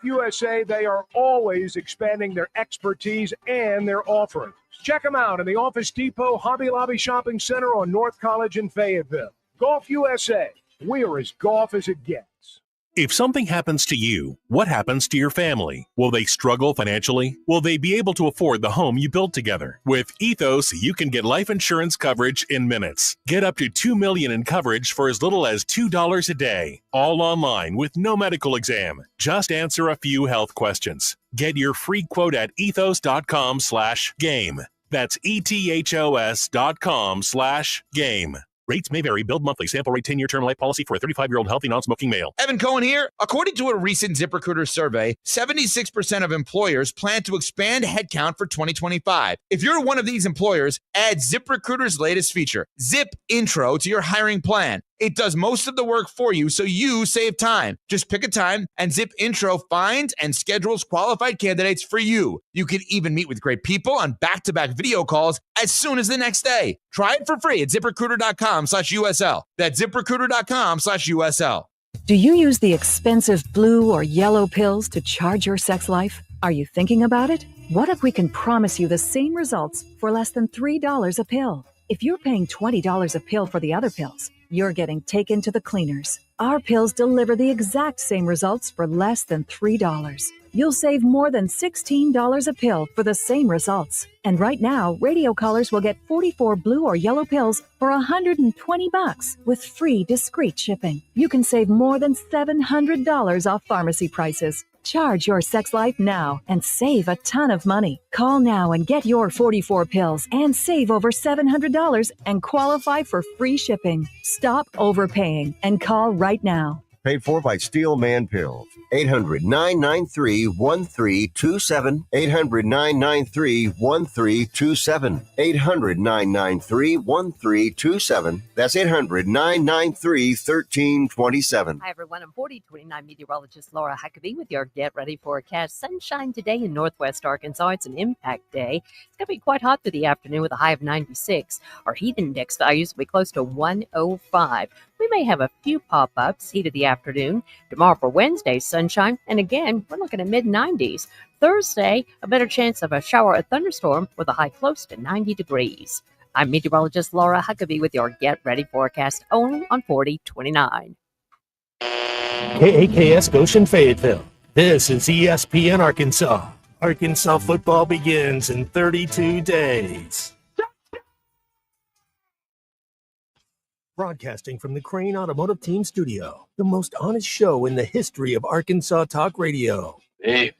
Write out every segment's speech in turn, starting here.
USA, they are always expanding their expertise and their offerings. Check them out in the Office Depot Hobby Lobby Shopping Center on North College in Fayetteville. Golf USA, we're as golf as it gets. If something happens to you, what happens to your family? Will they struggle financially? Will they be able to afford the home you built together? With Ethos, you can get life insurance coverage in minutes. Get up to $2 million in coverage for as little as $2 a day. All online with no medical exam. Just answer a few health questions. Get your free quote at ethos.com/game. That's ethos.com/game. Rates may vary. Billed monthly. Sample rate 10-year term life policy for a 35-year-old healthy non-smoking male. Evan Cohen here. According to a recent ZipRecruiter survey, 76% of employers plan to expand headcount for 2025. If you're one of these employers, add ZipRecruiter's latest feature, Zip Intro, to your hiring plan. It does most of the work for you, so you save time. Just pick a time, and Zip Intro finds and schedules qualified candidates for you. You can even meet with great people on back-to-back video calls as soon as the next day. Try it for free at ZipRecruiter.com/USL. That's ZipRecruiter.com/USL. Do you use the expensive blue or yellow pills to charge your sex life? Are you thinking about it? What if we can promise you the same results for less than $3 a pill? If you're paying $20 a pill for the other pills, you're getting taken to the cleaners. Our pills deliver the exact same results for less than $3. You'll save more than $16 a pill for the same results. And right now, radio callers will get 44 blue or yellow pills for $120 with free discreet shipping. You can save more than $700 off pharmacy prices. Charge your sex life now and save a ton of money. Call now and get your 44 pills and save over $700 and qualify for free shipping. Stop overpaying and call right now. Paid for by Steel Man Pills. 800-993-1327. 800-993-1327. 800-993-1327. That's 800-993-1327. Hi, everyone. I'm 4029 meteorologist Laura Huckabee with your Get Ready Forecast. Sunshine today in northwest Arkansas. It's an impact day. It's going to be quite hot through the afternoon with a high of 96. Our heat index values will be close to 105. We may have a few pop-ups, heat of the afternoon. Tomorrow for Wednesday, sunshine. And again, we're looking at mid-90s. Thursday, a better chance of a shower or thunderstorm with a high close to 90 degrees. I'm meteorologist Laura Huckabee with your Get Ready Forecast only on 4029. KAKS Goshen Fayetteville. This is ESPN Arkansas. Arkansas football begins in 32 days. Broadcasting from the Crane Automotive Team Studio, the most honest show in the history of Arkansas Talk Radio. Baby,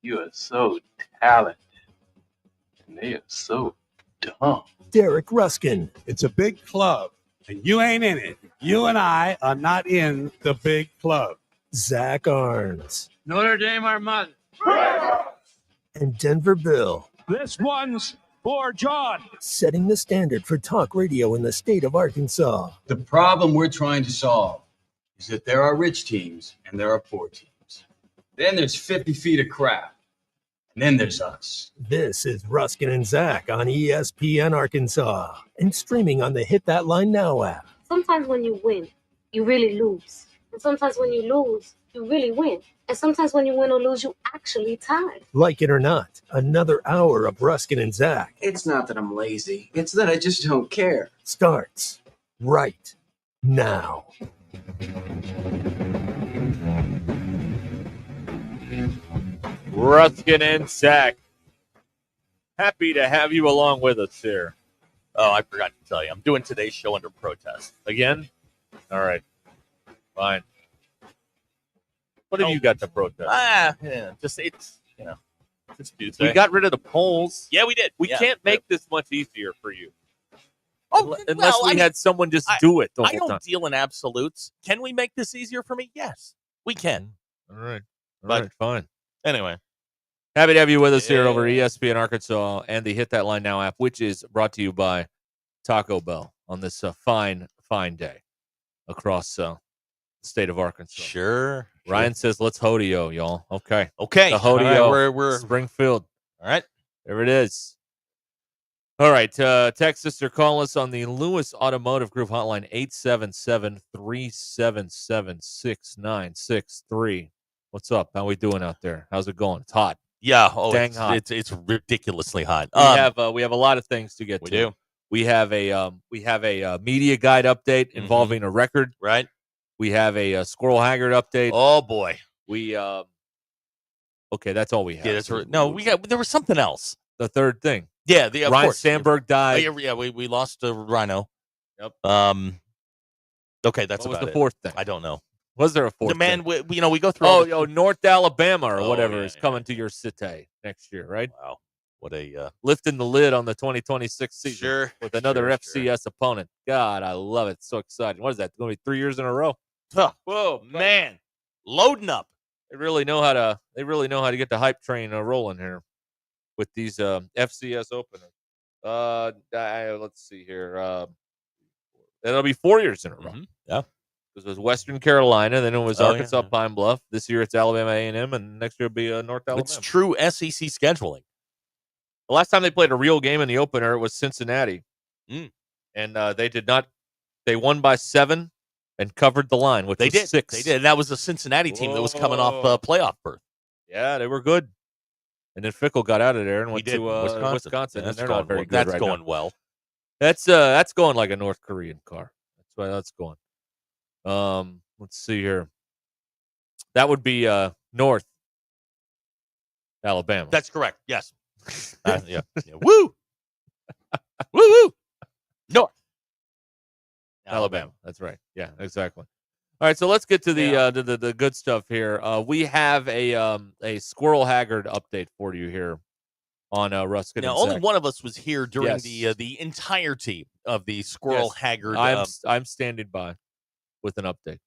you are so talented, and they are so dumb. Derek Ruskin. It's a big club, and you ain't in it. You and I are not in the big club. Zach Arns. Notre Dame Armada. And Denver Bill. This one's for John. Setting the standard for talk radio in the state of Arkansas. The problem we're trying to solve is that there are rich teams and there are poor teams. Then there's 50 feet of crap. And then there's us. This is Ruskin and Zach on ESPN Arkansas and streaming on the Hit That Line Now app. Sometimes when you win, you really lose. And sometimes when you lose, you really win. And sometimes when you win or lose, you actually tie. Like it or not, another hour of Ruskin and Zach. It's not that I'm lazy. It's that I just don't care. Starts right now. Ruskin and Zach, happy to have you along with us here. Oh, I forgot to tell you, I'm doing today's show under protest. Again? All right. Fine. What have you got to protest? Just We got rid of the polls. Yeah, we did. We can't make this much easier for you. Oh, Unless we had someone just do it the I whole don't time. deal in absolutes. Can we make this easier for me? Yes, we can. All right. But Fine. anyway, Happy to have you with us here over ESPN Arkansas and the Hit That Line Now app, which is brought to you by Taco Bell on this fine day across the state of Arkansas. Sure. Ryan says, let's Hodeo, y'all. Okay. The Hodeo. All right, we're Springfield. all right. There it is. All right. Text us or call us on the Lewis Automotive Group hotline, 877-377-6963. What's up? How we doing out there? How's it going? It's hot. Yeah. Oh, Dang hot. it's ridiculously hot. We have a lot of things to get to. We do. We have a media guide update involving a record. Right. We have a Squirrel Haggard update. Oh boy. We okay, that's all we have. Yeah, that's right. No, there was something else. The third thing. Yeah, of Ryan course. Sandberg died. Oh, yeah, we lost Rhino. Yep. Okay, that's what was about the it. fourth thing? I don't know. Was there a fourth? Man, thing? we go through. North Alabama or whatever is yeah. coming to your city next year, right? Wow, what a lifting the lid on the 2026 season Sure, with another sure. FCS opponent. God, I love it. So exciting. What is that? Going to be 3 years in a row? Huh. Whoa, man, loading up. They really know how to get the hype train rolling here with these FCS openers. Let's see here. It'll be 4 years in a row. Mm-hmm. Yeah. It was Western Carolina, then it was Arkansas yeah. Pine Bluff. This year it's Alabama A&M, and next year it'll be North Alabama. It's true SEC scheduling. The last time they played a real game in the opener, it was Cincinnati. And they did not. They won by 7 and covered the line, which They was did. 6. They did. And that was a Cincinnati team that was coming off playoff berth. Yeah, they were good. And then Fickle got out of there and went did. to Wisconsin. Yeah, and they're not very good That's right going now. well. That's going like a North Korean car. That's why that's going. Let's see here. That would be North Alabama. That's correct. Yes. Yeah. Woo. Woo woo. North Alabama. That's right. Yeah, exactly. All right, so let's get to the good stuff here. We have a Squirrel Haggard update for you here on Ruscin. Now, only one of us was here during the entirety of the Squirrel Haggard. I'm standing by with an update.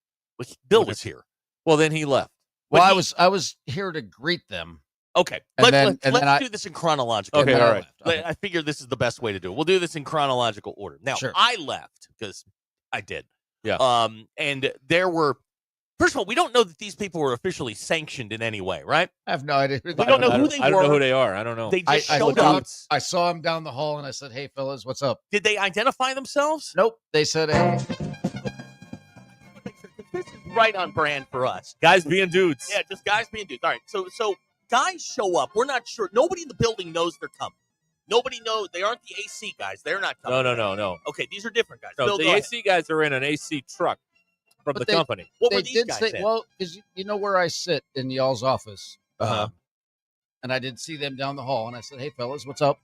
Bill was here. Well, then he left. Well, I was here to greet them. Okay, let's do this in chronological. Okay, all right. I figure this is the best way to do it. We'll do this in chronological order. Now, Sure. I left because I did. Yeah. And there were. First of all, we don't know that these people were officially sanctioned in any way, right? I have no idea. We don't know who they were. I don't know who they are. I don't know. They just I showed looked up. up, I saw them down the hall, and I said, "Hey, fellas, what's up?" Did they identify themselves? Nope. They said, "Hey." This is right on brand for us. Guys being dudes. Yeah, just guys being dudes. All right, so guys show up. We're not sure. Nobody in the building knows they're coming. Nobody knows. They aren't the AC guys. They're not coming. No. Okay, these are different guys. No, Bill, the go ahead. AC guys are in an AC truck from But the company. What they were these did guys say, in? well, because you know where I sit in y'all's office, and I did see them down the hall, and I said, "Hey, fellas, what's up?"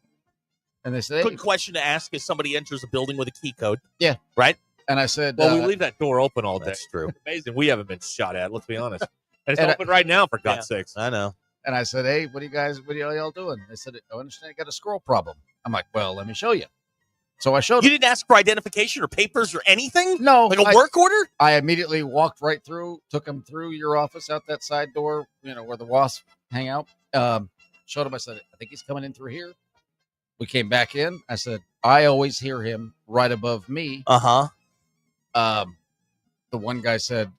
And they said, Good "Hey," question to ask if somebody enters a building with a key code. Yeah. Right? and I said, Well, we leave that door open all day. That's true. Amazing. We haven't been shot at. Let's be honest. And it's And open right now, for God's sakes. I know. And I said, "Hey, what are y'all doing?" They said, "I understand you got a squirrel problem." I'm like, "Well, let me show you." So I showed You them. didn't ask for identification or papers or anything? No, Like a work order? I immediately walked right through, took them through your office out that side door, where the wasps hang out. Showed him. I said, "I think he's coming in through here." We came back in. I said, "I always hear him right above me." Uh-huh. The one guy said,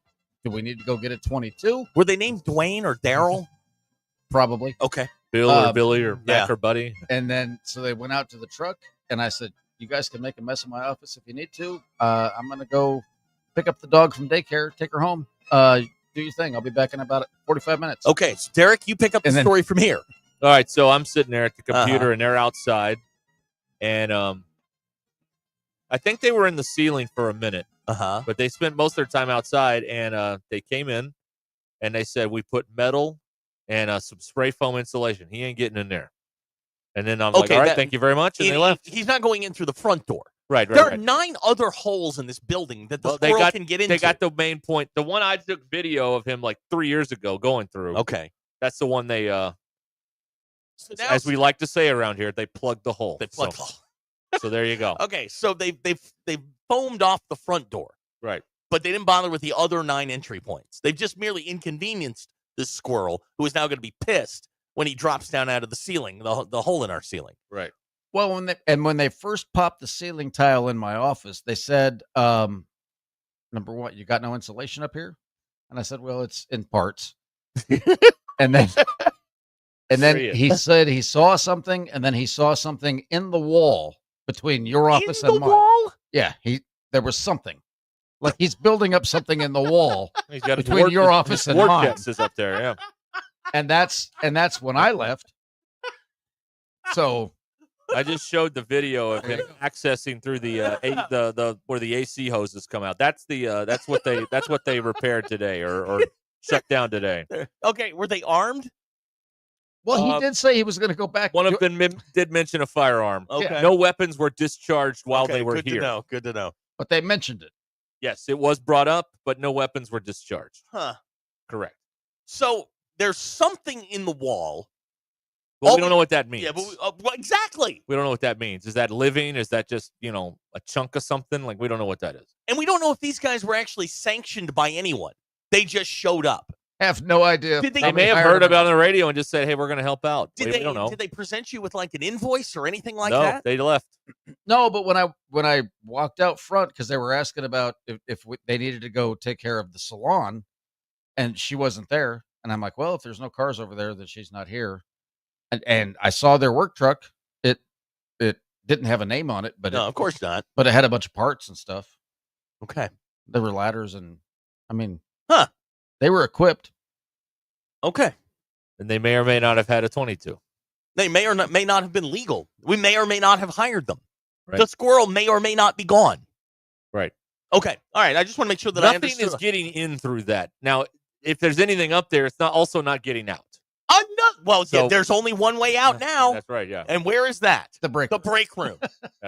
"Do we need to go get a 22?" Were they named Dwayne or Daryl? Probably. Okay. Bill or Billy or Mac yeah. or Buddy. And then, so they went out to the truck, and I said, "You guys can make a mess in my office if you need to. I'm going to go pick up the dog from daycare, take her home. Do your thing. I'll be back in about 45 minutes. Okay. So, Derek, you pick up the And then- story from here. All right, so I'm sitting there at the computer, Uh-huh. and they're outside. And I think they were in the ceiling for a minute. Uh-huh. But they spent most of their time outside, and they came in, and they said, "We put metal and some spray foam insulation. He ain't getting in there." And then I'm like, "All right, thank you very much," and they left. He's not going in through the front door. Right. There are 9 other holes in this building that the squirrel can get into. They got the main point. The one I took video of him like 3 years ago going through. Okay. That's the one they, So now- as we like to say around here, they plugged the hole. They plugged the hole. So there you go. Okay, so they foamed off the front door. Right. But they didn't bother with the other 9 entry points. They've just merely inconvenienced this squirrel, who is now going to be pissed when he drops down out of the ceiling, the hole in our ceiling. Right. Well, when they first popped the ceiling tile in my office, they said, "Number one, you got no insulation up here?" And I said, "Well, it's in parts." and then he said he saw something, and then he saw something in the wall between your office and mine. Wall? Yeah, there was something. Like he's building up something in the wall He's got his between your office and mine. vortex is up there, yeah. And that's when I left. So I just showed the video of him accessing through the where the AC hoses come out. That's what they repaired today or shut down today. Okay, were they armed? Well, he did say he was going to go back. One of them did mention a firearm. Okay. No weapons were discharged while Okay, they were good here. to know. Good to know. But they mentioned it. Yes, it was brought up, but no weapons were discharged. Huh. Correct. So there's something in the wall. Well, we don't know what that means. Yeah, but exactly. We don't know what that means. Is that living? Is that just, a chunk of something? Like, we don't know what that is. And we don't know if these guys were actually sanctioned by anyone. They just showed up. Have no idea. They may have heard about it on the radio and just said, hey, we're going to help out. We don't know. Did they present you with like an invoice or anything like that? No, they left. No, but when I walked out front, because they were asking about if they needed to go take care of the salon, and she wasn't there. And I'm like, well, if there's no cars over there, then she's not here. And I saw their work truck. It didn't have a name on it, but no, of course not. But it had a bunch of parts and stuff. Okay. There were ladders and, they were equipped. Okay. And they may or may not have had a 22. They may or may not have been legal. We may or may not have hired them. Right. The squirrel may or may not be gone. Right. Okay. All right. I just want to make sure that I Nothing understood. is getting in through that. Now, if there's anything up there, it's also not getting out. Well, yeah, there's only one way out now. That's right, yeah. And where is that? The break room.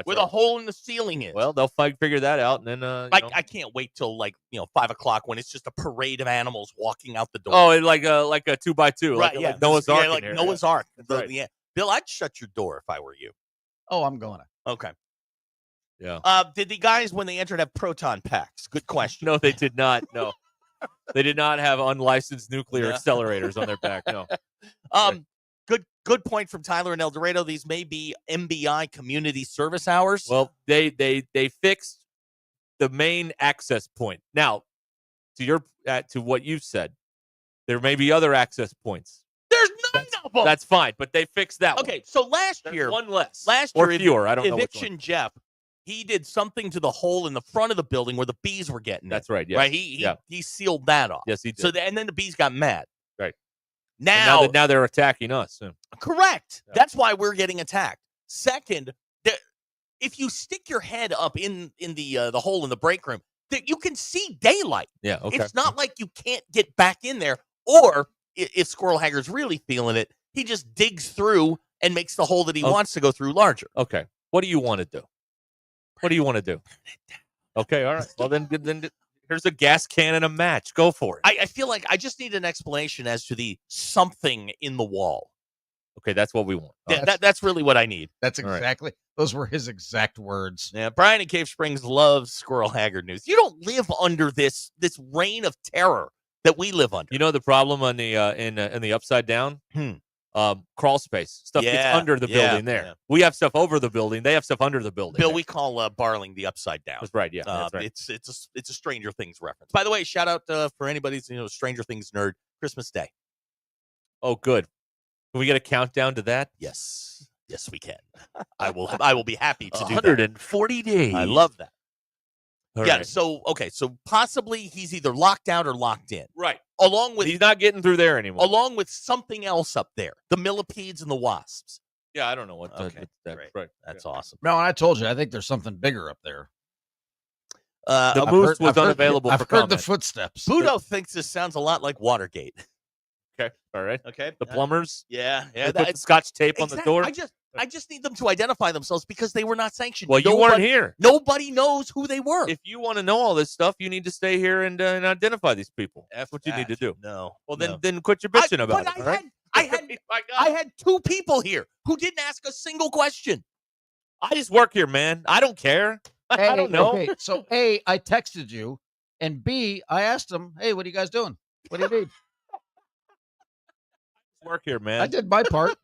Where the hole in the ceiling is. Well, they'll figure that out, and then I can't wait till 5 o'clock when it's just a parade of animals walking out the door. Oh, like a 2x2, right? like Noah's Ark. Like Noah's Ark. Right. Yeah, Bill, I'd shut your door if I were you. Oh, I'm going to. Okay. Yeah. Did the guys when they entered have proton packs? Good question. No, they did not. No, they did not have unlicensed nuclear accelerators on their back. No. Good point from Tyler and El Dorado. These may be MBI community service hours. Well, they fixed the main access point. Now, to what you've said, there may be other access points. There's none of them. That's fine, but they fixed that. Okay, so last There's year, one less, or fewer. I don't know. Eviction Jeff, he did something to the hole in the front of the building where the bees were getting. That's right. Yeah. Right. He sealed that off. Yes, he did. So and then the bees got mad. Right. Now they're attacking us. Correct. Yeah. That's why we're getting attacked. Second, if you stick your head up in the hole in the break room, you can see daylight. Yeah. Okay. It's not like you can't get back in there. Or if Squirrel Hager's really feeling it, he just digs through and makes the hole that he wants to go through larger. Okay. What do you want to do? What do you want to do? Okay. All right. Well, then here's a gas can and a match. Go for it. I feel like I just need an explanation as to the something in the wall. Okay, that's what we want. That's really what I need. That's exactly. Those were his exact words. Yeah, Brian in Cave Springs loves Squirrel Haggard news. You don't live under this reign of terror that we live under. You know the problem on the in the upside down crawl space stuff gets under the building there. Yeah. We have stuff over the building. They have stuff under the building. Bill, we call Barling the upside down. That's right. Yeah, that's right. It's a Stranger Things reference. By the way, shout out for anybody who's Stranger Things nerd. Christmas Day. Oh, good. Can we get a countdown to that? Yes, we can. I will be happy to do 140 days. I love that. All yeah. right. So possibly he's either locked out or locked in. Right. Along with he's not getting through there anymore. Along with something else up there, the millipedes and the wasps. Yeah, I don't know what. Right. That's awesome. No, I told you, I think there's something bigger up there. The moose was unavailable for comment. I've heard the footsteps. Budo thinks this sounds a lot like Watergate. Okay. All right. Okay. The plumbers. Yeah. They put the Scotch tape on the door. I just need them to identify themselves because they were not sanctioned. Well, you weren't here. Nobody knows who they were. If you want to know all this stuff, you need to stay here and identify these people. That's what you need to do. No. Well, then quit your bitching about it. All right? I had two people here who didn't ask a single question. I just work here, man. I don't care. I don't know. Okay, so A, I texted you, and B, I asked them, hey, what are you guys doing? What do you need? Work here, man. I did my part.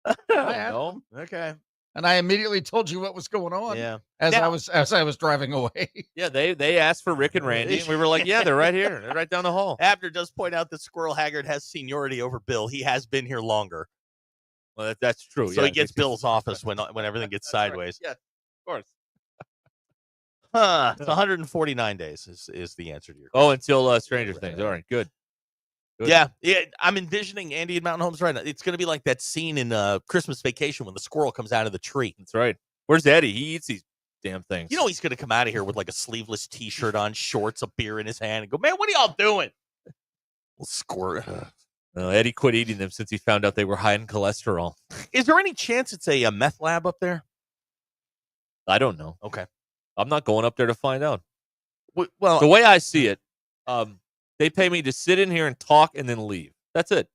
I know. Okay. And I immediately told you what was going on. Yeah. As I was driving away. Yeah, they asked for Rick and Randy, and we were like, yeah, they're right here. They're right down the hall. Abner does point out that Squirrel Haggard has seniority over Bill. He has been here longer. Well, that's true. So he gets Bill's office when everything gets sideways. Right. Yeah, of course. It's 149 days is the answer to your question. Oh, until Stranger Things. All right, good. Yeah. I'm envisioning Andy in Mountain Homes right now. It's going to be like that scene in Christmas Vacation when the squirrel comes out of the tree. That's right. Where's Eddie? He eats these damn things. You know he's going to come out of here with like a sleeveless T-shirt on, shorts, a beer in his hand, and go, man, what are y'all doing? Well, squirt. Eddie quit eating them since he found out they were high in cholesterol. Is there any chance it's a meth lab up there? I don't know. Okay. I'm not going up there to find out. Well, the way I see it, they pay me to sit in here and talk and then leave. That's it.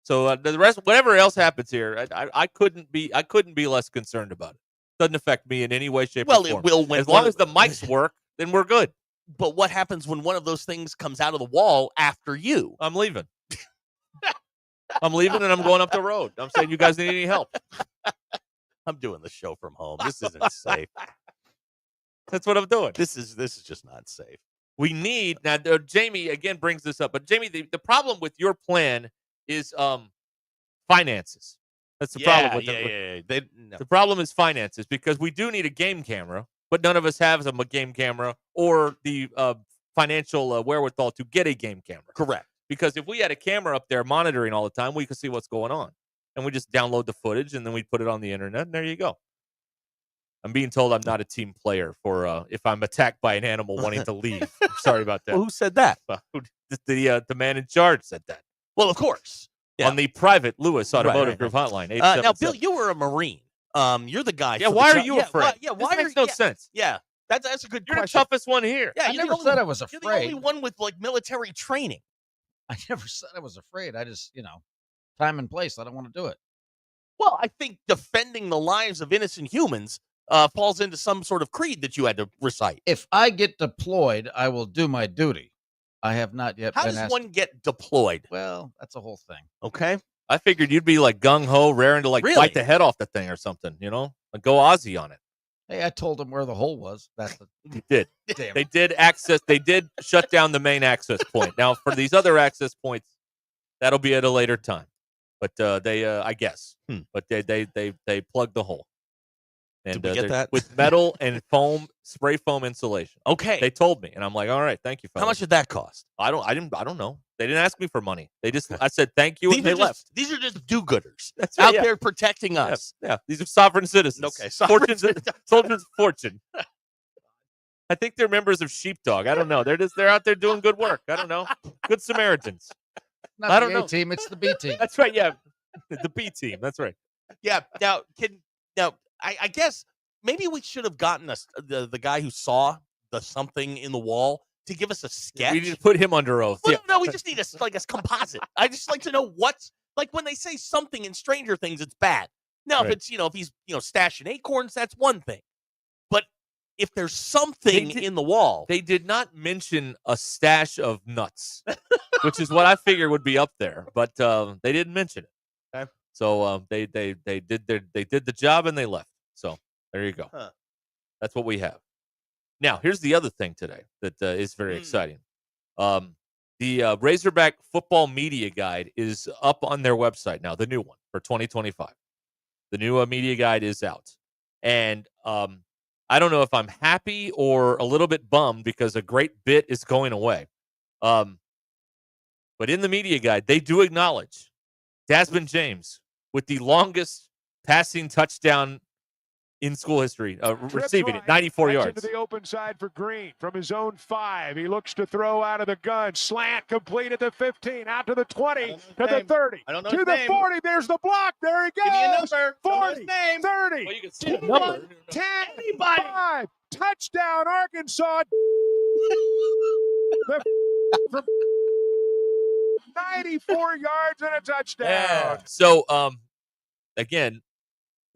So the rest, whatever else happens here, I couldn't be less concerned about it. Doesn't affect me in any way, shape, or form. It will when as long as the mics work, then we're good. But what happens when one of those things comes out of the wall after you? I'm leaving. I'm leaving and I'm going up the road. I'm saying, you guys need any help? I'm doing the show from home. This isn't safe. That's what I'm doing. This is just not safe. We need now. Jamie again brings this up, but Jamie, the problem with your plan is finances. That's the problem with it. The problem is finances because we do need a game camera, but none of us have a game camera or the financial wherewithal to get a game camera. Correct. Because if we had a camera up there monitoring all the time, we could see what's going on, and we just download the footage and then we put it on the internet, and there you go. I'm being told I'm not a team player for if I'm attacked by an animal wanting to leave. I'm sorry about that. Well, who said that? The man in charge said that. Well, of course. Yeah. On the private Lewis Automotive Group hotline. Now, Bill, you were a Marine. You're the guy. Yeah, why are you afraid? Why makes no sense. Yeah, that's a good You're question. the toughest one here. Yeah, I never said I was afraid. You're the only one with like military training. I never said I was afraid. I just, time and place. I don't want to do it. Well, I think defending the lives of innocent humans falls into some sort of creed that you had to recite. If I get deployed, I will do my duty. I have not yet How been does asked. one get deployed? Well, that's a whole thing. Okay. I figured you'd be like gung-ho, raring to bite the head off the thing or something, Like go Aussie on it. Hey, I told them where the hole was. You did. Damn. They did shut down the main access point. Now, for these other access points, that'll be at a later time. But I guess. But they plugged the hole. And did we get that? with metal and spray foam insulation. Okay. They told me, and I'm like, all right, thank you, fellas. How much did that cost? I don't know. They didn't ask me for money. I said thank you, and they left. These are just do-gooders out there protecting us. Yeah, these are sovereign citizens. Okay, soldiers of fortune. I think they're members of Sheepdog. I don't know. They're out there doing good work. I don't know. Good Samaritans. Not I don't the A know. team, it's the B team. That's right. Yeah, the B team. That's right. Yeah. Now, I guess maybe we should have gotten the guy who saw the something in the wall to give us a sketch. We need to put him under oath. Well, no, we just need a composite. I just like to know what's like when they say something in Stranger Things, it's bad. Now, if it's if he's stashing acorns, that's one thing. But if there's something in the wall, they did not mention a stash of nuts, which is what I figured would be up there, but they didn't mention it. Okay. So they did the job and they left. So there you go. Huh. That's what we have. Now, here's the other thing today that is very exciting. The Razorback Football Media Guide is up on their website now, the new one for 2025. The new media guide is out. And I don't know if I'm happy or a little bit bummed because a great bit is going away. But in the media guide, they do acknowledge Desmond James with the longest passing touchdown in school history, receiving it, 94 yards. Into the open side for Green from his own 5. He looks to throw out of the gun. Slant complete at the 15, out to the 20, to the 30, I don't know to his the name. 40. There's the block. There he goes. Give me a number. 40, 30, Well, you can see the number. 10, 5. Touchdown, Arkansas. From 94 yards and a touchdown. Yeah. So, again,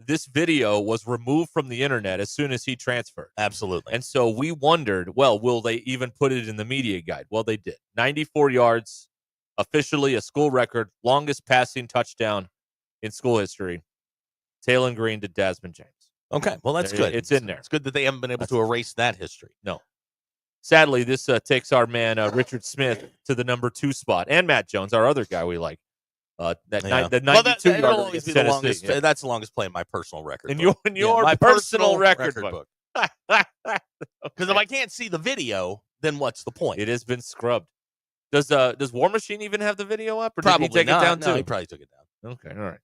this video was removed from the internet as soon as he transferred. Absolutely. And so we wondered, well, will they even put it in the media guide? Well, they did. 94 yards, officially a school record, longest passing touchdown in school history. Taylor Green to Desmond James. Okay, well, that's good. It's in there. It's good that they haven't been able to erase that history. No. Sadly, this takes our man Richard Smith to the number 2 spot, and Matt Jones, our other guy we like. The 92 that'll always be the longest. That's the longest play in my personal record. In book. your my personal record book. Because if I can't see the video, then what's the point? It has been scrubbed. Does War Machine even have the video up, or Probably did he take not. it down No, too? he probably took it down. Okay, all right.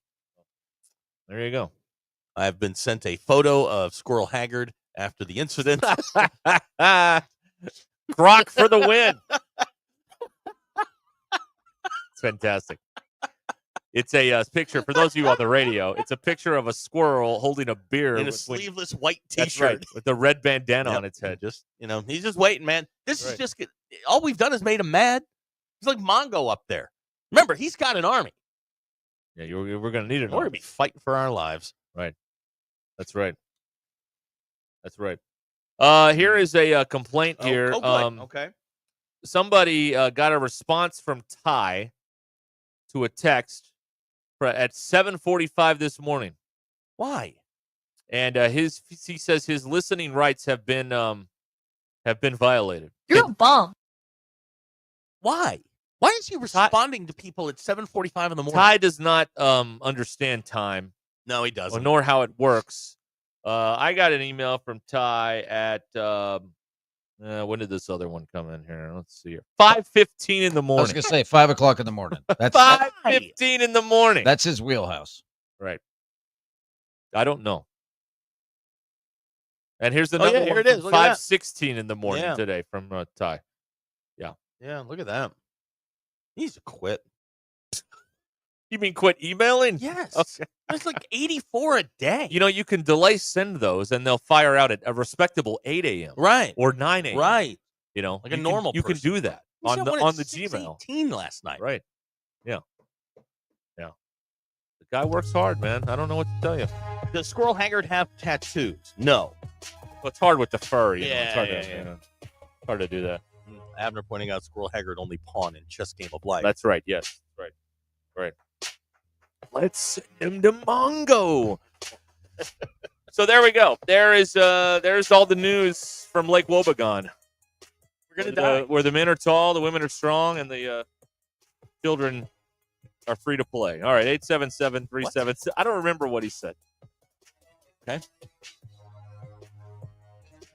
There you go. I've been sent a photo of Squirrel Haggard after the incident. Grok for the win. It's fantastic. It's a picture, for those of you on the radio, it's a picture of a squirrel holding a beer. In a sleeveless white T-shirt. That's right, with the red bandana on its head. Just, he's just waiting, man. This is just, all we've done is made him mad. He's like Mongo up there. Remember, he's got an army. Yeah, we're going to need it. We're going to be fighting for our lives. Right. That's right. That's right. Here is a complaint here. Okay. Somebody got a response from Ty to a text at 7:45 this morning. Why? And he says his listening rights have been violated. You're a bum. Why? Why is he responding to people at 7:45 in the morning? Ty does not understand time. No, he doesn't. Nor how it works. I got an email from Ty at when did this other one come in here? Let's see here. 5:15 in the morning. I was gonna say 5 o'clock in the morning. That's 5:15 in the morning. That's his wheelhouse. Right. I don't know. And here's another one. Here it is. 5:16 in the morning Yeah. today from Ty. Yeah. Yeah, look at that. He needs to quit. You mean quit emailing? Yes. Okay. It's like 84 a day. You can delay send those, and they'll fire out at a respectable 8 a.m. Right. Or 9 a.m. Right. Like a normal You can person. do that We sent on one at the Gmail. 6:18 last night. Right. Yeah. Yeah. The guy works hard, man. I don't know what to tell you. Does Squirrel Haggard have tattoos? No. Well, it's hard with the fur. It's hard Yeah. hard to do that. Abner pointing out Squirrel Haggard only pawn in Chess Game of Life. That's right. Yes. Right. Right. Let's send him to Mongo. So there we go. There's all the news from Lake Wobegon. We're gonna die. Where the men are tall, the women are strong, and the children are free to play. All right, 877-377. I don't remember what he said. Okay.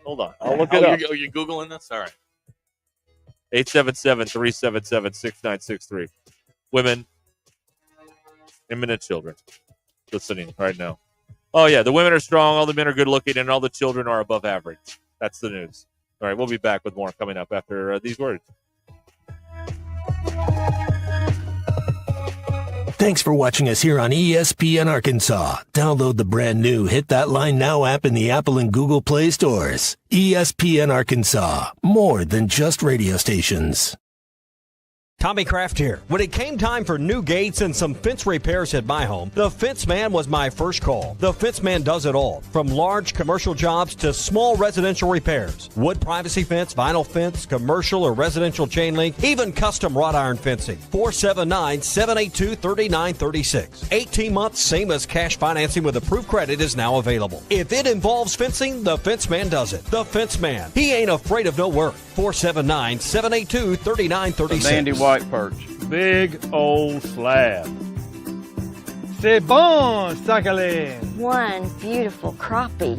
Hold on. I'll look it up. You're Googling this? All right. 877-377-6963. Women and men and children listening right now. Oh, yeah. The women are strong, all the men are good looking, and all the children are above average. That's the news. All right, we'll be back with more coming up after these words. Thanks for watching us here on ESPN Arkansas. Download the brand new Hit That Line Now app in the Apple and Google Play stores. ESPN Arkansas, more than just radio stations. Tommy Kraft here. When it came time for new gates and some fence repairs at my home, the Fence Man was my first call. The Fence Man does it all, from large commercial jobs to small residential repairs. Wood privacy fence, vinyl fence, commercial or residential chain link, even custom wrought iron fencing. 479-782-3936. 18 months, same as cash financing with approved credit is now available. If it involves fencing, the Fence Man does it. The Fence Man. He ain't afraid of no work. 479-782-3936. Sandy White Perch. Big old slab. C'est bon, Sakhalin. One beautiful crappie.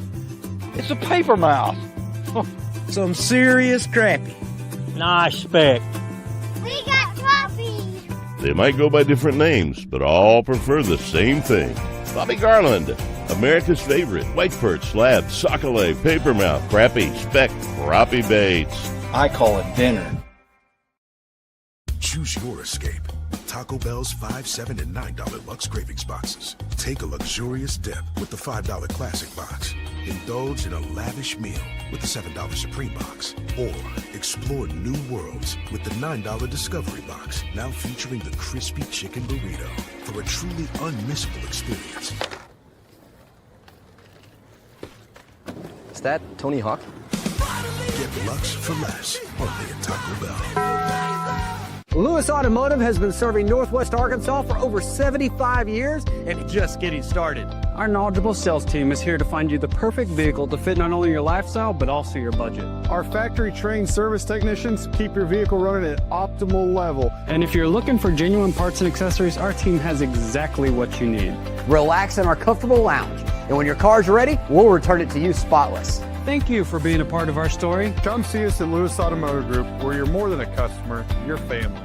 It's a paper mouse. Some serious crappie. Nice speck. We got crappie. They might go by different names, but all prefer the same thing. Bobby Garland, America's favorite white perch, slab, sockeye, papermouth, crappie, speck, crappie baits. I call it dinner. Choose your escape. Taco Bell's $5, $7, and $9 Lux Cravings boxes. Take a luxurious dip with the $5 Classic box. Indulge in a lavish meal with the $7 Supreme box. Or explore new worlds with the $9 Discovery box, now featuring the crispy chicken burrito for a truly unmissable experience. Is that Tony Hawk? Get Lux for less, only at Taco Bell. Lewis Automotive has been serving Northwest Arkansas for over 75 years and just getting started. Our knowledgeable sales team is here to find you the perfect vehicle to fit not only your lifestyle, but also your budget. Our factory-trained service technicians keep your vehicle running at optimal level. And if you're looking for genuine parts and accessories, our team has exactly what you need. Relax in our comfortable lounge, and when your car's ready, we'll return it to you spotless. Thank you for being a part of our story. Come see us at Lewis Automotive Group, where you're more than a customer, you're family.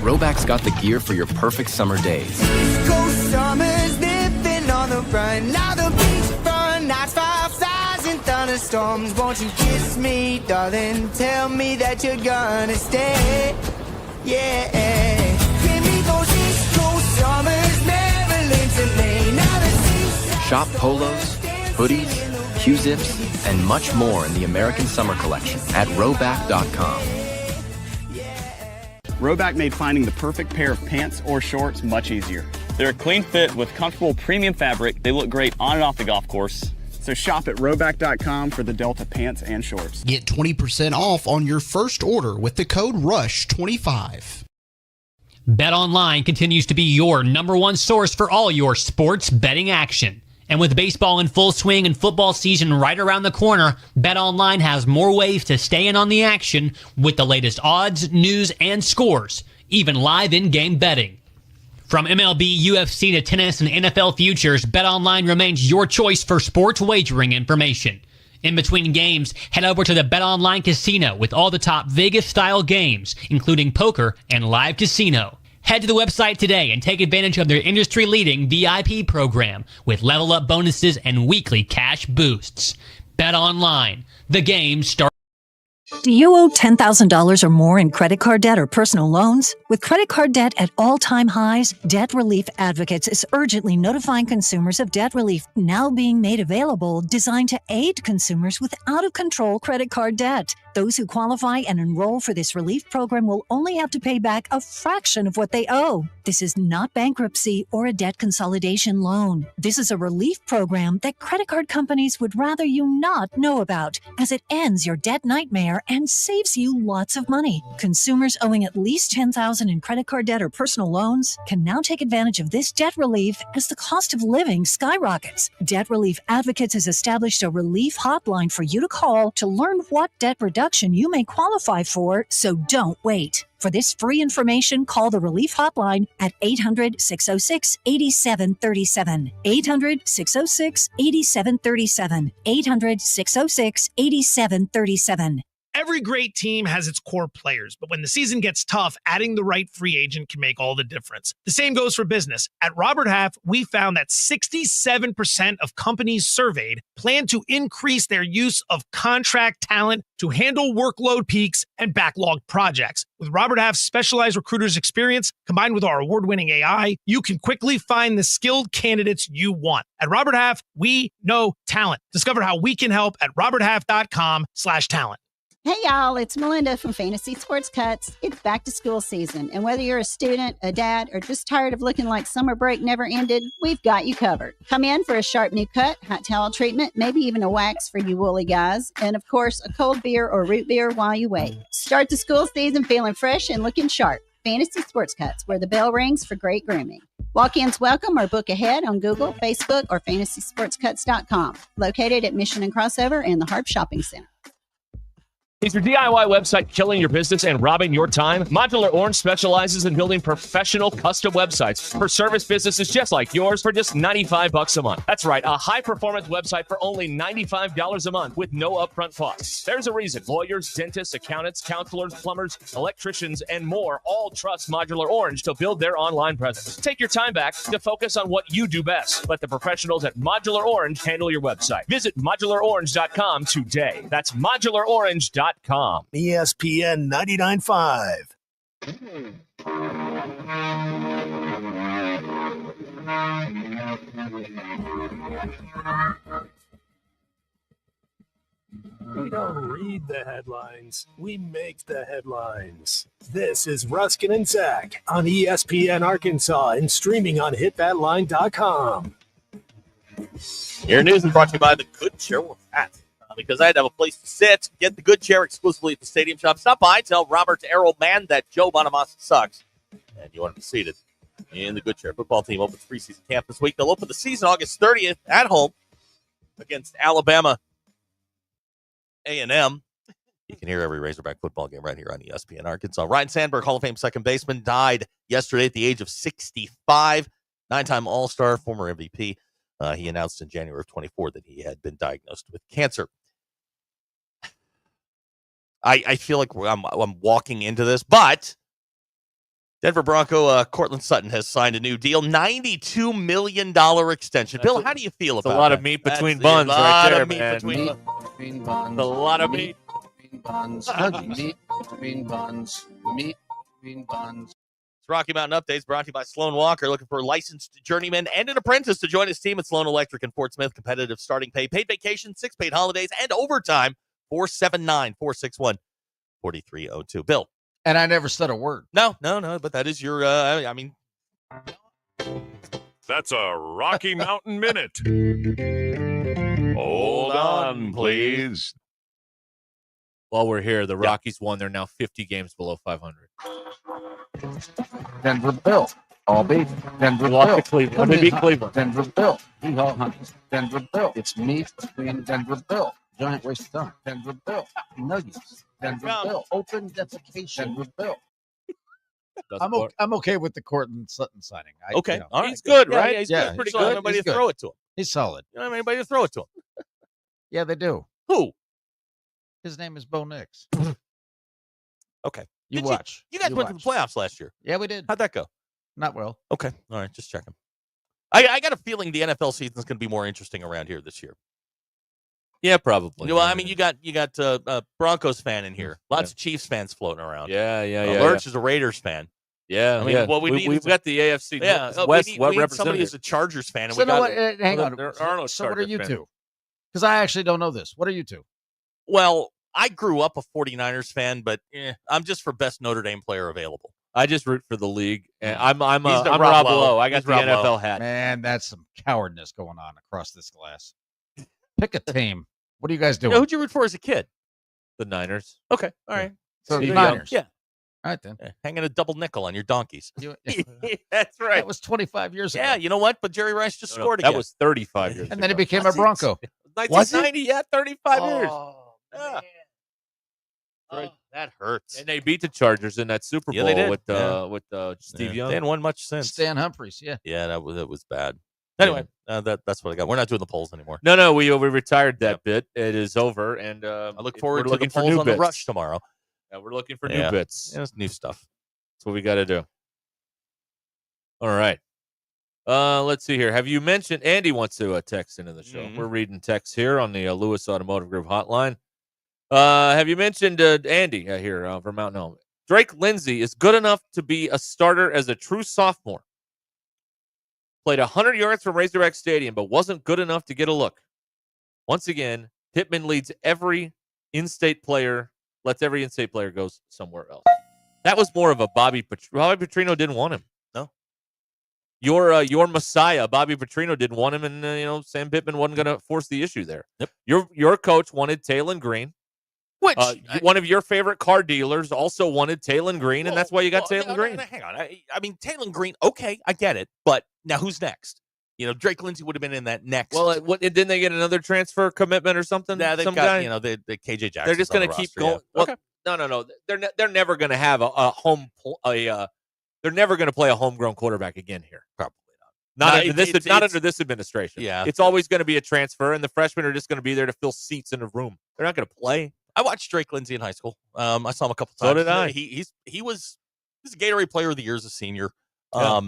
Roback's got the gear for your perfect summer days. Summers living on the run. Now the beachfront nights, 5,000 thunderstorms. Won't you kiss me, darling? Tell me that you're gonna stay. Yeah. Give me those East Coast summers, Maryland to Maine. Now the seaside. Shop polos, hoodies, Q-zips, and much more in the American Summer Collection at Roback.com. Roback made finding the perfect pair of pants or shorts much easier. They're a clean fit with comfortable premium fabric. They look great on and off the golf course. So shop at Roback.com for the Delta pants and shorts. Get 20% off on your first order with the code RUSH25. BetOnline continues to be your number one source for all your sports betting action. And with baseball in full swing and football season right around the corner, BetOnline has more ways to stay in on the action with the latest odds, news, and scores, even live in-game betting. From MLB, UFC to tennis and NFL futures, BetOnline remains your choice for sports wagering information. In between games, head over to the BetOnline Casino with all the top Vegas-style games, including poker and live casino. Head to the website today and take advantage of their industry-leading VIP program with level-up bonuses and weekly cash boosts. BetOnline, the game starts. Do you owe $10,000 or more in credit card debt or personal loans? With credit card debt at all-time highs, Debt Relief Advocates is urgently notifying consumers of debt relief now being made available, designed to aid consumers with out-of-control credit card debt. Those who qualify and enroll for this relief program will only have to pay back a fraction of what they owe. This is not bankruptcy or a debt consolidation loan. This is a relief program that credit card companies would rather you not know about, as it ends your debt nightmare and saves you lots of money. Consumers owing at least $10,000 in credit card debt or personal loans can now take advantage of this debt relief as the cost of living skyrockets. Debt Relief Advocates has established a relief hotline for you to call to learn what debt reduction you may qualify for, so don't wait. For this free information, call the Relief Hotline at 800-606-8737. 800-606-8737. 800-606-8737. Every great team has its core players, but when the season gets tough, adding the right free agent can make all the difference. The same goes for business. At Robert Half, we found that 67% of companies surveyed plan to increase their use of contract talent to handle workload peaks and backlogged projects. With Robert Half's specialized recruiters' experience, combined with our award-winning AI, you can quickly find the skilled candidates you want. At Robert Half, we know talent. Discover how we can help at roberthalf.com/talent. Hey y'all, it's Melinda from Fantasy Sports Cuts. It's back to school season, and whether you're a student, a dad, or just tired of looking like summer break never ended, we've got you covered. Come in for a sharp new cut, hot towel treatment, maybe even a wax for you woolly guys, and of course, a cold beer or root beer while you wait. Start the school season feeling fresh and looking sharp. Fantasy Sports Cuts, where the bell rings for great grooming. Walk-ins welcome or book ahead on Google, Facebook, or FantasySportsCuts.com. Located at Mission and Crossover and the Harp Shopping Center. Is your DIY website killing your business and robbing your time? Modular Orange specializes in building professional custom websites for service businesses just like yours for just $95 a month. That's right, a high-performance website for only $95 a month with no upfront costs. There's a reason lawyers, dentists, accountants, counselors, plumbers, electricians, and more all trust Modular Orange to build their online presence. Take your time back to focus on what you do best. Let the professionals at Modular Orange handle your website. Visit modularorange.com today. That's modularorange.com. ESPN 99.5. We don't read the headlines, we make the headlines. This is Ruscin and Zach on ESPN Arkansas and streaming on hitthatline.com. Your news is brought to you by the Good Chair. We're at because I had to have a place to sit. Get the Good Chair exclusively at the Stadium Shop. Stop by, tell Robert Errol-Mann that Joe Bonamassa sucks, and you want to be seated in the Good Chair. Football team opens preseason camp this week. They'll open the season August 30th at home against Alabama A&M. You can hear every Razorback football game right here on ESPN Arkansas. Ryan Sandberg, Hall of Fame second baseman, died yesterday at the age of 65. 9-time All-Star, former MVP. He announced in January of 24 that he had been diagnosed with cancer. I feel like I'm walking into this, but Denver Bronco Cortland Sutton has signed a new deal, $92 million extension. Bill, how do you feel about that? A lot of meat between buns right there, man. Meat between buns. A lot of meat between buns. Meat between buns. Meat between buns. It's Rocky Mountain Updates brought to you by Sloan Walker, looking for a licensed journeyman and an apprentice to join his team at Sloan Electric in Fort Smith. Competitive starting pay, paid vacation, 6 paid holidays, and overtime. 479-461-4302. Bill. And I never said a word. No, but that is your, I mean. That's a Rocky Mountain Minute. Hold on, please. While we're here, the Rockies won. They're now 50 games below 500. Denver Bill. All beef. Denver Lost Bill. to Cleveland. They beat Cleveland. Denver Bill. Hee-haw hunties. Denver Bill. It's meat between Denver Bill. Giant waste of time. Denver Bill. Nuggets. Denver Bill. Open defecation. Denver Bill. I'm okay with the Cortland Sutton signing. Okay. All right. He's good, Yeah, right? Yeah, he's good. Pretty good. Everybody He's to throw it to him. He's solid. You don't have anybody to throw it to him. Yeah, they do. Who? His name is Bo Nix. Okay. You watch. You guys went to the playoffs last year. Yeah, we did. How'd that go? Not well. Okay. All right. Just checking. I got a feeling the NFL season is going to be more interesting around here this year. Yeah, probably. Well, I mean, you got Broncos fan in here. Lots of Chiefs fans floating around. Yeah. Lurch is a Raiders fan. Yeah, I mean, what we've got the AFC. Yeah, West we need representative. somebody who's a Chargers fan. And So we got, hang on. There are no So what are Chargers you fans. two? Because I actually don't know this. What are you two? Well, I grew up a 49ers fan, but I'm just for best Notre Dame player available. I just root for the league, and I'm Rob Rob Lowe. Lowe. I got He's the Rob NFL Lowe. hat. Man, that's some cowardness going on across this glass. Pick a team. What are you guys doing? Yeah, who'd you root for as a kid? The Niners. Okay, all right. So Steve the Young. Niners. Yeah. All right, then. Hanging a double nickel on your donkeys. That's right. That was 25 years ago. Yeah, you know what? But Jerry Rice just No, scored again. That was 35 years And then he ago. became a Bronco. 1990, yeah, 35 years. Yeah. Oh, that hurts. And they beat the Chargers in that Super Bowl Yeah, they did. with Steve Young. They hadn't won much since. Stan Humphries, yeah. Yeah, that was bad. Anyway, that's what I got. We're not doing the polls anymore. No, we retired that bit. It is over, and I look forward to looking the for polls new on bits. the Rush tomorrow. Yeah, we're looking for new bits. Yeah, it's new stuff. That's what we got to do. All right. Let's see here. Have you mentioned Andy wants to text into the show? Mhm. We're reading texts here on the Lewis Automotive Group hotline. Have you mentioned Andy here for Mountain Home? Drake Lindsay is good enough to be a starter as a true sophomore. Played 100 yards from Razorback Stadium, but wasn't good enough to get a look. Once again, Pittman leads every in-state player, lets every in-state player go somewhere else. That was more of a Bobby Petrino didn't want him. No. Your Messiah, Bobby Petrino, didn't want him, and Sam Pittman wasn't going to force the issue there. Yep. Your coach wanted Taylon Green. Which one of your favorite car dealers also wanted Taylon Green, and that's why you got Taylon Green. Hang on. I mean, Taylon Green, okay, I get it. But now who's next? Drake Lindsay would have been in that next. Well, didn't they get another transfer commitment or something? Yeah, they've Some got, guy? the KJ Jackson. They're just going to keep going. Yeah. Well, no. They're never going to have a they're never going to play a homegrown quarterback again here. Probably not under this administration. Yeah. It's always going to be a transfer, and the freshmen are just going to be there to fill seats in a room. They're not going to play. I watched Drake Lindsay in high school. I saw him a couple times. So did I. He was a Gatorade Player of the Year as a senior. Yeah.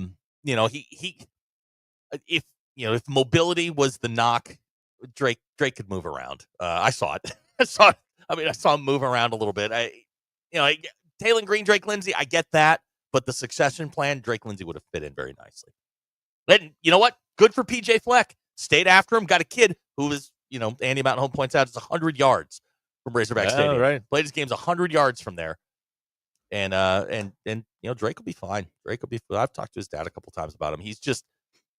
If mobility was the knock, Drake could move around. I saw it. I saw him move around a little bit. Taylon Green, Drake Lindsay, I get that, but the succession plan, Drake Lindsay would have fit in very nicely. And you know what? Good for PJ Fleck. Stayed after him. Got a kid who is, Andy Mountain Home points out, is 100 yards from Razorback Stadium. Right. Played his games 100 yards from there. And Drake will be fine. I've talked to his dad a couple times about him.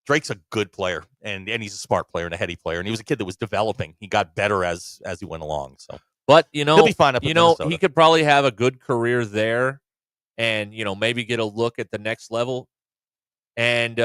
Drake's a good player, and he's a smart player and a heady player, and he was a kid that was developing. He got better as he went along. So, but he'll be fine up in Minnesota. He could probably have a good career there, and maybe get a look at the next level. And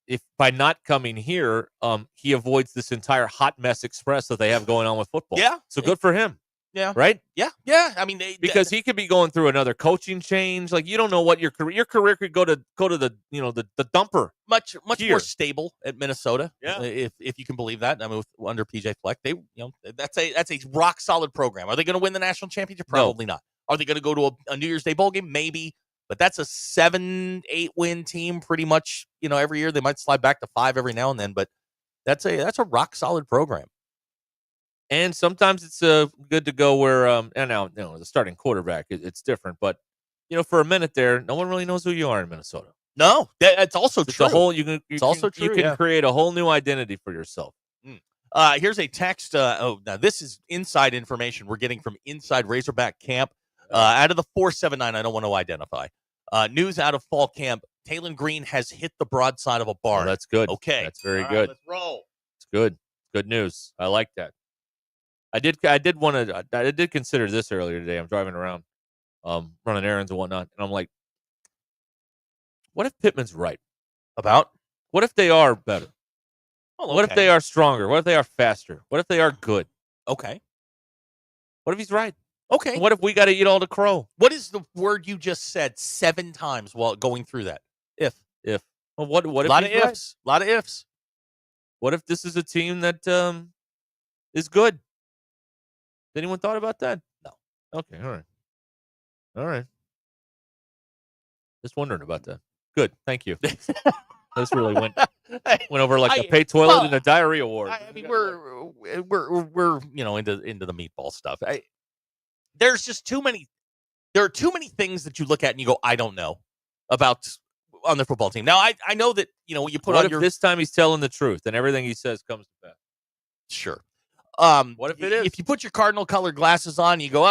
if by not coming here, he avoids this entire hot mess express that they have going on with football. Yeah, so good for him. Yeah. Right? Yeah. I mean, Because he could be going through another coaching change. Like, you don't know what your career could go to the the dumper. much here. more stable at Minnesota. Yeah. If you can believe that. I mean, under PJ Fleck, that's a rock solid program. Are they going to win the national championship? Probably not. Are they going to go to a New Year's Day bowl game? Maybe. But that's a 7-8 win team pretty much, every year. They might slide back to 5 every now and then, but that's a rock solid program. And sometimes it's good to go where and now the starting quarterback it's different, but for a minute there, no one really knows who you are in Minnesota. No, that's also it's true. It's also true. You can create a whole new identity for yourself. Here's a text. Now this is inside information we're getting from inside Razorback camp. Out of the 479, I don't want to identify. News out of fall camp: Taylon Green has hit the broadside of a barn. Oh, that's good. Okay, that's very all good. Right, let's roll. It's good. Good news. I like that. I did consider this earlier today. I'm driving around, running errands and whatnot, and I'm like, what if Pittman's right about? What if they are better? Well, What if they are stronger? What if they are faster? What if they are good? Okay. What if he's right? Okay. And what if we got to eat all the crow? What is the word you just said 7 times while going through that? If. Well, what if a lot of he's right? ifs? A lot of ifs. What if this is a team that is good? Has anyone thought about that? No. Okay. All right. Just wondering about that. Good. Thank you. This really went over like a pay toilet and a diarrhea ward. I mean, we're into the meatball stuff. There's just too many. There are too many things that you look at and you go, I don't know about on the football team. Now, I know that you put what on if your this time he's telling the truth and everything he says comes to pass? Sure. What if it is? If you put your Cardinal colored glasses on, you go,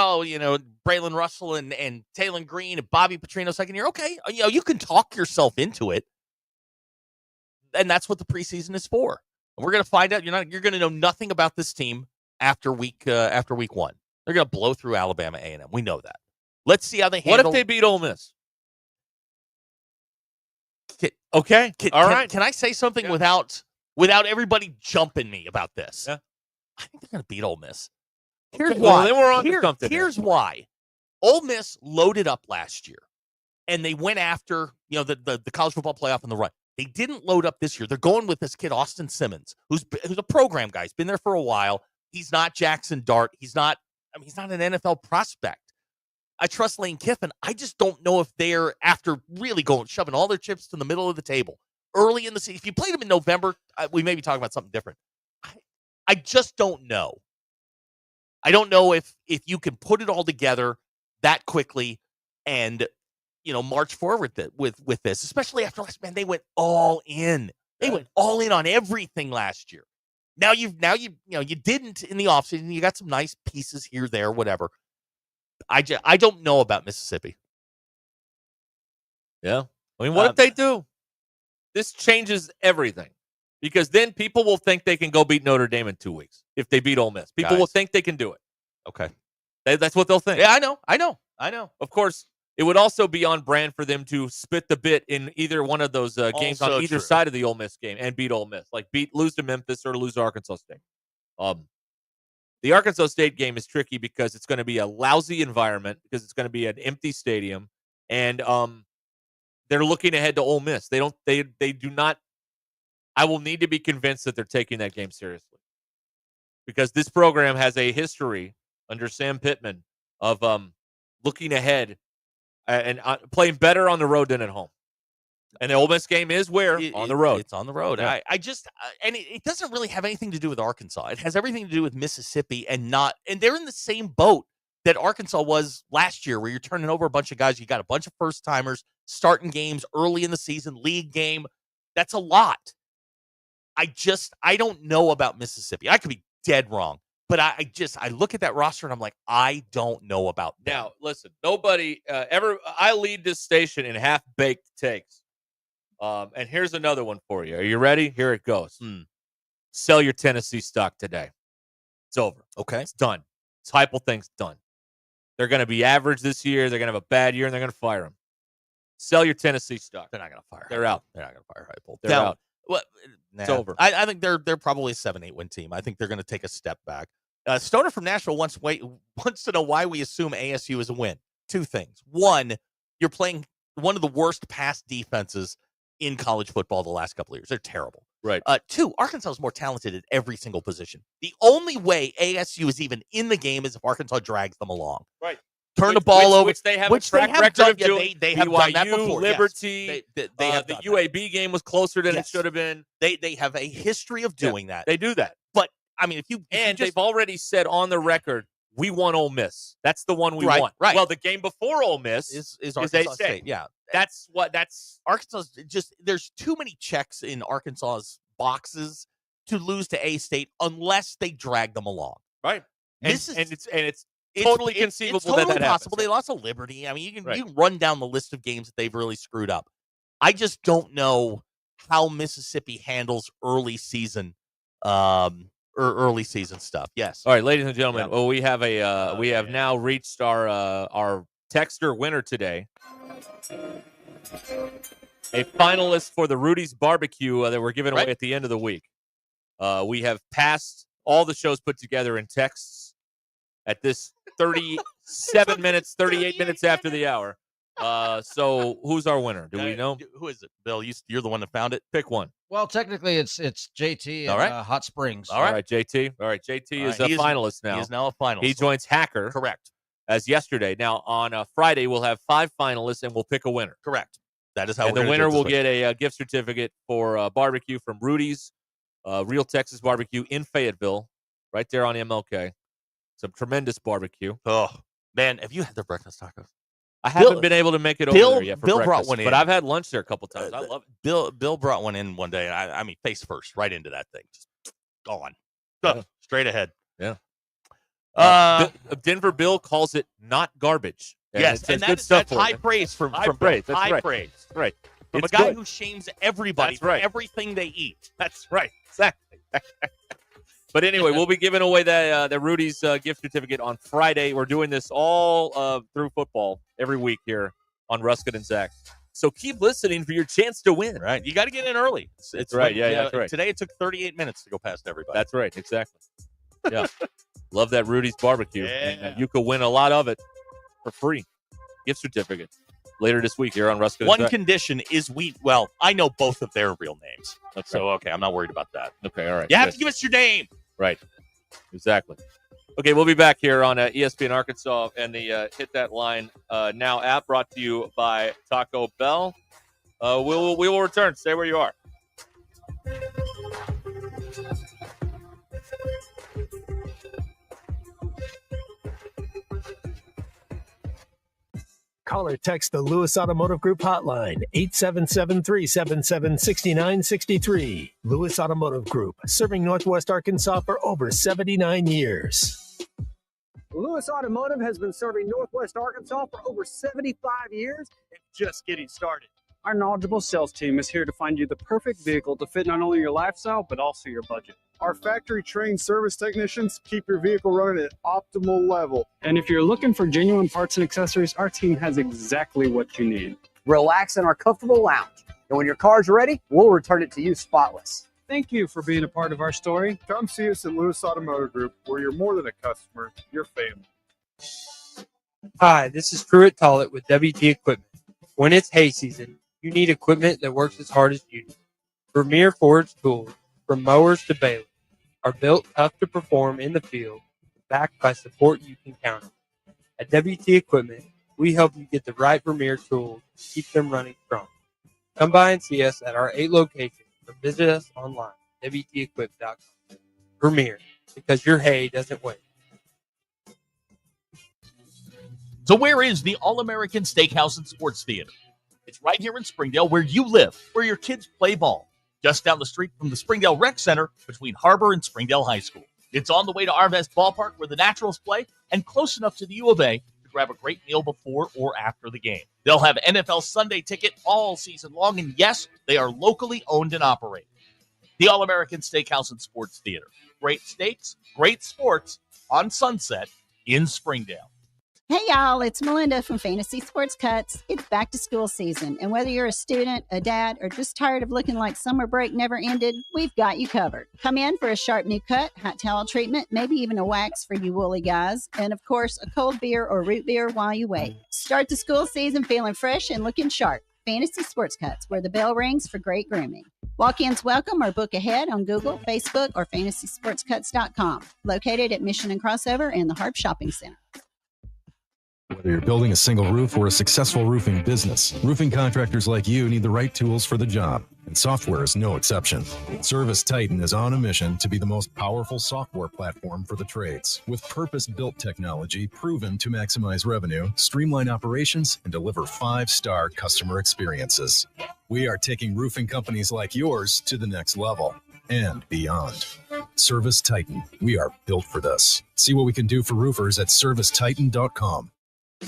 Braylon Russell and Taylon Green and Bobby Petrino second year. Okay, you can talk yourself into it, and that's what the preseason is for. And we're gonna find out. You're gonna know nothing about this team after week 1. They're gonna blow through Alabama A&M. We know that. Let's see how they handle. What if they beat Ole Miss? Okay, all right. Can I say something without everybody jumping me about this? Yeah. I think they're going to beat Ole Miss. Here's Okay. why. Well, then we're on to something. Here's why. Ole Miss loaded up last year, and they went after the college football playoff in the run. They didn't load up this year. They're going with this kid Austin Simmons, who's a program guy. He's been there for a while. He's not Jackson Dart. He's not an NFL prospect. I trust Lane Kiffin. I just don't know if they're, after really shoving all their chips to the middle of the table early in the season. If you played them in November, we may be talking about something different. I just don't know. I don't know if you can put it all together that quickly and march forward with this, especially after last. Man, they went all in. They went all in on everything last year. Now you didn't in the offseason. You got some nice pieces here, there, whatever. I don't know about Mississippi. Yeah. I mean, what if they do? This changes everything. Because then people will think they can go beat Notre Dame in 2 weeks if they beat Ole Miss. People will think they can do it. Okay. That's what they'll think. Yeah, I know. Of course, it would also be on brand for them to spit the bit in either one of those games on either side of the Ole Miss game and beat Ole Miss. Like lose to Memphis or lose to Arkansas State. The Arkansas State game is tricky because it's going to be a lousy environment because it's going to be an empty stadium. And they're looking ahead to Ole Miss. They do not. I will need to be convinced that they're taking that game seriously because this program has a history under Sam Pittman of looking ahead and playing better on the road than at home. And the Ole Miss game is on the road. It's on the road. Yeah. And it doesn't really have anything to do with Arkansas. It has everything to do with Mississippi and they're in the same boat that Arkansas was last year, where you're turning over a bunch of guys. You got a bunch of first timers starting games early in the season, league game. That's a lot. I don't know about Mississippi. I could be dead wrong, but I look at that roster and I'm like, I don't know about them. Now, listen, nobody I lead this station in half-baked takes. And here's another one for you. Are you ready? Here it goes. Sell your Tennessee stock today. It's over. Okay. It's done. This Heupel thing's done. They're going to be average this year. They're going to have a bad year, and they're going to fire him. Sell your Tennessee stock. They're not going to fire. They're out. They're not going to fire Heupel. They're out. Well, It's over. I think they're probably a 7-8 win team. I think they're going to take a step back. Stoner from Nashville wants to know why we assume ASU is a win. Two things. One, you're playing one of the worst pass defenses in college football the last couple of years. They're terrible. Right. Two, Arkansas is more talented at every single position. The only way ASU is even in the game is if Arkansas drags them along. Right. Turn the ball over, which they have a track record done, of doing. They have done that before. Liberty, yes. They have the done UAB that. game was closer than Yes. it should have been. They have a history of doing that. They do that. But I mean, if you they've already said on the record, we won Ole Miss. That's the one we won. Right. Well, the game before Ole Miss is Arkansas State. Yeah. That's Arkansas. Just there's too many checks in Arkansas's boxes to lose to A-State unless they drag them along. Right. And it's totally conceivable it's totally that possible. happens. They lost to Liberty. I mean, you can run down the list of games that they've really screwed up. I just don't know how Mississippi handles early season stuff. Yes. All right, ladies and gentlemen. Well, we have we have now reached our texter winner today. A finalist for the Rudy's Barbecue that we're giving away at the end of the week. We have passed all the shows put together in texts at this 38 minutes after the hour. So who's our winner? Do we know? Who is it? Bill, you're the one that found it. Pick one. Well, technically, it's JT in All right. Hot Springs. All right, JT. All right, JT is a finalist now. He is now a finalist. He joins Hacker. Correct. As yesterday. Now, on Friday, we'll have 5 finalists, and we'll pick a winner. Correct. That is how. And the winner will get a gift certificate for barbecue from Rudy's, Real Texas Barbecue in Fayetteville, right there on MLK. Some tremendous barbecue. Oh man, have you had their breakfast tacos? I haven't been able to make it over there yet for Bill breakfast, brought one in, but I've had lunch there a couple times. I love it. Bill brought one in one day. I mean, face first, right into that thing, just gone, straight ahead. Yeah. Denver Bill calls it not garbage. Yes, and that's high praise from praise. Bill. That's high right. praise. Right. From It's a guy good. who shames everybody for everything they eat. That's right. Exactly. But anyway, we'll be giving away the Rudy's gift certificate on Friday. We're doing this all through football every week here on Ruscin and Zach. So keep listening for your chance to win. Right. You got to get in early. It's right. Yeah, that's right. Today it took 38 minutes to go past everybody. That's right. Exactly. Yeah. Love that Rudy's barbecue. Yeah. And you could win a lot of it for free. Gift certificate later this week here on Ruscin and One Zach. condition is I know both of their real names. Okay. So, I'm not worried about that. Okay, all right. You have to give us your name. Right. Exactly. Okay, we'll be back here on ESPN Arkansas and the Hit That Line Now app brought to you by Taco Bell. We will return. Stay where you are. Call or text the Lewis Automotive Group hotline, 877-377-6963. Lewis Automotive Group, serving Northwest Arkansas for over 79 years. Lewis Automotive has been serving Northwest Arkansas for over 75 years and just getting started. Our knowledgeable sales team is here to find you the perfect vehicle to fit not only your lifestyle, but also your budget. Our factory-trained service technicians keep your vehicle running at optimal level. And if you're looking for genuine parts and accessories, our team has exactly what you need. Relax in our comfortable lounge. And when your car's ready, we'll return it to you spotless. Thank you for being a part of our story. Come see us at Lewis Automotive Group, where you're more than a customer, you're family. Hi, this is Pruitt Tollett with WT Equipment. When it's hay season, you need equipment that works as hard as you do. Vermeer forged tools, from mowers to balers, are built tough to perform in the field, backed by support you can count on. At WT Equipment, we help you get the right Vermeer tools to keep them running strong. Come by and see us at our 8 locations or visit us online, WTEquip.com. Vermeer, because your hay doesn't wait. So where is the All-American Steakhouse and Sports Theater? It's right here in Springdale, where you live, where your kids play ball. Just down the street from the Springdale Rec Center between Harbor and Springdale High School. It's on the way to Arvest Ballpark where the Naturals play and close enough to the U of A to grab a great meal before or after the game. They'll have NFL Sunday ticket all season long, and yes, they are locally owned and operated. The All-American Steakhouse and Sports Theater. Great steaks, great sports on Sunset in Springdale. Hey y'all, it's Melinda from Fantasy Sports Cuts. It's back to school season, and whether you're a student, a dad, or just tired of looking like summer break never ended, we've got you covered. Come in for a sharp new cut, hot towel treatment, maybe even a wax for you woolly guys, and of course, a cold beer or root beer while you wait. Start the school season feeling fresh and looking sharp. Fantasy Sports Cuts, where the bell rings for great grooming. Walk-ins welcome or book ahead on Google, Facebook, or FantasySportsCuts.com. Located at Mission and Crossover and the Harp Shopping Center. Whether you're building a single roof or a successful roofing business, roofing contractors like you need the right tools for the job, and software is no exception. Service Titan is on a mission to be the most powerful software platform for the trades, with purpose-built technology proven to maximize revenue, streamline operations, and deliver 5-star customer experiences. We are taking roofing companies like yours to the next level and beyond. Service Titan, we are built for this. See what we can do for roofers at servicetitan.com.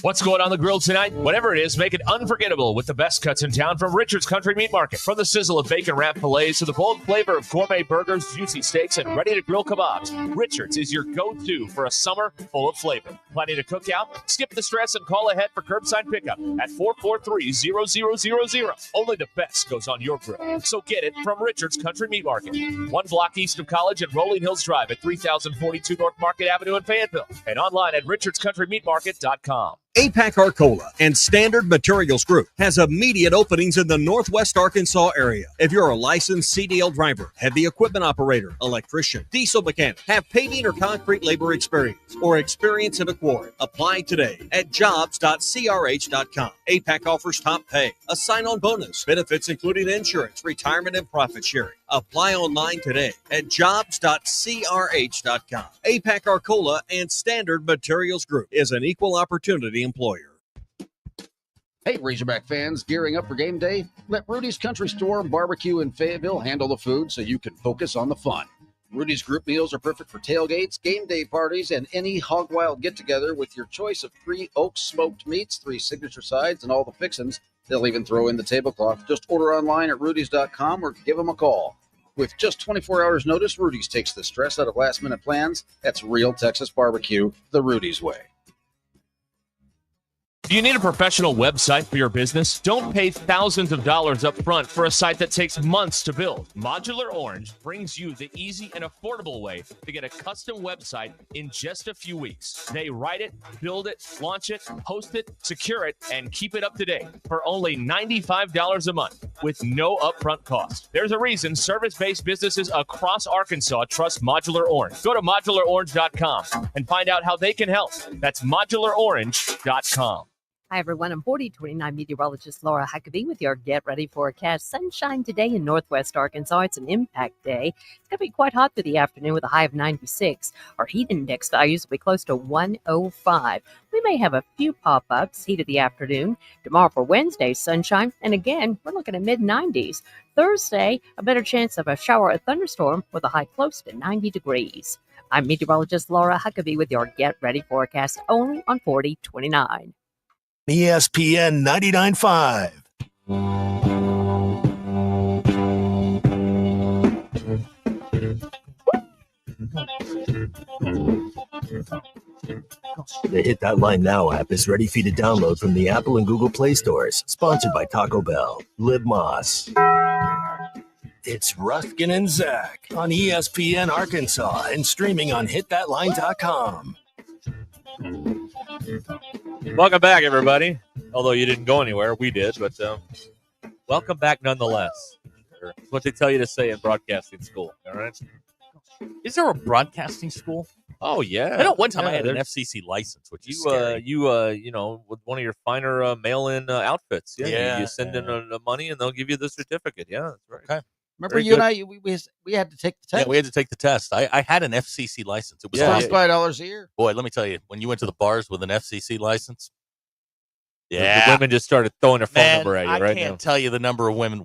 What's going on the grill tonight? Whatever it is, make it unforgettable with the best cuts in town from Richard's Country Meat Market. From the sizzle of bacon wrapped fillets to the bold flavor of gourmet burgers, juicy steaks, and ready-to-grill kebabs, Richard's is your go-to for a summer full of flavor. Planning to cook out? Skip the stress and call ahead for curbside pickup at 443-0000. Only the best goes on your grill. So get it from Richard's Country Meat Market. 1 block east of College and Rolling Hills Drive at 3042 North Market Avenue in Fayetteville. And online at richardscountrymeatmarket.com. APAC Arcola and Standard Materials Group has immediate openings in the Northwest Arkansas area. If you're a licensed CDL driver, heavy equipment operator, electrician, diesel mechanic, have paving or concrete labor experience, or experience in a quarry, apply today at jobs.crh.com. APAC offers top pay, a sign-on bonus, benefits including insurance, retirement, and profit sharing. Apply online today at jobs.crh.com. APAC Arcola and Standard Materials Group is an equal opportunity employer. Hey, Razorback fans, gearing up for game day? Let Rudy's Country Store Barbecue in Fayetteville handle the food so you can focus on the fun. Rudy's group meals are perfect for tailgates, game day parties, and any hog wild get-together with your choice of 3 oak smoked meats, 3 signature sides, and all the fixins. They'll even throw in the tablecloth. Just order online at rudys.com or give them a call. With just 24 hours notice, Rudy's takes the stress out of last-minute plans. That's real Texas barbecue, the Rudy's way. Do you need a professional website for your business? Don't pay thousands of dollars up front for a site that takes months to build. Modular Orange brings you the easy and affordable way to get a custom website in just a few weeks. They write it, build it, launch it, host it, secure it, and keep it up to date for only $95 a month with no upfront cost. There's a reason service-based businesses across Arkansas trust Modular Orange. Go to modularorange.com and find out how they can help. That's modularorange.com. Hi, everyone. I'm 4029 meteorologist Laura Huckabee with your Get Ready Forecast. Sunshine today in Northwest Arkansas. It's an impact day. It's going to be quite hot through the afternoon with a high of 96. Our heat index values will be close to 105. We may have a few pop-ups, heat of the afternoon. Tomorrow for Wednesday, sunshine. And again, we're looking at mid-90s. Thursday, a better chance of a shower or thunderstorm with a high close to 90 degrees. I'm meteorologist Laura Huckabee with your Get Ready Forecast only on 4029. ESPN 99.5. The Hit That Line Now app is ready for you to download from the Apple and Google Play stores. Sponsored by Taco Bell. Live Moss. It's Ruscin and Zach on ESPN Arkansas and streaming on hitthatline.com. Welcome back, everybody. Although you didn't go anywhere, we did, but welcome back nonetheless. That's what they tell you to say in broadcasting school. All right. Is there a broadcasting school? Oh yeah. I know one time Yeah, I had an there's- FCC license, which is You scary. you know, with one of your finer mail-in outfits. Yeah. Yeah, You send in the money, and they'll give you the certificate. Yeah, that's right. Okay. Remember Very you and good. I, we had to take the test. Yeah, we had to take the test. I had an FCC license. It was Yeah, awesome. yeah. $5 a year. Boy, let me tell you, when you went to the bars with an FCC license, The women just started throwing their phone man, number at you I right can't now. tell you the number of women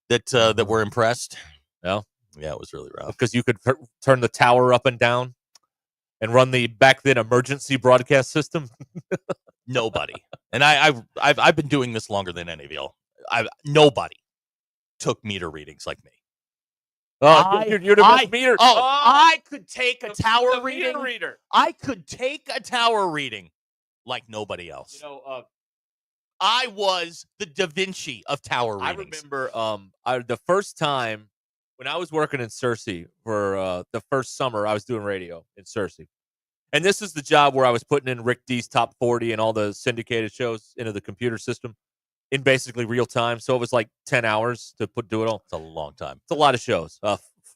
that were impressed. No, Yeah, it was really rough. because you could turn the tower up and down, and run the back then emergency broadcast system. Nobody, and I've been doing this longer than any of y'all. Nobody took meter readings like me. Oh, you're the best meter. I could take a tower the meter reading. reader. I could take a tower reading like nobody else. You know, I was the Da Vinci of tower readings. I remember the first time when I was working in Searcy for the first summer, I was doing radio in Searcy. And this is the job where I was putting in Rick D's top 40 and all the syndicated shows into the computer system in basically real time. So it was like 10 hours to do it all. It's a long time. It's a lot of shows.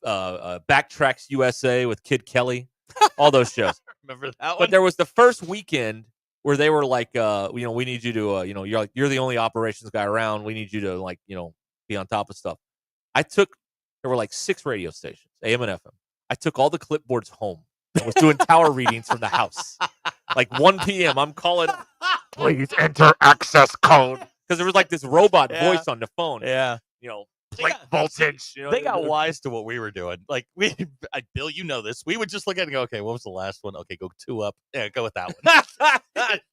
Backtracks USA with Kid Kelly, all those shows. Remember that one? But there was the first weekend where they were like, we need you to, you're the only operations guy around. We need you to be on top of stuff. There were like 6 radio stations, AM and FM. I took all the clipboards home. I was doing tower readings from the house. Like 1 p.m., I'm calling, please enter access code. Because there was like this robot voice on the phone. Yeah. Plate voltage. They got wise to what we were doing. Like, Bill, you know this. We would just look at it and go, okay, what was the last one? Okay, go 2 up. Yeah, go with that one.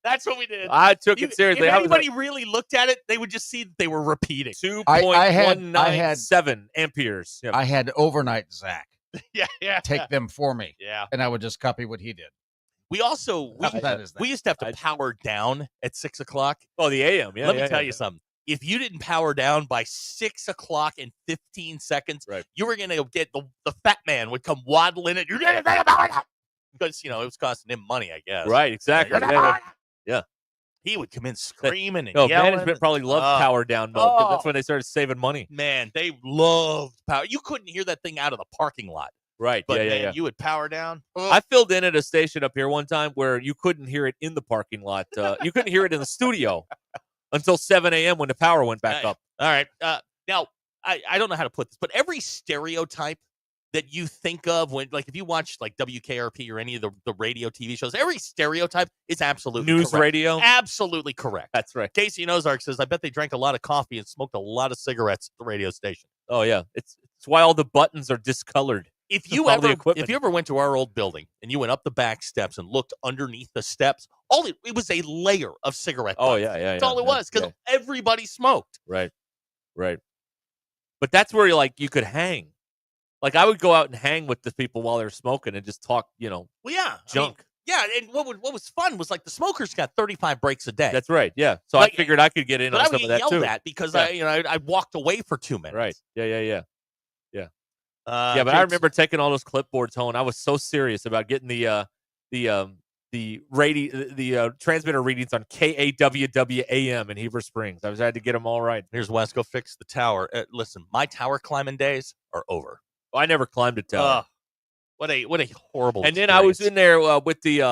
That's what we did. I took it seriously. If anybody really looked at it, they would just see that they were repeating. 2.197 amperes. Yep. I had overnight Zach. Yeah. Take them for me. Yeah. And I would just copy what he did. We also, we used to have to power down at 6 o'clock. Oh, the AM. Yeah. Let me tell you something. If you didn't power down by 6 o'clock and 15 seconds, you were going to get the fat man would come waddling in. You didn't think about it. Because, it was costing him money, I guess. Right, exactly. Yeah. He would come in screaming and no, yelling. Management probably loved power down mode because that's when they started saving money. Man, they loved power. You couldn't hear that thing out of the parking lot. Right. But yeah. you would power down. I filled in at a station up here one time where you couldn't hear it in the parking lot. You couldn't hear it in the studio until 7 a.m. when the power went back up. All right. Now, I don't know how to put this, but every stereotype that you think of when, like, if you watch like WKRP or any of the radio TV shows, every stereotype is absolutely News correct. radio? Absolutely correct. That's right. Casey in Ozark says, I bet they drank a lot of coffee and smoked a lot of cigarettes at the radio station. Oh, yeah. It's why all the buttons are discolored. If you ever went to our old building and you went up the back steps and looked underneath the steps, it was a layer of cigarette butts. Oh, yeah. That's all it was, because everybody smoked. Right. But that's where you could hang. Like, I would go out and hang with the people while they were smoking and just talk, Well, yeah. junk. And what was fun was, like, the smokers got 35 breaks a day. That's right, yeah. So I figured I could get in on some of that, too. But I would yell at because I walked away for 2 minutes. Right, yeah. But I remember taking all those clipboards home. I was so serious about getting the transmitter readings on KAWWAM in Heber Springs. I had to get them all right. Here's Wes. Go fix the tower. Listen, my tower climbing days are over. I never climbed a tower. What a horrible. And then I was in there with the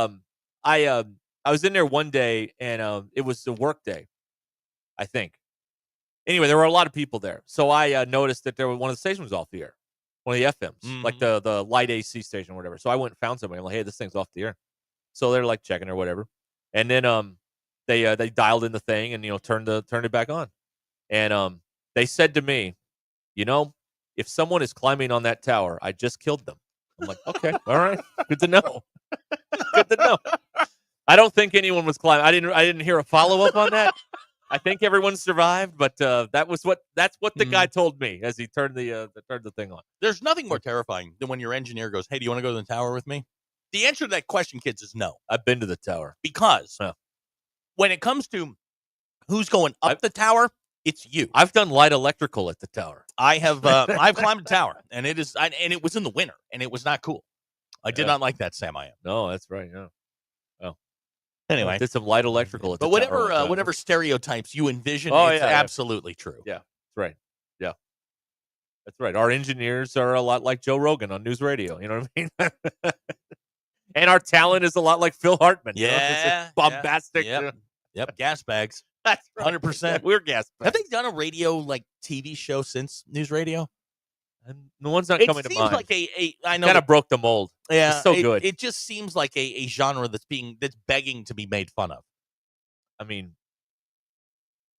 I was in there one day and it was the work day, I think. Anyway, there were a lot of people there, so I noticed that one of the stations was off the air. One of the FMs, like the light AC station or whatever. So I went and found somebody. I'm like, hey, this thing's off the air. So they're like checking or whatever. And then they dialed in the thing and turned it back on. And they said to me, if someone is climbing on that tower, I just killed them. I'm like, okay, all right, good to know. Good to know. I don't think anyone was climbing. I didn't hear a follow up on that. I think everyone survived, but that's what the guy told me as he turned the thing on. There's nothing more terrifying than when your engineer goes, "Hey, do you want to go to the tower with me?" The answer to that question, kids, is no. I've been to the tower because when it comes to who's going up the tower, it's you. I've done light electrical at the tower. I have. I've climbed a tower, and it was in the winter, and it was not cool. I did not like that, Sam. I am. No, that's right. Yeah. Anyway, did some light electrical. But whatever stereotypes you envision, it's absolutely true. Yeah, that's right. Yeah, that's right. Our engineers are a lot like Joe Rogan on news radio. You know what I mean? And our talent is a lot like Phil Hartman. Yeah, bombastic. Yep, gas bags. That's right. 100%. We're gas bags. Have they done a radio TV show since news radio? And the one's not coming to mind. It seems like I know kind of broke the mold. Yeah, it's so good. It just seems like a genre that's begging to be made fun of. I mean,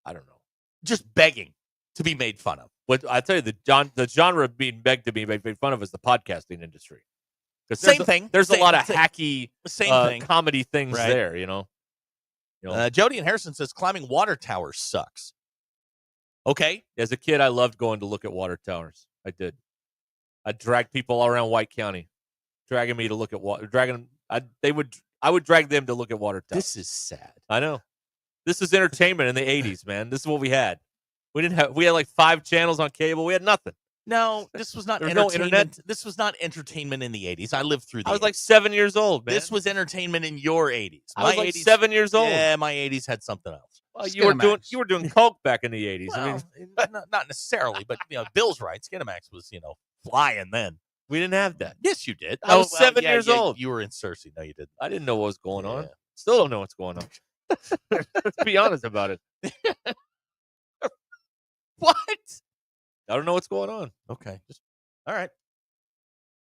I don't know. Just begging to be made fun of. What I tell you, the genre being begged to be made fun of is the podcasting industry. Same thing. There's a lot of hacky thing. comedy things there. Jody and Harrison says climbing water towers sucks. Okay. As a kid, I loved going to look at water towers. I did. I'd drag people all around White County, dragging me to look at water. I would drag them to look at water towers. This is sad. I know. This is entertainment in the 80s, man. This is what we had. We had like 5 channels on cable. We had nothing. No, this was not There was no entertainment. internet. This was not entertainment in the 80s. I lived through the I was 80s. like 7 years old, man. This was entertainment in your 80s. I was like 7 years old. Yeah, my 80s had something else. Well, you were doing coke back in the 80s. I Well, mean, not necessarily, but Bill's right. Skinamax was, flying then. we didn't have that. Yes, you did. I was 7 years old. You were in Cersei. No, you didn't. I didn't know what was going on. Still don't know what's going on. Let's be honest about it. What? I don't know what's going on. Okay. All right.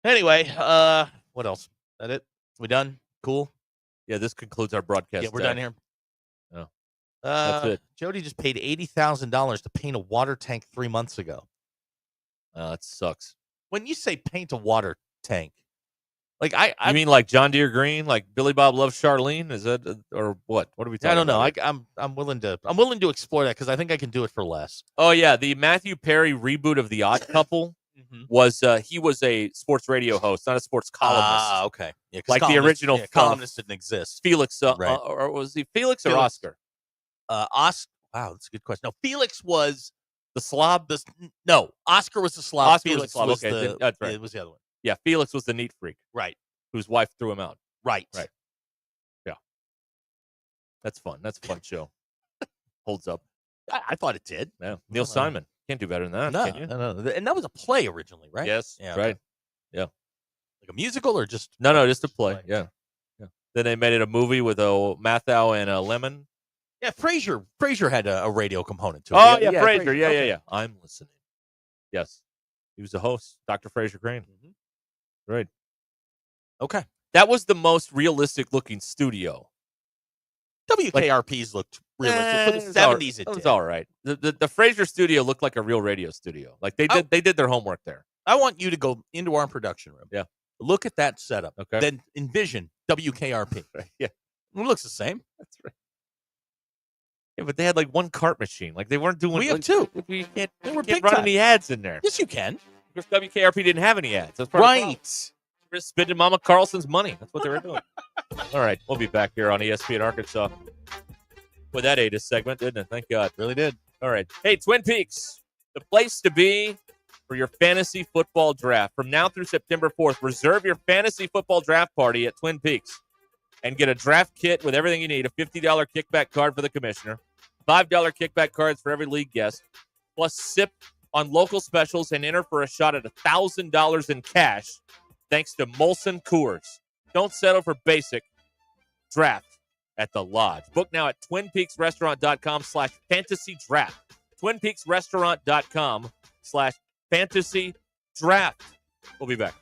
Anyway, what else? That it? We done? Cool. Yeah, this concludes our broadcast. Yeah, we're day. done here. Oh. That's it. Jody just paid $80,000 to paint a water tank 3 months ago. That sucks. When you say paint a water tank, like I mean like John Deere green, like Billy Bob loves Charlene? Is that or what? What are we talking I don't know. about? I'm willing to explore that because I think I can do it for less. Oh yeah, the Matthew Perry reboot of The Odd Couple was he was a sports radio host, not a sports columnist. Ah, okay. Yeah, 'cause like the original columnist didn't exist. Felix, Right. or was he Felix or Felix. Oscar? Oscar. Wow, that's a good question. No, Felix was the slob. No, Oscar was the slob. Oscar was Felix the slob. was Okay, the. that's right. It was the other one. Yeah, Felix was the neat freak, Right. whose wife threw him out. Right. Right. Yeah. That's fun. That's a fun show. Holds up. I thought it did. Yeah. Neil Simon. Can't do better than that, No, can you? no. And that was a play originally, right? Yes. Yeah. Right. Yeah. Like a musical or just No, just a play. Yeah. Yeah. Then they made it a movie with Mathau and Lemon. Yeah, Frasier had a radio component to it. Oh, yeah, Frasier. Yeah, Okay. yeah. I'm listening. Yes. He was the host, Dr. Frasier Crane. Right. Okay. That was the most realistic looking studio. WKRP's looked realistic. For the 70s, it was did. all right. The Frasier studio looked like a real radio studio. Like they did their homework there. I want you to go into our production room. Yeah. Look at that setup. Okay. Then envision WKRP. Right. Yeah. It looks the same. That's right. Yeah, but they had like one cart machine. Like they weren't doing. We have like, two. You can't were big run time. any ads in there. Yes, you can. Because WKRP didn't have any ads. That's part of the problem. Right. They were spending Mama Carlson's money. That's what they were doing. All right, we'll be back here on ESPN Arkansas. Well, that ate a segment, didn't it? Thank God. Really did. All right. Hey, Twin Peaks, the place to be for your fantasy football draft. From now through September 4th, reserve your fantasy football draft party at Twin Peaks and get a draft kit with everything you need, a $50 kickback card for the commissioner, $5 kickback cards for every league guest, plus sip on local specials and enter for a shot at $1,000 in cash thanks to Molson Coors. Don't settle for basic. Draft at the Lodge. Book now at twinpeaksrestaurant.com/fantasy draft. twinpeaksrestaurant.com/fantasy draft. We'll be back.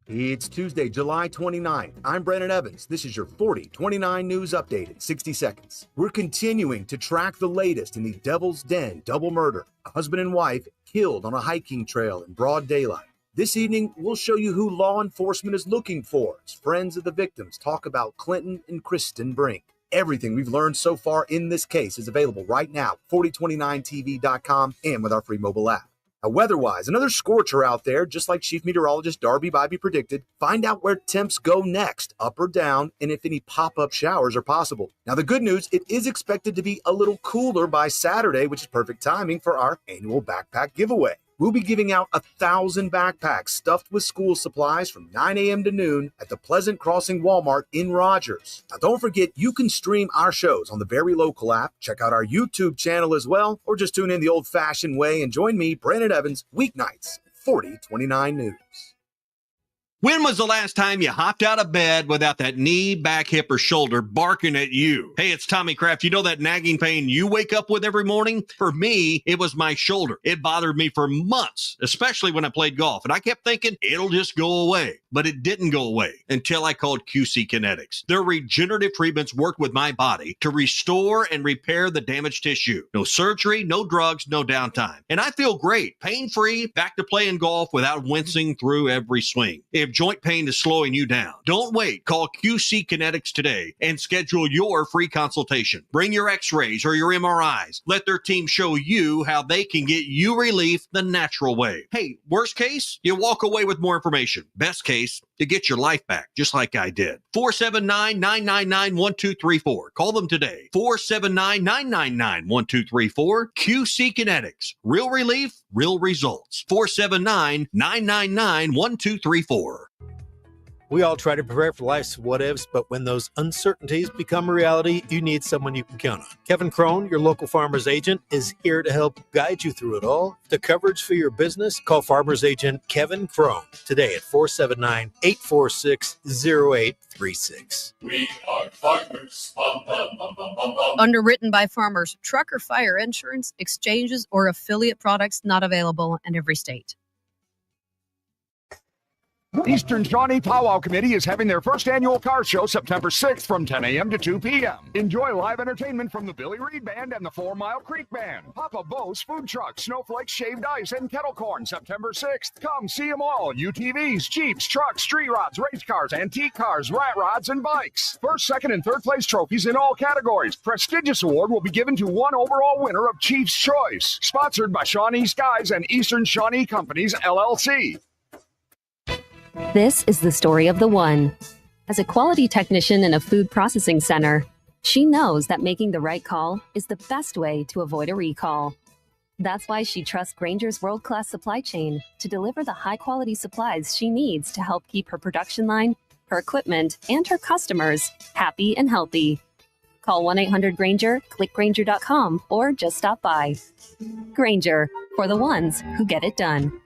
It's Tuesday, July 29th. I'm Brandon Evans. This is your 40-29 news update in 60 seconds. We're continuing to track the latest in the Devil's Den double murder. A husband and wife killed on a hiking trail in broad daylight. This evening, we'll show you who law enforcement is looking for as friends of the victims talk about Clinton and Kristen Brink. Everything we've learned so far in this case is available right now at 4029tv.com and with our free mobile app. Now, weather-wise, another scorcher out there, just like Chief Meteorologist Darby Bybee predicted. Find out where temps go next, up or down, and if any pop-up showers are possible. Now, the good news, it is expected to be a little cooler by Saturday, which is perfect timing for our annual backpack giveaway. We'll be giving out 1,000 backpacks stuffed with school supplies from 9 a.m. to noon at the Pleasant Crossing Walmart in Rogers. Now, don't forget, you can stream our shows on the Very Local app, check out our YouTube channel as well, or just tune in the old-fashioned way and join me, Brandon Evans, weeknights at 4029 News. When was the last time you hopped out of bed without that knee, back, hip, or shoulder barking at you? Hey, it's Tommy Kraft. You know that nagging pain you wake up with every morning? For me, it was my shoulder. It bothered me for months, especially when I played golf. And I kept thinking it'll just go away. But it didn't go away until I called QC Kinetics. Their regenerative treatments worked with my body to restore and repair the damaged tissue. No surgery, no drugs, no downtime. And I feel great, pain-free, back to playing golf without wincing through every swing. If if joint pain is slowing you down. Don't wait. Call QC Kinetics today and schedule your free consultation. Bring your x-rays or your MRIs. Let their team show you how they can get you relief the natural way. Hey, worst case, you walk away with more information. Best case, to get your life back, just like I did. 479-999-1234. Call them today. 479-999-1234. QC Kinetics. Real relief, real results. 479-999-1234. We all try to prepare for life's what-ifs, but when those uncertainties become a reality, you need someone you can count on. Kevin Crone, your local farmer's agent, is here to help guide you through it all. The coverage for your business, call farmer's agent Kevin Crone today at 479-846-0836. We are farmers. Bum, bum, bum, bum, bum, bum. Underwritten by farmers. Truck or fire insurance, exchanges, or affiliate products not available in every state. Eastern Shawnee Powwow Committee is having their first annual car show September 6th from 10 a.m. to 2 p.m. Enjoy live entertainment from the Billy Reed Band and the 4 Mile Creek Band. Papa Bo's Food Truck, Snowflake Shaved Ice, and Kettle Corn September 6th. Come see them all. UTVs, Jeeps, trucks, street rods, race cars, antique cars, rat rods, and bikes. First, second, and third place trophies in all categories. Prestigious award will be given to one overall winner of Chief's Choice. Sponsored by Shawnee Skies and Eastern Shawnee Companies, LLC. This is the story of the one. As a quality technician in a food processing center, she knows that making the right call is the best way to avoid a recall. That's why she trusts Grainger's world-class supply chain to deliver the high-quality supplies she needs to help keep her production line, her equipment, and her customers happy and healthy. Call 1-800-GRAINGER, click Grainger.com, or just stop by. Grainger, for the ones who get it done.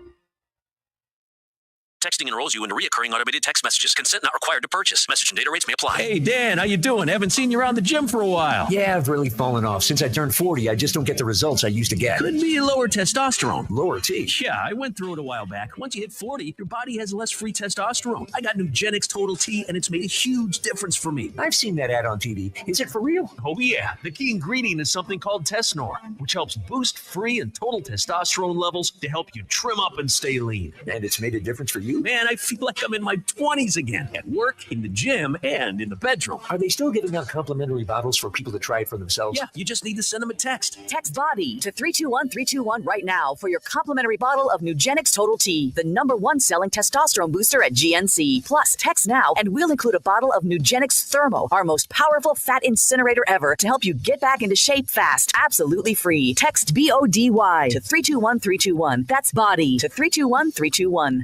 Texting enrolls you into recurring automated text messages. Consent not required to purchase. Message and data rates may apply. Hey, Dan, how you doing? Haven't seen you around the gym for a while. Yeah, I've really fallen off. Since I turned 40, I just don't get the results I used to get. Could be lower testosterone. Lower T? Yeah, I went through it a while back. Once you hit 40, your body has less free testosterone. I got Nugenix Total T, and it's made a huge difference for me. I've seen that ad on TV. Is it for real? Oh, yeah. The key ingredient is something called Tesnor, which helps boost free and total testosterone levels to help you trim up and stay lean. And it's made a difference for you? Man, I feel like I'm in my 20s again, at work, in the gym, and in the bedroom. Are they still giving out complimentary bottles for people to try it for themselves? Yeah, you just need to send them a text. Text BODY to 321-321 right now for your complimentary bottle of Nugenix Total T, the #1 selling testosterone booster at GNC. Plus, text now and we'll include a bottle of Nugenix Thermo, our most powerful fat incinerator ever, to help you get back into shape fast. Absolutely free. Text BODY to 321-321. That's BODY to 321-321.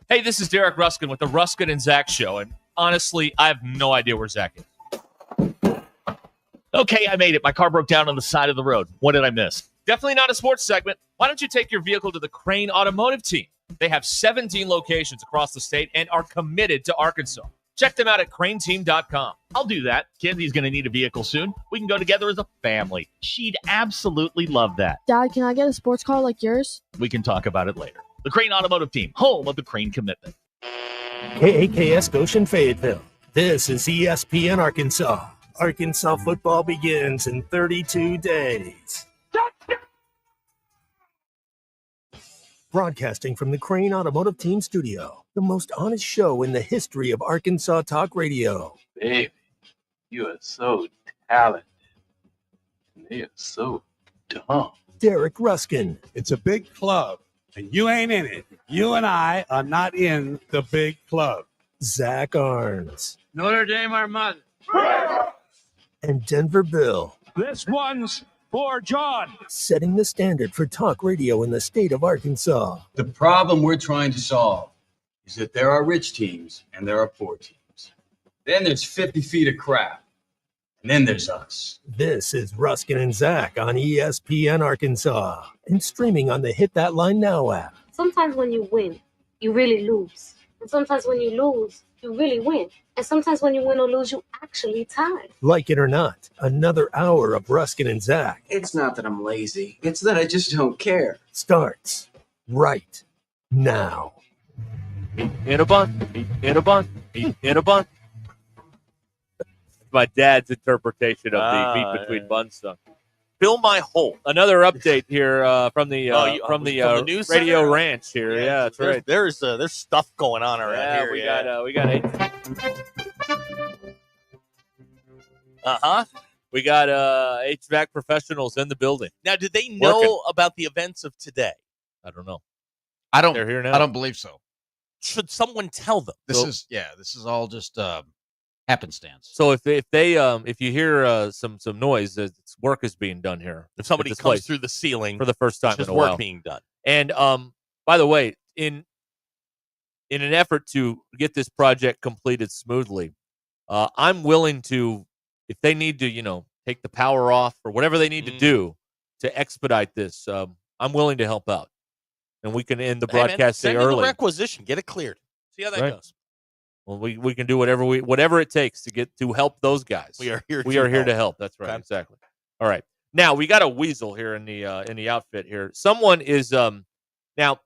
Hey, this is Derek Ruscin with the Ruscin and Zach Show, and honestly, I have no idea where Zach is. Okay, I made it. My car broke down on the side of the road. What did I miss? Definitely not a sports segment. Why don't you take your vehicle to the Crane Automotive Team? They have 17 locations across the state and are committed to Arkansas. Check them out at craneteam.com. I'll do that. Kenzi's going to need a vehicle soon. We can go together as a family. She'd absolutely love that. Dad, can I get a sports car like yours? We can talk about it later. The Crane Automotive Team, home of the Crane Commitment. KAKS Goshen Fayetteville. This is ESPN Arkansas. Arkansas football begins in 32 days. Broadcasting from the Crane Automotive Team studio, the most honest show in the history of Arkansas talk radio. Baby, you are so talented. And they are so dumb. Derek Ruscin. It's a big club, and you ain't in it. You and I are not in the big club. Zach Arns. Notre Dame, our mother. And Denver Bill. This one's for John. Setting the standard for talk radio in the state of Arkansas. The problem we're trying to solve is that there are rich teams and there are poor teams. Then there's 50 feet of crap. And then there's us. This is Ruscin and Zach on ESPN Arkansas and streaming on the Hit That Line Now app. Sometimes when you win, you really lose. And sometimes when you lose, you really win. And sometimes when you win or lose, you actually tie. Like it or not, another hour of Ruscin and Zach. It's not that I'm lazy. It's that I just don't care. Starts right now. In a bun, in a bun, in a bun. My dad's interpretation of the meat between buns song. Fill my hole. Another update here from the from the news Radio center? Ranch here. Yeah, that's right. There's stuff going on around here. We got we got HVAC professionals in the building. Now, did they know Working. about the events of today? I don't know. They're here now. I don't believe so. Should someone tell them? This is all just happenstance. So if you hear some noise, work is being done here. If somebody at this comes place through the ceiling for the first time there's in a work while, being done. And by the way, in an effort to get this project completed smoothly, I'm willing to, if they need to, take the power off or whatever they need to do to expedite this, I'm willing to help out, and we can end the broadcast day send in early. the requisition, get it cleared. See how that Right. goes. Well, we can do whatever it takes to help those guys. We are here. We to are here help. to help. That's right. Okay. Exactly. All right. Now we got a weasel here in the outfit here. Someone is now,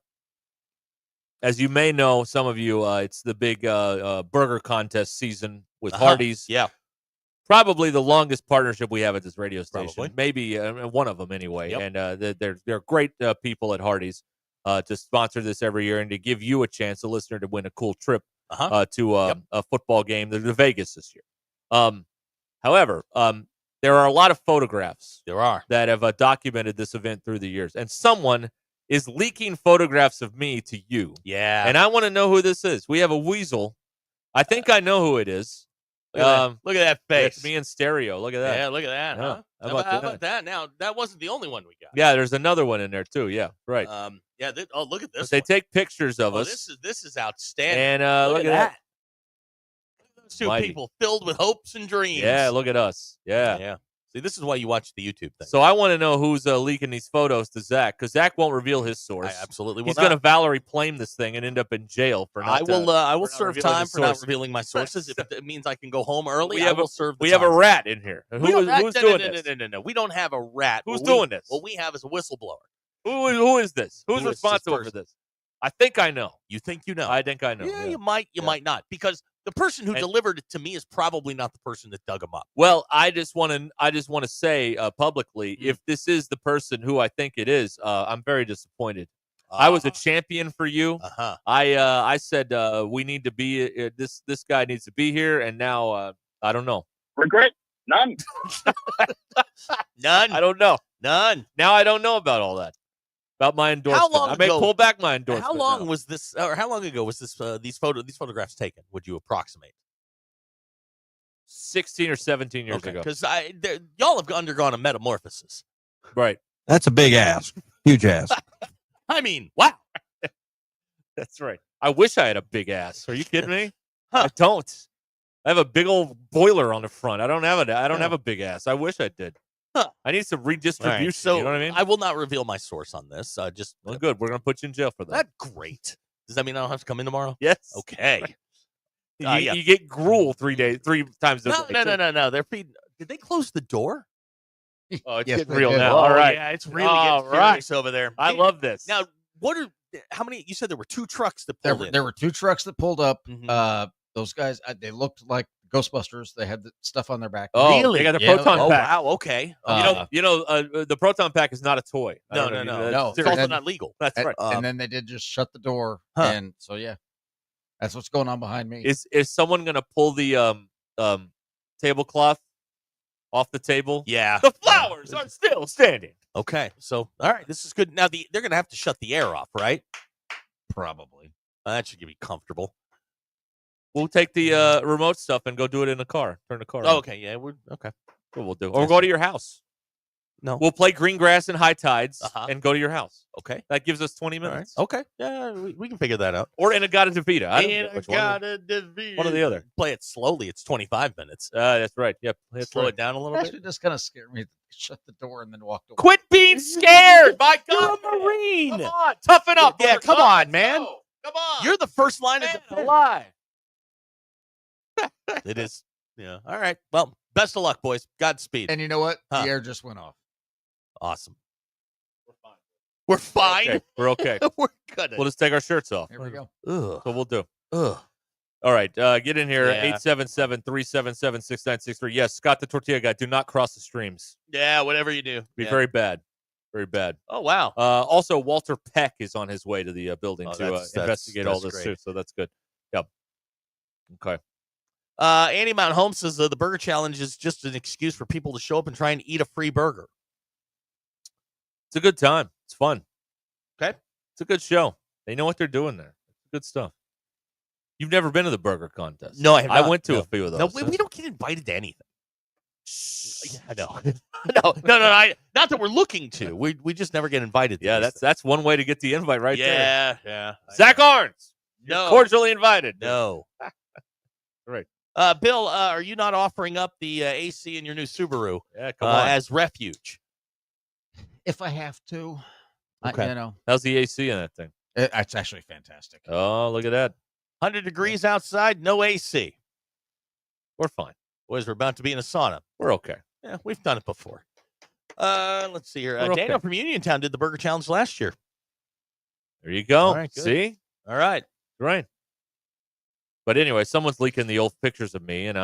as you may know, some of you, it's the big burger contest season with Hardee's. Yeah. Probably the longest partnership we have at this radio station. Probably. Maybe one of them anyway. Yep. And they're great people at Hardee's to sponsor this every year and to give you a chance, a listener, to win a cool trip to a football game to Vegas this year. However, there are a lot of photographs that have documented this event through the years, and someone is leaking photographs of me to you. Yeah. And I want to know who this is. We have a weasel. I think I know who it is. Look at that face. It's me in stereo. Look at that. Yeah, look at that. Yeah. Huh? How How about about that? Now, that wasn't the only one we got. Yeah, there's another one in there too. Yeah, right. Look at this. But they one. take pictures of us. This is outstanding. And look at that. Those two Mighty. people filled with hopes and dreams. Yeah, look at us. Yeah. Yeah. See, this is why you watch the YouTube thing. So I want to know who's leaking these photos to Zach, because Zach won't reveal his source. I absolutely will He's not. going to Valerie plane this thing and end up in jail for not. I will not serve revealing time his for not source. revealing my sources. If it means I can go home early, We I have will serve the We have a time. rat in here. Who's doing this? No. We don't have a rat. Who's What doing this? What we have is a whistleblower. Who is this? Who's Who is this responsible for person? this? I think I know. You think you know? I think I know. Yeah, you might not, because the person who delivered it to me is probably not the person that dug him up. Well, I just want to say publicly, if this is the person who I think it is, I'm very disappointed. I was a champion for you. I said we need to be this guy needs to be here, and now I don't know. Regret? None. None. I don't know. None. Now I don't know about all that. About my endorsement. I may pull back my endorsement. How long now. was this, or how long ago was this? These photographs taken? Would you approximate? 16 or 17 years ago. Because y'all have undergone a metamorphosis. Right. That's a big ass. Huge ass. I mean, wow. That's right. I wish I had a big ass. Are you kidding me? I don't. I have a big old boiler on the front. I don't have a big ass. I wish I did. I need some redistribution. Right, so you know what I mean? I will not reveal my source on this. Well, good. We're gonna put you in jail for that. That's great. Does that mean I don't have to come in tomorrow? Yes. Okay. You get gruel 3 times a day. No. They're feeding. Did they close the door? Oh, it's Yes, getting they real did. now. Oh, All right. Yeah, it's really All getting right. serious over there. I love this. Now, how many? You said there were 2 trucks that There, pulled in. there were 2 trucks that pulled up. Mhm. Those guys, they looked like Ghostbusters. They had the stuff on their back. Oh, Really? they got the Yeah. proton Oh pack. wow. Okay. The proton pack is not a toy. I No. don't know. No. It's Seriously. also not legal. That's right. And then they did just shut the door. Huh. And so, yeah, that's what's going on behind me. Is someone gonna pull the tablecloth off the table? Yeah. The flowers are still standing. Okay. So, all right, this is good. Now they're gonna have to shut the air off, right? Probably. That should be comfortable. We'll take the remote stuff and go do it in the car. Turn the car. Oh, on. okay. Yeah. We're okay. That's what we'll do. Or we'll go to your house. No. We'll play green grass and high tides Uh-huh. and go to your house. Okay. That gives us 20 All right. minutes. Okay. Yeah, we can figure that out. Or in a Gata Davida. I don't know which one. One or the other. Play it slowly. It's 25 minutes. That's right. Yep. That's Slow right. it down a little Actually, bit. just kind of scared me. Shut the door and then walked away. Quit being scared. My God. You're a Marine. Come on. Toughen up. Yeah, come on, man. Go. Come on. You're the first line of Man defense. alive. It is. Yeah. All right. Well, best of luck, boys. Godspeed. And you know what? Huh. The air just went off. Awesome. We're fine. Okay. We're okay. We're good. We'll just take our shirts off. Here we go. Ugh. So we'll do. Ugh. All right, get in here. Yeah. 877-377-6963. Yes, Scott the Tortilla Guy. Do not cross the streams. Yeah, whatever you do. Be Yeah. very bad. Very bad. Oh, wow. Also, Walter Peck is on his way to the building to that's investigate all this, great. too. So that's good. Yep. Okay. Andy Mount Home says the Burger Challenge is just an excuse for people to show up and try and eat a free burger. It's a good time. It's fun. Okay. It's a good show. They know what they're doing there. It's good stuff. You've never been to the burger contest. No, I have not. I went to a few of those. No, we don't get invited to anything. Yeah, no. no. Not that we're looking to. We just never get invited to these that's one way to get the invite right there. Yeah. Zach Arns. No. Cordially invited. No. Right. Bill, are you not offering up the AC in your new Subaru come on. as refuge? If I have to. Okay. How's the AC in that thing? It's actually fantastic. Oh, look at that. 100 degrees outside, no AC. We're fine. Boys, we're about to be in a sauna. We're okay. Yeah, we've done it before. Let's see here. We're Daniel okay. from Uniontown did the Burger Challenge last year. There you go. All right, good. See? All right. Right. But anyway, someone's leaking the old pictures of me, and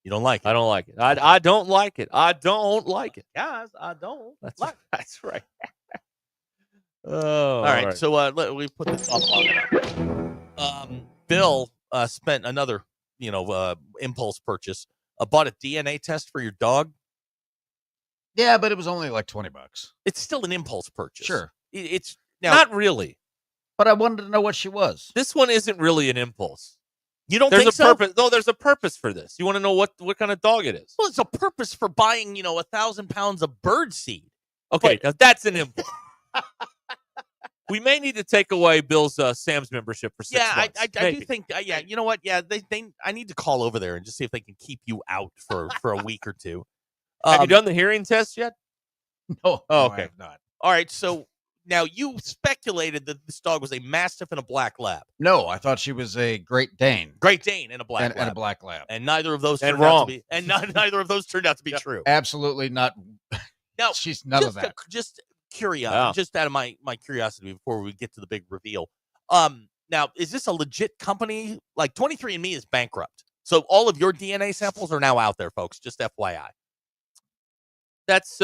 you don't like it. I don't like it. I don't like it. I don't like it. Guys, I don't. That's right. Oh, all right. So we put this up on. Bill spent another, impulse purchase. Bought a DNA test for your dog. Yeah, but it was only like $20. It's still an impulse purchase. Sure. It's now, not really. But I wanted to know what she was. This one isn't really an impulse. You don't there's think a so? purpose. No, there's a purpose for this. You want to know what kind of dog it is? Well, it's a purpose for buying, 1,000 pounds of bird seed. Okay, now that's an impulse. We may need to take away Bill's Sam's membership for 6 months. I do think. Yeah, you know what? Yeah, they. I need to call over there and just see if they can keep you out for a week or two. Have you done the hearing test yet? No. Oh, no, okay. I have not. All right. So now you speculated that this dog was a Mastiff and a Black Lab. No, I thought she was a Great Dane. Great Dane and a Black Lab. And a Black Lab. And neither of those turned wrong. out to be. And neither of those turned out to be true. Absolutely not. No, she's none of that. Just curiosity, Yeah. just out of my curiosity before we get to the big reveal. Now is this a legit company? Like 23andMe is bankrupt, so all of your DNA samples are now out there, folks. Just FYI. That's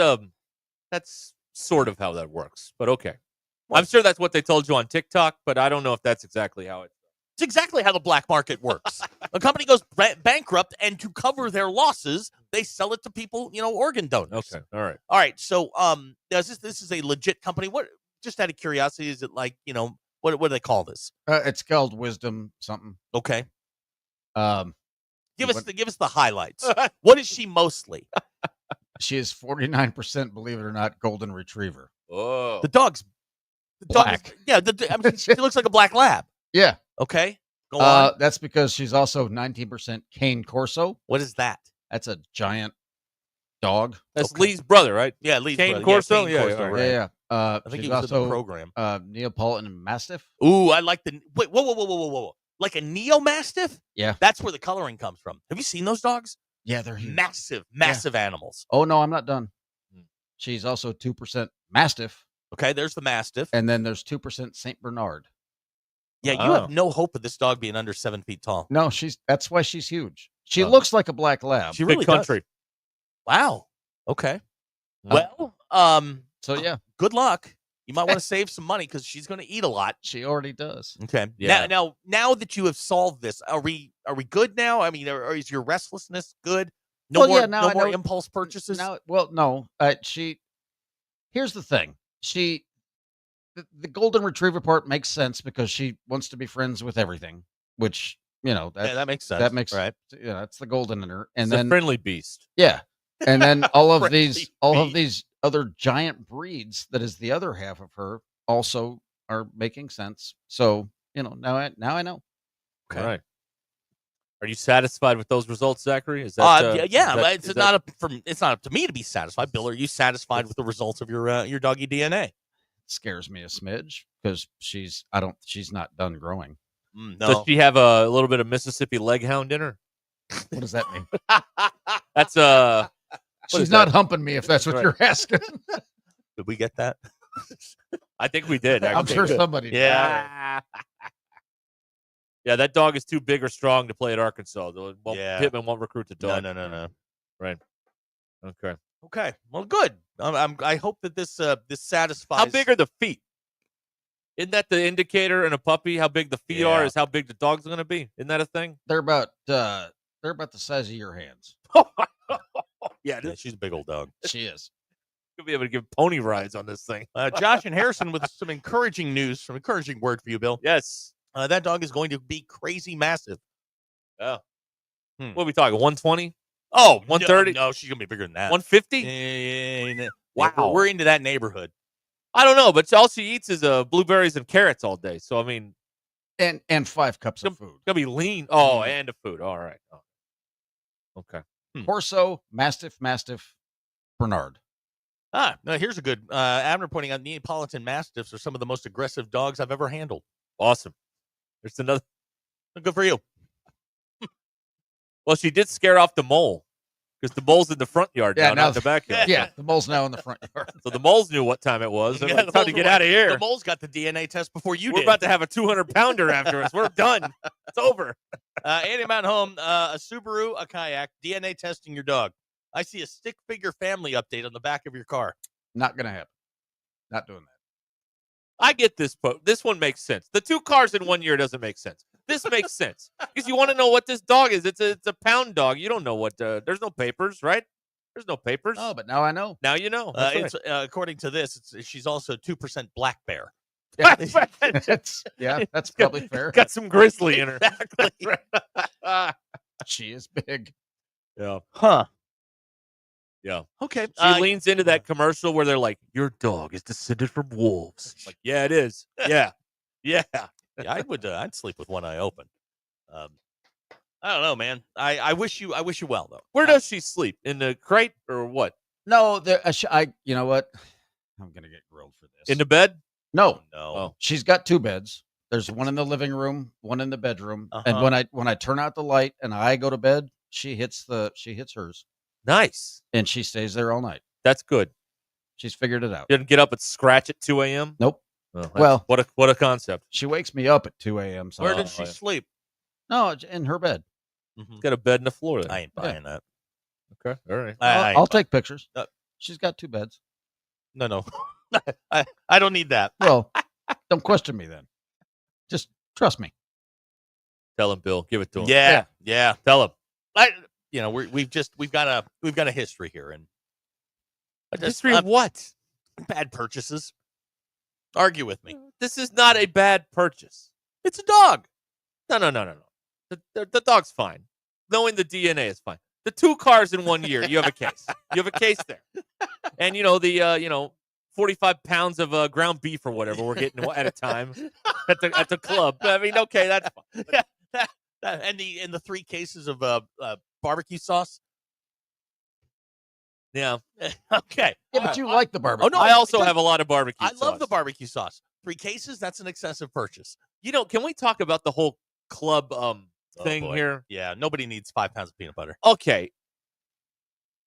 sort of how that works, but okay. I'm sure that's what they told you on TikTok, but I don't know if that's exactly how it. It's exactly how the black market works. A company goes bankrupt, and to cover their losses, they sell it to people, organ donors. Okay, all right. So, this is a legit company. What? Just out of curiosity, is it like what do they call this? It's called Wisdom something. Okay. Give us the highlights. What is she mostly? She is 49%, believe it or not, golden retriever. Oh, The dog's Black. She looks like a black lab. Yeah. Okay. Go on. That's because she's also 19% Cane Corso. What is that? That's a giant dog. That's Lee's brother, right? Yeah, Lee's Cane brother. Corso? Cane Yeah, Corso, yeah, right. Yeah. I think she's he was in also the program. Neapolitan Mastiff. Ooh, I like the wait. Whoa! Like a Neo Mastiff? Yeah. That's where the coloring comes from. Have you seen those dogs? Yeah, they're huge. Massive animals. Oh no, I'm not done. She's also 2% Mastiff. Okay, there's the Mastiff. And then there's 2% Saint Bernard. Yeah, you have no hope of this dog being under 7 feet tall. No, that's why she's huge. She looks like a black lab. She really country. does. Wow. Okay. Well, so yeah, good luck. You might want to save some money because she's going to eat a lot. She already does. Okay. Yeah. Now that you have solved this, are we good now? I mean, or is your restlessness good? No Well, more, yeah, now no I more know- impulse purchases. No. Here's the thing. The golden retriever part makes sense because she wants to be friends with everything, which that makes sense. That makes right. Yeah, that's the golden in her. And It's then a friendly beast. yeah, and then all of Friendly these other giant breeds that is the other half of her also are making sense. So now I know. Okay. All right. Are you satisfied with those results, Zachary? Is that It's not up to me to be satisfied. Bill, are you satisfied with the results of your doggy DNA? Scares me a smidge because she's not done growing. No. Does she have a little bit of Mississippi Leghound in her? What does that mean? That's She's not humping me if that's what you're asking. Did we get that? I think we did. I'm actually. sure somebody did. Yeah. Yeah, that dog is too big or strong to play at Arkansas. Yeah. Pittman won't recruit the dog. No. Right. Okay. Okay. Well, good. I hope that this satisfies. How big are the feet? Isn't that the indicator in a puppy? How big the feet are is how big the dog's going to be. Isn't that a thing? They're about the size of your hands. Yeah, she's a big old dog. She is. You'll be able to give pony rides on this thing. Josh and Harrison with some encouraging news, some encouraging word for you, Bill. Yes. That dog is going to be crazy massive. Oh. What are we talking? 120? Oh, 130? No, she's going to be bigger than that. 150? Wow. We're into that neighborhood. I don't know, but all she eats is blueberries and carrots all day. So, I mean. And 5 cups of food. It's going to be lean. Oh, and a food. All right. Oh. Okay. Corso, Mastiff, Bernard. No, here's a good. Abner pointing out Neapolitan Mastiffs are some of the most aggressive dogs I've ever handled. Awesome. There's another. Good for you. Well, she did scare off the mole because the mole's in the front yard now, not in the backyard. Yeah, the mole's now in the front yard. So the moles knew what time it was. It's time to get out of here. The mole's got the DNA test before you We're did. about to have a 200-pounder after us. We're done. It's over. Andy Mountain Home, a Subaru, a kayak, DNA testing your dog. I see a stick figure family update on the back of your car. Not going to happen. Not doing that. I get this. This one makes sense. The 2 cars in 1 year doesn't make sense. This makes sense because you want to know what this dog is. It's a pound dog. You don't know what. There's no papers, right? There's no papers. Oh, but now I know. Now you know. It's according to this, she's also 2% black bear. Yeah, that's probably fair. Got some grizzly in her. Exactly. She is big. Yeah. Huh. Yeah. Okay. She leans into that commercial where they're like, "Your dog is descended from wolves." Like, yeah, it is. Yeah. Yeah. I'd sleep with one eye open. I don't know, man. I wish you well though. Where does she sleep? In the crate or what? No, you know what? I'm gonna get grilled for this. In the bed? No. Oh. She's got 2 beds. There's one in the living room, one in the bedroom. And when I turn out the light and I go to bed, she hits hers. Nice. And she stays there all night. That's good. She's figured it out. Didn't get up and scratch at 2 a.m.? Nope. Oh, well, what a concept. She wakes me up at 2 a.m. Where did she sleep? No, in her bed. Got a bed in the floor. Then. I ain't buying that. Okay. All right. I'll take pictures. She's got 2 beds. No. I don't need that. Well, don't question me then. Just trust me. Tell him, Bill. Give it to him. Yeah. Tell him. We've got a history here, and history of what? Bad purchases. Argue with me. This is not a bad purchase. It's a dog. No. The dog's fine. Knowing the DNA is fine. The 2 cars in 1 year, you have a case. You have a case there. And the 45 pounds of ground beef or whatever we're getting at a time at the club. I mean, okay, that's fine. Yeah, and the 3 cases of barbecue sauce. Yeah. Okay. Yeah, but you like the barbecue. Oh no, I also have a lot of barbecue sauce. I love the barbecue sauce. 3 cases, that's an excessive purchase. Can we talk about the whole club thing here? Yeah, nobody needs 5 pounds of peanut butter. Okay.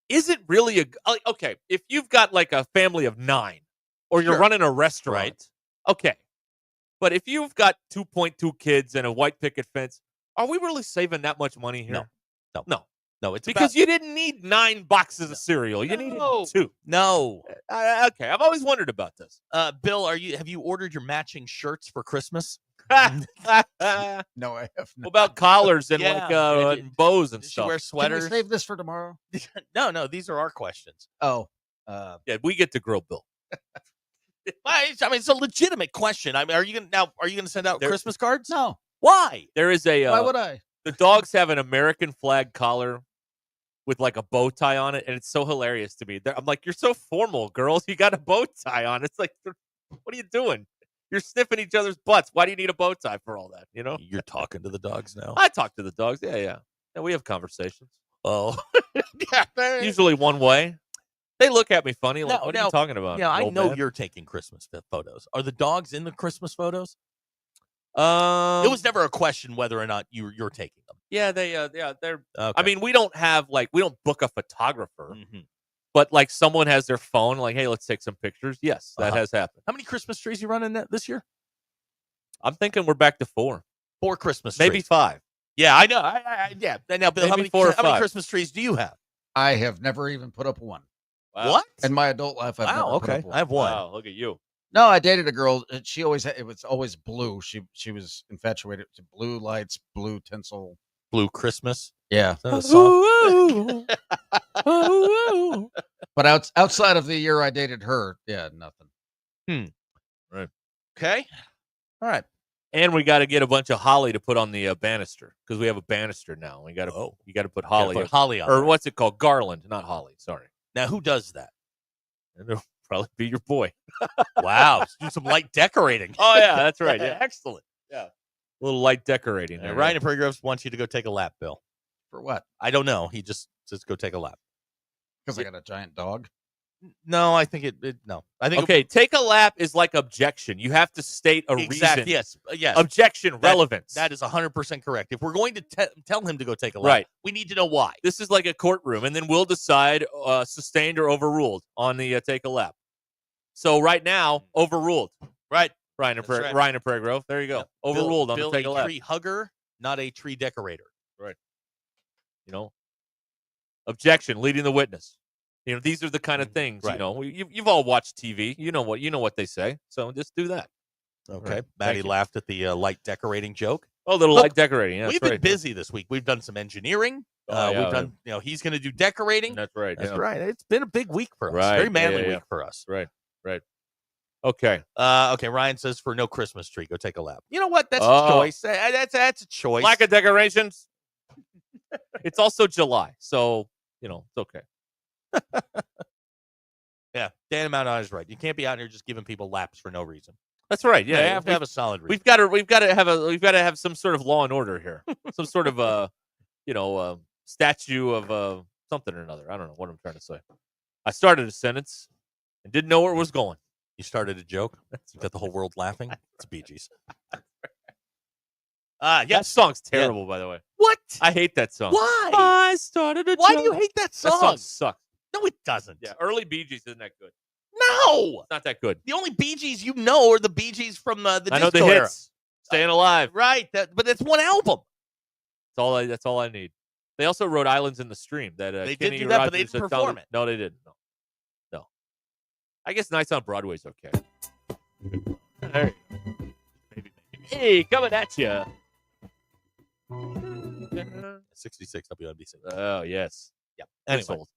Is it really okay, if you've got like a family of 9 or you're running a restaurant, right? Okay. But if you've got 2.2 kids and a white picket fence, are we really saving that much money here? No, it's because you didn't need 9 boxes of cereal. You needed 2. No. Okay, I've always wondered about this. Bill, have you ordered your matching shirts for Christmas? No, I have not. What about collars and and bows and Did stuff? she wear sweaters? Can we save this for tomorrow? No, these are our questions. Oh. Yeah, we get to grill Bill. I mean, it's a legitimate question. I mean, are you gonna send out Christmas cards? No. Why? There is a Why would I? The dogs have an American flag collar with like a bow tie on it, and it's so hilarious to me. I'm like, you're so formal, girls. You got a bow tie on. It's like, what are you doing? You're sniffing each other's butts. Why do you need a bow tie for all that? You're talking to the dogs now. I talk to the dogs. Yeah. We have conversations. Oh, usually one way. They look at me funny. Like, what are you talking about? Yeah, I know man? you're taking Christmas photos. Are the dogs in the Christmas photos? It It was never a question whether or not you're taking them. Yeah, they're. Okay. I mean, we don't book a photographer, but like someone has their phone. Like, hey, let's take some pictures. Yes, that has happened. How many Christmas trees you running this year? I'm thinking we're back to 4. 4 Christmas Maybe trees. 5. Yeah, I know. Yeah. Now, Bill, Maybe how 4 or many 5. Christmas trees do you have? I have never even put up one. Wow. What? In my adult life, I've never put up one. I have one. Wow, look at you. No, I dated a girl. She always had, it was always blue. She was infatuated to blue lights, blue tinsel. Blue Christmas. Yeah. Is that a song? But outside of the year I dated her, yeah, nothing. Right. Okay. All right. And we got to get a bunch of holly to put on the banister because we have a banister now. We got to you got to put holly, put holly on or there. what's it called? Garland, not holly. Sorry. Now, who does that? It'll probably be your boy. Wow. Let's do some light decorating. Oh yeah, that's right. Yeah, Excellent. yeah. A little light decorating. There. Ryan in Prairie Grove wants you to go take a lap, Bill. For what? I don't know. He just says go take a lap. Because I got a giant dog. No, I think no. I think Okay, take a lap is like objection. You have to state a reason. Yes. Objection, relevance. That is 100% correct. If we're going to tell him to go take a lap, Right. we need to know why. This is like a courtroom, and then we'll decide sustained or overruled on the take a lap. So right now, overruled. Right. Ryan and right. Ryan and Prairie Grove. There you go. Yep. Overruled Bill, on the take a lap. tree hugger, not a tree decorator. Right. Objection, leading the witness. These are the kind of things. Right. You've all watched TV. You know what they say. So just do that. Okay. Right. Maddie laughed at the light decorating joke. Oh, little light decorating. Yeah, we've that's been right. busy this week. We've done some engineering. Yeah, we've done, he's going to do decorating. That's right. That's yeah. right. It's been a big week for us. Right. Very manly Yeah. week for us. Right. Okay. Okay. Ryan says for no Christmas tree, go take a lap. You know what? That's a Oh. choice. That's a choice. Lack of decorations. It's also July, so it's okay. Yeah. Dan Mount is right. You can't be out here just giving people laps for no reason. That's right. Yeah, you have to have a solid reason. We've got to have some sort of law and order here. Some sort of statue of something or another. I don't know what I'm trying to say. I started a sentence and didn't know where it was going. You started a joke. You got the whole world laughing. It's Bee Gees. That song's terrible, by the way. What? I hate that song. Why? I started a Why joke. do you hate that song? That song sucks. No, it doesn't. Yeah, early Bee Gees isn't that good. No, It's not that good. the only Bee Gees you know are the Bee Gees from the I know the disco era. hits. Staying Alive. Right, but it's one album. That's all I need. They also wrote Islands in the Stream. That They Kenny did do that, but they Rogers didn't had perform found it. No, they didn't. No. I guess Nights on Broadway's okay. There you go. Maybe. Hey, coming at you. 66 WNBC. Oh yes. Yep. That's Anyway, old.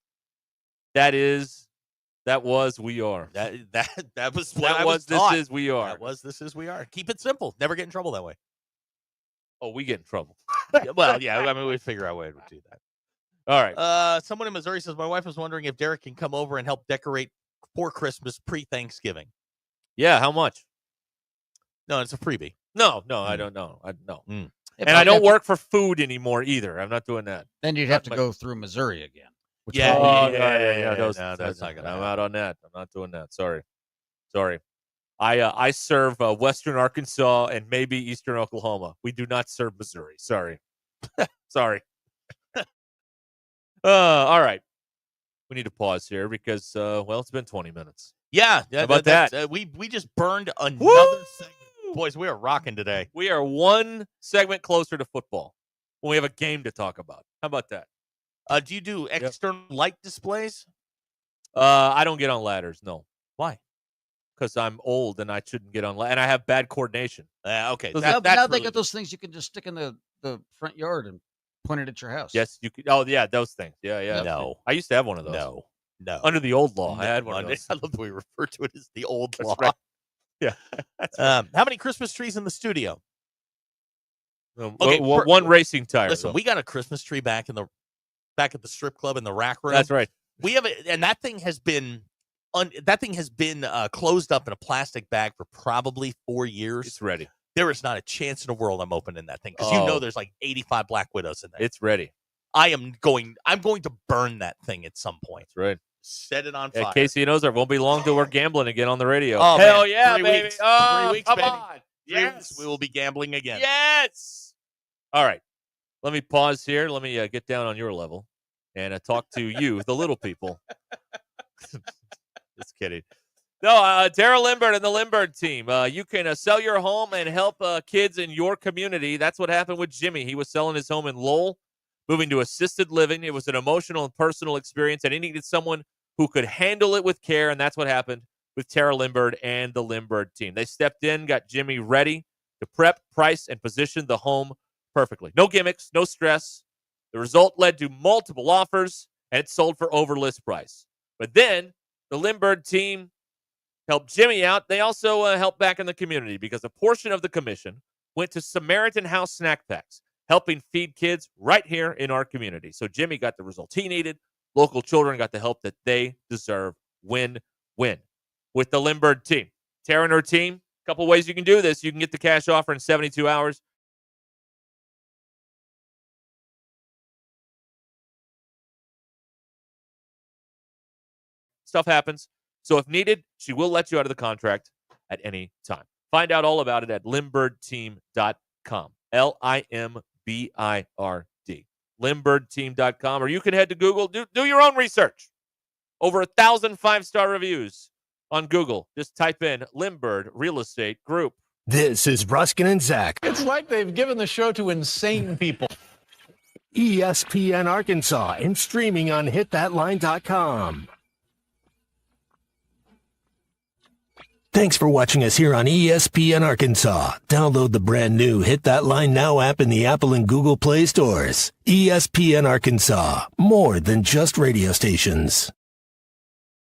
That was We Are. that was what That I was taught. This Is We Are. That was This Is We Are. Keep it simple. Never get in trouble that way. Oh, we get in trouble. Well, yeah. I mean, we figure out a way to do that. All right. Someone in Missouri says my wife was wondering if Derek can come over and help decorate for Christmas pre-Thanksgiving. Yeah. How much? No, it's a freebie. No, I don't know. No. Mm. And I don't work for food anymore either. I'm not doing that. Then you'd have to go through Missouri again. Yeah, yeah. No, that's not gonna I'm happen. out on that. I'm not doing that. Sorry. I serve Western Arkansas and maybe Eastern Oklahoma. We do not serve Missouri. Sorry. Sorry. All right. We need to pause here because it's been 20 minutes. Yeah, How about that? We just burned another segment. Boys, we are rocking today. We are one segment closer to football when we have a game to talk about. How about that? Do you do external light displays? I don't get on ladders. No. Why? Because I'm old and I shouldn't get on ladders. And I have bad coordination. Okay. Now they got those things you can just stick in the front yard and point it at your house. Yes, you could. Oh, yeah, those things. Yeah. No. I used to have one of those. No. Under the old law, I had one of I those. love the way we refer to it as the old That's law. right. Yeah. How many Christmas trees in the studio? One racing tire. Listen, though. we got a Christmas tree back at the strip club in the rack room. That's right. We have it, and that thing has been closed up in a plastic bag for probably 4 years. It's ready. There is not a chance in the world I'm opening that thing because there's like 85 Black Widows in there. It's ready. I'm going to burn that thing at some point. That's right. Set it on fire. Yeah, Casey knows it won't be long till we're gambling again on the radio. Oh, hell man. yeah, 3 baby! weeks. Oh, 3 weeks, come baby. on! 3 Yes, weeks, we will be gambling again. Yes. All right. Let me pause here. Let me get down on your level and talk to you, the little people. Just kidding. No, Tara Limbird and the Limbird team. You can sell your home and help kids in your community. That's what happened with Jimmy. He was selling his home in Lowell, moving to assisted living. It was an emotional and personal experience, and he needed someone who could handle it with care, and that's what happened with Tara Limbird and the Limbird team. They stepped in, got Jimmy ready to prep, price, and position the home perfectly. No gimmicks, no stress. The result led to multiple offers, and it sold for over list price. But then the Limbird team helped Jimmy out. They also helped back in the community because a portion of the commission went to Samaritan House snack packs, helping feed kids right here in our community. So Jimmy got the results he needed. Local children got the help that they deserve. Win-win with the Limbird team. Tara and her team, a couple ways you can do this. You can get the cash offer in 72 hours. Stuff happens. So if needed, she will let you out of the contract at any time. Find out all about it at LimbirdTeam.com. LIMBIRD. LimbirdTeam.com. Or you can head to Google. Do your own research. Over 1,000 5-star reviews on Google. Just type in Limbird Real Estate Group. This is Ruscin and Zach. It's like they've given the show to insane people. ESPN Arkansas and streaming on hitthatline.com. Thanks for watching us here on ESPN Arkansas. Download the brand new Hit That Line Now app in the Apple and Google Play stores. ESPN Arkansas, more than just radio stations.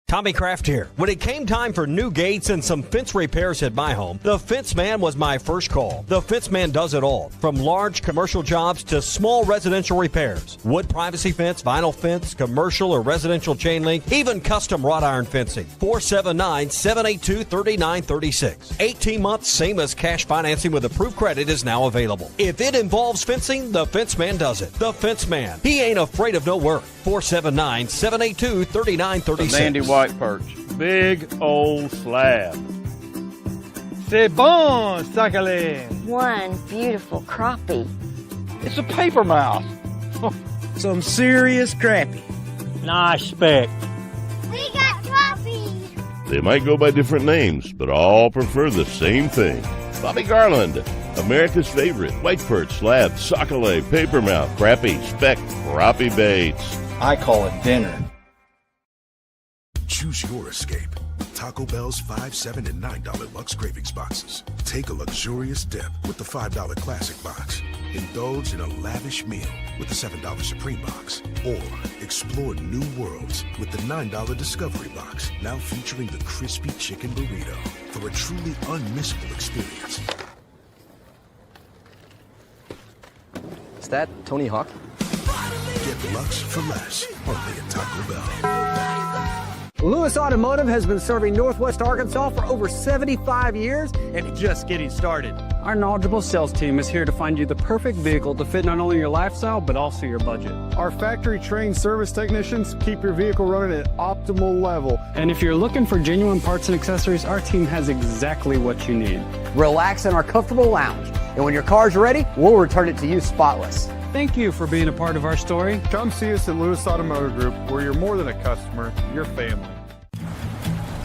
Tommy Kraft here. When it came time for new gates and some fence repairs at my home, the Fence Man was my first call. The Fence Man does it all, from large commercial jobs to small residential repairs. Wood privacy fence, vinyl fence, commercial or residential chain link, even custom wrought iron fencing. 479-782-3936. 18 months, same as cash financing with approved credit is now available. If it involves fencing, the Fence Man does it. The Fence Man. He ain't afraid of no work. 479-782-3936. Mandy White Perch. Big old slab. C'est bon, sacalé. One beautiful crappie. It's a paper mouse. Some serious crappie. Nice speck. We got crappie. They might go by different names, but all prefer the same thing. Bobby Garland, America's favorite. White perch, slab, sockeye, papermouth, crappie, speck, crappie baits. I call it dinner. Choose your escape. Taco Bell's $5, $7, and $9 Lux Cravings boxes. Take a luxurious dip with the $5 Classic box. Indulge in a lavish meal with the $7 Supreme box. Or explore new worlds with the $9 Discovery box, now featuring the crispy chicken burrito for a truly unmissable experience. Is that Tony Hawk? Get Lux for less, only at Taco Bell. Lewis Automotive has been serving Northwest Arkansas for over 75 years and just getting started. Our knowledgeable sales team is here to find you the perfect vehicle to fit not only your lifestyle, but also your budget. Our factory-trained service technicians keep your vehicle running at optimal level. And if you're looking for genuine parts and accessories, our team has exactly what you need. Relax in our comfortable lounge. And when your car's ready, we'll return it to you spotless. Thank you for being a part of our story. Come see us at Lewis Automotive Group, where you're more than a customer, you're family.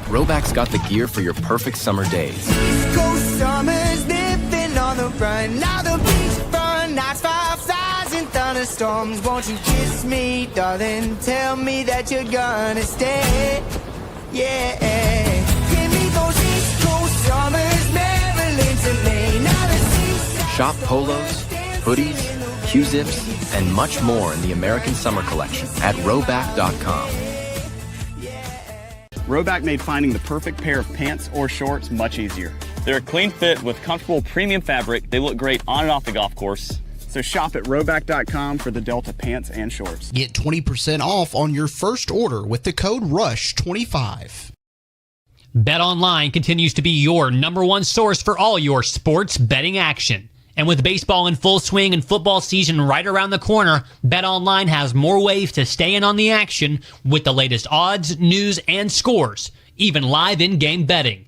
Roback's got the gear for your perfect summer days. East Coast summers living on the run. Now the beachfront nights, 5,000 thunderstorms. Won't you kiss me, darling? Tell me that you're gonna stay. Yeah. Give me those East Coast summers, Maryland to Maine. Now the seaside. Shop polos, hoodies, Q-zips, and much more in the American Summer Collection at Roback.com. Roback made finding the perfect pair of pants or shorts much easier. They're a clean fit with comfortable premium fabric. They look great on and off the golf course. So shop at Roback.com for the Delta pants and shorts. Get 20% off on your first order with the code RUSH25. BetOnline continues to be your number one source for all your sports betting action. And with baseball in full swing and football season right around the corner, BetOnline has more ways to stay in on the action with the latest odds, news, and scores, even live in-game betting.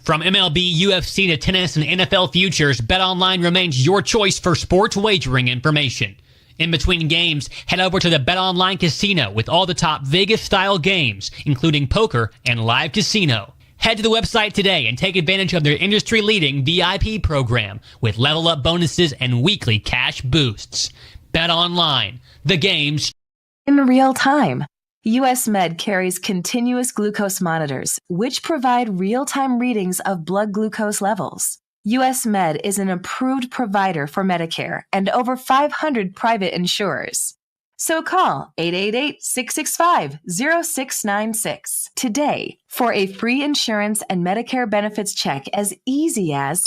From MLB, UFC to tennis and NFL futures, BetOnline remains your choice for sports wagering information. In between games, head over to the BetOnline Casino with all the top Vegas-style games, including poker and live casino. Head to the website today and take advantage of their industry-leading VIP program with level-up bonuses and weekly cash boosts. Bet online, the game's in real time. US Med carries continuous glucose monitors, which provide real-time readings of blood glucose levels. US Med is an approved provider for Medicare and over 500 private insurers. So call 888-665-0696 today for a free insurance and Medicare benefits check as easy as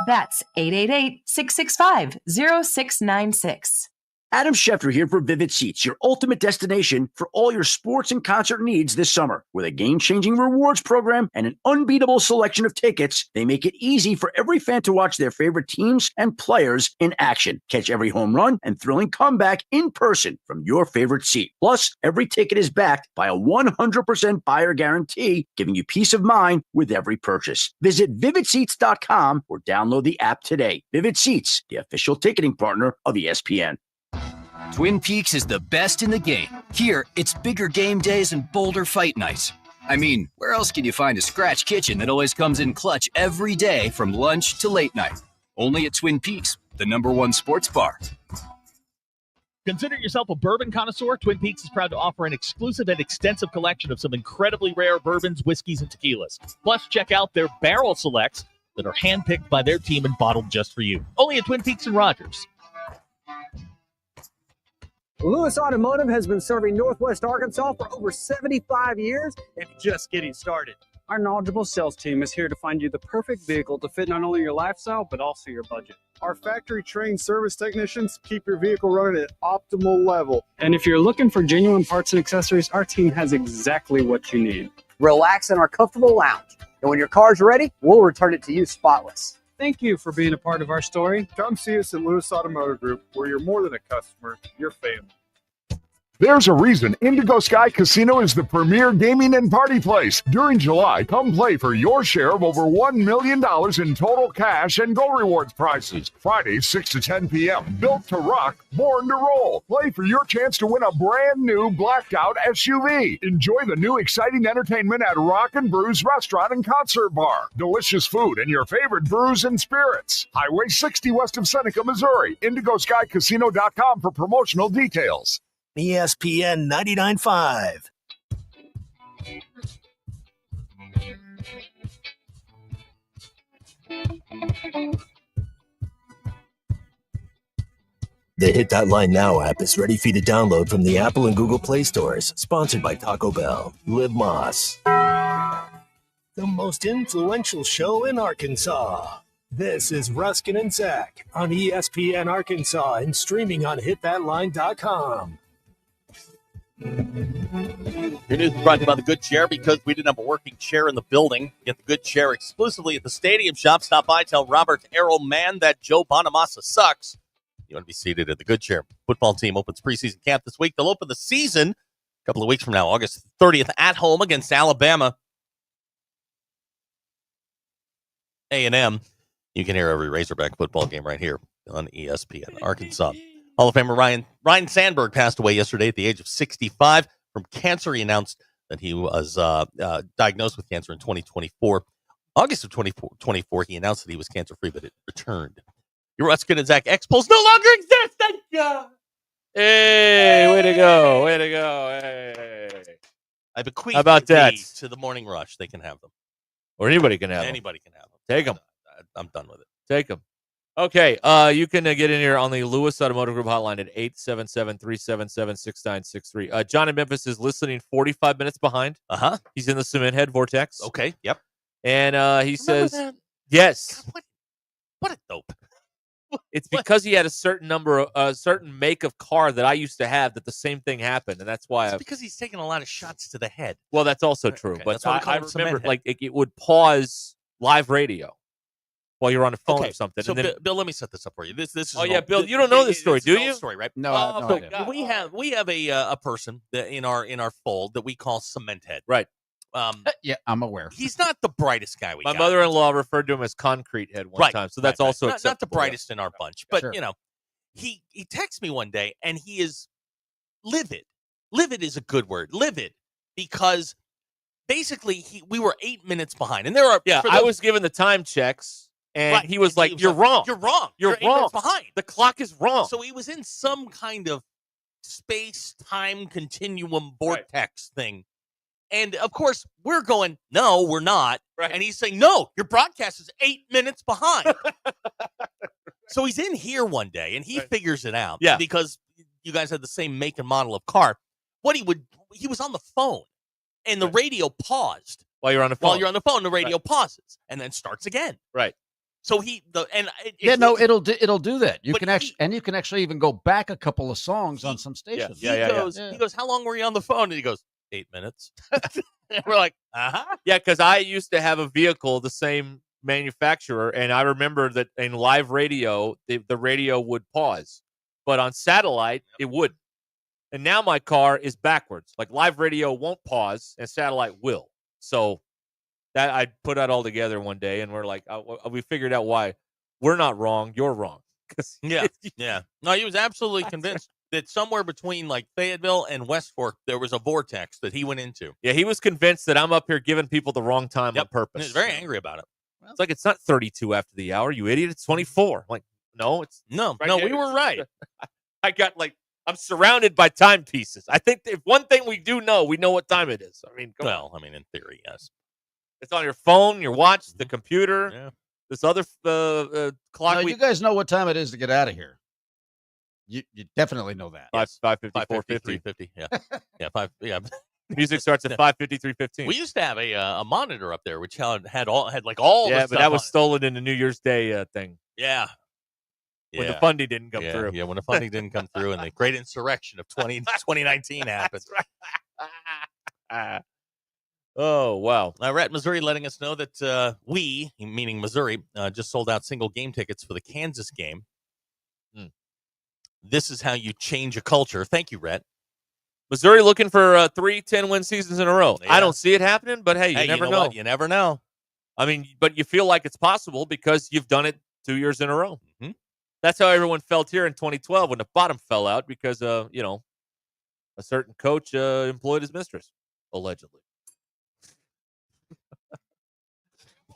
that's 888-665-0696. Adam Schefter here for Vivid Seats, your ultimate destination for all your sports and concert needs this summer. With a game-changing rewards program and an unbeatable selection of tickets, they make it easy for every fan to watch their favorite teams and players in action. Catch every home run and thrilling comeback in person from your favorite seat. Plus, every ticket is backed by a 100% buyer guarantee, giving you peace of mind with every purchase. Visit VividSeats.com or download the app today. Vivid Seats, the official ticketing partner of ESPN. Twin Peaks is the best in the game. Here, it's bigger game days and bolder fight nights. I mean, where else can you find a scratch kitchen that always comes in clutch every day from lunch to late night? Only at Twin Peaks, the #1 sports bar. Consider yourself a bourbon connoisseur. Twin Peaks is proud to offer an exclusive and extensive collection of some incredibly rare bourbons, whiskeys, and tequilas. Plus, check out their barrel selects that are handpicked by their team and bottled just for you. Only at Twin Peaks and Rogers. Lewis Automotive has been serving Northwest Arkansas for over 75 years and just getting started. Our knowledgeable sales team is here to find you the perfect vehicle to fit not only your lifestyle, but also your budget. Our factory-trained service technicians keep your vehicle running at optimal level. And if you're looking for genuine parts and accessories, our team has exactly what you need. Relax in our comfortable lounge. And when your car's ready, we'll return it to you spotless. Thank you for being a part of our story. Come see us at Lewis Automotive Group, where you're more than a customer, you're family. There's a reason Indigo Sky Casino is the premier gaming and party place. During July, come play for your share of over $1 million in total cash and Go Rewards prizes. Fridays, 6 to 10 p.m. Built to rock, born to roll. Play for your chance to win a brand new blacked out SUV. Enjoy the new exciting entertainment at Rock and Brews Restaurant and Concert Bar. Delicious food and your favorite brews and spirits. Highway 60 west of Seneca, Missouri. IndigoSkyCasino.com for promotional details. ESPN 99.5. The Hit That Line Now app is ready for you to download from the Apple and Google Play stores. Sponsored by Taco Bell. Live Moss. The most influential show in Arkansas. This is Ruscin and Zach on ESPN Arkansas and streaming on hitthatline.com. Your news is brought to you by the Good Chair because we didn't have a working chair in the building. Get the Good Chair exclusively at the Stadium Shop. Stop by, tell Robert Arrowman that Joe Bonamassa sucks. You want to be seated at the Good Chair. Football team opens preseason camp this week. They'll open the season a couple of weeks from now, August 30th, at home against Alabama A&M. You can hear every Razorback football game right here on ESPN Arkansas. Hall of Famer Ryan Sandberg passed away yesterday at the age of 65 from cancer. He announced that he was diagnosed with cancer in 2024. August of 2024, he announced that he was cancer-free, but it returned. Your Ruscin and Zach X-Polls no longer exist. Thank God. Hey, way to go. Way to go. Hey. I bequeath How about that? to the Morning Rush. They can have them. Or anybody can have them. Anybody can have them. Take them. I'm done with it. Take them. Okay, you can get in here on the Lewis Automotive Group hotline at 877-377-6963. John in Memphis is listening 45 minutes behind. Uh-huh. He's in the Cement Head Vortex. Okay, yep. And he says, that? yes. God, what a dope. It's because he had a certain certain make of car that I used to have that the same thing happened, and that's why. It's because he's taking a lot of shots to the head. Well, that's also true, Okay, but that's why we call I him Cement remember Head. it would pause live radio while you're on a phone Okay, or something. so and then, Bill, let me set this up for you. This is oh yeah, Bill, you don't know this story, do is an you? old story, right? No, I have no So idea. we have a person in our fold that we call Cement Head. Right. Yeah, I'm aware. He's not the brightest guy we My got. mother-in-law referred to him as Concrete Head one time, so that's also not the acceptable. brightest in our bunch, but Sure. you know, he texts me one day and he is livid. Livid is a good word. Livid because basically we were 8 minutes behind, and there are I was given the time checks, and Right. he was And like, "You're wrong. You're wrong. You're 8 minutes wrong. behind. The clock is wrong." So he was in some kind of space-time continuum vortex thing. And, of course, we're going, no, we're not. Right. And he's saying, no, your broadcast is 8 minutes behind. So he's in here one day, and he figures it out. Yeah. Because you guys had the same make and model of car. He was on the phone, and the radio paused. While you're on the phone. While you're on the phone, the radio pauses and then starts again. Right. So it'll do that. You can actually even go back a couple of songs on some stations. He goes, how long were you on the phone? And he goes, 8 minutes. And we're like, Yeah, because I used to have a vehicle, the same manufacturer, and I remember that in live radio, the radio would pause, but on satellite, it wouldn't. And now my car is backwards. Like live radio won't pause, and satellite will. So that I put that all together one day, and we're like, we figured out why we're not wrong. You're wrong. Yeah. No, he was absolutely convinced that somewhere between like Fayetteville and West Fork, there was a vortex that he went into. Yeah, he was convinced that I'm up here giving people the wrong time on purpose. He was very angry about it. It's like, it's not 32 after the hour, you idiot. It's 24. I'm like, no, it's no, right no, there. we were right. I'm surrounded by timepieces. I think if one thing we do know, we know what time it is. I mean, in theory, yes. It's on your phone, your watch, the computer, this other clock. Now, you guys know what time it is to get out of here. You definitely know that. 5:50, 4:50, 3:50. Yeah, yeah, 5. Yeah. Music starts at 5:50, 3:15. We used to have a monitor up there which had all. Yeah, the but that was stolen in the New Year's Day thing. Yeah. When the funding didn't come through. Yeah, when the funding didn't come through, and the Great Insurrection of 2019 happened. Oh, wow. Rhett, Missouri, letting us know that we, meaning Missouri, just sold out single game tickets for the Kansas game. This is how you change a culture. Thank you, Rhett. Missouri looking for 3 10-win seasons in a row. Yeah. I don't see it happening, but hey, you never know. What? You never know. I mean, but you feel like it's possible because you've done it 2 years in a row. Mm-hmm. That's how everyone felt here in 2012 when the bottom fell out because, a certain coach employed his mistress, allegedly.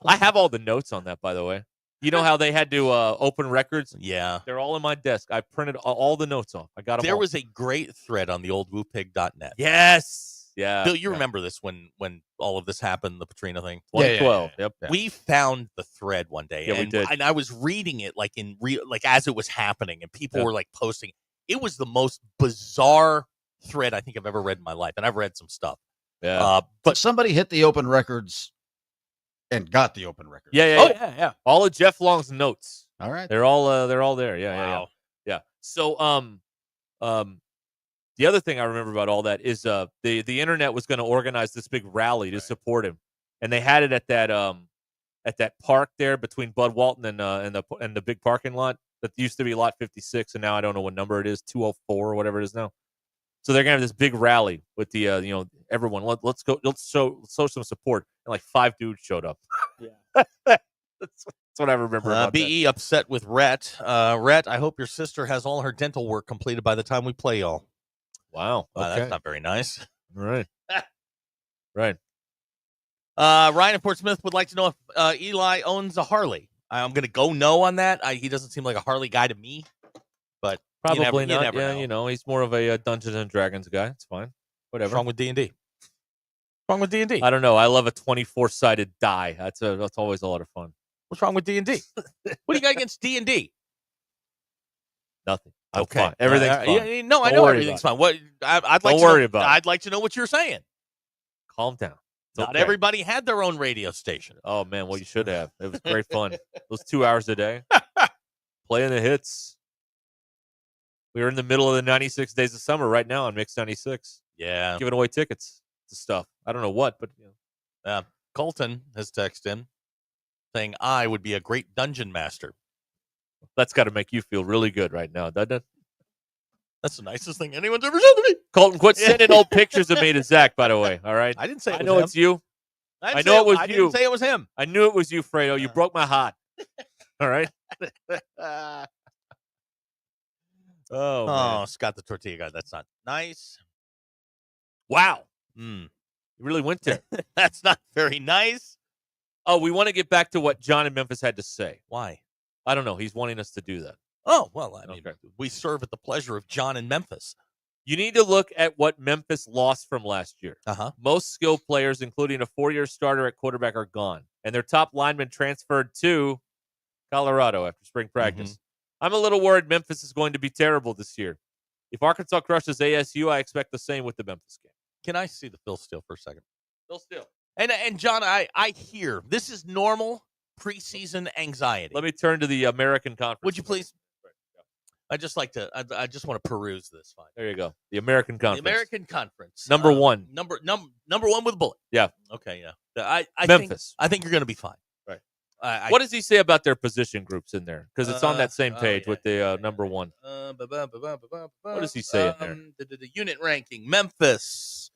I have all the notes on that, by the way. You know how they had to open records? Yeah. They're all in my desk. I printed all the notes off. I got them There all. was a great thread on the old woopig.net. Yes. Yeah. Bill, you remember this when all of this happened, the Petrino thing? 2012. Yep. We found the thread one day. Yeah, we did. And I was reading it like in real, like as it was happening, and people were like posting. It was the most bizarre thread I think I've ever read in my life. And I've read some stuff. Yeah. But somebody hit the open records and got the open records. Yeah. All of Jeff Long's notes. All right. They're all there. Yeah. So the other thing I remember about all that is the internet was going to organize this big rally to support him, and they had it at that park there between Bud Walton and the big parking lot that used to be lot 56, and now I don't know what number it is, 204 or whatever it is now. So they're gonna have this big rally with the everyone. Let's go. Let's show some support. And like 5 dudes showed up. Yeah, that's what I remember. About BE upset with Rhett. Rhett, I hope your sister has all her dental work completed by the time we play y'all. Wow. Okay. That's not very nice. Right. Right. Ryan in Portsmouth would like to know if Eli owns a Harley. I'm going to go no on that. He doesn't seem like a Harley guy to me, but probably you not. never know. He's more of a Dungeons and Dragons guy. It's fine. Whatever. What's wrong with D&D? Wrong with D&D? I don't know. I love a 24-sided die. That's always a lot of fun. What's wrong with D&D? What do you got against D&D? Nothing. Okay. Fine. Everything's fine. No, I know everything's fine. What I'd like Don't to worry know, about it. I'd like to know what you're saying. Calm down. Not okay. everybody had their own radio station. Oh man, well you should have. It was great fun. Those 2 hours a day, playing the hits. We were in the middle of the 96 Days of Summer right now on Mix 96. Yeah, giving away tickets to stuff. I don't know what, but Colton has texted in saying I would be a great dungeon master. That's got to make you feel really good right now, doesn't it? That's the nicest thing anyone's ever said to me. Colton, quit sending old pictures of me to Zach, by the way. All right. I didn't say it was know him. It's you. I know it was I you. didn't say it was him. I knew it was you, Fredo. You broke my heart. All right. Oh, man. Scott the Tortilla Guy. That's not nice. Wow. He really went there. That's not very nice. Oh, we want to get back to what John in Memphis had to say. Why? I don't know. He's wanting us to do that. Oh, well, I mean, we serve at the pleasure of John in Memphis. You need to look at what Memphis lost from last year. Most skilled players, including a 4-year starter at quarterback, are gone. And their top lineman transferred to Colorado after spring practice. I'm a little worried Memphis is going to be terrible this year. If Arkansas crushes ASU, I expect the same with the Memphis game. Can I see the Phil Steele for a second? Phil Steele. And John, I hear this is normal preseason anxiety. Let me turn to the American Conference. Would you please? I just want to peruse this. Fine. There you go. The American Conference. The American Conference. Number one. Number one with a bullet. Yeah. Okay. Yeah. Memphis. I think you're going to be fine. Right. What does he say about their position groups in there? Because it's on that same page with the number one. What does he say in there? The unit ranking: Memphis,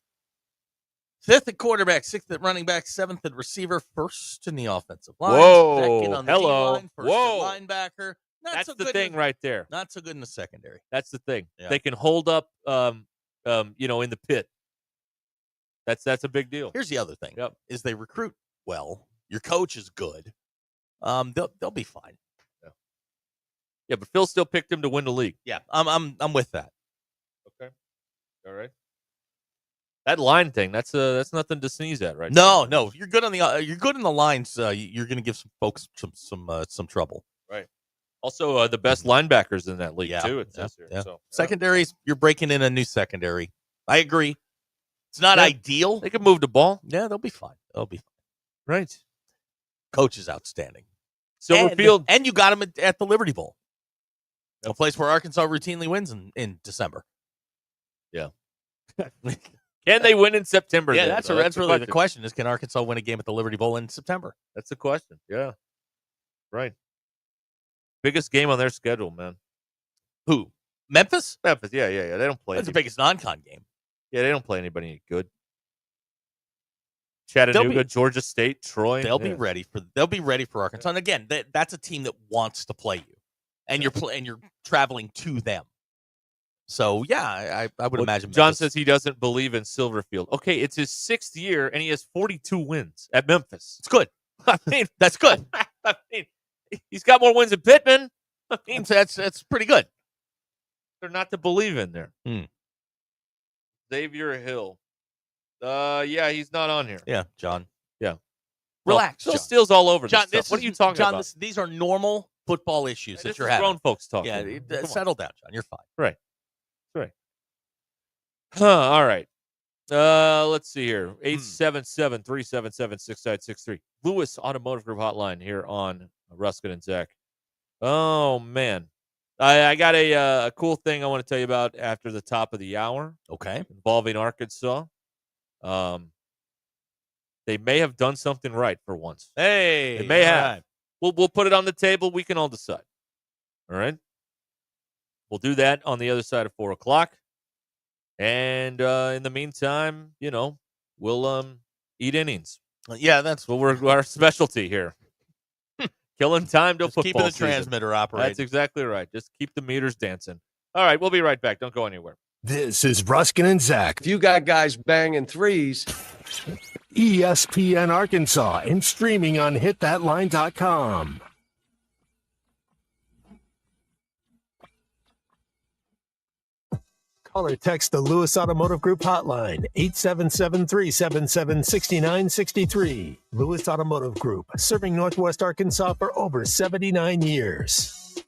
5th at quarterback, 6th at running back, 7th at receiver, 1st in the offensive line, Whoa. 2nd on the D-line, 1st Whoa. at linebacker. That's the thing right there. Not so good in the secondary. That's the thing. Yeah. They can hold up, in the pit. That's a big deal. Here's the other thing: is they recruit well. Your coach is good. They'll be fine. Yeah, but Phil still picked him to win the league. Yeah, I'm with that. Okay, all right. That line thing, that's nothing to sneeze at, right? No, you're good on you're good in the lines. You're going to give some folks some trouble. Right. Also, the best linebackers in that league too. It says here. Yeah. So, secondaries, you're breaking in a new secondary. I agree. It's not ideal. They can move the ball. Yeah, they'll be fine. Right. Coach is outstanding. Silverfield, and you got him at the Liberty Bowl, a place where Arkansas routinely wins in December. Yeah. Can they win in September? Yeah, then? that's really the question: is can Arkansas win a game at the Liberty Bowl in September? That's the question. Yeah. Right. Biggest game on their schedule, man. Who? Memphis? Memphis. Yeah. They don't play. That's the biggest non-con game. Yeah, they don't play anybody any good. Chattanooga, Georgia State, Troy. They'll be ready for Arkansas. And again, that's a team that wants to play you, and you're traveling to them. So yeah, I would imagine. John says he doesn't believe in Silverfield. Okay, it's his 6th year, and he has 42 wins at Memphis. It's good. I mean, that's good. I mean, he's got more wins than Pittman. I mean, that's pretty good. They're not to believe in there. Xavier Hill. Yeah, he's not on here. Yeah, John. Yeah. Relax. Phil Steele's all over John, this stuff. What are you talking about? John, these are normal football issues that you're having. Grown folks talking. Yeah, settle down, John. You're fine. Right. All right. Let's see here. 877-377-6963. Lewis Automotive Group hotline here on Ruscin and Zach. Oh, man. I got a cool thing I want to tell you about after the top of the hour. Okay. Involving Arkansas. They may have done something right for once. Hey. They may have. Right. We'll put it on the table. We can all decide. All right? We'll do that on the other side of 4 o'clock. And in the meantime, we'll eat innings. Yeah, that's what our specialty here. Killing time till football keeping the season. transmitter operating. That's exactly right. Just keep the meters dancing. All right, we'll be right back. Don't go anywhere. This is Ruscin and Zach. If you got guys banging threes, ESPN Arkansas and streaming on hitthatline.com. Call or text the Lewis Automotive Group hotline, 877-377-6963. Lewis Automotive Group, serving Northwest Arkansas for over 79 years.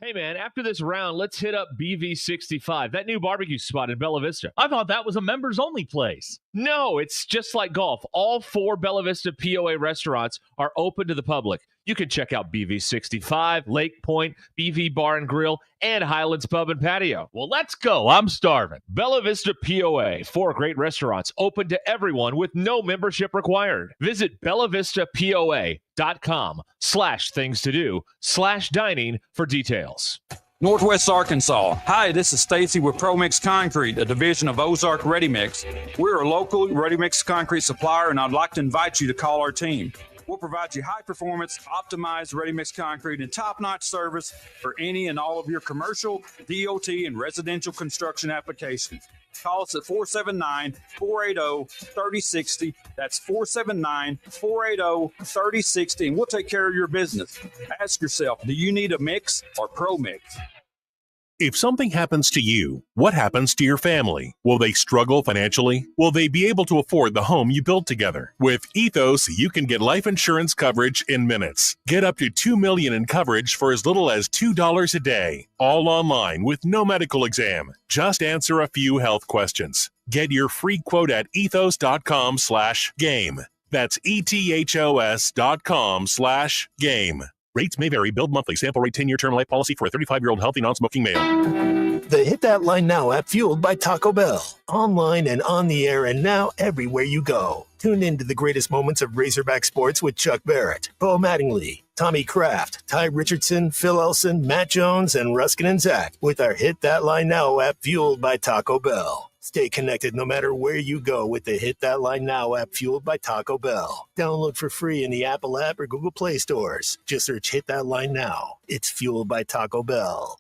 Hey, man, after this round, let's hit up BV65, that new barbecue spot in Bella Vista. I thought that was a members-only place. No, it's just like golf. All 4 Bella Vista POA restaurants are open to the public. You can check out BV65, Lake Point, BV Bar and Grill, and Highlands Pub and Patio. Well, let's go. I'm starving. Bella Vista POA, 4 great restaurants open to everyone with no membership required. Visit bellavistapoa.com/things-to-do/dining for details. Northwest Arkansas. Hi, this is Stacy with ProMix Concrete, a division of Ozark Ready Mix. We're a local ready mix concrete supplier, and I'd like to invite you to call our team. We'll provide you high-performance, optimized ready-mix concrete and top-notch service for any and all of your commercial, DOT, and residential construction applications. Call us at 479-480-3060. That's 479-480-3060, and we'll take care of your business. Ask yourself, do you need a mix or Pro Mix? If something happens to you, what happens to your family? Will they struggle financially? Will they be able to afford the home you built together? With Ethos, you can get life insurance coverage in minutes. Get up to $2 million in coverage for as little as $2 a day. All online with no medical exam. Just answer a few health questions. Get your free quote at ethos.com/game. That's ethos.com/game. Rates may vary. Billed monthly. Sample rate 10-year term life policy for a 35-year-old healthy non-smoking male. The Hit That Line Now app, fueled by Taco Bell. Online and on the air and now everywhere you go. Tune in to the greatest moments of Razorback sports with Chuck Barrett, Bo Mattingly, Tommy Kraft, Ty Richardson, Phil Elson, Matt Jones, and Ruscin and Zach with our Hit That Line Now app, fueled by Taco Bell. Stay connected no matter where you go with the Hit That Line Now app, fueled by Taco Bell. Download for free in the Apple app or Google Play stores. Just search Hit That Line Now. It's fueled by Taco Bell.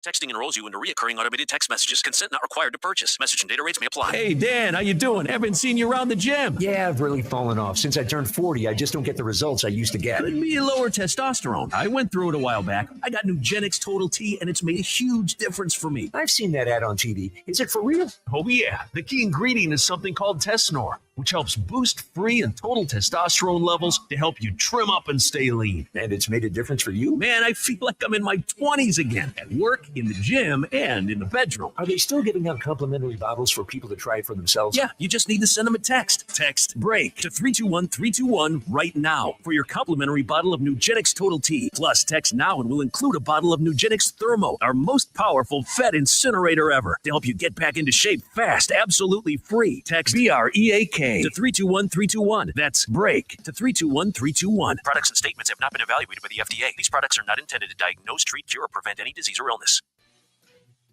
Texting enrolls you into recurring automated text messages. Consent not required to purchase. Message and data rates may apply. Hey, Dan, how you doing? Haven't seen you around the gym. Yeah, I've really fallen off. Since I turned 40, I just don't get the results I used to get. Could be lower testosterone. I went through it a while back. I got Nugenix Total T, and it's made a huge difference for me. I've seen that ad on TV. Is it for real? Oh, yeah. The key ingredient is something called Tesnor, which helps boost free and total testosterone levels to help you trim up and stay lean. And it's made a difference for you? Man, I feel like I'm in my 20s again, at work, in the gym, and in the bedroom. Are they still giving out complimentary bottles for people to try it for themselves? Yeah, you just need to send them a text. Text BREAK to 321-321 right now for your complimentary bottle of Nugenix Total T. Plus, text now and we'll include a bottle of Nugenix Thermo, our most powerful fat incinerator ever, to help you get back into shape fast, absolutely free. Text BREAK to 321-321. That's BREAK to 321-321. Products and statements have not been evaluated by the FDA. These products are not intended to diagnose, treat, cure, or prevent any disease or illness.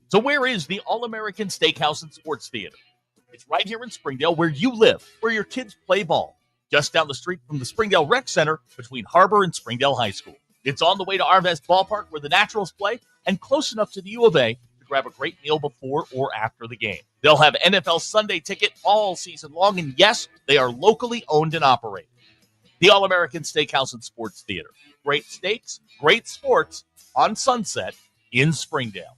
So where is the All-American Steakhouse and Sports Theater? It's right here in Springdale, where you live, where your kids play ball. Just down the street from the Springdale Rec Center between Harbor and Springdale High School. It's on the way to Arvest Ballpark where the Naturals play and close enough to the U of A to grab a great meal before or after the game. They'll have NFL Sunday ticket all season long, and yes, they are locally owned and operated. The All-American Steakhouse and Sports Theater. Great steaks, great sports on Sunset in Springdale.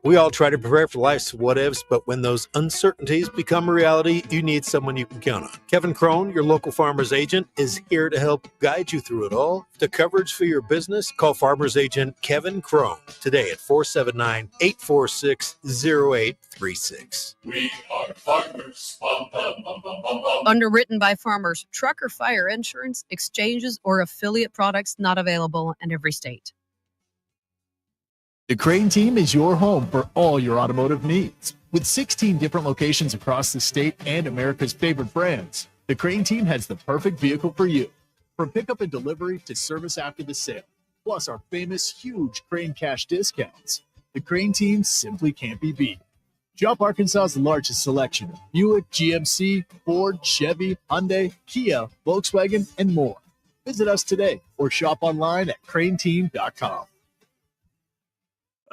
We all try to prepare for life's what-ifs, but when those uncertainties become a reality, you need someone you can count on. Kevin Crone, your local farmer's agent, is here to help guide you through it all. To coverage for your business, call farmer's agent Kevin Crone today at 479-846-0836. We are farmers. Bum, bum, bum, bum, bum, bum. Underwritten by farmers. Truck or fire insurance, exchanges, or affiliate products not available in every state. The Crane Team is your home for all your automotive needs. With 16 different locations across the state and America's favorite brands, the Crane Team has the perfect vehicle for you. From pickup and delivery to service after the sale, plus our famous huge Crane Cash discounts, the Crane Team simply can't be beat. Shop Arkansas's largest selection of Buick, GMC, Ford, Chevy, Hyundai, Kia, Volkswagen, and more. Visit us today or shop online at craneteam.com.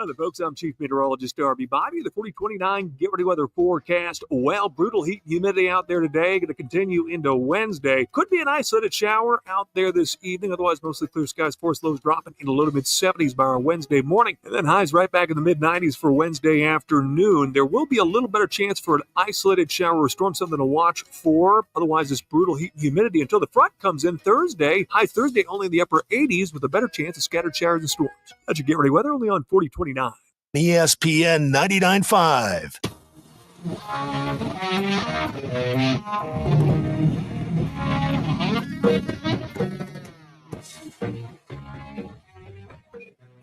Hello, folks. I'm Chief Meteorologist Darby Bobby. The 4029 Get Ready Weather forecast. Well, brutal heat and humidity out there today. Going to continue into Wednesday. Could be an isolated shower out there this evening. Otherwise, mostly clear skies. Force lows dropping in the low to mid 70s by our Wednesday morning. And then highs right back in the mid 90s for Wednesday afternoon. There will be a little better chance for an isolated shower or storm, something to watch for. Otherwise, this brutal heat and humidity until the front comes in Thursday. High Thursday only in the upper 80s with a better chance of scattered showers and storms. That's your Get Ready Weather only on 4029. ESPN 99.5.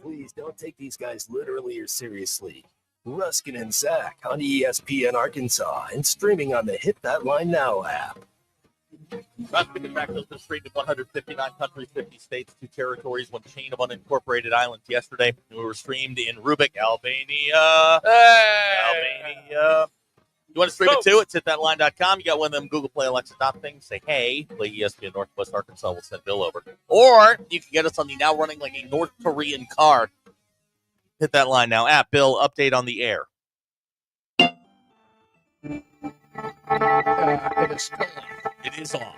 Please don't take these guys literally or seriously. Ruscin and Zach on ESPN Arkansas and streaming on the Hit That Line Now app. Ruscin contracted the street in 159 countries, 50 states, 2 territories, 1 chain of unincorporated islands yesterday. We were streamed in Rubik, Albania. Albania. You want to stream it too? It's hitthatline.com. You got one of them Google Play Alexa things. Say, hey, play ESPN Northwest Arkansas. We'll send Bill over. Or you can get us on the now running like a North Korean car. Hit that line now. Bill, update on the air. It is still on. It is off.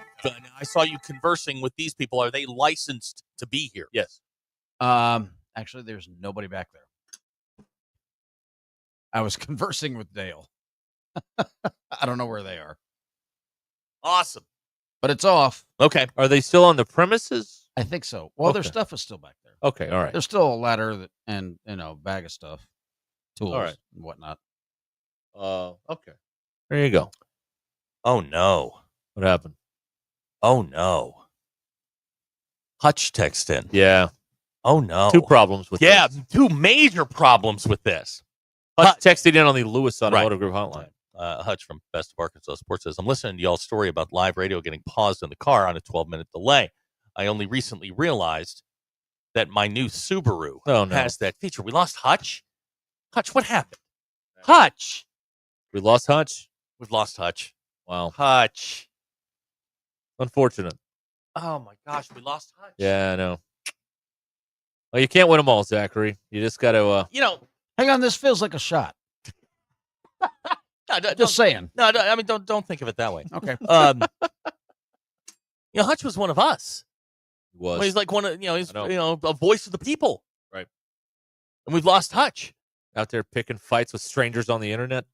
I saw you conversing with these people. Are they licensed to be here? Yes. Actually, there's nobody back there. I was conversing with Dale. I don't know where they are. Awesome. But it's off. Okay. Are they still on the premises? I think so. Well, their Okay. stuff is still back there. Okay, all right. There's still a ladder and bag of stuff, tools, All right. and whatnot. Okay. There you go. Oh, no. What happened? Oh, no. Hutch text in. Yeah. Oh, no. 2 problems with Yeah, this. 2 major problems with this. Hutch texted in on the Lewis Automotive Group hotline. Hutch from Best of Arkansas Sports says, I'm listening to y'all's story about live radio getting paused in the car on a 12-minute delay. I only recently realized that my new Subaru has that feature. We lost Hutch? Hutch, what happened? Hutch! We lost Hutch? We've lost Hutch. Wow. Hutch. Unfortunate. Oh, my gosh, we lost Hutch. Yeah, I know. Well, you can't win them all, Zachary. You just got to... Hang on, this feels like a shot. No, Just saying. No, I mean, don't think of it that way. Okay. Hutch was one of us. He was. Well, he's like one of, he's, a voice of the people. Right. And we've lost Hutch. Out there picking fights with strangers on the internet.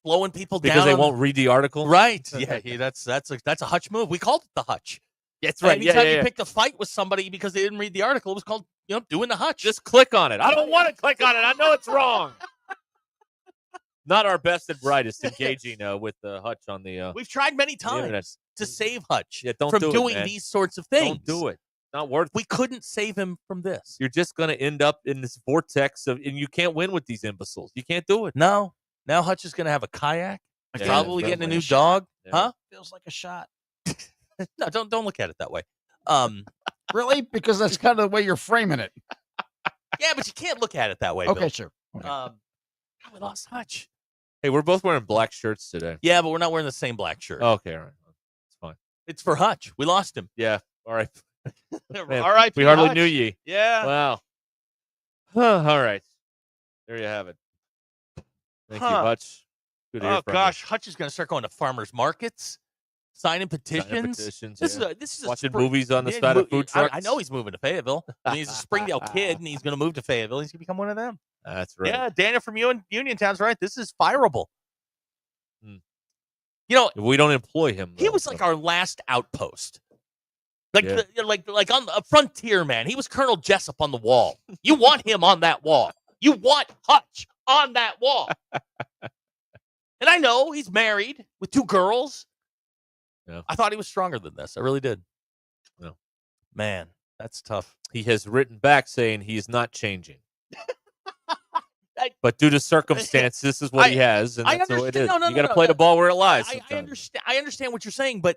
Blowing people down. Because they won't read the article. Right. Yeah, that's a Hutch move. We called it the Hutch. That's right. Anytime you picked a fight with somebody because they didn't read the article, it was called, doing the Hutch. Just click on it. I don't want to click on it. I know it's wrong. Not our best and brightest engaging with the Hutch on the. We've tried many internet. times to save Hutch don't from do it, doing man. these sorts of things. Don't do it. Not worth it. We couldn't save him from this. You're just going to end up in this vortex and you can't win with these imbeciles. You can't do it. No. Now Hutch is going to have a kayak. Yeah, Probably getting a new shot. dog. Yeah. Huh? Feels like a shot. No, don't look at it that way. Really? Because that's kind of the way you're framing it. Yeah, but you can't look at it that way. Okay, Bill. sure. Okay. God, we lost Hutch. Hey, we're both wearing black shirts today. Yeah, but we're not wearing the same black shirt. Okay, all right. It's fine. It's for Hutch. We lost him. Yeah. All right. Man, All right. we hardly knew ye. Yeah. Wow. All right. There you have it. Thank you, Hutch. Good to hear from gosh, Hutch is going to start going to farmers markets, signing petitions. This is watching movies on the side of food trucks. I know he's moving to Fayetteville. I mean, he's a Springdale kid, and he's going to move to Fayetteville. He's going to become one of them. That's right. Yeah, Daniel from Uniontown's right. This is fireable. If we don't employ him, he was like our last outpost. Like on a frontier man. He was Colonel Jessup on the wall. You want him on that wall. You want Hutch on that wall. And I know he's married with 2 girls. Yeah. I thought he was stronger than this. I really did. No. Man, that's tough. He has written back saying he is not changing. But due to circumstance, this is what he has, and that's what it is. You got to play the ball where it lies. I understand what you're saying, but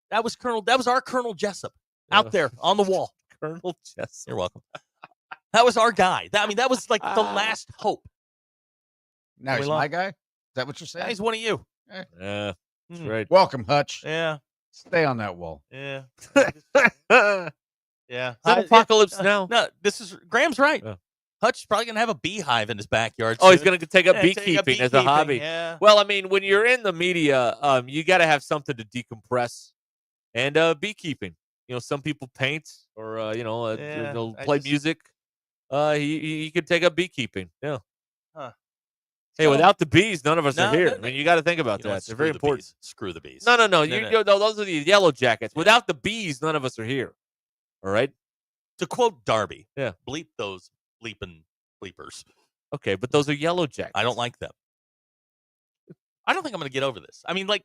that was our Colonel Jessup out there on the wall. Colonel Jessup. You're welcome. That was our guy. That was like the last hope. Now he's my guy? Is that what you're saying? Now he's one of you. Yeah, that's right. Welcome, Hutch. Yeah. Stay on that wall. Yeah. Yeah. Is that apocalypse now? No, Graham's right. Yeah. Hutch's probably going to have a beehive in his backyard. Oh, he's soon. going to take up beekeeping as a hobby. Yeah. Well, I mean, when you're in the media, you got to have something to decompress. And beekeeping. Some people paint or, play music. He could take up beekeeping. Yeah. Huh. Hey, without the bees, none of us are here. No. I mean, you got to think about that. They're very important. Bees. Screw the bees. No. Those are the yellow jackets. Without the bees, none of us are here. All right? To quote Darby, yeah, bleep those bleepers. Okay, but those are yellow jackets. I don't like them. I don't think I'm going to get over this. I mean, like,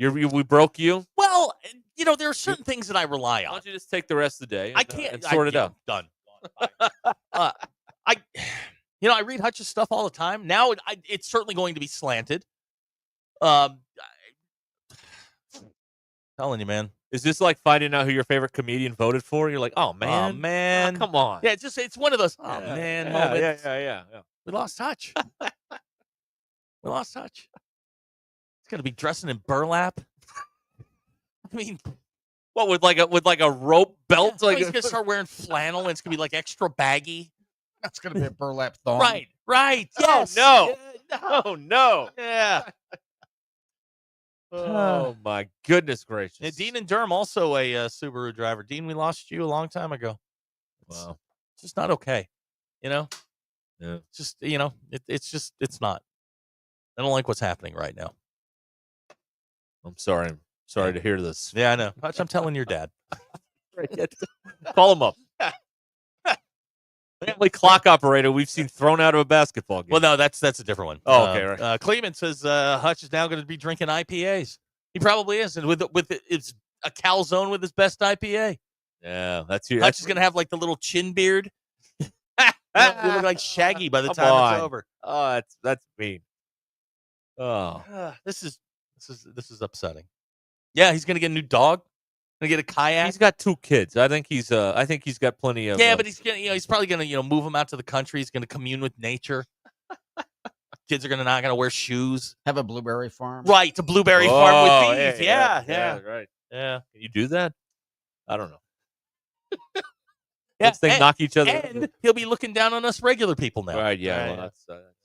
we broke you? Well, there are certain things that I rely on. Why don't you just take the rest of the day? I can't and sort it out. Done. I read Hutch's stuff all the time. Now it's certainly going to be slanted. Telling you, man. Is this like finding out who your favorite comedian voted for? You're like, oh man, man, come on. Yeah, it's one of those man moments. Yeah. We lost touch. We lost touch. It's gonna be dressing in burlap. I mean, what with like a rope belt? Like he's gonna start wearing flannel and it's gonna be like extra baggy. That's going to be a burlap thong. Right. Yes. Oh, no. Yeah, Oh, no. Yeah. Oh, my goodness gracious. Yeah, Dean and Durham, also a Subaru driver. Dean, we lost you a long time ago. Wow. It's just not okay. Yeah. It's just, it's not. I don't like what's happening right now. I'm sorry. I'm sorry to hear this. Yeah, I know. Hutch, I'm telling your dad. Call him up. Family clock operator we've seen thrown out of a basketball game. Well, no, that's a different one. Oh, okay, right. Cleveland says Hutch is now going to be drinking IPAs. He probably is, and it's a calzone with his best IPA. Yeah, that's you. Hutch is going to have like the little chin beard. You look like Shaggy by the Come time on. it's over. Oh, that's mean. Oh, This is upsetting. Yeah, he's going to get a new dog. Going to get a kayak. he's got 2 kids. I think he's got plenty of. Yeah, but he's gonna, he's probably gonna, move them out to the country. He's gonna commune with nature. Kids are not gonna wear shoes. Have a blueberry farm. Right, a blueberry farm with bees. Yeah. Right. Yeah. Can you do that? I don't know. Yeah, They knock each other. And he'll be looking down on us regular people now. Right. Yeah. Right. Well,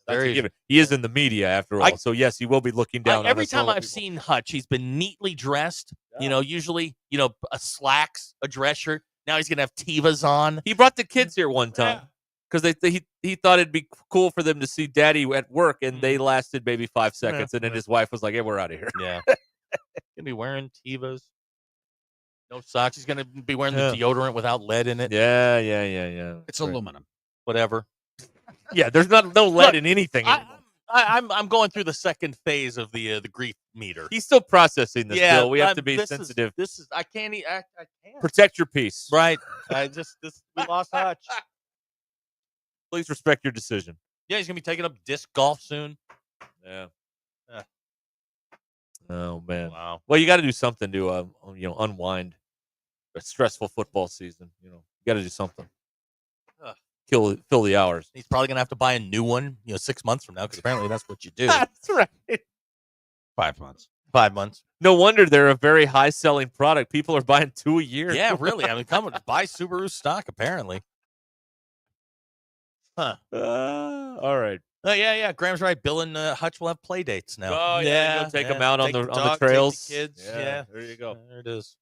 that's Very- a given. He is in the media after all, so yes, he will be looking down. on Every us time normal I've people. seen Hutch, he's been neatly dressed. Usually, a slacks, a dress shirt. Now he's gonna have Tevas on. He brought the kids here one time because he thought it'd be cool for them to see Daddy at work, and they lasted maybe 5 seconds, and then his wife was like, "Hey, we're out of here." Yeah, gonna be wearing Tevas. No socks. He's gonna be wearing the deodorant without lead in it. Yeah. It's aluminum. Whatever. Yeah, there's no lead in anything. I'm going through the second phase of the grief meter. He's still processing this, Yeah, Bill. We have to be this sensitive. I can't. I can't. Protect your peace. Right. We lost Hutch. Please respect your decision. Yeah, he's gonna be taking up disc golf soon. Yeah. Yeah. Oh man. Wow. Well, you got to do something to unwind a stressful football season. You got to do something. Fill the hours. He's probably gonna have to buy a new one, 6 months from now, because apparently that's what you do. That's right. 5 months. 5 months. No wonder they're a very high selling product. People are buying 2 a year. Yeah, really. I mean, come on, buy Subaru stock. Apparently. Huh. All right. Yeah. Graham's right. Bill and Hutch will have play dates now. Oh yeah. You'll take them out on Take the dog, trails. take the kids. Yeah. There you go. There it is.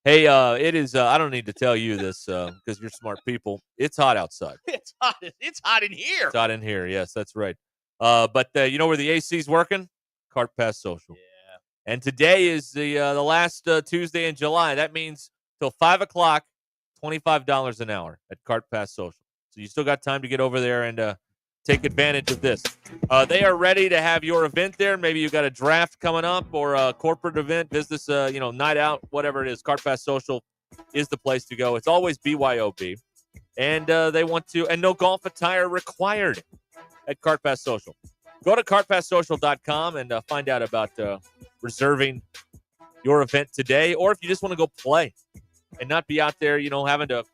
Hey, it is. I don't need to tell you this because you're smart people. It's hot outside. It's hot. It's hot in here. It's hot in here. Yes, that's right. But you know where the AC's working? Cart Pass Social. Yeah. And today is the last Tuesday in July. That means till 5 o'clock, $25 an hour at Cart Pass Social. So you still got time to get over there and take advantage of this. They are ready to have your event there. Maybe you got a draft coming up or a corporate event, business, night out, whatever it is. Cart Pass Social is the place to go. It's always BYOB. And they want to, and no golf attire required at Cart Pass Social. Go to cartpasssocial.com and find out about reserving your event today, or if you just want to go play and not be out there, having to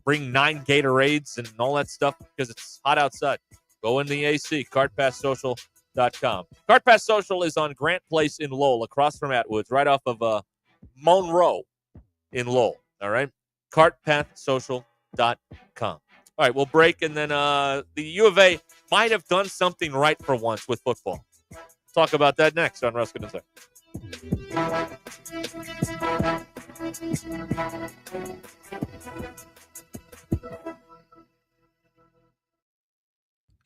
bring 9 Gatorades and all that stuff because it's hot outside. Go in the AC, cartpasssocial.com. Cart Pass Social is on Grant Place in Lowell, across from Atwoods, right off of Monroe in Lowell. All right? cartpasssocial.com. All right, we'll break, and then the U of A might have done something right for once with football. Talk about that next on Ruscin and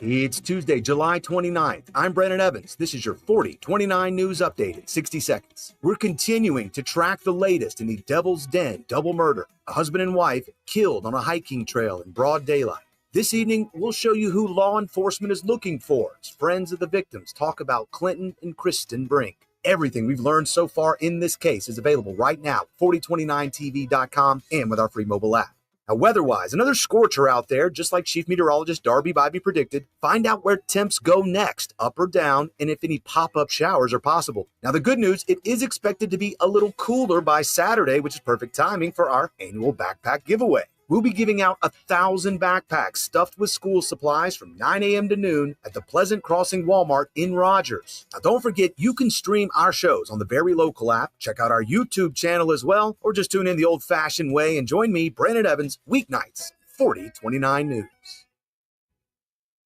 It's Tuesday, July 29th. I'm Brandon Evans. This is your 40-29 news update in 60 seconds. We're continuing to track the latest in the Devil's Den double murder. A husband and wife killed on a hiking trail in broad daylight. This evening, we'll show you who law enforcement is looking for as friends of the victims talk about Clinton and Kristen Brink. Everything we've learned so far in this case is available right now at 4029tv.com and with our free mobile app. Now, weather-wise, another scorcher out there, just like Chief Meteorologist Darby Bybee predicted. Find out where temps go next, up or down, and if any pop-up showers are possible. Now, the good news, it is expected to be a little cooler by Saturday, which is perfect timing for our annual backpack giveaway. We'll be giving out 1,000 backpacks stuffed with school supplies from 9 a.m. to noon at the Pleasant Crossing Walmart in Rogers. Now, don't forget, you can stream our shows on the Very Local app, check out our YouTube channel as well, or just tune in the old-fashioned way and join me, Brandon Evans, weeknights, 4029 News.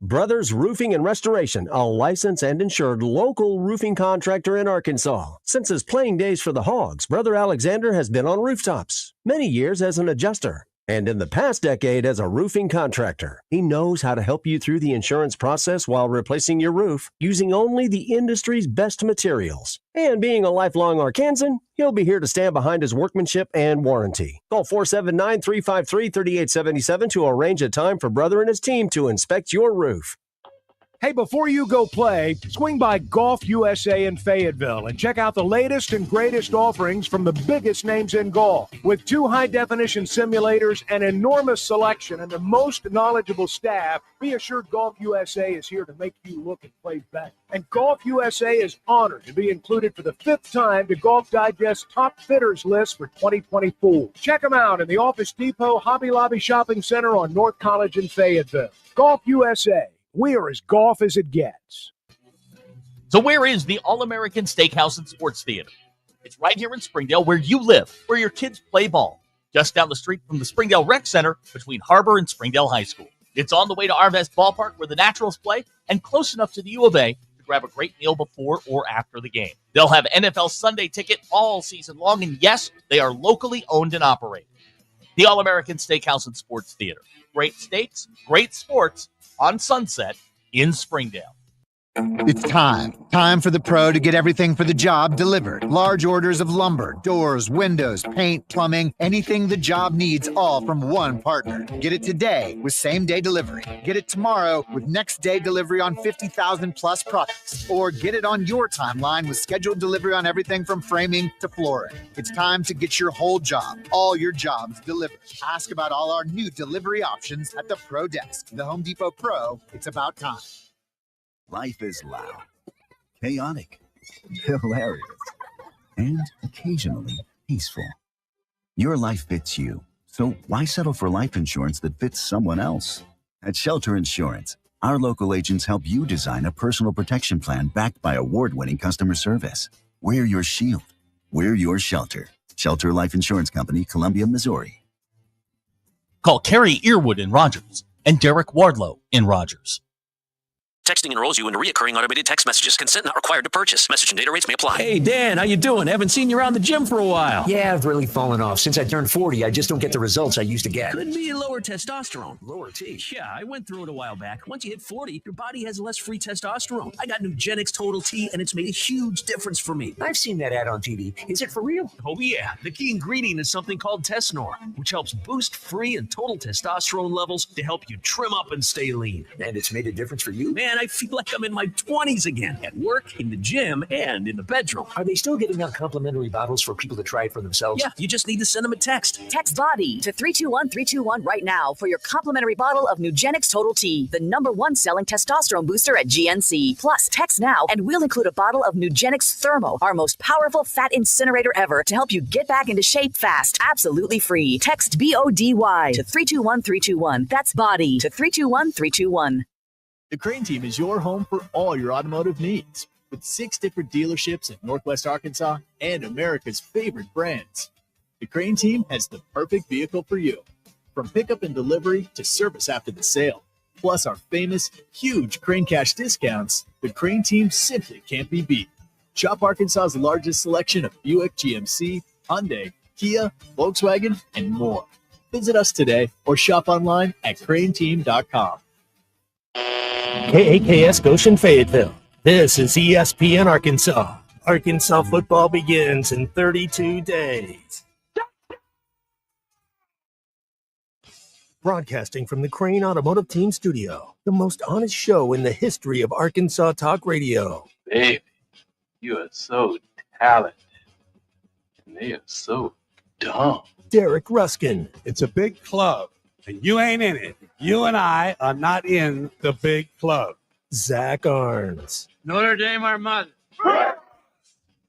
Brothers Roofing and Restoration, a licensed and insured local roofing contractor in Arkansas. Since his playing days for the Hogs, Brother Alexander has been on rooftops, many years as an adjuster, and in the past decade as a roofing contractor. He knows how to help you through the insurance process while replacing your roof using only the industry's best materials. And being a lifelong Arkansan, he'll be here to stand behind his workmanship and warranty. Call 479-353-3877 to arrange a time for Brother and his team to inspect your roof. Hey, before you go play, swing by Golf USA in Fayetteville and check out the latest and greatest offerings from the biggest names in golf. With 2 high-definition simulators, an enormous selection, and the most knowledgeable staff, be assured Golf USA is here to make you look and play better. And Golf USA is honored to be included for the 5th time to Golf Digest's Top Fitters list for 2024. Check them out in the Office Depot Hobby Lobby Shopping Center on North College in Fayetteville. Golf USA. We're as golf as it gets. So where is the All-American Steakhouse and Sports Theater? It's right here in Springdale where you live, where your kids play ball. Just down the street from the Springdale Rec Center between Harbor and Springdale High School. It's on the way to Arvest Ballpark where the Naturals play and close enough to the U of A to grab a great meal before or after the game. They'll have NFL Sunday ticket all season long, and yes, they are locally owned and operated. The All-American Steakhouse and Sports Theater. Great steaks, great sports, on Sunset in Springdale. It's time for the pro to get everything for the job delivered. Large orders of lumber, doors, windows, paint, plumbing, anything the job needs, all from one partner. Get it today with same-day delivery. Get it tomorrow with next-day delivery on 50,000 plus products. Or get it on your timeline with scheduled delivery on everything from framing to flooring. It's time to get your whole job, all your jobs delivered. Ask about all our new delivery options at the Pro Desk. The Home Depot Pro, it's about time. Life is loud, chaotic, hilarious, and occasionally peaceful. Your life fits you, so why settle for life insurance that fits someone else? At Shelter Insurance, our local agents help you design a personal protection plan backed by award-winning customer service. We're your shield. We're your shelter. Shelter Life Insurance Company, Columbia, Missouri. Call Kerry Earwood in Rogers and Derek Wardlow in Rogers. Texting enrolls you in recurring automated text messages. Consent not required to purchase. Message and data rates may apply. Hey, Dan, how you doing? Haven't seen you around the gym for a while. Yeah, I've really fallen off. Since I turned 40, I just don't get the results I used to get. Could be lower testosterone. Lower T. Yeah, I went through it a while back. Once you hit 40, your body has less free testosterone. I got Nugenix Total T, and it's made a huge difference for me. I've seen that ad on TV. Is it for real? Oh, yeah. The key ingredient is something called Tesnor, which helps boost free and total testosterone levels to help you trim up and stay lean. And it's made a difference for you? Man, I feel like I'm in my 20s again, at work, in the gym, and in the bedroom. Are they still giving out complimentary bottles for people to try it for themselves? Yeah, you just need to send them a text. Text BODY to 321-321 right now for your complimentary bottle of Nugenix Total T, the #1 selling testosterone booster at GNC. Plus, text now and we'll include a bottle of Nugenix Thermo, our most powerful fat incinerator ever, to help you get back into shape fast, absolutely free. Text BODY to 321-321. That's BODY to 321-321. The Crane Team is your home for all your automotive needs. With 6 different dealerships in Northwest Arkansas and America's favorite brands, the Crane Team has the perfect vehicle for you. From pickup and delivery to service after the sale. Plus our famous, huge Crane Cash discounts, the Crane Team simply can't be beat. Shop Arkansas's largest selection of Buick, GMC, Hyundai, Kia, Volkswagen, and more. Visit us today or shop online at craneteam.com. KAKS Goshen Fayetteville. This is ESPN Arkansas. Arkansas football begins in 32 days. Broadcasting from the Crane Automotive Team Studio, the most honest show in the history of Arkansas Talk Radio. Baby, you are so talented, and they are so dumb. Derek Ruscin. It's a big club, and you ain't in it. You and I are not in the big club. Zach Arns. Notre Dame, our mother.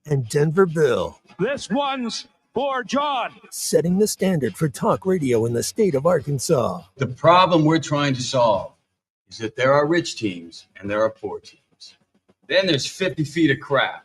And Denver Bill. This one's for John. Setting the standard for talk radio in the state of Arkansas. The problem we're trying to solve is that there are rich teams and there are poor teams. Then there's 50 feet of crap.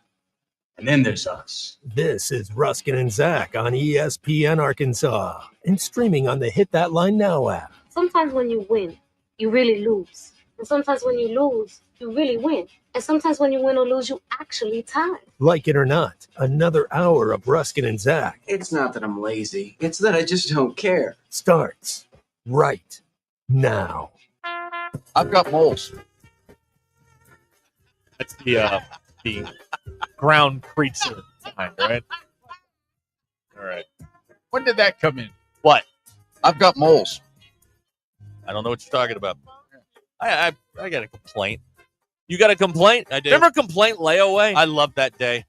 And then there's us. This is Ruskin and Zach on ESPN Arkansas and streaming on the Hit That Line Now app. Sometimes when you win, you really lose. And sometimes when you lose, you really win. And sometimes when you win or lose, you actually tie. Like it or not, another hour of Ruskin and Zach It's not that I'm lazy. It's that I just don't care. starts right now. I've got moles. That's the ground creature sign, right? All right. When did that come in? What? I've got moles. I don't know what you're talking about. I got a complaint. You got a complaint? I do. Remember complaint layaway? I love that day.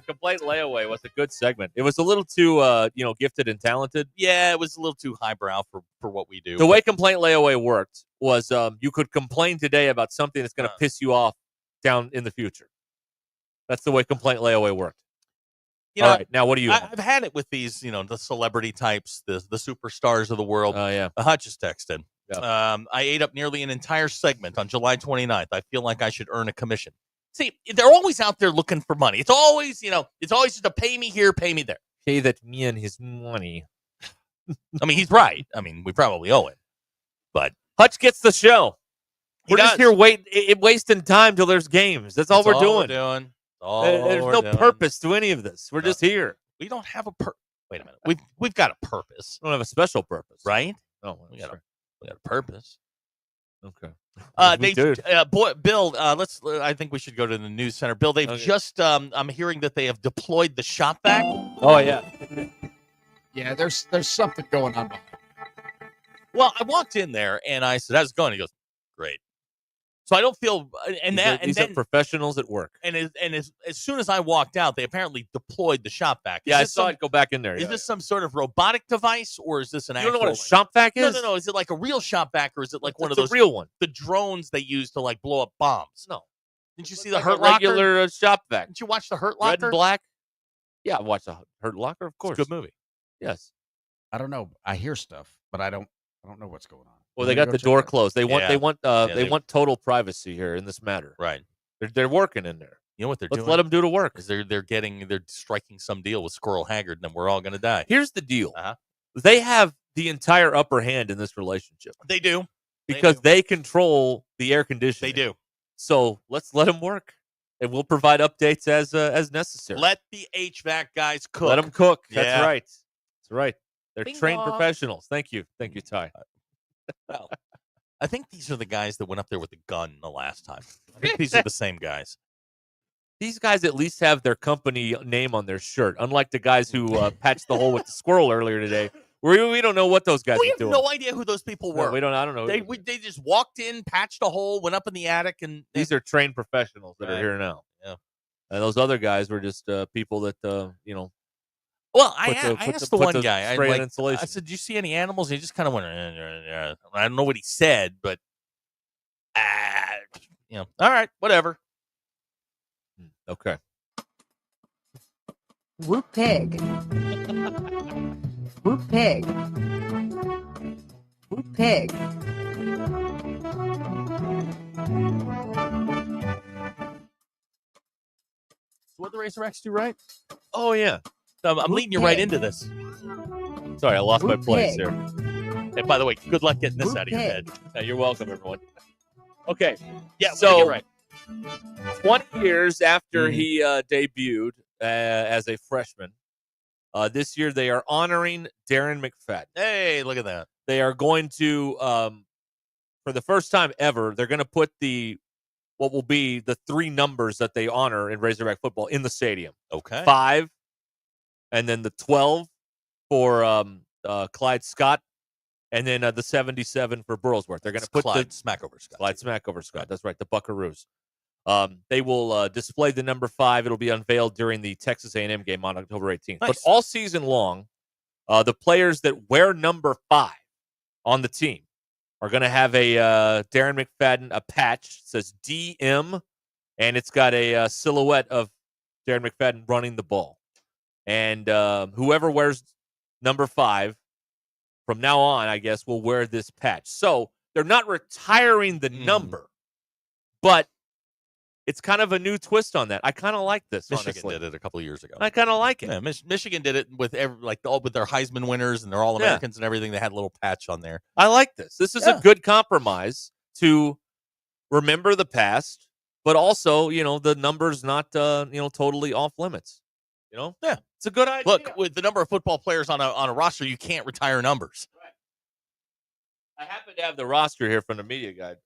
Complaint layaway was a good segment. It was a little too, gifted and talented. Yeah, it was a little too highbrow for what we do. The way complaint layaway worked was you could complain today about something that's going to piss you off down in the future. That's the way complaint layaway worked. You know, all right, now what do you have? I've had it with these, the celebrity types, the superstars of the world. Oh, yeah. Hutch just texted. Yeah. I ate up nearly an entire segment on July 29th. I feel like I should earn a commission. See, they're always out there looking for money. It's always, it's always just a pay me here, pay me there. Pay that man his money. I mean, he's right. I mean, we probably owe him. But Hutch gets the show. He We're just does. here wasting time till there's games. That's all we're doing. There's no purpose to any of this. We're just here. We don't have a Wait a minute. We've got a purpose. We don't have a special purpose, right? Oh, we got a purpose. Okay. Bill, I think we should go to the news center. Bill, they've just I'm hearing that they have deployed the shop vac. Oh yeah. Yeah, there's something going on. Well, I walked in there and I said, "How's it going?" He goes, "Great." So I don't feel, these are professionals at work. And as soon as I walked out, they apparently deployed the shop vac. I saw it go back in there. Is this some sort of robotic device, or is this an? You actual, don't know what a shop vac is? No. Is it like a real shop vac, or is it like one of those real one? The drones they use to like blow up bombs. No. Didn't you see the like Hurt a Locker? regular shop vac? Didn't you watch the Hurt Locker? Red and black. Yeah, I watched the Hurt Locker. Of course, It's a good movie. Yes. I don't know. I hear stuff, but I don't know what's going on. Well, they got the door closed. They want they want total privacy here in this matter. Right. They're working in there. You know what they're Let's doing? let them do the work. Is they're striking some deal with Squirrel Haggard, and then we're all going to die. Here's the deal. Uh-huh. They have the entire upper hand in this relationship. They do. Because they control the air conditioning. They do. So let's let them work, and we'll provide updates as necessary. Let the HVAC guys cook. Let them cook. Yeah. That's right. That's right. They're Bing trained bong. professionals. Thank you, Ty. Well, I think these are the guys that went up there with the gun the last time. I think these are the same guys. These guys at least have their company name on their shirt, unlike the guys who patched the hole with the squirrel earlier today. We don't know what those guys We are have doing. no idea who those people were. No, I don't know. They just walked in, patched a hole, went up in the attic, and These are trained professionals that are here now. Yeah. And those other guys were just people that Well, I put asked the the one guy. spray and I insulation. said, "Do you see any animals?" He just kind of went. I don't know what he said, but all right, whatever. Okay. Whoop pig. Whoop pig. Whoop pig. What the Razorbacks do right? Oh yeah. I'm leading you right into this. Sorry, I lost my Whoop place pig. here. And by the way, good luck getting this Whoop out of your pig. head. You're welcome, everyone. Okay. Yeah, so you're right. 20 years after he debuted as a freshman, this year they are honoring Darren McFadden. Hey, look at that. They are going to, for the first time ever, they're going to put what will be the three numbers that they honor in Razorback football in the stadium. Okay. 5, and then the 12 for Clyde Scott, and then the 77 for Burlsworth. They're going to put Clyde Smackover Scott. Clyde Smackover Scott. That's right, the Buckaroos. They will display the number 5. It'll be unveiled during the Texas A&M game on October 18th. Nice. But all season long, the players that wear number 5 on the team are going to have a Darren McFadden, a patch. It says DM, and it's got a silhouette of Darren McFadden running the ball. And whoever wears number 5 from now on, I guess, will wear this patch. So they're not retiring the number, but it's kind of a new twist on that. I kind of like this. Michigan honestly. did it a couple of years ago. I kind of like it. Yeah, Michigan did it with all with their Heisman winners and their All Americans and everything. They had a little patch on there. I like this. This is a good compromise to remember the past, but also, the numbers not, totally off limits. Yeah, it's a good idea. Look, with the number of football players on a roster, you can't retire numbers. I happen to have the roster here from the media guide.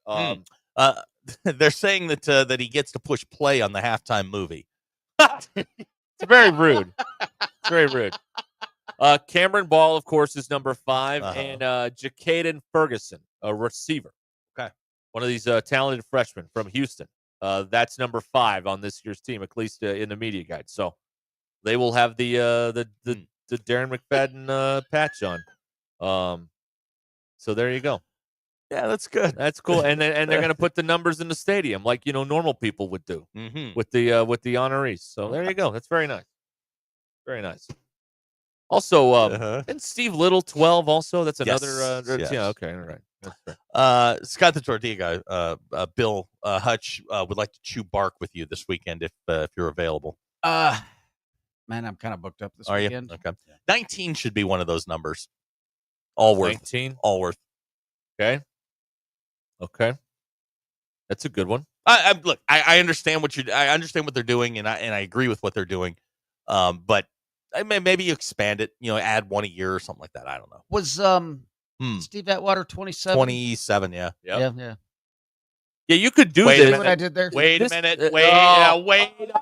They're saying that he gets to push play on the halftime movie. It's very rude. It's very rude. Cameron Ball, of course, is number 5, and Jacaden Ferguson, a receiver. Okay, one of these talented freshmen from Houston. That's number 5 on this year's team, at least in the media guide. So they will have the Darren McFadden patch on. So there you go. Yeah, that's good. That's cool. And they're going to put the numbers in the stadium like normal people would do with the honorees. So there you go. That's very nice. Very nice. Also, and Steve Little 12. Also, that's another. Yes. Yeah. Okay. All right. That's fair. Scott the Tortilla guy, Bill Hutch would like to chew bark with you this weekend if you're available. Man, I'm kind of booked up this weekend. You? Okay. 19 should be one of those numbers. Allworth. 19. Allworth. Okay. That's a good one. Look, I understand I understand what they're doing, and I agree with what they're doing. But maybe you expand it. Add one a year or something like that. I don't know. Was Steve Atwater 27? 27. Yeah. Yep. Yeah. Yeah, you could do Wait this. a minute. What I did there? Wait a minute. Wait a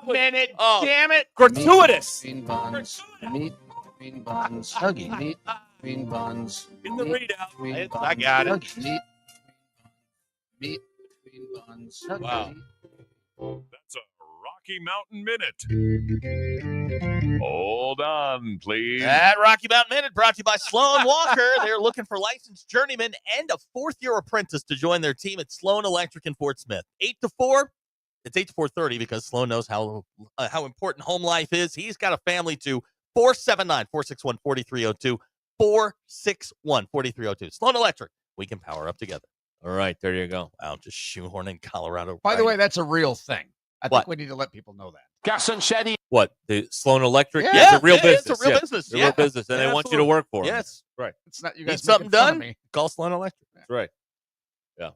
minute. Damn it. Gratuitous. Green buns. Meat. Green buns. Huggy. Meat. Green buns. In the readout. I got it. Meat. Meat. Green buns. Huggy. Wow. That's a Rocky Mountain Minute. Hold on, please. That Rocky Mountain Minute brought to you by Sloan Walker. They're looking for licensed journeymen and a fourth-year apprentice to join their team at Sloan Electric in Fort Smith. 8 to 4. It's 8 to 4:30 because Sloan knows how important home life is. He's got a family too. 479-461-4302. 461-4302. Sloan Electric. We can power up together. All right, there you go. Wow, just shoehorning Colorado. By the way, that's a real thing. I What? think we need to let people know that. What, the Sloan Electric? Yeah. It's a real business. It's a real business. It's a real business, and they want you to work for them. Yes. Right. It's not you Need guys something making fun of done? me. Call Sloan Electric. That's right. Yeah.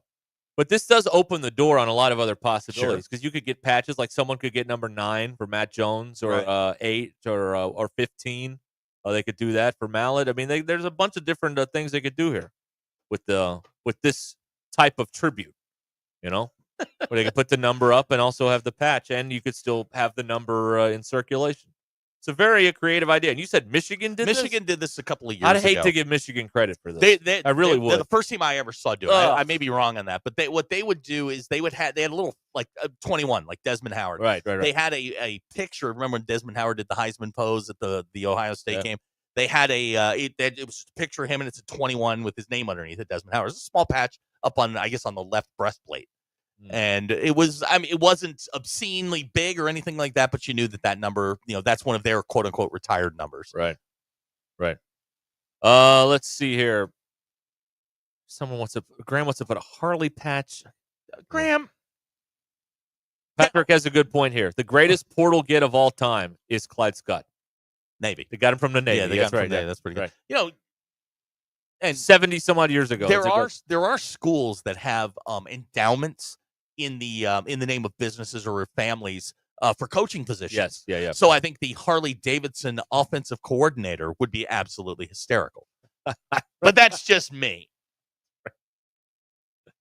But this does open the door on a lot of other possibilities because you could get patches like someone could get number 9 for Matt Jones or 8 or 15. They could do that for Mallet. I mean, there's a bunch of different things they could do here with this type of tribute, where they could put the number up and also have the patch, and you could still have the number in circulation. It's a very creative idea. And you said Michigan did this a couple of years ago. I'd hate to give Michigan credit for this. I really would. They're the first team I ever saw do it. I may be wrong on that, but what they would do is they had a little like 21, like Desmond Howard. Right. They had a picture. Remember when Desmond Howard did the Heisman pose at the Ohio State game? They had it was just a picture of him, and it's a 21 with his name underneath it, Desmond Howard. It's a small patch up on, I guess, on the left breastplate. And it wasn't obscenely big or anything like that, but you knew that number, that's one of their quote unquote retired numbers. Right. Let's see here. Graham wants to put a Harley patch. Graham. Patrick has a good point here. The greatest portal get of all time is Clyde Scott. Navy. They got him from the Navy. Yeah, they got him from the Navy. That's pretty good. Right. And 70 some odd years ago. There are schools that have endowments in the name of businesses or families for coaching positions. Yes, yeah. So I think the Harley Davidson offensive coordinator would be absolutely hysterical. But that's just me.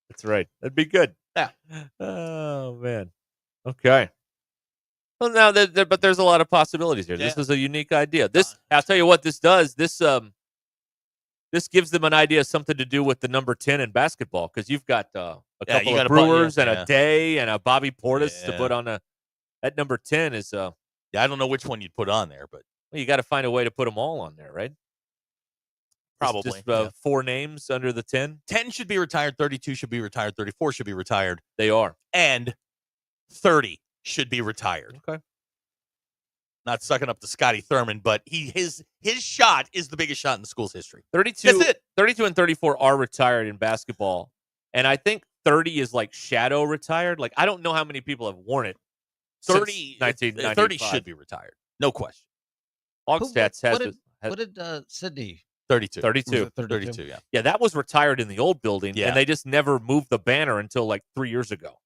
That's right. That'd be good. Yeah. Oh man. Okay. Well, now but there's a lot of possibilities here. This is a unique idea. I'll tell you what this does. This gives them an idea of something to do with the number 10 in basketball because you've got a couple of Brewers and a Day and a Bobby Portis to put on that number 10 is I don't know which one you'd put on there, but you got to find a way to put them all on there, right? Probably. Just 4 names under the 10. 10 should be retired, 32 should be retired, 34 should be retired. They are. And 30 should be retired. Okay. Not sucking up to Scotty Thurman, but his shot is the biggest shot in the school's history. 32, That's it. 32 and 34 are retired in basketball. And I think 30 is like shadow retired. Like, I don't know how many people have worn it. 30 1995. should be retired. No question. Hogstats has what did Sydney 32. 32. 32? Yeah. Yeah, that was retired in the old building, Yeah. and they just never moved the banner until like 3 years ago.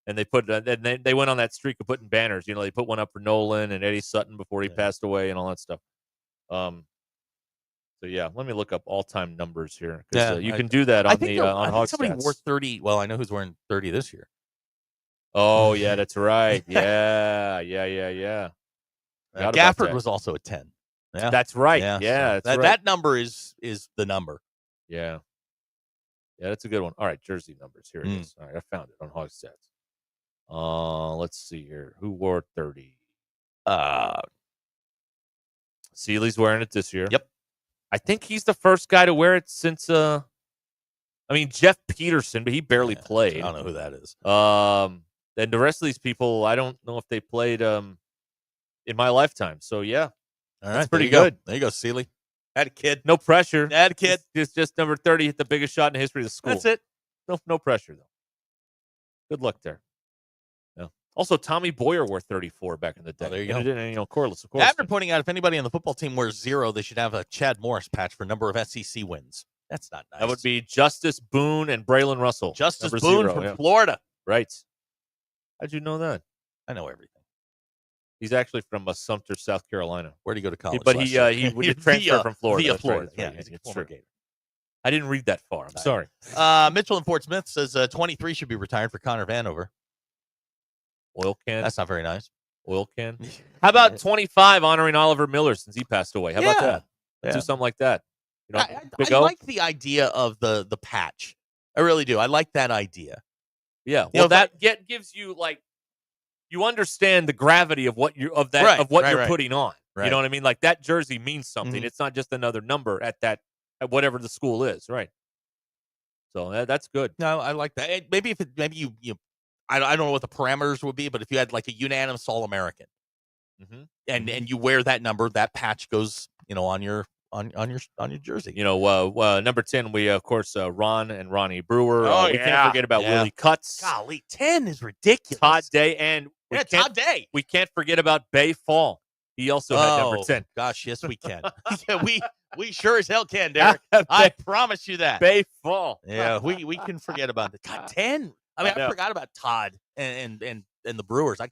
And they put then they went on that streak of putting banners. You know, they put one up for Nolan and Eddie Sutton before he passed away and all that stuff. So yeah, let me look up all-time numbers here. You can do that on the on I think somebody Hogstats. wore 30. Well, I know who's wearing 30 this year. Oh yeah, that's right. Yeah. Forgot about Gafford that. was also a 10. Yeah, That's right. Yeah, Yeah, so that's right. that number is the number. Yeah, that's a good one. All right, jersey numbers. Here it is. All right, I found it on Hogstats. Let's see here. Who wore 30? Seeley's wearing it this year. Yep. I think he's the first guy to wear it since Jeff Peterson, but he barely played. I don't know who that is. And the rest of these people, I don't know if they played in my lifetime. So yeah. All That's right, pretty there you good. Go. There you go, Seeley. Had a kid. No pressure. Had a kid. It's just number 30 hit the biggest shot in the history of the school. That's it. No pressure though. Good luck there. Yeah. Also, Tommy Boyer wore 34 back in the day. there you go. Corliss, of course. Abner pointing out if anybody on the football team wears 0, they should have a Chad Morris patch for number of SEC wins. That's not nice. That would be Justice Boone and Braylon Russell. Justice number Boone 0, from yeah. Florida. Right. How'd you know that? I know everything. He's actually from Sumter, South Carolina. Where'd he go to college? But he did transfer from Florida. Via That's Florida. Right, Yeah, he's a it's former true. Gator. I didn't read that far. I'm sorry. Mitchell in Fort Smith says 23 should be retired for Connor Vanover. Oil can. That's not very nice. Oil can. How about 25 honoring Oliver Miller since he passed away? How about that? Let's do something like that. You know, I like the idea of the patch. I really do. I like that idea. Yeah. Well, that gives you like you understand the gravity of what you're putting on. Right. You know what I mean? Like that jersey means something. It's not just another number at whatever the school is, right? So that's good. No, I like that. Maybe you I don't know what the parameters would be, but if you had like a unanimous All-American, and you wear that number, that patch goes, on your jersey. Number 10, we of course Ron and Ronnie Brewer. We can't forget about Willie Cutts. Golly, 10 is ridiculous. Todd Day, and Todd Day. We can't forget about Bay Fall. He also had number 10. Gosh, yes, we can. Yeah, we sure as hell can, Derek. I promise you that. Bay Fall. Yeah, we can forget about the Todd 10. I forgot about Todd and the Brewers. I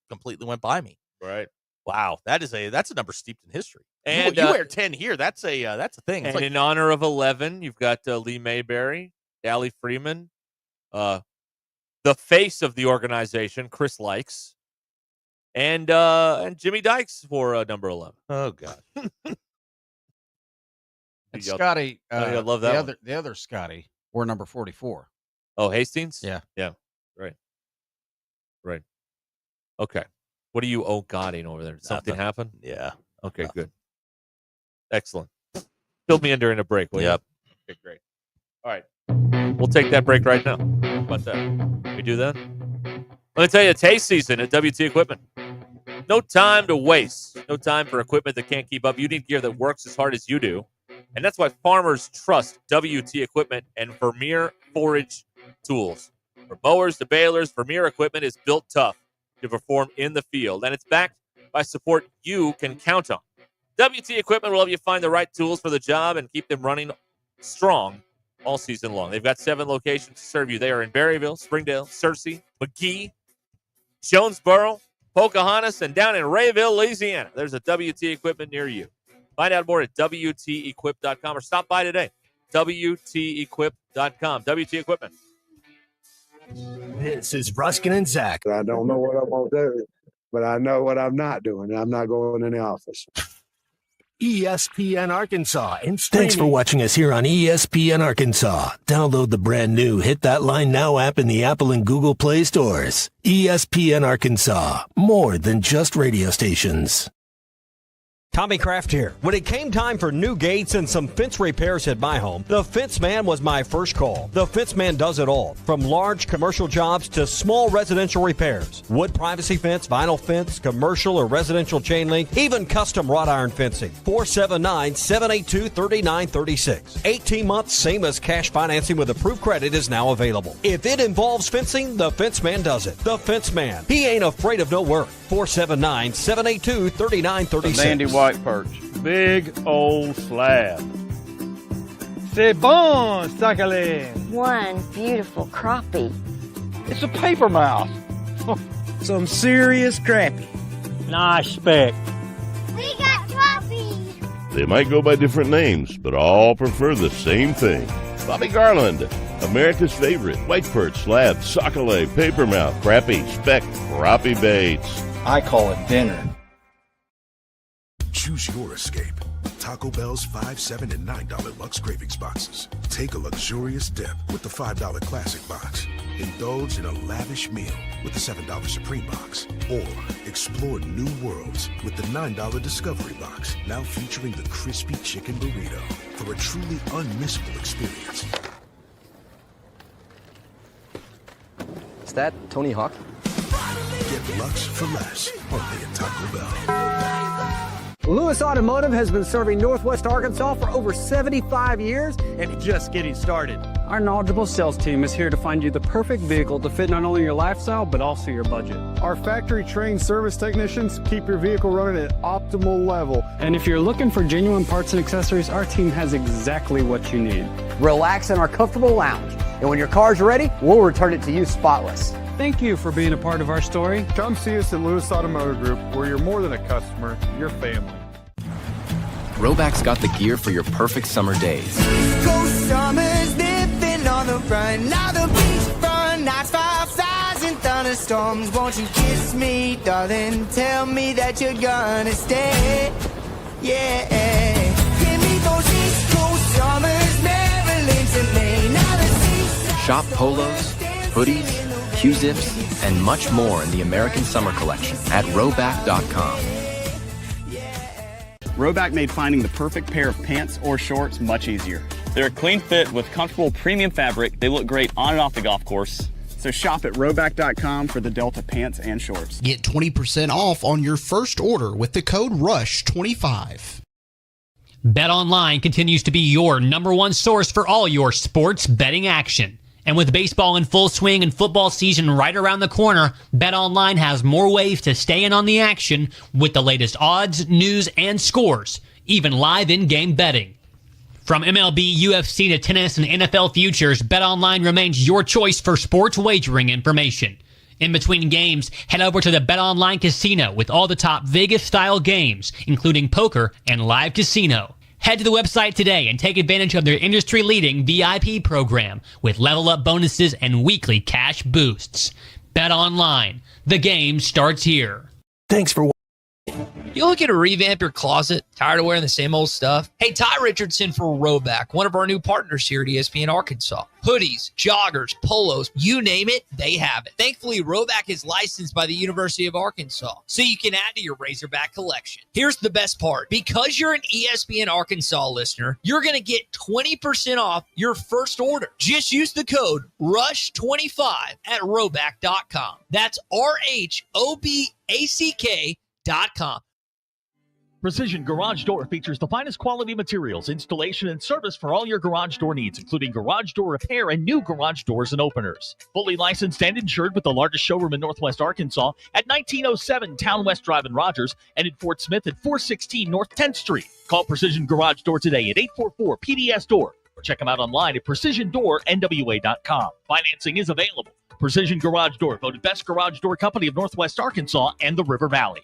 completely went by me. Right. Wow, that's a number steeped in history. And you wear 10 here. That's a thing. And in honor of 11, you've got Lee Mayberry, Allie Freeman, the face of the organization, Chris Likes, and Jimmy Dykes for number 11. Oh God. And Scotty, I love that. The other Scotty wore number 44. Oh, Hastings? Yeah. Yeah. Right. Okay. What are you godding over there? Did something happen? Yeah. Okay, good. Excellent. Fill me in during a break, will you? Yep. Okay, great. All right. We'll take that break right now. How about that? We do that? Let me tell you, it's hay season at WT Equipment. No time to waste. No time for equipment that can't keep up. You need gear that works as hard as you do. And that's why farmers trust WT Equipment and Vermeer Forage Tools. From mowers to balers, Vermeer Equipment is built tough to perform in the field, and it's backed by support you can count on. WT Equipment will help you find the right tools for the job and keep them running strong all season long. They've got 7 locations to serve you. They are in Berryville, Springdale, Searcy, McGee, Jonesboro, Pocahontas, and down in Rayville, Louisiana. There's a WT Equipment near you. Find out more at WTEquip.com or stop by today. WTEquip.com. WT Equipment. This is Ruscin and Zach. I don't know what I'm going to do, but I know what I'm not doing. I'm not going in the office. ESPN Arkansas. And thanks for watching us here on ESPN Arkansas. Download the brand new Hit That Line Now app in the Apple and Google Play stores. ESPN Arkansas. More than just radio stations. Tommy Kraft here. When it came time for new gates and some fence repairs at my home, the Fence Man was my first call. The Fence Man does it all, from large commercial jobs to small residential repairs. Wood privacy fence, vinyl fence, commercial or residential chain link, even custom wrought iron fencing. 479-782-3936. 18 months, same as cash financing with approved credit is now available. If it involves fencing, the Fence Man does it. The Fence Man. He ain't afraid of no work. 479-782-3936. White Perch. big old slab. C'est bon, Sakhalin. One beautiful crappie. It's a paper mouse. Some serious crappie. Nice speck. We got crappie. They might go by different names, but all prefer the same thing. Bobby Garland, America's favorite white perch, slab, sockeye, papermouth, crappie, speck, crappie baits. I call it dinner. Choose your escape. Taco Bell's $5, $7, and $9 Lux Cravings boxes. Take a luxurious dip with the $5 Classic box. Indulge in a lavish meal with the $7 Supreme box. Or explore new worlds with the $9 Discovery box. Now featuring the crispy chicken burrito for a truly unmissable experience. Is that Tony Hawk? Get Lux for less only at Taco Bell. Lewis Automotive has been serving Northwest Arkansas for over 75 years and just getting started. Our knowledgeable sales team is here to find you the perfect vehicle to fit not only your lifestyle, but also your budget. Our factory-trained service technicians keep your vehicle running at optimal level. And if you're looking for genuine parts and accessories, our team has exactly what you need. Relax in our comfortable lounge. And when your car's ready, we'll return it to you spotless. Thank you for being a part of our story. Come see us at Lewis Automotive Group, where you're more than a customer, you're family. Roback's got the gear for your perfect summer days. Go summers living on the run. Now the beachfront nights, 5,000 thunderstorms. Won't you kiss me, darling? Tell me that you're gonna stay. Yeah. Give me those East Coast summers, Maryland to Maine. Now the seaside. Shop polos, hoodies, Q-zips, and much more in the American Summer Collection at Roback.com. Roback made finding the perfect pair of pants or shorts much easier. They're a clean fit with comfortable premium fabric. They look great on and off the golf course. So shop at Roback.com for the Delta pants and shorts. Get 20% off on your first order with the code RUSH25. BetOnline continues to be your number one source for all your sports betting action. And with baseball in full swing and football season right around the corner, BetOnline has more ways to stay in on the action with the latest odds, news, and scores, even live in-game betting. From MLB, UFC to tennis and NFL futures, BetOnline remains your choice for sports wagering information. In between games, head over to the BetOnline Casino with all the top Vegas-style games, including poker and live casino. Head to the website today and take advantage of their industry-leading VIP program with level-up bonuses and weekly cash boosts. Bet online. The game starts here. Thanks for watching. You looking to revamp your closet? Tired of wearing the same old stuff? Hey, Ty Richardson for Roback, one of our new partners here at ESPN Arkansas. Hoodies, joggers, polos, you name it, they have it. Thankfully, Roback is licensed by the University of Arkansas, so you can add to your Razorback collection. Here's the best part. Because you're an ESPN Arkansas listener, you're going to get 20% off your first order. Just use the code RUSH25 at Roback.com. That's RHOBACK.com. Precision Garage Door features the finest quality materials, installation, and service for all your garage door needs, including garage door repair and new garage doors and openers. Fully licensed and insured with the largest showroom in Northwest Arkansas at 1907 Town West Drive in Rogers and in Fort Smith at 416 North 10th Street. Call Precision Garage Door today at 844-PDS-DOOR or check them out online at PrecisionDoorNWA.com. Financing is available. Precision Garage Door, voted best garage door company of Northwest Arkansas and the River Valley.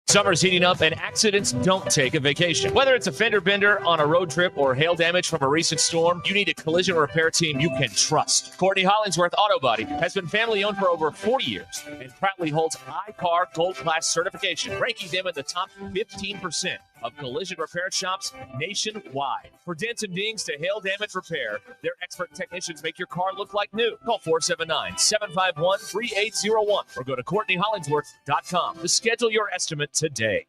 Summer's heating up and accidents don't take a vacation. Whether it's a fender bender on a road trip or hail damage from a recent storm, you need a collision repair team you can trust. Courtney Hollingsworth Auto Body has been family owned for over 40 years and proudly holds iCar Gold Class certification, ranking them in the top 15% of collision repair shops nationwide. For dents and dings to hail damage repair, their expert technicians make your car look like new. Call 479-751-3801 or go to CourtneyHollingsworth.com to schedule your estimate today.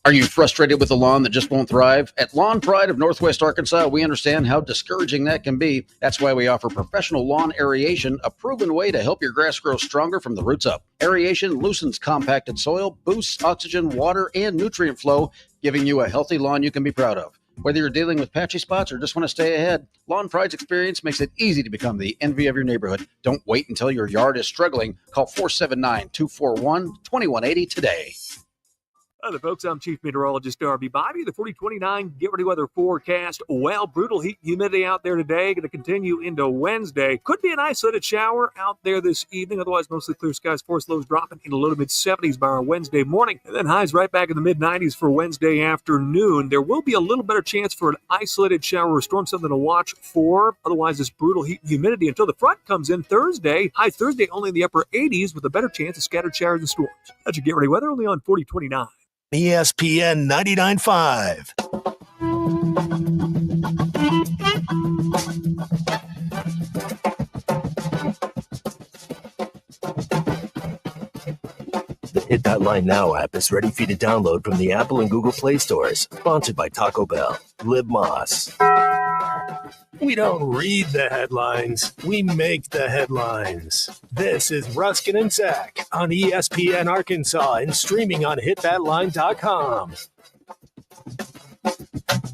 Are you frustrated with a lawn that just won't thrive? At Lawn Pride of Northwest Arkansas, we understand how discouraging that can be. That's why we offer professional lawn aeration, a proven way to help your grass grow stronger from the roots up. Aeration loosens compacted soil, boosts oxygen, water, and nutrient flow, giving you a healthy lawn you can be proud of. Whether you're dealing with patchy spots or just want to stay ahead, Lawn Pride's experience makes it easy to become the envy of your neighborhood. Don't wait until your yard is struggling. Call 479-241-2180 today. The folks, I'm Chief Meteorologist Darby Bobby. The 4029 Get Ready Weather forecast. Well, brutal heat and humidity out there today. Going to continue into Wednesday. Could be an isolated shower out there this evening. Otherwise, mostly clear skies. Forest lows dropping into low to mid 70s by our Wednesday morning. And then highs right back in the mid 90s for Wednesday afternoon. There will be a little better chance for an isolated shower or storm, something to watch for. Otherwise, this brutal heat and humidity until the front comes in Thursday. High Thursday only in the upper 80s with a better chance of scattered showers and storms. That's your Get Ready Weather only on 4029. ESPN 99.5. The Hit That Line Now app is ready for you to download from the Apple and Google Play stores. Sponsored by Taco Bell. Live Moss. We don't read the headlines. We make the headlines. This is Ruscin and Zach on ESPN Arkansas and streaming on hitthatline.com.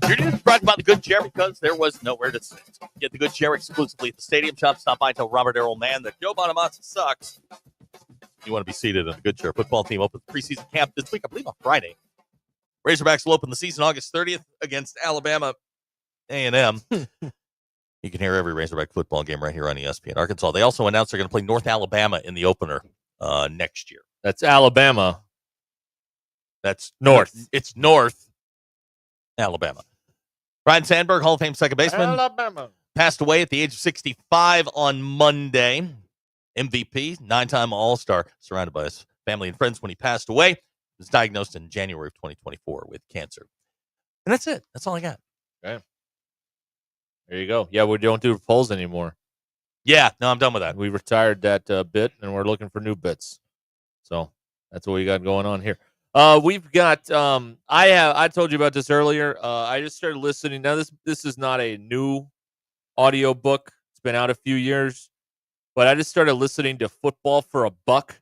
Your news is brought by the Good Chair because there was nowhere to sit. Get the Good Chair exclusively at the Stadium Shop. Stop by and tell Robert Errol Man that Joe Bonamassa sucks. You want to be seated in the Good Chair. Football team opens preseason camp this week, I believe on Friday. Razorbacks will open the season August 30th against Alabama A&M. You can hear every Razorback football game right here on ESPN Arkansas. They also announced they're going to play North Alabama in the opener next year. That's Alabama. That's North. It's North Alabama. Ryan Sandberg, Hall of Fame second baseman, Alabama. passed away at the age of 65 on Monday. MVP, 9-time All-Star, surrounded by his family and friends when he passed away. He was diagnosed in January of 2024 with cancer. And that's it. That's all I got. Okay. There you go. Yeah, we don't do polls anymore. Yeah, no, I'm done with that. We retired that bit, and we're looking for new bits. So that's what we got going on here. We've got. I told you about this earlier. I just started listening. Now this is not a new audio book. It's been out a few years, but I just started listening to Football for a Buck.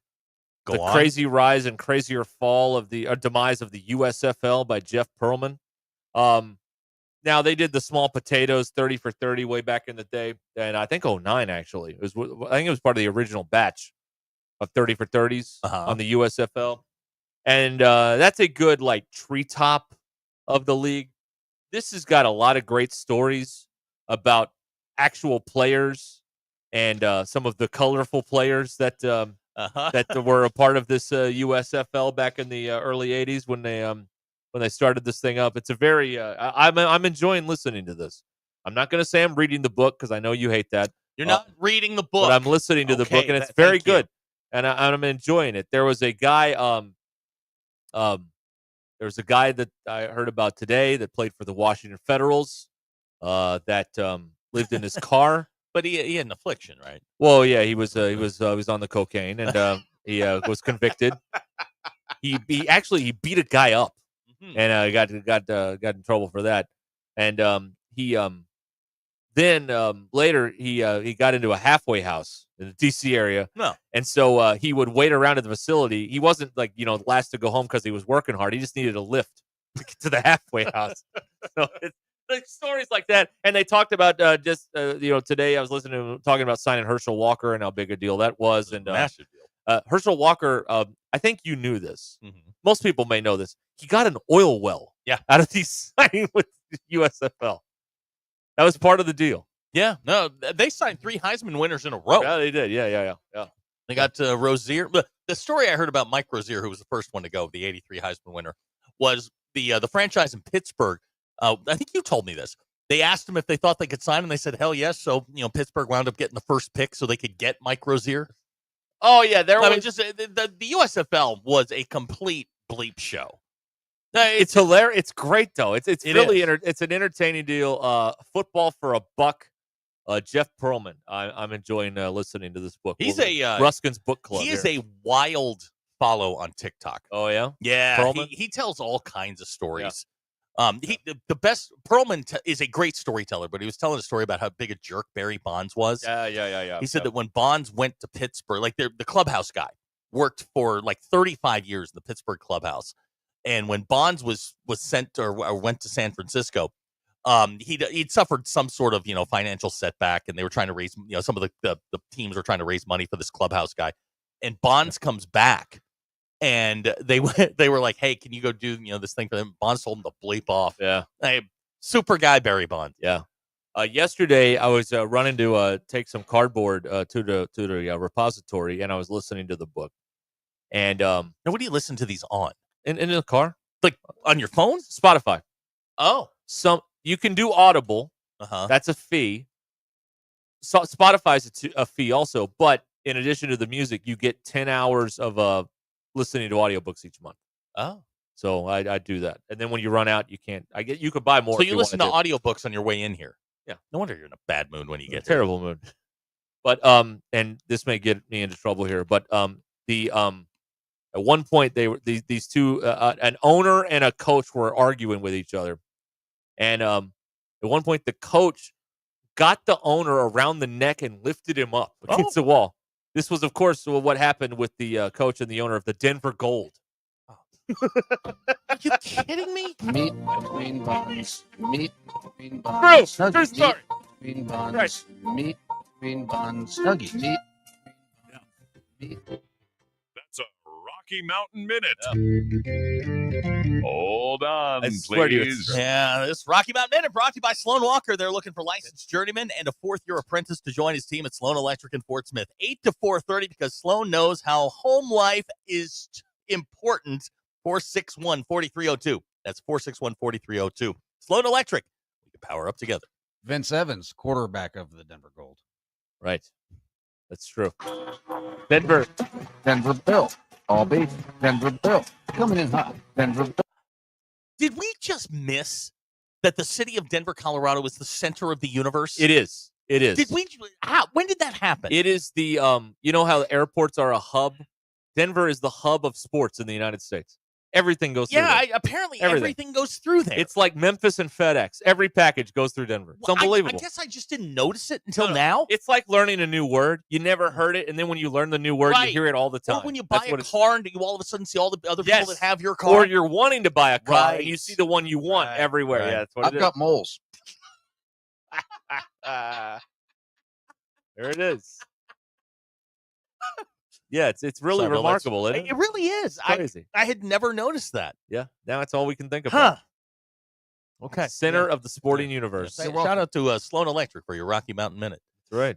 The crazy rise and crazier fall of the demise of the USFL by Jeff Pearlman. Now, they did the small potatoes 30 for 30 way back in the day, and I think 09 actually. I think it was part of the original batch of 30 for 30s on the USFL. And that's a good, like, treetop of the league. This has got a lot of great stories about actual players and some of the colorful players that that were a part of this USFL back in the early 80s when they started this thing up. It's a very I'm enjoying listening to this. I'm not going to say I'm reading the book because I know you hate that. You're not reading the book. But I'm listening to the book, and it's very good. And I'm enjoying it. There was a guy that I heard about today that played for the Washington Federals that lived in his car. But he had an affliction, right? Well, yeah, he was on the cocaine, and he was convicted. He beat a guy up, and got in trouble for that. And then later he got into a halfway house in the DC area. No. And so he would wait around at the facility. He wasn't last to go home because he was working hard. He just needed a lift to get to the halfway house. So it's like stories like that. And they talked about today I was listening to him talking about signing Herschel Walker and how big a deal that was. And massive deal. Herschel Walker, I think you knew this. Mm-hmm. Most people may know this. He got an oil well out of these signing with the USFL. That was part of the deal. Yeah, no, they signed 3 Heisman winners in a row. Yeah, they did. Yeah. They got Rozier. The story I heard about Mike Rozier, who was the first one to go, the '83 Heisman winner, was the franchise in Pittsburgh. I think you told me this. They asked him if they thought they could sign him. They said, hell yes. So, Pittsburgh wound up getting the first pick so they could get Mike Rozier. Oh, yeah. The USFL was a complete bleep show. It's hilarious. It's great, though. It's really it's an entertaining deal. Football for a Buck. Jeff Pearlman. I'm enjoying listening to this book. He's Ruskin's book club. He is a wild follow on TikTok. Oh yeah, yeah. He tells all kinds of stories. Yeah. The best Pearlman is a great storyteller, but he was telling a story about how big a jerk Barry Bonds was. Yeah. He said that when Bonds went to Pittsburgh, like the clubhouse guy worked for like 35 years in the Pittsburgh clubhouse, and when Bonds was sent or went to San Francisco. He'd suffered some sort of financial setback, and they were trying to raise some of the teams were trying to raise money for this clubhouse guy, and Bonds comes back And they were like, "Hey, can you go do this thing for them?" Bonds told him to bleep off. Yeah, super guy Barry Bonds. Yeah. Yesterday, I was running to take some cardboard to the repository, and I was listening to the book. And now, what do you listen to these on? In the car, like on your phone, Spotify. Oh, you can do Audible. That's a fee. So Spotify's a fee also, but in addition to the music, you get 10 hours of listening to audiobooks each month. Oh. So I do that. And then when you run out, you can't. You could buy more. So you listen to audiobooks on your way in here. Yeah. No wonder you're in a bad mood when you get terrible mood. But and this may get me into trouble here, but at one point they were these two an owner and a coach were arguing with each other. And at one point the coach got the owner around the neck and lifted him up against the wall. This was, of course, what happened with the coach and the owner of the Denver Gold. Are you kidding me? Meat between buns. Meat between buns. True story. Meat between buns. Right. Meat between buns. Snuggie. Meat. Meat. That's a Rocky Mountain Minute. Hold on, please. Yeah, this Rocky Mountain Minute brought to you by Sloan Walker. They're looking for licensed journeyman and a fourth-year apprentice to join his team at Sloan Electric in Fort Smith. 8 to 4:30 because Sloan knows how home life is important. 461-4302. That's 461-4302. Sloan Electric. We can power up together. Vince Evans, quarterback of the Denver Gold. Right. That's true. Denver Bill. All beef. Denver Bill. Coming in hot. Denver Bill. Did we just miss that the city of Denver, Colorado is the center of the universe? It is. It is. Did we? How? When did that happen? It is the you know how airports are a hub? Denver is the hub of sports in the United States. Everything goes through there. Apparently everything goes through there. It's like Memphis and FedEx. Every package goes through Denver. It's unbelievable. I guess I just didn't notice it until now. It's like learning a new word. You never heard it, and then when you learn the new word, you hear it all the time. Or when you buy a car and you all of a sudden see all the other people that have your car. Or you're wanting to buy a car, and you see the one you want everywhere. Right. Yeah, that's what I've got moles. There it is. Yeah, it's really remarkable, isn't it? It really is. Crazy. I had never noticed that. Yeah, now it's all we can think about. Okay. Center of the sporting universe. Shout out to Sloan Electric for your Rocky Mountain Minute. That's right.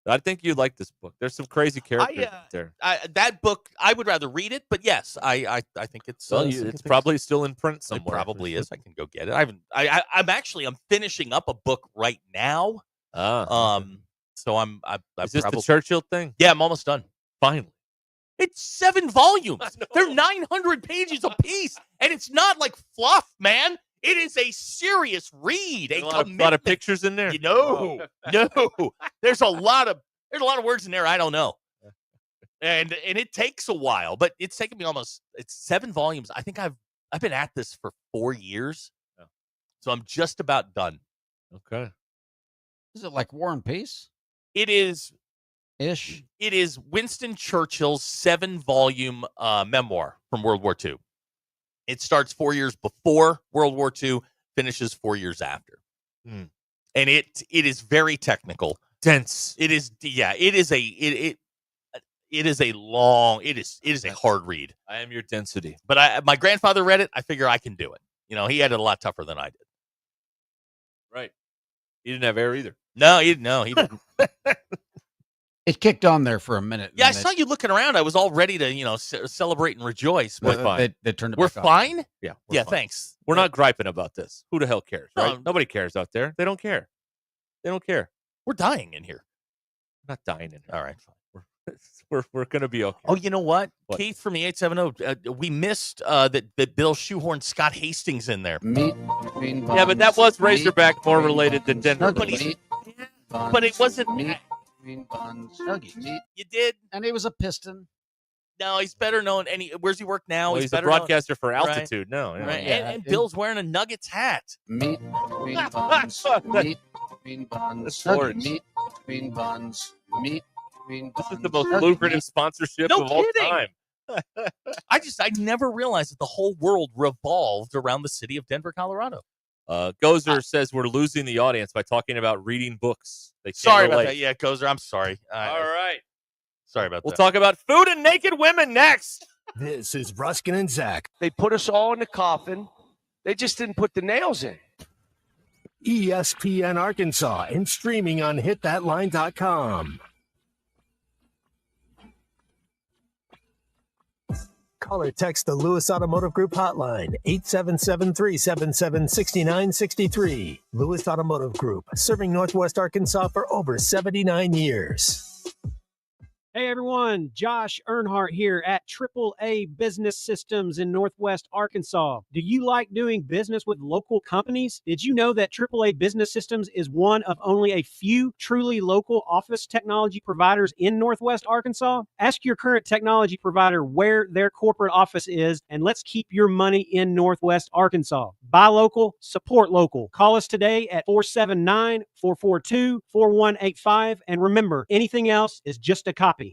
I think you'd like this book. There's some crazy characters there. That book, I would rather read it, but yes, I think it's it's probably still in print somewhere. It probably is. I can go get it. I'm finishing up a book right now. So I'm is this the Churchill thing? Yeah, I'm almost done. Finally. It's 7 volumes. They're 900 pages a piece, and it's not like fluff, man. It is a serious read. A lot of pictures in there. No. There's a lot of words in there I don't know, and it takes a while, but it's taken me it's 7 volumes. I think I've been at this for 4 years, so I'm just about done. Okay. Is it like War and Peace? It is. Ish. It is Winston Churchill's 7-volume memoir from World War II. It starts 4 years before World War II, finishes 4 years after. And it is very technical. Dense. It is it is a hard read. I am your density. But my grandfather read it. I figure I can do it. He had it a lot tougher than I did. Right. He didn't have air either. No, he didn't. It kicked on there for a minute. Yeah, I saw you looking around. I was all ready to, celebrate and rejoice. We're fine. They turned it We're back fine? on. Yeah. Yeah, fine. thanks. We're not griping about this. Who the hell cares, right? Nobody cares out there. They don't care. They don't care. We're dying in here. We're not dying in here. All right. We're going to be okay. Oh, you know what? Keith from the 870, we missed that Bill shoehorned Scott Hastings in there. Meat between buns. Yeah, but that was Razorback more related than Denver. But it wasn't. Meat between buns. Snuggie. Meat. You did. And he was a Piston. No, he's better known. Where's he work now? Well, he's a broadcaster for Altitude. No, right. Yeah. And Bill's wearing a Nuggets hat. Meat between buns. Meat between buns. Snuggie. Meat between buns. Meat between buns. This is the most lucrative sponsorship of all time. I never realized that the whole world revolved around the city of Denver, Colorado. Gozer says we're losing the audience by talking about reading books. Sorry about that. Yeah, Gozer, I'm sorry. All right. Sorry about We'll that. talk about food and naked women next. This is Ruscin and Zach. They put us all in the coffin. They just didn't put the nails in. ESPN Arkansas and streaming on hitthatline.com. Call or text the Lewis Automotive Group hotline, 877-377-6963. Lewis Automotive Group, serving Northwest Arkansas for over 79 years. Hey everyone, Josh Earnhardt here at AAA Business Systems in Northwest Arkansas. Do you like doing business with local companies? Did you know that AAA Business Systems is one of only a few truly local office technology providers in Northwest Arkansas? Ask your current technology provider where their corporate office is, and let's keep your money in Northwest Arkansas. Buy local, support local. Call us today at 479-442-4185, and remember, anything else is just a copy.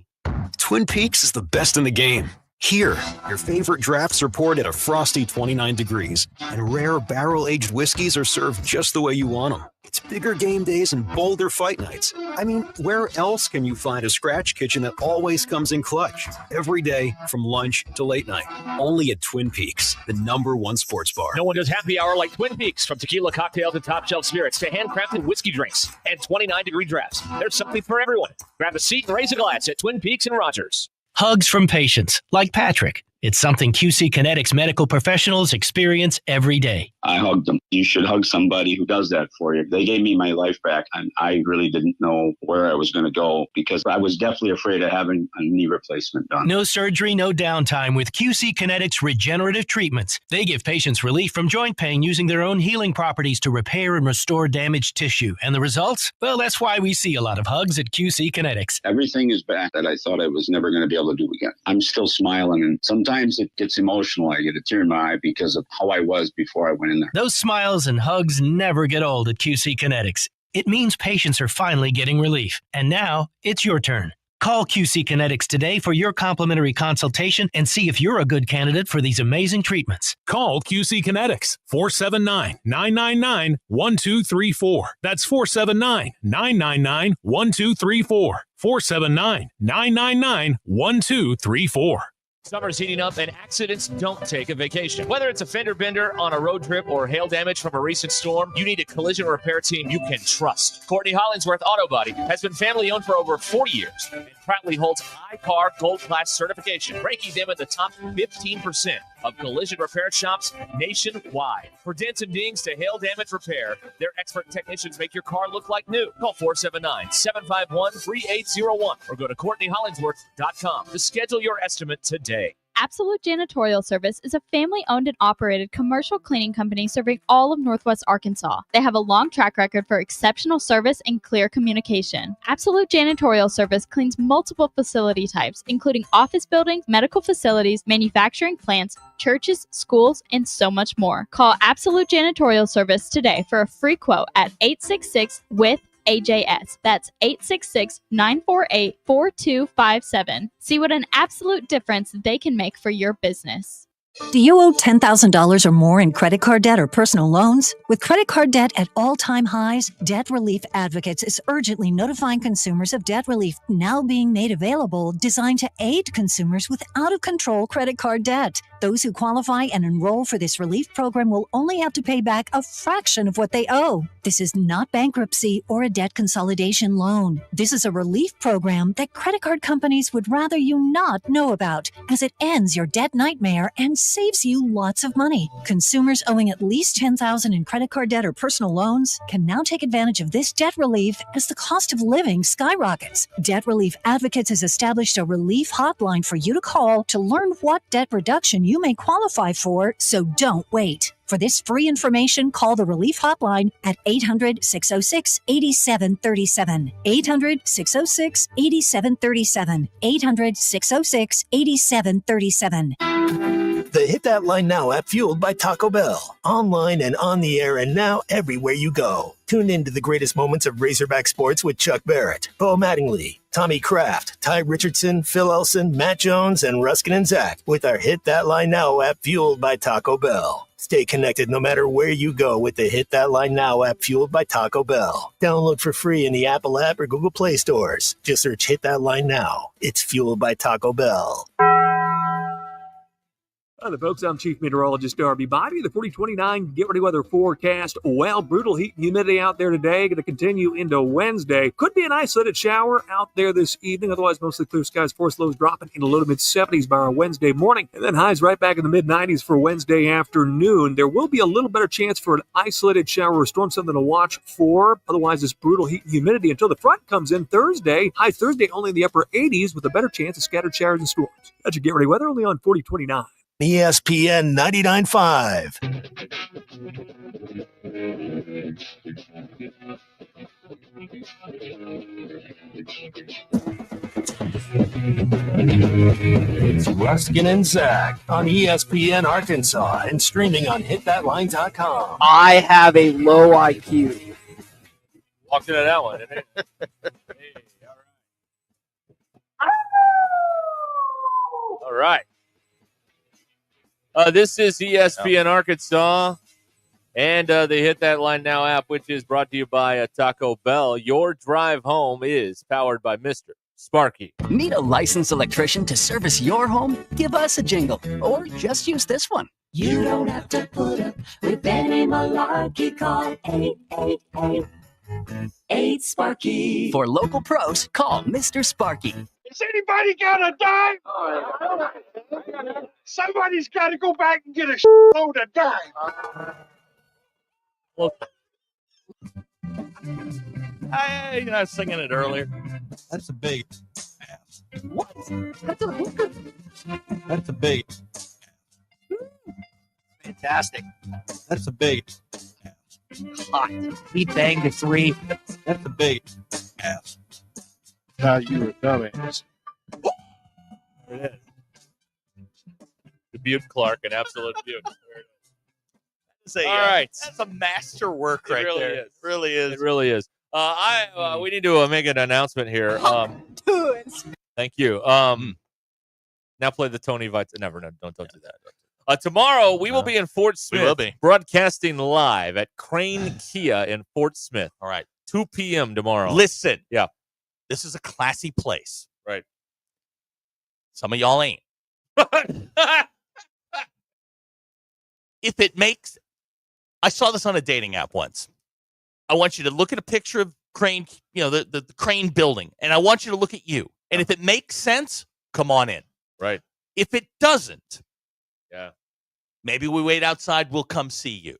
Twin Peaks is the best in the game. Here, your favorite drafts are poured at a frosty 29 degrees, and rare barrel-aged whiskeys are served just the way you want them. It's bigger game days and bolder fight nights. I mean, where else can you find a scratch kitchen that always comes in clutch? Every day, from lunch to late night. Only at Twin Peaks, the #1 sports bar. No one does happy hour like Twin Peaks. From tequila cocktails and top shelf spirits to handcrafted whiskey drinks and 29-degree drafts. There's something for everyone. Grab a seat and raise a glass at Twin Peaks and Rogers. Hugs from patients, like Patrick. It's something QC Kinetics medical professionals experience every day. I hugged them. You should hug somebody who does that for you. They gave me my life back, and I really didn't know where I was going to go because I was definitely afraid of having a knee replacement done. No surgery, no downtime with QC Kinetics regenerative treatments. They give patients relief from joint pain using their own healing properties to repair and restore damaged tissue. And the results? Well, that's why we see a lot of hugs at QC Kinetics. Everything is back that I thought I was never going to be able to do again. I'm still smiling, and sometimes it gets emotional. I get a tear in my eye because of how I was before I went in there. Those smiles and hugs never get old at QC Kinetics. It means patients are finally getting relief. And now, it's your turn. Call QC Kinetics today for your complimentary consultation and see if you're a good candidate for these amazing treatments. Call QC Kinetics, 479-999-1234. That's 479-999-1234. 479-999-1234. Summer's heating up and accidents don't take a vacation. Whether it's a fender bender on a road trip or hail damage from a recent storm, you need a collision repair team you can trust. Courtney Hollingsworth Auto Body has been family owned for over 40 years and proudly holds iCar Gold Class certification, ranking them in the top 15% of collision repair shops nationwide. For dents and dings to hail damage repair, their expert technicians make your car look like new. Call 479-751-3801 or go to CourtneyHollingsworth.com to schedule your estimate today. Absolute Janitorial Service is a family-owned and operated commercial cleaning company serving all of Northwest Arkansas. They have a long track record for exceptional service and clear communication. Absolute Janitorial Service cleans multiple facility types, including office buildings, medical facilities, manufacturing plants, churches, schools, and so much more. Call Absolute Janitorial Service today for a free quote at 866-WITH-AJS. That's 866-948-4257. See what an absolute difference they can make for your business. Do you owe $10,000 or more in credit card debt or personal loans? With credit card debt at all-time highs, Debt Relief Advocates is urgently notifying consumers of debt relief now being made available, designed to aid consumers with out-of-control credit card debt. Those who qualify and enroll for this relief program will only have to pay back a fraction of what they owe. This is not bankruptcy or a debt consolidation loan. This is a relief program that credit card companies would rather you not know about, as it ends your debt nightmare and saves you lots of money. Consumers owing at least $10,000 in credit card debt or personal loans can now take advantage of this debt relief as the cost of living skyrockets. Debt Relief Advocates has established a relief hotline for you to call to learn what debt reduction you may qualify for, so don't wait. For this free information, call the Relief Hotline at 800-606-8737. 800-606-8737. 800-606-8737. The Hit That Line Now app, fueled by Taco Bell. Online and on the air and now everywhere you go. Tune in to the greatest moments of Razorback sports with Chuck Barrett, Bo Mattingly, Tommy Kraft, Ty Richardson, Phil Elson, Matt Jones, and Ruscin and Zach with our Hit That Line Now app, fueled by Taco Bell. Stay connected no matter where you go with the Hit That Line Now app, fueled by Taco Bell. Download for free in the Apple app or Google Play stores. Just search Hit That Line Now. It's fueled by Taco Bell. Hi, folks. I'm Chief Meteorologist Darby Bobby. The 4029 Get Ready Weather forecast. Well, brutal heat and humidity out there today. Going to continue into Wednesday. Could be an isolated shower out there this evening. Otherwise, mostly clear skies. Force lows dropping into low to mid 70s by our Wednesday morning. And then highs right back in the mid 90s for Wednesday afternoon. There will be a little better chance for an isolated shower or storm, something to watch for. Otherwise, this brutal heat and humidity until the front comes in Thursday. High Thursday only in the upper 80s with a better chance of scattered showers and storms. That's your Get Ready Weather only on 4029. ESPN 99.5. It's Ruscin and Zach on ESPN Arkansas and streaming on hitthatline.com. I have a low IQ. Walked into that one, didn't it? All right. This is ESPN Arkansas, and they Hit That Line Now app, which is brought to you by Taco Bell. Your drive home is powered by Mr. Sparky. Need a licensed electrician to service your home? Give us a jingle, or just use this one. You don't have to put up with any malarkey. Call 888-8-SPARKY. For local pros, call Mr. Sparky. Is anybody got a dime? Somebody's got to go back and get a load of dime. You're not singing it earlier. That's a big ass. What? That's a hooker. That's a big Fantastic. That's a big Hot. He banged a 3. That's a big ass. Now you a dumbass. It is. Dubuque Clark, an absolute beauty. All right. That's a master work right really there. Is. It really is. It really is. We need to make an announcement here. Thank you. Now play the Tony Vite. Never, no, don't do that. Tomorrow we will be in Fort Smith. We will be broadcasting live at Crane Kia in Fort Smith. All right, 2 p.m. tomorrow. Listen, yeah, this is a classy place. Right. Some of y'all ain't. If it makes, I saw this on a dating app once. I want you to look at a picture of Crane, the Crane building, and I want you to look at you. And if it makes sense, come on in. Right. If it doesn't, yeah, maybe we wait outside. We'll come see you.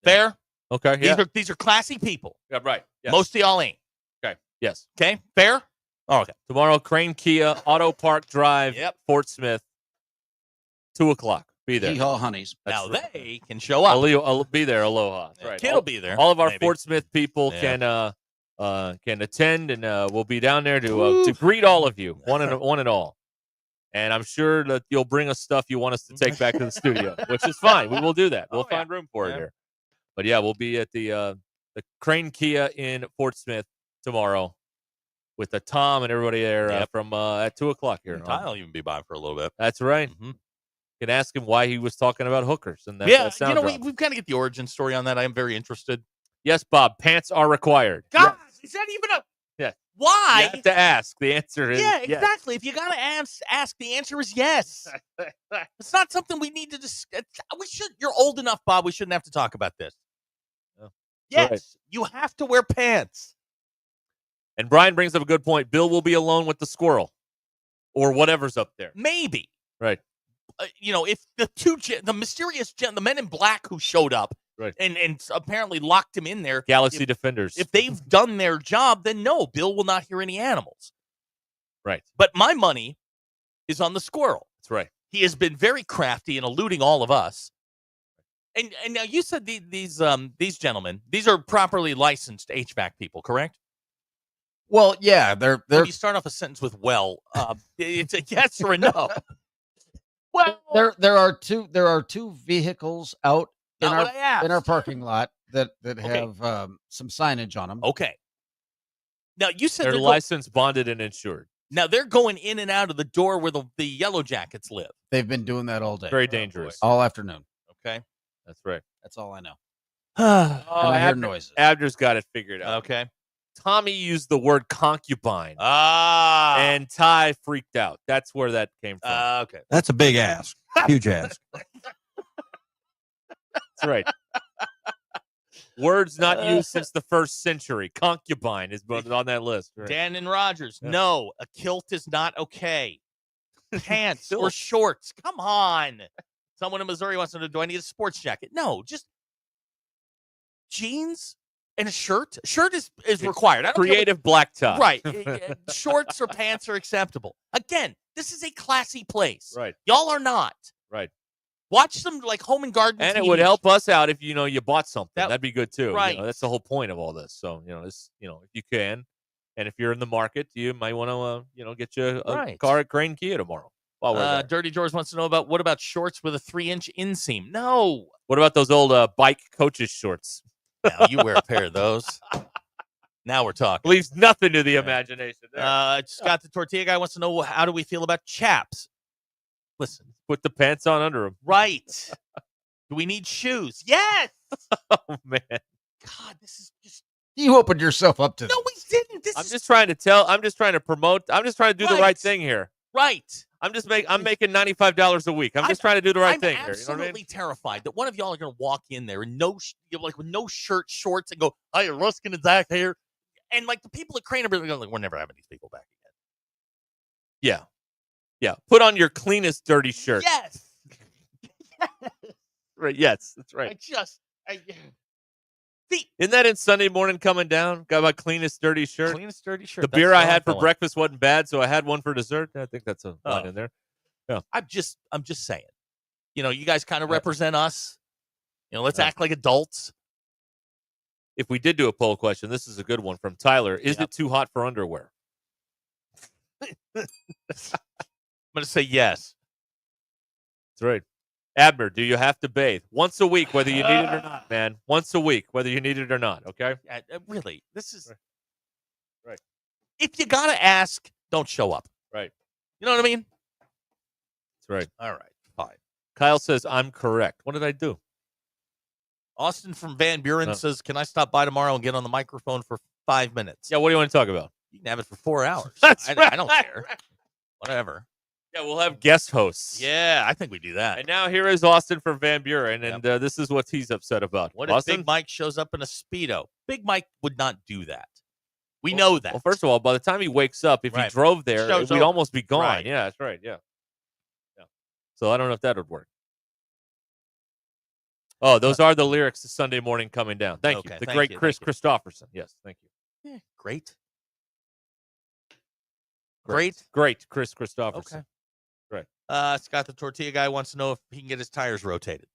Fair? Okay. Yeah. These are classy people. Yeah. Right. Yes. Most of y'all ain't. Okay. Yes. Okay. Fair? Oh, okay. Tomorrow, Crane Kia, Auto Park Drive, Yep. Fort Smith, 2:00. Be there. Yeehaw, honeys. Now they can show up. I'll be there. Aloha. That's right. Kid will be there. All of our maybe. Fort Smith people can attend, and we'll be down there to greet all of you, one and all. And I'm sure that you'll bring us stuff you want us to take back to the studio, which is fine. We will do that. We'll find room for it here. But yeah, we'll be at the Crane Kia in Fort Smith tomorrow with the Tom and everybody there from at 2:00 here. I'll even be by for a little bit. That's right. Mm-hmm. You can ask him why he was talking about hookers and that. Yeah, that we've got to get the origin story on that. I am very interested. Yes, Bob. Pants are required. God, is that even a? Yeah. Why? You have to ask. The answer is yes. Exactly. If you got to ask, the answer is yes. It's not something we need to discuss. We should. You're old enough, Bob. We shouldn't have to talk about this. Oh, yes, right. You have to wear pants. And Brian brings up a good point. Bill will be alone with the squirrel or whatever's up there. Maybe. Right. If the mysterious the men in black who showed up and apparently locked him in there, Galaxy Defenders. If they've done their job, then no, Bill will not hear any animals. Right. But my money is on the squirrel. That's right. He has been very crafty in eluding all of us. And now you said these gentlemen, these are properly licensed HVAC people, correct? Well, yeah, they're. When you start off a sentence with "well," it's a yes or a no. Well, there are two vehicles out in Not what I asked. our parking lot that Okay. have some signage on them. Okay. Now you said They're they're licensed, bonded, and insured. now they're going in and out of the door where the Yellow Jackets live. They've been doing that all day, Very dangerous. all afternoon. Okay. That's right. That's all I know. Oh, And I hear noises. Abner's got it figured out. Okay. Tommy used the word concubine, Ah. and Ty freaked out. That's where that came from. Okay. That's a big ask. Huge ask. That's right. Words not used since the 1st century. Concubine is on that list. Right. Dan and Rogers. Yeah. No, a kilt is not okay. Pants or shorts. Come on. Someone in Missouri wants to know, do I need a sports jacket? No, just jeans and a shirt. Shirt is required. I don't care Creative black tie. Right. Shorts or pants are acceptable. Again, this is a classy place. Right. Y'all are not. Right. Watch some like Home and Garden. And it TV. would help us out if you bought something. That'd be good too. Right. That's the whole point of all this. So if you can, and if you're in the market, you might want to get you a Right. car at Crane Kia tomorrow. While we're there. Dirty George wants to know what about shorts with a 3-inch inseam? No. What about those old bike coaches shorts? Now you wear a pair of those. Now we're talking. Leaves nothing to the imagination. There. Scott the Tortilla Guy wants to know, how do we feel about chaps? Listen. Put the pants on under them. Right. Do we need shoes? Yes. Oh man. God, this is just. You opened yourself up to. No, we didn't. I'm just trying to promote. I'm just trying to do the right thing here. Right. I'm making $95 a week. I'm just trying to do the right thing here. I'm You know what I mean? absolutely terrified that one of y'all are going to walk in there and with no shirt, shorts, and go, "Hey, Ruscin and Zach here," and like the people at Crane are going, like, "We're never having these people back again." Yeah. Put on your cleanest dirty shirt. Yes. Right. Yes, that's right. Isn't that in Sunday Morning Coming Down? Got my cleanest dirty shirt. Cleanest dirty shirt. The beer I had for breakfast wasn't bad, so I had one for dessert. I think that's a line in there. Yeah. I'm just saying. You guys kind of represent us. Let's act like adults. If we did do a poll question, this is a good one from Tyler. Is it too hot for underwear? I'm going to say yes. That's right. Abner, do you have to bathe once a week, whether you need it or not, man? Once a week, whether you need it or not. Okay. Really, this is right. If you gotta ask, don't show up. Right. You know what I mean? That's right. All right. Fine. Kyle says I'm correct. What did I do? Austin from Van Buren says, "Can I stop by tomorrow and get on the microphone for 5 minutes?" Yeah. What do you want to talk about? You can have it for 4 hours. That's I don't care. Whatever. Yeah, we'll have guest hosts. Yeah, I think we do that. And now here is Austin from Van Buren, and this is what he's upset about. What Austin? if Big Mike shows up in a Speedo? Big Mike would not do that. We know that. Well, first of all, by the time he wakes up, if he drove there, Show's we'd over. almost be gone. Right. Yeah, that's right. Yeah. So I don't know if that would work. Oh, those are the lyrics to Sunday Morning Coming Down. Thank you. The great Chris Christopherson. Yes, thank you. Yeah, great. Great Chris Christopherson. Okay. Right. Scott the Tortilla Guy wants to know if he can get his tires rotated.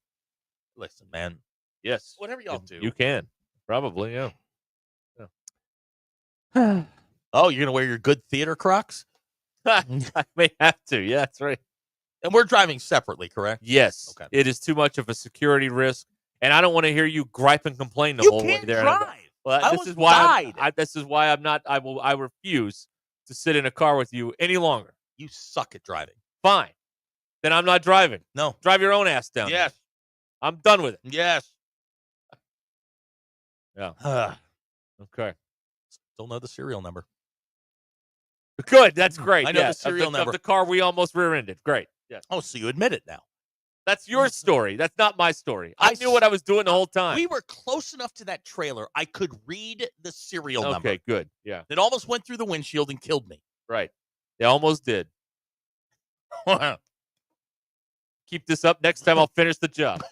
Listen, man. Yes. Whatever y'all do. You can. Probably, yeah. Oh, you're going to wear your good theater Crocs? I may have to. Yeah, that's right. And we're driving separately, correct? Yes. Okay. It is too much of a security risk, and I don't want to hear you gripe and complain the whole way there. Drive. Well, this is why I'm not. I refuse to sit in a car with you any longer. You suck at driving. Fine. Then I'm not driving. No. Drive your own ass down. Yes. There. I'm done with it. Yes. Yeah. Okay. Still know the serial number. Good. That's great. I know the Yes. serial number. Of the car we almost rear-ended. Great. Yes. Oh, so you admit it now. That's your story. That's not my story. I knew what I was doing the whole time. We were close enough to that trailer. I could read the serial number. Okay, good. Yeah. It almost went through the windshield and killed me. Right. They almost did. Keep this up. Next time I'll finish the job.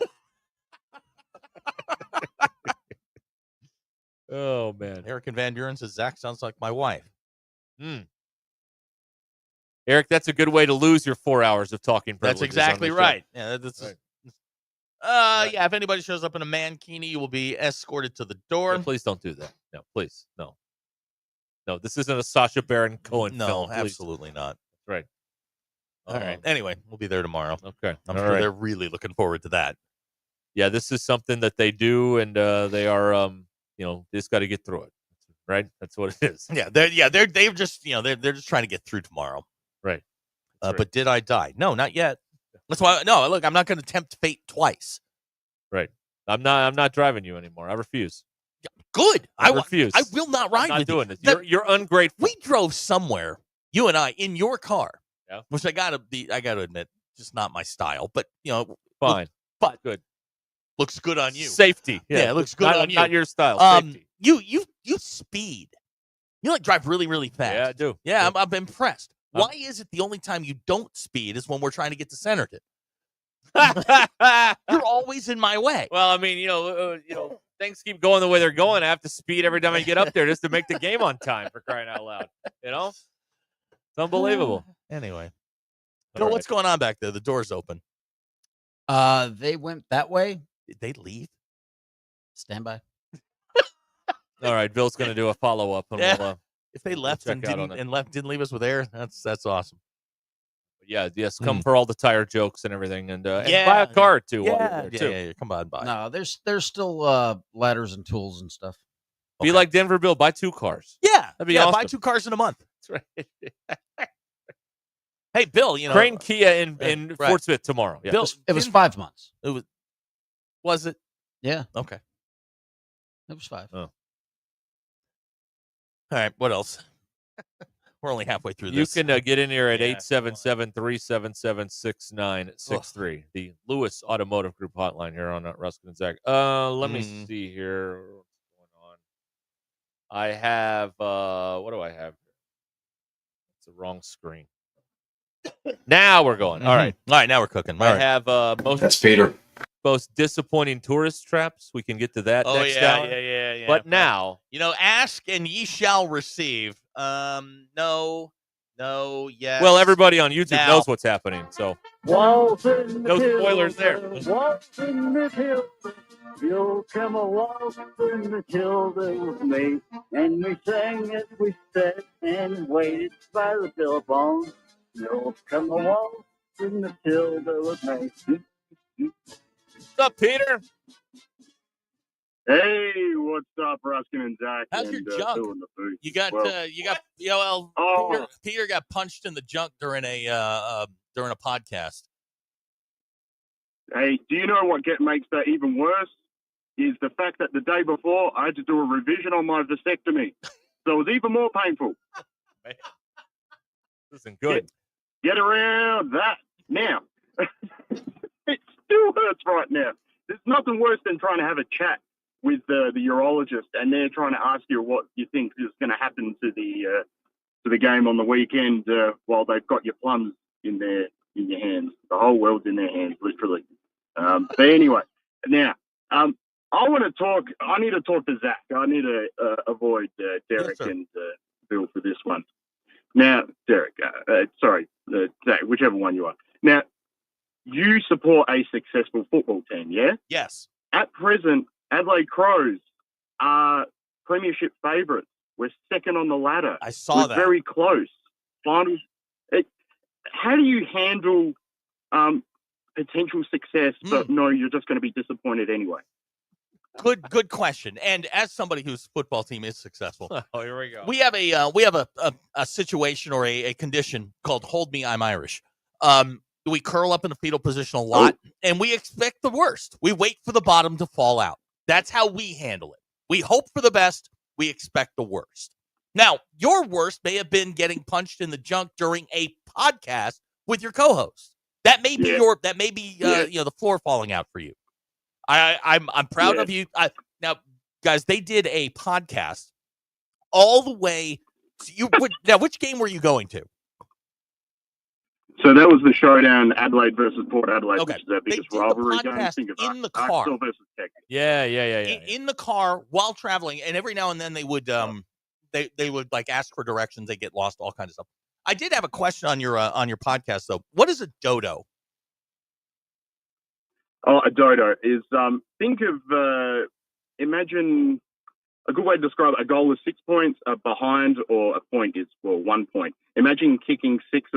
Oh, man. Eric and Van Buren says, Zach sounds like my wife. Eric, that's a good way to lose your 4 hours of talking privileges. That's exactly on the right. show. Yeah, that's Right. Yeah, if anybody shows up in a mankini, you will be escorted to the door. Yeah, please don't do that. No, please. No. No, this isn't a Sacha Baron Cohen No, film. Please. absolutely not. Right. All right. Anyway, we'll be there tomorrow. Okay. I'm All sure right. they're really looking forward to that. Yeah, this is something that they do, and they are, they just got to get through it, right? That's what it is. Yeah, they're just they're just trying to get through tomorrow. Right. But did I die? No, not yet. That's why. No, look, I'm not going to tempt fate twice. Right. I'm not driving you anymore. I refuse. Good. I refuse. I will not ride I'm not with doing you. this. You're ungrateful. We drove somewhere, you and I, in your car. Yeah. Which I gotta admit, just not my style. But Fine. But good. Looks good on you. Safety. Yeah, it looks good on you. Not your style. Safety. You speed. You drive really, really fast. Yeah, I do. Yeah, I'm impressed. Why is it the only time you don't speed is when we're trying to get to Centerton? You're always in my way. Well, I mean, things keep going the way they're going. I have to speed every time I get up there just to make the game on time, for crying out loud. It's unbelievable. Anyway, Bill, what's going on back there? The door's open. They went that way. Did they leave? Stand by. All right, Bill's going to do a follow up, and we'll. If they left and didn't leave us with air, that's awesome. Yes, come for all the tire jokes and everything, and buy a Yeah. car too. while Yeah, you're there, too. yeah. Come on, by. No, there's still ladders and tools and stuff. Be like Denver Bill, buy 2 cars. Yeah, That'd be awesome. Buy 2 cars in a month. That's right. Hey, Bill, Crane Kia in right. Fort Smith tomorrow. Yeah. Bill, It was 5 months. Was it? Yeah. Okay. It was 5. Oh. All right. What else? We're only halfway through You this. can get in here at Yeah, 877-377-6963. The Lewis Automotive Group hotline here on Ruscin and Zach. Let me see here. What's going on? I have, what do I have here? It's the wrong screen. Now we're going. All right. All right. Now we're cooking. All I right. have most disappointing tourist traps. We can get to that next hour. Yeah. But now, ask and ye shall receive. No, yes. well, everybody on YouTube Now. knows what's happening. So no spoilers there. Waltz in the hill, you'll come a waltz in the hill with me. And we sang as we sat and waited by the telephone. You'll come a waltz in the hill with me. What's up, Peter? Hey, what's up, Ruscin and Zach? How's your and, junk? Bill in the booth. You got Peter got punched in the junk during a podcast. Hey, do you know what makes that even worse? Is the fact that the day before I had to do a revision on my vasectomy, so it was even more painful. This isn't good. Get around that now. It still hurts right now. There's nothing worse than trying to have a chat with the urologist, and they're trying to ask you what you think is going to happen to the game on the weekend while they've got your plums in your hands. The whole world's in their hands, literally. But anyway, now I need to talk to Zach. I need to avoid Derek and Bill for this one. Now, Derek, Zach, whichever one you are. Now, you support a successful football team, yeah? Yes. At present, Adelaide Crows are premiership favourites. We're second on the ladder. I saw We're that. very close. Finals. How do you handle potential success, but no, you're just going to be disappointed anyway? Good question. And as somebody whose football team is successful, oh, here we go. we have a situation or a condition called "Hold Me, I'm Irish." We curl up in the fetal position a lot, and we expect the worst. We wait for the bottom to fall out. That's how we handle it. We hope for the best. We expect the worst. Now, your worst may have been getting punched in the junk during a podcast with your co-host. That may be the floor falling out for you. I'm proud of you. Now, guys, they did a podcast all the way. Now, which game were you going to? So that was the showdown, Adelaide versus Port Adelaide, Okay. which is our They biggest did the rivalry game. podcast Think of in the car. Arkansas versus Texas. Yeah. In the car while traveling, and every now and then they would they would like ask for directions. They get lost, all kinds of stuff. I did have a question on your podcast though. What is a dodo? Oh, a dodo is think of imagine a good way to describe it, a goal is 6 points, a behind or a point is 1 point. Imagine kicking six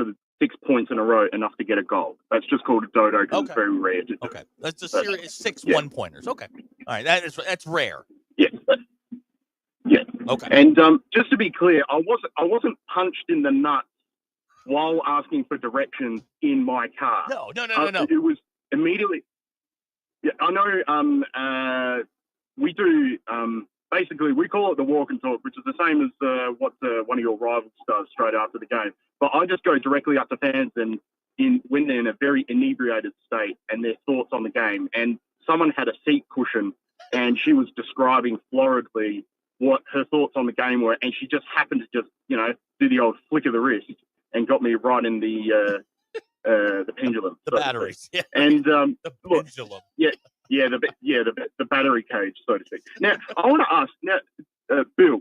6 points in a row enough to get a goal. That's just called a dodo because it's very rare to do. Okay, that's a series 6 1-pointers. Okay, all right, that's rare. Yes. Yeah. Okay. And just to be clear, I wasn't punched in the nuts while asking for directions in my car. No. It was immediately. Yeah, I know. We do. Basically, we call it the walk and talk, which is the same as what one of your rivals does straight after the game. But I just go directly up to fans and when they're in a very inebriated state and their thoughts on the game. And someone had a seat cushion, and she was describing floridly what her thoughts on the game were, and she just happened to just, do the old flick of the wrist and got me right in the pendulum. The batteries. Yeah. And the pendulum. The battery cage, so to speak. Now, I want to ask, Bill,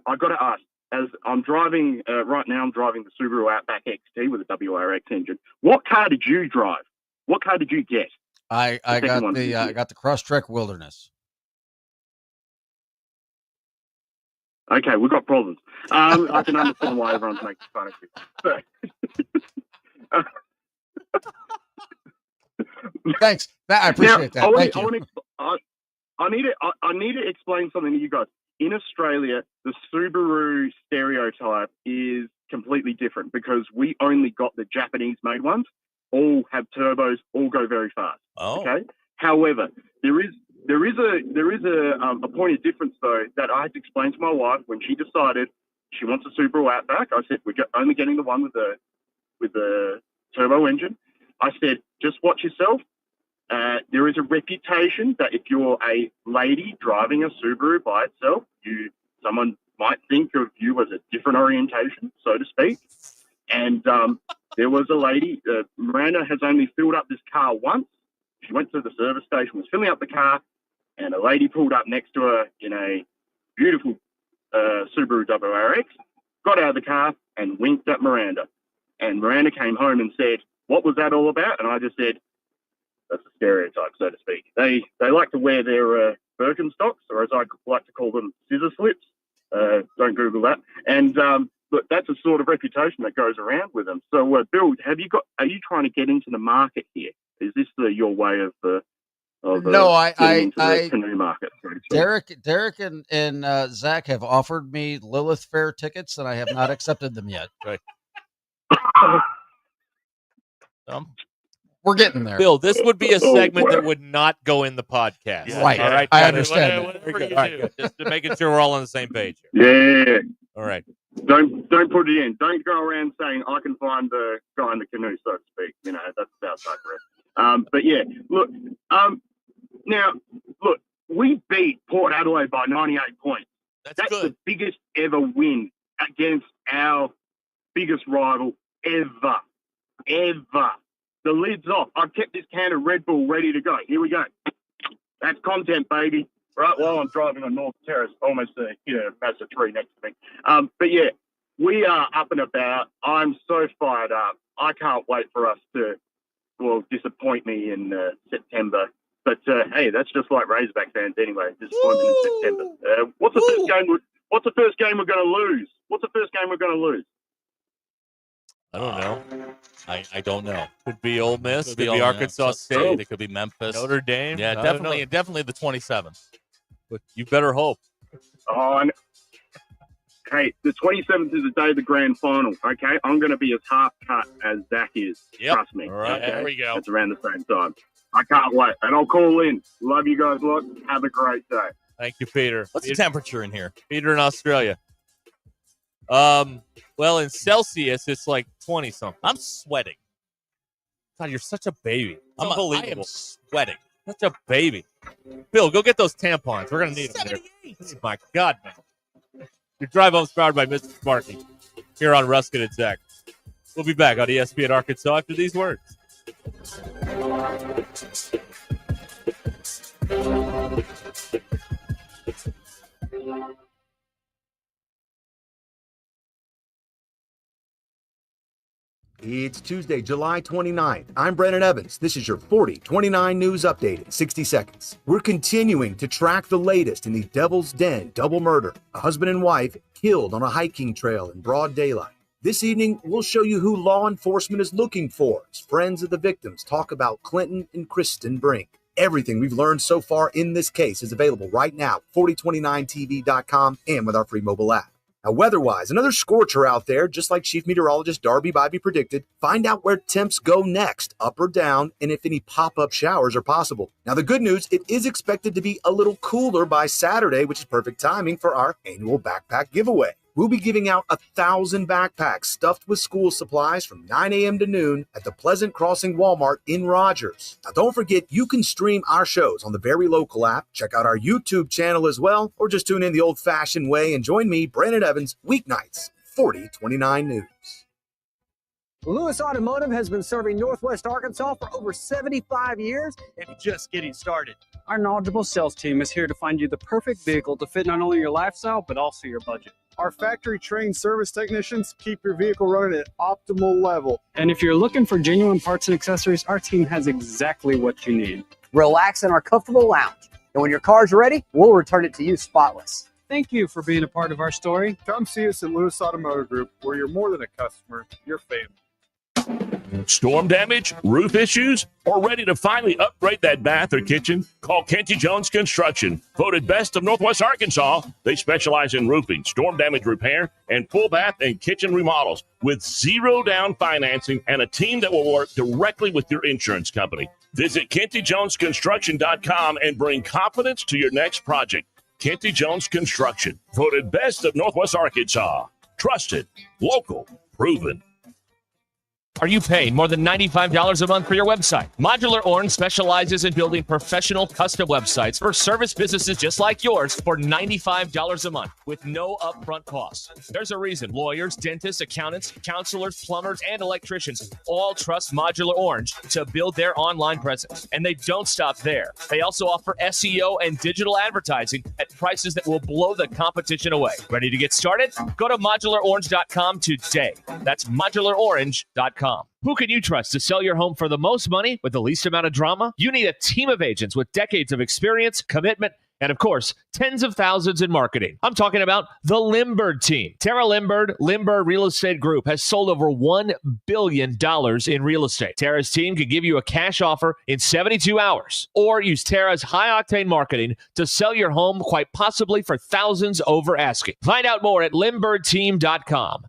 I got to ask, as I'm driving, right now I'm driving the Subaru Outback XT with a WRX engine. What car did you drive? What car did you get? I got the Crosstrek Wilderness. Okay, we've got problems. I can understand why everyone's making fun of you. Thanks. I appreciate that. Thank you. I need to explain something to you guys. In Australia, the Subaru stereotype is completely different because we only got the Japanese-made ones. All have turbos, all go very fast. Oh. Okay. However, there is a point of difference though that I had to explain to my wife when she decided she wants a Subaru Outback. I said we're only getting the one with the turbo engine. I said just watch yourself. There is a reputation that if you're a lady driving a Subaru by itself, someone might think of you as a different orientation, so to speak. And there was a lady, Miranda has only filled up this car once. She went to the service station, was filling up the car, and a lady pulled up next to her in a beautiful Subaru WRX, got out of the car and winked at Miranda. And Miranda came home and said, "What was that all about?" And I just said, "That's a stereotype, so to speak. They like to wear their Birkenstocks, or as I like to call them, scissor slips. Don't Google that." And but that's a sort of reputation that goes around with them. So, Bill, are you trying to get into the market here? Is this your way of No, getting into the canoe market? Derek and Zach have offered me Lilith Fair tickets, and I have not accepted them yet. Right. We're getting there. Bill, this would be a segment that would not go in the podcast. Yeah. Right. All right. I understand. Whatever you do. Just making sure we're all on the same page here. Yeah. All right. Don't put it in. Don't go around saying I can find the guy in the canoe, so to speak. That's outside rest. But yeah, look. Now, look, we beat Port Adelaide by 98 points. That's good. The biggest ever win against our biggest rival ever. The lid's off. I've kept this can of Red Bull ready to go. Here we go. That's content, baby. Right while I'm driving on North Terrace, almost hit a massive tree next to me. But yeah, we are up and about. I'm so fired up. I can't wait for us to, disappoint me in September. But hey, that's just like Razorback fans anyway. Disappointment in September. What's the first game we're going to lose? What's the first game we're going to lose? I don't know. I don't know. Could be Ole Miss. Could be Ole Miss. Arkansas State. It could be Memphis. Notre Dame. Yeah, definitely the 27th. But you better hope. Hey, the 27th is the day of the grand final, okay? I'm going to be as half cut as Zach is. Yep. Trust me. All right, okay? there we go. It's around the same time. I can't wait. And I'll call in. Love you guys a lot. Have a great day. Thank you, Peter. What's the temperature in here? Peter in Australia. Well, in Celsius, it's like 20-something. I'm sweating. God, you're such a baby. Unbelievable. I am sweating. Such a baby. Bill, go get those tampons. We're going to need them here. Oh, my God, man. Your drive home's powered by Mr. Sparky here on Ruscin and Zach. We'll be back on ESPN Arkansas after these words. It's Tuesday, July 29th. I'm Brennan Evans. This is your 40-29 news update in 60 seconds. We're continuing to track the latest in the Devil's Den double murder. A husband and wife killed on a hiking trail in broad daylight. This evening, we'll show you who law enforcement is looking for as friends of the victims talk about Clinton and Kristen Brink. Everything we've learned so far in this case is available right now at 4029tv.com and with our free mobile app. Now, weather-wise, another scorcher out there, just like Chief Meteorologist Darby Bybee predicted. Find out where temps go next, up or down, and if any pop-up showers are possible. Now, the good news, it is expected to be a little cooler by Saturday, which is perfect timing for our annual backpack giveaway. We'll be giving out 1,000 backpacks stuffed with school supplies from 9 a.m. to noon at the Pleasant Crossing Walmart in Rogers. Now, don't forget, you can stream our shows on the Very Local app, check out our YouTube channel as well, or just tune in the old-fashioned way and join me, Brandon Evans, weeknights, 4029 News. Lewis Automotive has been serving Northwest Arkansas for over 75 years and just getting started. Our knowledgeable sales team is here to find you the perfect vehicle to fit not only your lifestyle, but also your budget. Our factory-trained service technicians keep your vehicle running at optimal level. And if you're looking for genuine parts and accessories, our team has exactly what you need. Relax in our comfortable lounge. And when your car's ready, we'll return it to you spotless. Thank you for being a part of our story. Come see us at Lewis Automotive Group, where you're more than a customer, you're family. Storm damage, roof issues, or ready to finally upgrade that bath or kitchen? Call Kenty Jones Construction. Voted best of Northwest Arkansas. They specialize in roofing, storm damage repair, and full bath and kitchen remodels with zero down financing and a team that will work directly with your insurance company. Visit KentyJonesConstruction.com and bring confidence to your next project. Kenty Jones Construction. Voted best of Northwest Arkansas. Trusted, local, proven. Are you paying more than $95 a month for your website? Modular Orange specializes in building professional custom websites for service businesses just like yours for $95 a month with no upfront costs. There's a reason lawyers, dentists, accountants, counselors, plumbers, and electricians all trust Modular Orange to build their online presence. And they don't stop there. They also offer SEO and digital advertising at prices that will blow the competition away. Ready to get started? Go to modularorange.com today. That's modularorange.com. Who can you trust to sell your home for the most money with the least amount of drama? You need a team of agents with decades of experience, commitment, and of course, tens of thousands in marketing. I'm talking about the Limbird team. Tara Limbird Real Estate Group has sold over $1 billion in real estate. Tara's team can give you a cash offer in 72 hours or use Tara's high-octane marketing to sell your home quite possibly for thousands over asking. Find out more at LimbirdTeam.com.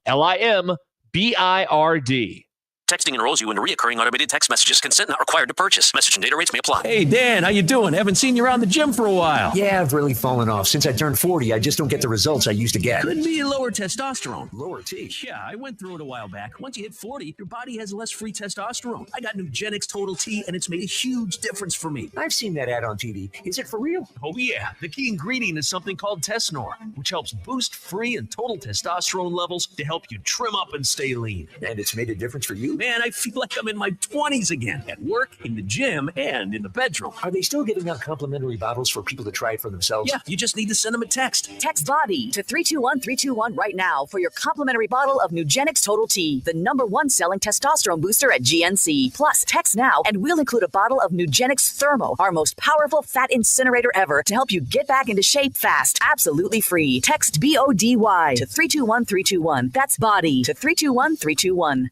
LIMBIRD. Texting enrolls you into recurring automated text messages. Consent not required to purchase. Message and data rates may apply. Hey, Dan, how you doing? Haven't seen you around the gym for a while. Yeah, I've really fallen off. Since I turned 40, I just don't get the results I used to get. Could be lower testosterone. Lower T. Yeah, I went through it a while back. Once you hit 40, your body has less free testosterone. I got Nugenix Total T, and it's made a huge difference for me. I've seen that ad on TV. Is it for real? Oh, yeah. The key ingredient is something called Tesnor, which helps boost free and total testosterone levels to help you trim up and stay lean. And it's made a difference for you? Man, I feel like I'm in my 20s again, at work, in the gym, and in the bedroom. Are they still giving out complimentary bottles for people to try it for themselves? Yeah, you just need to send them a text. Text BODY to 321-321 right now for your complimentary bottle of Nugenix Total T, the #1 selling testosterone booster at GNC. Plus, text now and we'll include a bottle of Nugenix Thermo, our most powerful fat incinerator ever, to help you get back into shape fast. Absolutely free. Text BODY to 321-321. That's BODY to 321-321.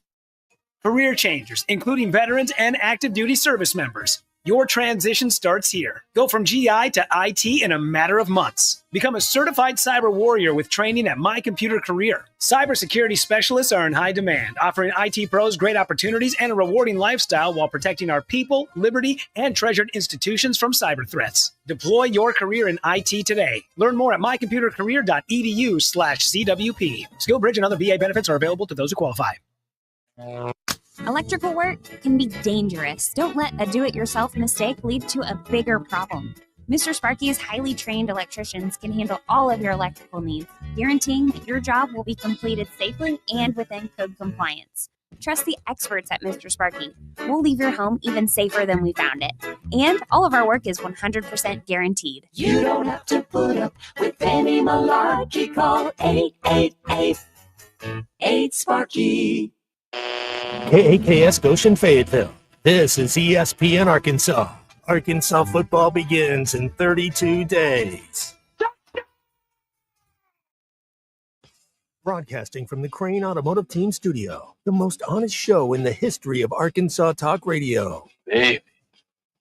Career changers, including veterans and active duty service members. Your transition starts here. Go from GI to IT in a matter of months. Become a certified cyber warrior with training at My Computer Career. Cybersecurity specialists are in high demand, offering IT pros great opportunities and a rewarding lifestyle while protecting our people, liberty, and treasured institutions from cyber threats. Deploy your career in IT today. Learn more at mycomputercareer.edu/CWP. SkillBridge and other VA benefits are available to those who qualify. Electrical work can be dangerous. Don't let a do-it-yourself mistake lead to a bigger problem. Mr. Sparky's highly trained electricians can handle all of your electrical needs, guaranteeing that your job will be completed safely and within code compliance. Trust the experts at Mr. Sparky. We'll leave your home even safer than we found it. And all of our work is 100% guaranteed. You don't have to put up with any malarkey. Call 888-8-SPARKY. KAKS Goshen Fayetteville. This is ESPN Arkansas. Arkansas football begins in 32 days. Broadcasting from the Crane Automotive Team Studio, the most honest show in the history of Arkansas Talk Radio. Baby,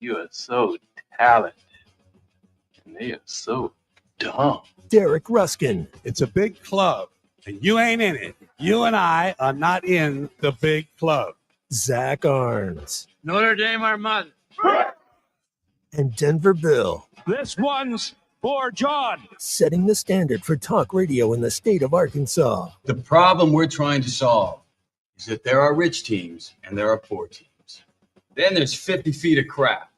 you are so talented. And they are so dumb. Derek Ruskin. It's a big club, and you ain't in it. You and I are not in the big club. Zach Arns. Notre Dame, our mother. And Denver Bill. This one's for John. Setting the standard for talk radio in the state of Arkansas. The problem we're trying to solve is that there are rich teams and there are poor teams. Then there's 50 feet of crap.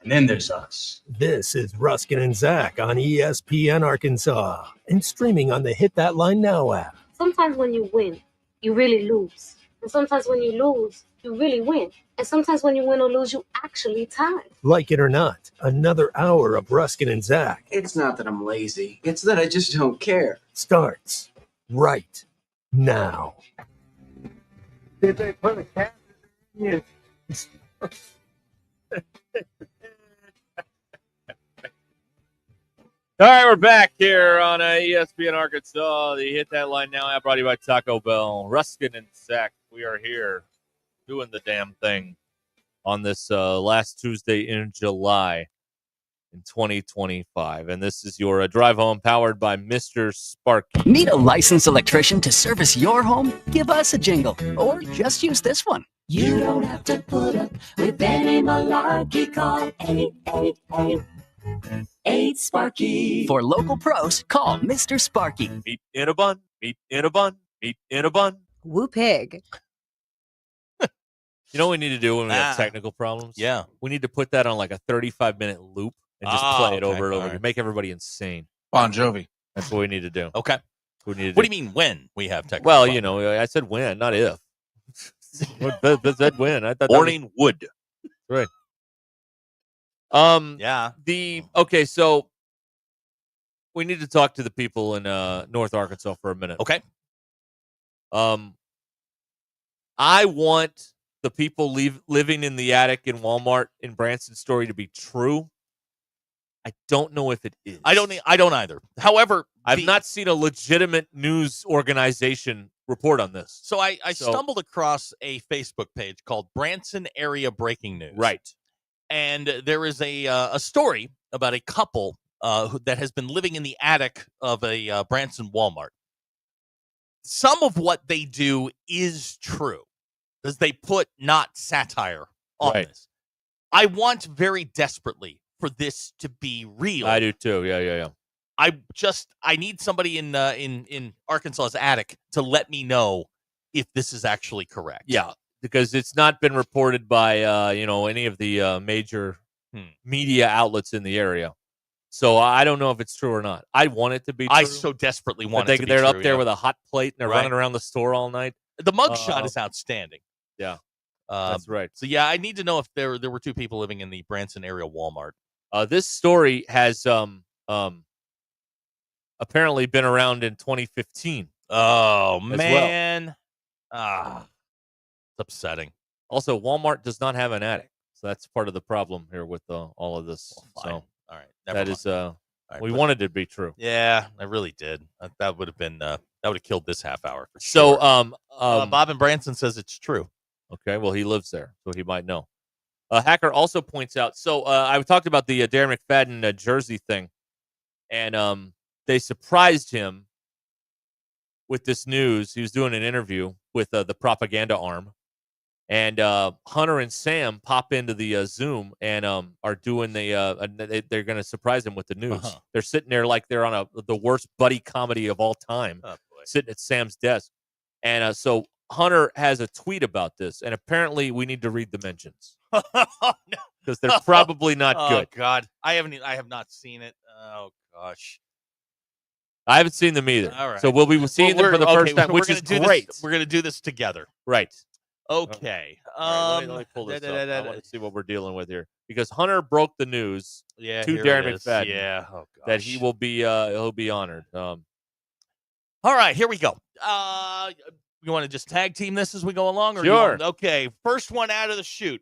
And then there's us. This is Ruskin and Zach on ESPN Arkansas and streaming on the Hit That Line Now app. Sometimes when you win, you really lose. And sometimes when you lose, you really win. And sometimes when you win or lose, you actually tie. Like it or not, another hour of Ruskin and Zach It's not that I'm lazy. It's that I just don't care. starts right now. Did they put a cat in you? All right, we're back here on ESPN Arkansas. The Hit That Line Now app brought to you by Taco Bell. Ruskin and Zach, we are here doing the damn thing on this last Tuesday in July in 2025. And this is your drive home powered by Mr. Sparky. Need a licensed electrician to service your home? Give us a jingle or just use this one. You don't have to put up with any malarkey. Call 888-8 For local pros, call Mr. Sparky. Meat in a bun, meat in a bun, meat in a bun. Woo pig. You know what we need to do when we have technical problems? Yeah. We need to put that on like a 35-minute loop and just play it over and over. All right. To make everybody insane. Bon Jovi. That's what we need to do. Okay. We need to What do you mean when we have technical Well, problems? you know, I said when, not if. I said when. I thought Morning wood. Right. Yeah. Okay, so we need to talk to the people in North Arkansas for a minute. Okay. I want the people living in the attic in Walmart in Branston's story to be true. I don't know if it is. I don't either. However, I've not seen a legitimate news organization report on this. So I stumbled across a Facebook page called Branson Area Breaking News. Right. And there is a story about a couple that has been living in the attic of a Branson Walmart. Some of what they do is true, because they put not satire on this. I want very desperately for this to be real. I do too. Yeah. I need somebody in Arkansas's attic to let me know if this is actually correct. Yeah, because it's not been reported by any of the major media outlets in the area. So I don't know if it's true or not. I want it to be true. I so desperately want it to be they're true. up there with a hot plate and they're running around the store all night. The mugshot is outstanding. Yeah, that's right. So yeah, I need to know if there were two people living in the Branson area Walmart. This story has apparently been around in 2015. Oh as man, it's upsetting. Also, Walmart does not have an attic, so that's part of the problem here with all of this. So, all right, that is we but- wanted it to be true. Yeah, I really did. That would have been that would have killed this half hour for So, sure. Bob and Branson says it's true. Okay, well, he lives there, so he might know. Hacker also points out, so I talked about the Darren McFadden jersey thing, and they surprised him with this news. He was doing an interview with the propaganda arm, and Hunter and Sam pop into the Zoom and are doing they're going to surprise him with the news. Uh-huh. They're sitting there like they're on the worst buddy comedy of all time, sitting at Sam's desk. And so Hunter has a tweet about this, and apparently we need to read the mentions because they're probably not good. Oh God, I have not seen it. Oh gosh, I haven't seen them either. All right. So we'll be seeing them for the first time, so which we're is gonna do great. We're going to do this together. Right. Okay. All right, let me pull this up. I want to see what we're dealing with here because Hunter broke the news to here Darren it is. McFadden. Yeah. Oh, that he will be he'll be honored. All right, here we go. You want to just tag team this as we go along? Or Sure. Okay, first one out of the chute.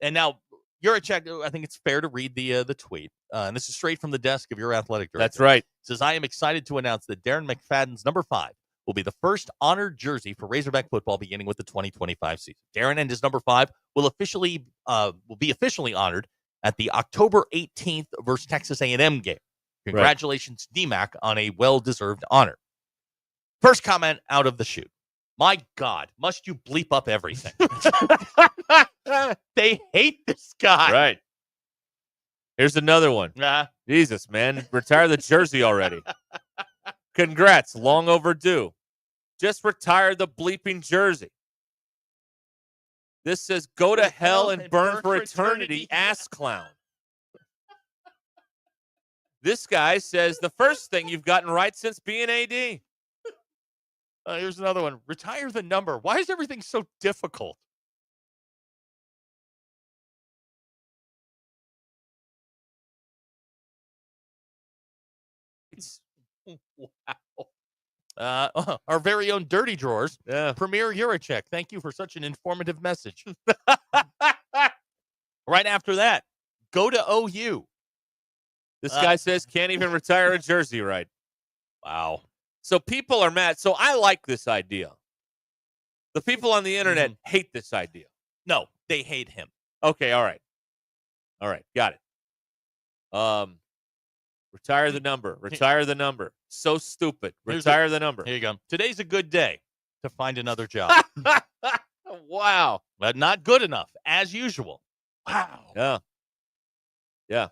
And now, you're a check. I think it's fair to read the tweet. And this is straight from the desk of your athletic director. That's right. It says, I am excited to announce that Darren McFadden's number 5 will be the first honored jersey for Razorback football beginning with the 2025 season. Darren and his number 5 will be officially honored at the October 18th versus Texas A&M game. Congratulations, DMAC, on a well-deserved honor. First comment out of the chute. My God, must you bleep up everything? They hate this guy. Right. Here's another one. Nah. Jesus, man. Retire the jersey already. Congrats. Long overdue. Just retire the bleeping jersey. This says, go to hell and burn for eternity, ass clown. This guy says, the first thing you've gotten right since being AD. Here's another one. Retire the number. Why is everything so difficult? Wow. Our very own Dirty Drawers. Yeah. Premier Eurocheck. Thank you for such an informative message. Right after that, go to OU. This guy says can't even retire a jersey right. Wow. So people are mad. So I like this idea. The people on the internet hate this idea. No, they hate him. Okay, all right. All right, got it. Retire the number. Retire the number. So stupid. Retire the number. Here you go. Today's a good day to find another job. Wow. But not good enough, as usual. Wow. Yeah. Yeah.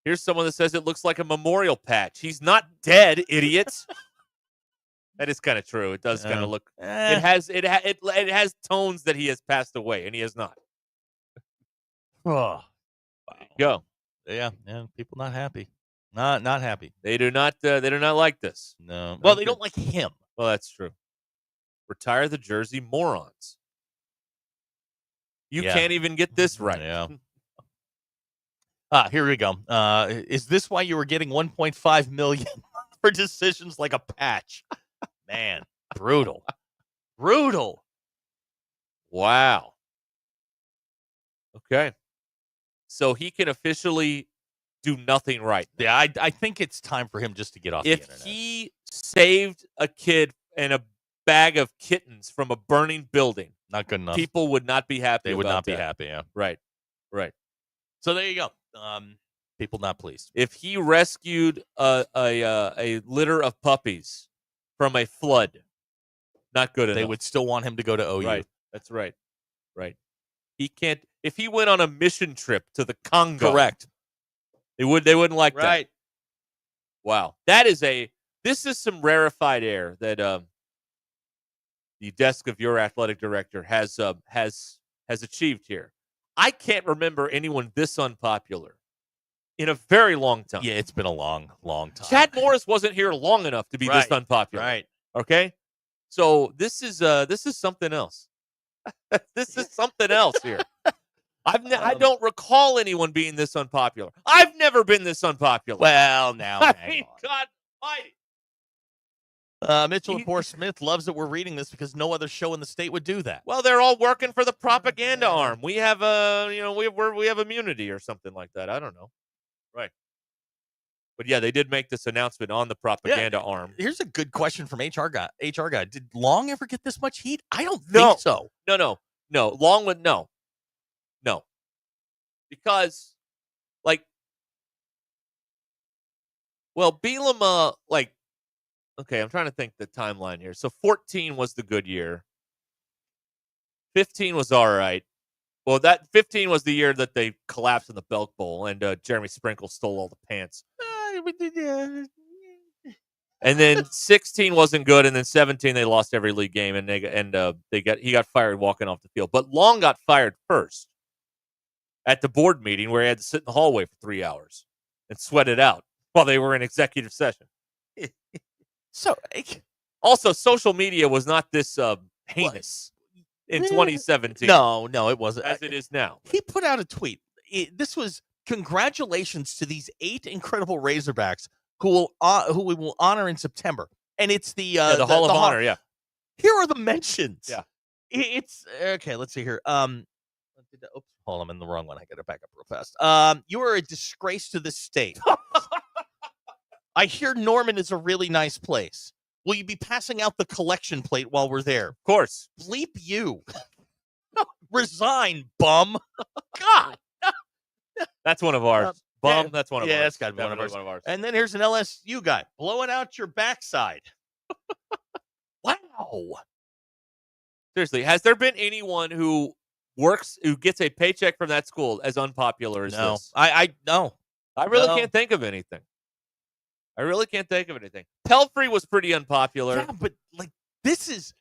Here's someone that says it looks like a memorial patch. He's not dead, idiots. That is kind of true. It does kind of look. It has tones that he has passed away, and he has not. Oh, wow. Go. Yeah. People not happy. Not happy. They do not. They do not like this. No. Well, they don't like him. Well, that's true. Retire the jersey, morons. You can't even get this right. Yeah. Here we go. Is this why you were getting $1.5 million for decisions like a patch? Man, brutal. Brutal. Wow. Okay. So he can officially do nothing right. Yeah, I think it's time for him just to get off the internet. If he saved a kid and a bag of kittens from a burning building, not good enough. People would not be happy. They would about not be that. happy, yeah. Right. So there you go. People not pleased. If he rescued a litter of puppies from a flood, not good enough. They would still want him to go to OU. Right. That's right. Right. He can't. If he went on a mission trip to the Congo, correct. They wouldn't like that. Right. Wow. This is some rarefied air that the desk of your athletic director has achieved here. I can't remember anyone this unpopular in a very long time. Yeah, it's been a long time. Chad Morris wasn't here long enough to be this unpopular. Right. Okay. So this is something else. This is something else here. I don't recall anyone being this unpopular. I've never been this unpopular. Well, now, I mean, God almighty. Mitchell and Poor Smith loves that we're reading this because no other show in the state would do that. Well, they're all working for the propaganda arm. We have we have immunity or something like that. I don't know. Right. But yeah, they did make this announcement on the propaganda arm. Here's a good question from HR guy. Did Long ever get this much heat? I don't think so. No. Long would no. Because Bielema, okay, I'm trying to think the timeline here. So 14 was the good year. 15 was all right. Well, that 15 was the year that they collapsed in the Belk Bowl and Jeremy Sprinkle stole all the pants. And then 16 wasn't good, and then 17 they lost every league game, and he got fired walking off the field. But Long got fired first at the board meeting where he had to sit in the hallway for 3 hours and sweat it out while they were in executive session. So, also, social media was not this heinous in 2017. No, it wasn't. As it is now. He put out a tweet. This was congratulations to these 8 incredible Razorbacks who we will honor in September. And it's the Hall of Honor, yeah. Here are the mentions. Yeah. It's okay, let's see here. Oops, hold on, I'm in the wrong one. I got to back up real fast. You are a disgrace to this state. I hear Norman is a really nice place. Will you be passing out the collection plate while we're there? Of course. Bleep you. Resign, bum. God. That's one of ours. Bum, Yeah, that's one of ours. Yeah, that's got to be one of ours. And then here's an LSU guy blowing out your backside. Wow. Seriously, has there been anyone who gets a paycheck from that school as unpopular as No. this? No. I really No. can't think of anything. Pelfrey was pretty unpopular. Yeah, but like this is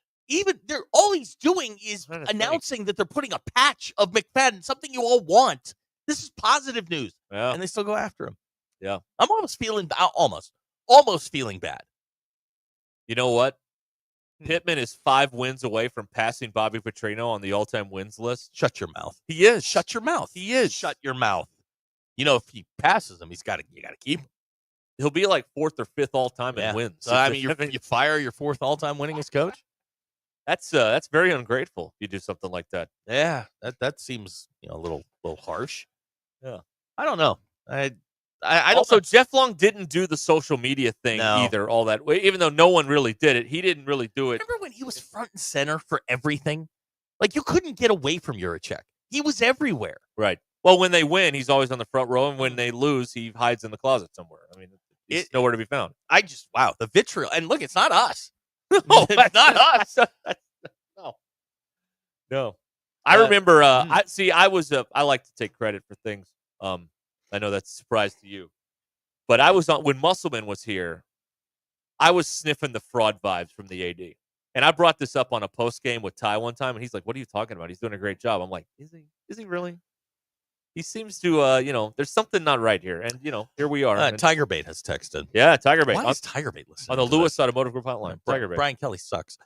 all he's doing is announcing that they're putting a patch of McFadden, something you all want. This is positive news. Yeah. And they still go after him. Yeah. I'm almost feeling bad. You know what? Pittman is 5 wins away from passing Bobby Petrino on the all-time wins list. Shut your mouth. He is. Shut your mouth. He is. Shut your mouth. You know, if he passes him, you got to keep him. He'll be like 4th or 5th all-time in wins. So, I mean, you fire your 4th all-time winningest coach? That's very ungrateful if you do something like that. Yeah, that seems a little harsh. Yeah. I don't know. I also, Jeff Long didn't do the social media thing No. either all that way. Even though no one really did it, he didn't really do it. Remember when he was front and center for everything? Like, you couldn't get away from Juracek. He was everywhere. Right. Well, when they win, he's always on the front row, and when they lose, he hides in the closet somewhere. I mean, he's nowhere to be found. Wow, the vitriol. And look, it's not us. No, it's not us. No. I remember, I like to take credit for things. I know that's a surprise to you. But I was when Musselman was here, I was sniffing the fraud vibes from the AD. And I brought this up on a post game with Ty one time, and he's like, "What are you talking about? He's doing a great job." I'm like, "Is he? Is he really?" He seems to, there's something not right here. And, here we are. Tiger Bait has texted. Yeah, Tiger Bait. Why is Tiger Bait listening? On the Lewis Automotive Group hotline. Tiger Bait. Brian Kelly sucks.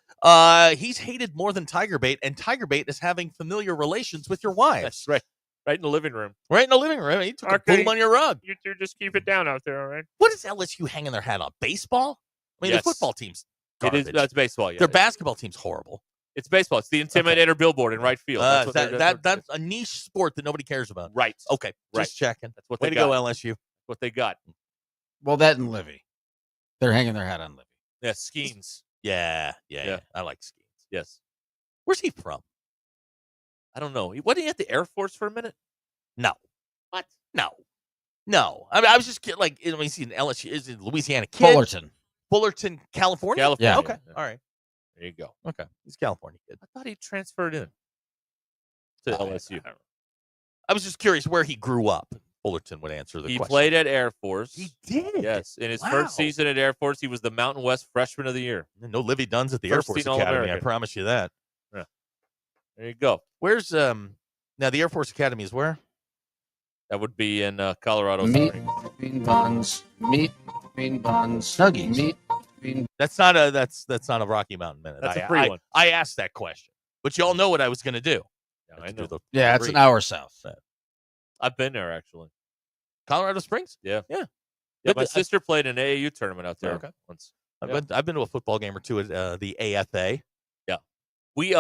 He's hated more than Tiger Bait, and Tiger Bait is having familiar relations with your wives. That's right. Right in the living room. Right in the living room. He took a boom on your rug. You two just keep it down out there, all right? What is LSU hanging their hat on? Baseball? I mean, Yes. the football team's garbage. That's baseball, yeah. Their basketball team's horrible. It's baseball. It's the Intimidator billboard in right field. That's That's a niche sport that nobody cares about. Right. Okay. Right. Just checking. That's what Way they to got. go, LSU. What they got. Well, that and Livy. They're hanging their hat on Livy. Yeah, Skeens. Yeah. I like Skeens. Yes. Where's he from? I don't know. Wasn't he at the Air Force for a minute? No. What? No. I mean, I was just kidding. Like, he's in LSU. Is in Louisiana kid? Fullerton, California? Yeah. Okay. All right. There you go. Okay. He's a California kid. I thought he transferred in to LSU. I was just curious where he grew up. Fullerton would answer the He question. played at Air Force. He did? Yes. In his Wow. first season at Air Force, he was the Mountain West Freshman of the Year. No Livy Duns at the Air First Force team Academy. I All-American. promise you that. Yeah. There you go. Where's now the Air Force Academy is where? That would be in Colorado Meat Springs. between buns. Meat between buns. Snuggies. Meat between. That's not a Rocky Mountain Minute. That's a free one. I asked that question, but you all know what I was going to do. Yeah, I know. Yeah, it's an hour south. I've been there, actually. Colorado Springs? Yeah. Yeah. My sister played an AAU tournament out there Okay. once. I've been to a football game or two at the AFA. Yeah. We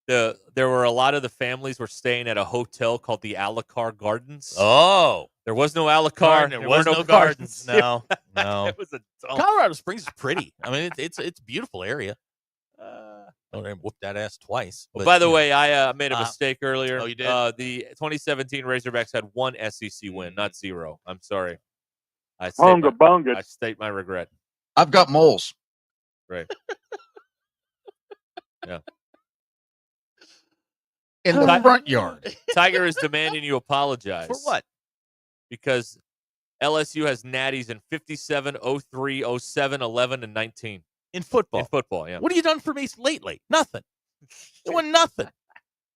there were a lot of the families were staying at a hotel called the Alacar Gardens. Oh. There was no Alacar. There was no gardens. No. It was a dump. Colorado Springs is pretty. I mean, it's a beautiful area. I whooped that ass twice. Well, by the way, I made a mistake earlier. Oh, you did? The 2017 Razorbacks had 1 SEC win, not 0. I'm sorry. I state my regret. I've got moles. Right. Yeah. In the front yard. Tiger is demanding you apologize. For what? Because LSU has natties in 57, 03, 07, 11, and 19. In football. In football, yeah. What have you done for me lately? Nothing. You want nothing.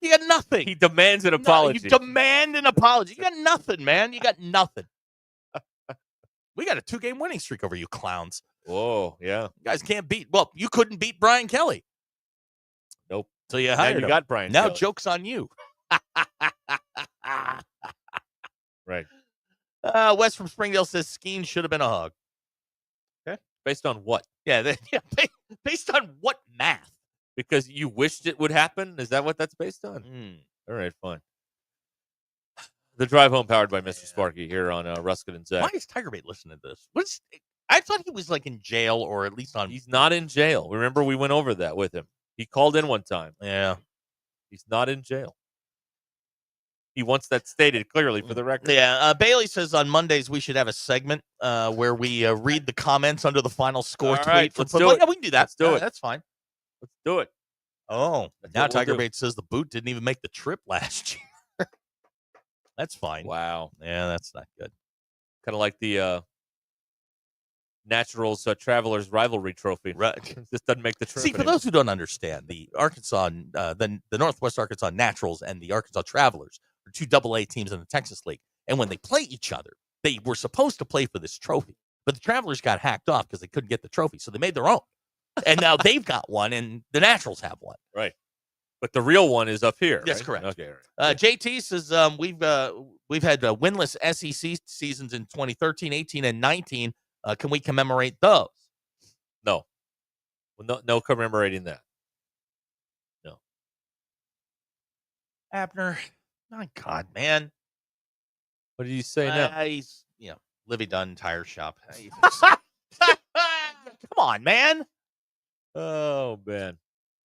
You got nothing. He demands an apology. You demand an apology. You got nothing, man. You got nothing. We got a 2-game winning streak over you clowns. Whoa, yeah. You guys can't beat. Well, you couldn't beat Brian Kelly. Nope. So you hired him. got Brian Now Kelly. joke's on you. Right. Wes from Springdale says Skeen should have been a hug. Okay. Based on what? Yeah, based on what math? Because you wished it would happen? Is that what that's based on? All right, fine. The drive home powered by Mr. Sparky here on Ruscin and Zach. Why is Tiger Bait listening to this? I thought he was like in jail or at least on. He's not in jail. Remember, we went over that with him. He called in one time. Yeah. He's not in jail. He wants that stated clearly for the record. Yeah. Bailey says on Mondays we should have a segment where we read the comments under the final score All tweet. right, For let's football. do it. Yeah, we can do that. Let's do it. That's fine. Let's do it. Oh, That's now what we'll Tiger do. Bates says the boot didn't even make the trip last year. That's fine. Wow. Yeah, that's not good. Kind of like the Naturals Travelers Rivalry Trophy. Right. This doesn't make the trip. See, for anymore. those who don't understand, the Arkansas, the Northwest Arkansas Naturals and the Arkansas Travelers are two AA teams in the Texas League. And when they play each other, they were supposed to play for this trophy. But the Travelers got hacked off because they couldn't get the trophy. So they made their own. And now they've got one, and the Naturals have one. Right. But the real one is up here. That's right? correct. Okay. Right. JT says we've had winless SEC seasons in 2013, 18, and 19. Can we commemorate those? No. Well, no commemorating that. No. Abner, my God, man. What did you say now? He's, Livy Dunn Tire Shop. Come on, man. Oh, man.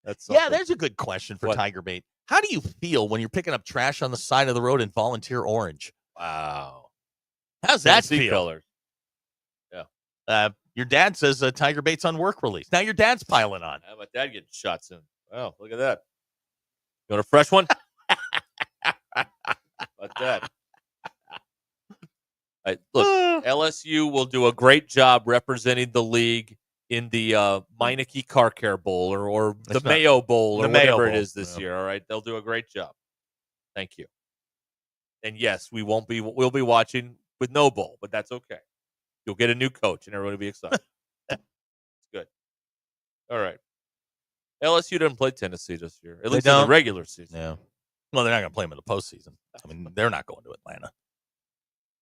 That's Yeah, something. there's a good question for What? Tiger Bait. How do you feel when you're picking up trash on the side of the road in volunteer orange? Wow. How's that Tennessee feel? colors. Your dad says Tiger Bait's on work release. Now your dad's piling on. How about dad getting shot soon? Wow, look at that. You want a fresh one? How about that? Look, LSU will do a great job representing the league in the Meineke Car Care Bowl or the Mayo Bowl or whatever it is this year. All right, they'll do a great job. Thank you. And yes, we'll be watching with no bowl, but that's okay. You'll get a new coach, and everyone will be excited. It's good. All right. LSU didn't play Tennessee this year, at least in the regular season. Yeah. Well, they're not going to play them in the postseason. I mean, they're not going to Atlanta.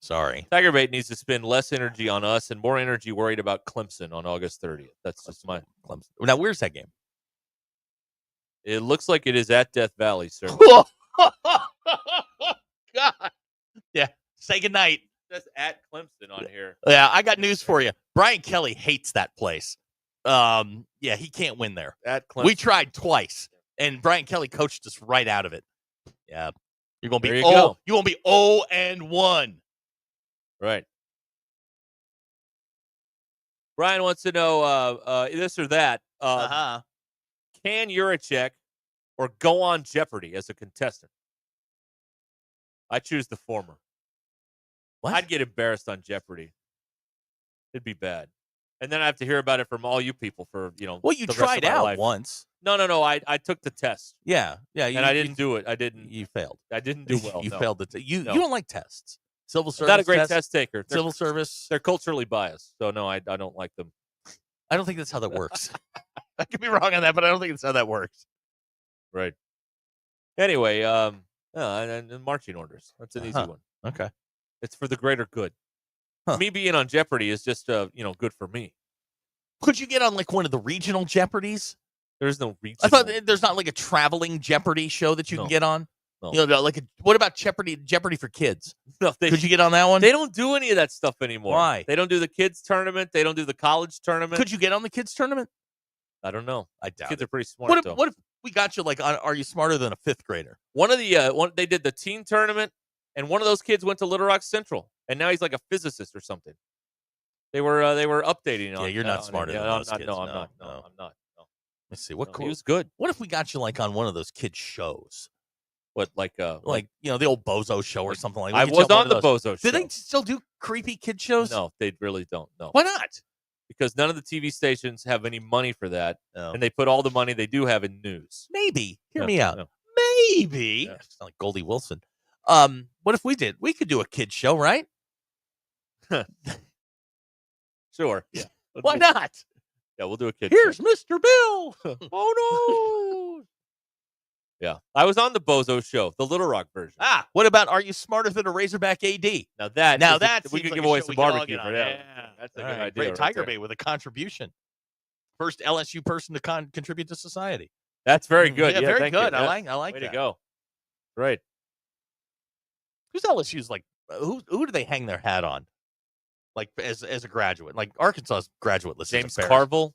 Sorry. Tiger Bait needs to spend less energy on us and more energy worried about Clemson on August 30th. That's just my Clemson. Now, where's that game? It looks like it is at Death Valley, sir. God. Yeah. Say goodnight. That's at Clemson on here. Yeah, I got news for you. Brian Kelly hates that place. Yeah, he can't win there. At Clemson. We tried twice, and Brian Kelly coached us right out of it. Yeah. You're going to be go. You won't be 0-1. Right. Brian wants to know this or that. Can Juracek or go on Jeopardy as a contestant? I choose the former. What? I'd get embarrassed on Jeopardy. It'd be bad. And then I have to hear about it from all you people for, Well, you the rest tried of my out life. once. No. I took the test. Yeah. And I didn't do it. I didn't. You failed. I didn't do well. You no. failed the You No. don't like tests. Civil service. I'm not a great test taker. Civil service. They're culturally biased. So, no, I don't like them. I don't think that's how that works. I could be wrong on that, but I don't think it's how that works. Right. Anyway, and marching orders. That's an easy one. Okay. It's for the greater good. Me being on Jeopardy is just, good for me. Could you get on like one of the regional Jeopardies? There's no regional. I thought there's not like a traveling Jeopardy show that you can get on. No. What about Jeopardy for kids? No, Could you get on that one? They don't do any of that stuff anymore. Why? They don't do the kids tournament. They don't do the college tournament. Could you get on the kids tournament? I don't know. I doubt kids it. are pretty smart. What if we got you like on Are You Smarter Than a Fifth Grader? One of the they did the teen tournament, and one of those kids went to Little Rock Central, and now he's like a physicist or something. They were updating on. Yeah, you're not smarter than those kids. I'm not. No. Let's see. What he was good. What if we got you like on one of those kids shows? What like the old Bozo show or something like that? I was on the Bozo show. Do they still do creepy kid shows? No, they really don't. No. Why not? Because none of the TV stations have any money for that, and they put all the money they do have in news. Maybe. Hear me out. No. Maybe. Yeah. It's not like Goldie Wilson. What if we did? We could do a kid show, right? Sure. Yeah. Why not? Yeah, we'll do a kid Here's show. Mr. Bill. Oh, no. Yeah. I was on the Bozo show, the Little Rock version. What about Are You Smarter Than a Razorback AD? We could give away some barbecue for that. Yeah. That's a good Right. idea. Great right Tiger there. Bait with a contribution. First LSU person to contribute to society. That's very good. Yeah, very thank good. You. I like Way that. to go. Right. Who's LSU's like? Who do they hang their hat on? like as a graduate, like Arkansas's graduate list. James is Carville.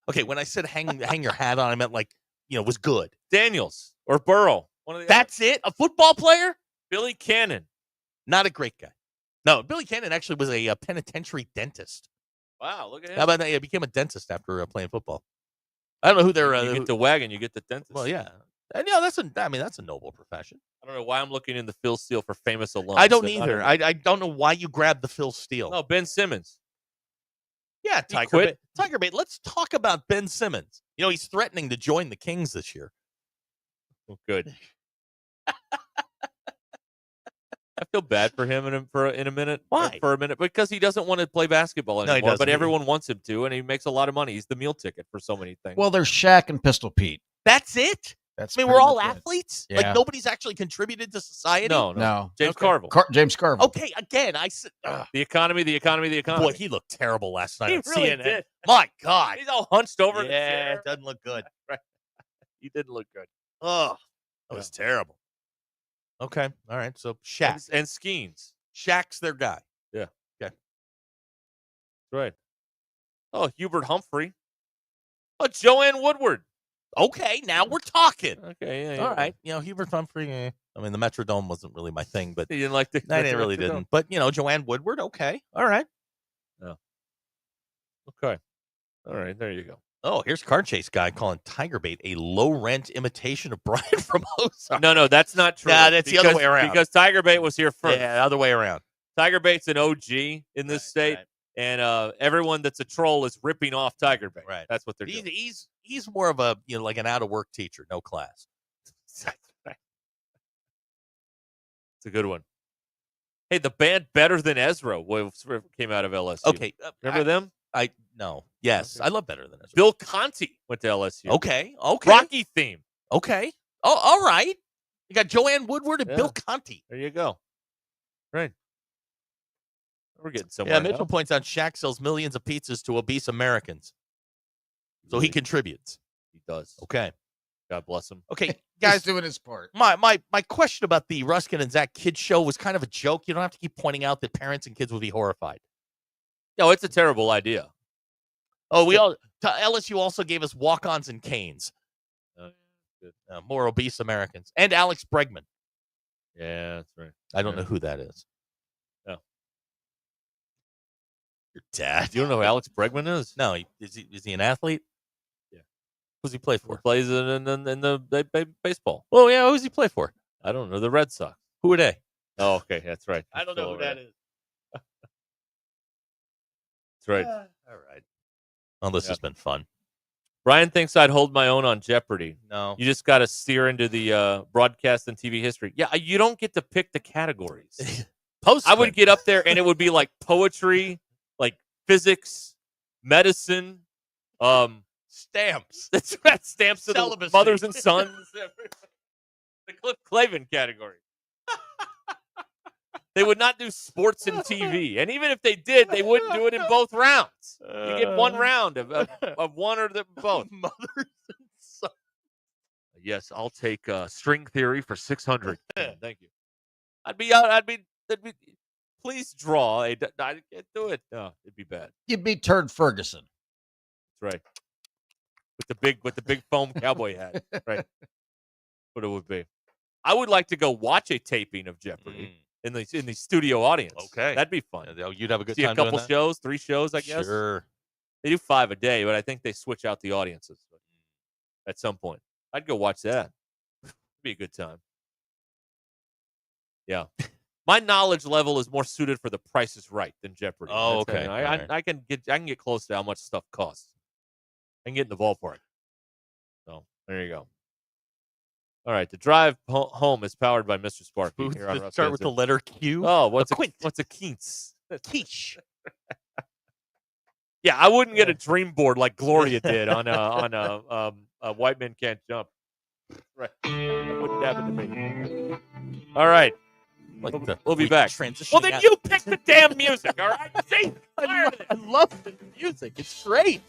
Okay, when I said hang your hat on, I meant like was good. Daniels or Burrow. One of the That's it. A football player. Billy Cannon. Not a great guy. No, Billy Cannon actually was a penitentiary dentist. Wow, look at him. How about that? He became a dentist after playing football. I don't know who they're. You get the wagon, you get the dentist. Well, yeah, and that's a noble profession. I don't know why I'm looking in the Phil Steele for famous alums. I don't either. I don't know why you grabbed the Phil Steele. No, Ben Simmons. Yeah, Tiger Bait. Let's talk about Ben Simmons. He's threatening to join the Kings this year. Oh, good. I feel bad for him in a minute. Why? For a minute, because he doesn't want to play basketball anymore. he doesn't. But everyone wants him to, and he makes a lot of money. He's the meal ticket for so many things. Well, there's Shaq and Pistol Pete. That's it. That's we're pretty all much it. athletes. Yeah. Like nobody's actually contributed to society. No. James Carville. James Carville. Okay, again, I said the economy. Boy, he looked terrible last night He on really CNN. did. My God, He's all hunched over. in the yeah, chair. it doesn't look good. Right. He didn't look good. Oh, that was terrible. Okay, all right. So Shaq And Skeens. Shaq's their guy. Yeah. Okay. Right. Oh, Hubert Humphrey. Oh, Joanne Woodward. Okay, now we're talking. Okay, yeah. All right. Hubert Humphrey. I mean, the Metrodome wasn't really my thing, but He didn't like the. I really didn't. But Joanne Woodward. Okay. All right. Okay. All right. There you go. Oh, here's Car Chase guy calling Tiger Bait a low rent imitation of Brian from Ozark. No, that's not true. Nah, that's the other way around. Because Tiger Bait was here first. Yeah, the other way around. Tiger Bait's an OG in this state, and everyone that's a troll is ripping off Tiger Bait. Right. That's what they're doing. He's more of a like an out of work teacher, no class. It's a good one. Hey, the band Better Than Ezra came out of LSU. Okay, remember them? No. Yes, I love Better Than Ezra. Bill Conti went to LSU. Okay. Rocky theme. Okay. Oh, all right. You got Joanne Woodward and Bill Conti. There you go. Right. We're getting somewhere. Yeah, Mitchell points out Shaq sells millions of pizzas to obese Americans. So he contributes. He does. Okay. God bless him. Okay, Guys guys, doing his part. my question about the Ruskin and Zach kids show was kind of a joke. You don't have to keep pointing out that parents and kids would be horrified. No, it's a terrible idea. Oh, LSU also gave us walk-ons and canes. More obese Americans. And Alex Bregman. Yeah, that's right. I don't know who that is. No. Your dad? You don't know who Alex Bregman is? No. Is he an athlete? Yeah. Who's he play for? He plays in the baseball. Well, yeah, who's he play for? I don't know. The Red Sox. Who are they? Oh, okay. That's right. I don't know who that is. That's right. All right. Well, this has been fun. Brian thinks I'd hold my own on Jeopardy. No. You just got to steer into the broadcast and TV history. Yeah, you don't get to pick the categories. I would get up there and it would be like poetry, like physics, medicine, stamps. That's right. Stamps of the Celibacy. mothers and sons. The Cliff Clavin category. They would not do sports and TV. And even if they did, they wouldn't do it in both rounds. You get one round of one or both. Mothers and sons. Yes, I'll take string theory for 600. Thank you. I'd be please draw I can't do it. No, it'd be bad. You'd be Turd Ferguson. That's right. With the big foam cowboy hat. Right. What it would be. I would like to go watch a taping of Jeopardy. In the studio audience. Okay. That'd be fun. You'd have a good See time a couple doing that? shows, 3 shows, I guess. Sure. They do 5 a day, but I think they switch out the audiences at some point. I'd go watch that. It'd be a good time. Yeah. My knowledge level is more suited for The Price is Right than Jeopardy. Oh, okay. I can get close to how much stuff costs. I can get in the ballpark. So there you go. All right, the drive home is powered by Mr. Sparky. Here on Start with the letter Q. Oh, what's a Keats? Quiche. Yeah, I wouldn't get a dream board like Gloria did on a White Men Can't Jump. Right, that wouldn't happen to me. All right, we'll be back. Well, then you pick the damn music. All right, see, I love the music. It's great.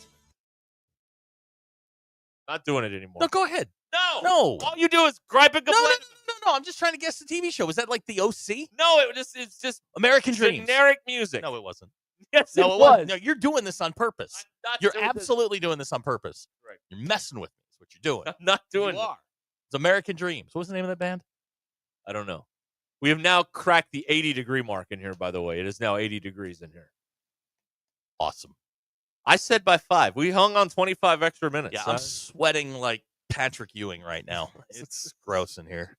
Not doing it anymore. No, go ahead. No. All you do is gripe and complain. No. I'm just trying to guess the TV show. Was that like the OC? No, it's just American Dreams. Generic music. No, it wasn't. Yes, No, it was. No, you're doing this on purpose. You're absolutely doing this on purpose. Right. You're messing with me. That's what you're doing. I'm not doing You it. are. It's American Dreams. What was the name of that band? I don't know. We have now cracked the 80-degree mark in here, by the way. It is now 80 degrees in here. Awesome. I said by 5. We hung on 25 extra minutes. Yeah, I'm sweating like Patrick Ewing right now. It's gross in here.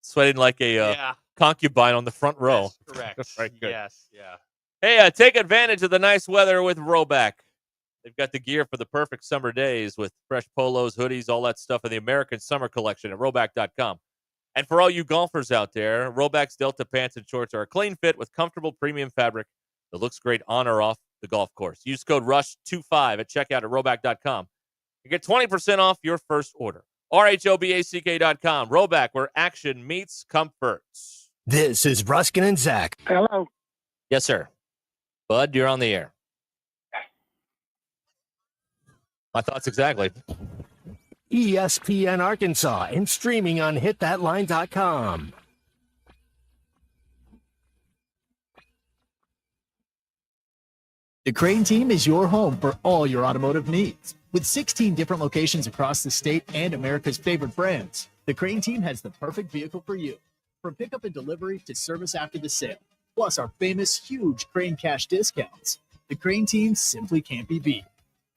Sweating like a concubine on the front row. Yes, correct. Right, good. Yes, yeah. Hey, take advantage of the nice weather with Roback. They've got the gear for the perfect summer days with fresh polos, hoodies, all that stuff in the American Summer Collection at Roback.com. And for all you golfers out there, Roback's Delta pants and shorts are a clean fit with comfortable premium fabric that looks great on or off the golf course. Use code RUSH25 at checkout at Roback.com and get 20% off your first order. RHOBACK.com. Roback, where action meets comfort. This is Ruskin and Zach. Hello. Yes, sir. Bud, you're on the air. My thoughts exactly. ESPN Arkansas and streaming on hitthatline.com. The Crane Team is your home for all your automotive needs. With 16 different locations across the state and America's favorite brands, the Crane Team has the perfect vehicle for you. From pickup and delivery to service after the sale, plus our famous huge Crane Cash discounts. The Crane Team simply can't be beat.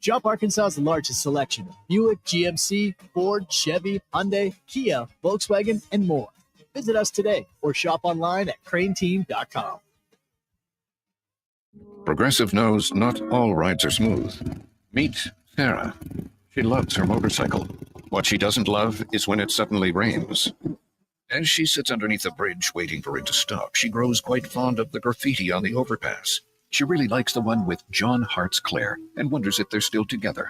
Shop Arkansas's largest selection of Buick, GMC, Ford, Chevy, Hyundai, Kia, Volkswagen, and more. Visit us today or shop online at craneteam.com. Progressive knows not all rides are smooth. Meet Sarah. She loves her motorcycle. What she doesn't love is when it suddenly rains. As she sits underneath a bridge waiting for it to stop, she grows quite fond of the graffiti on the overpass. She really likes the one with John Hart's Claire and wonders if they're still together.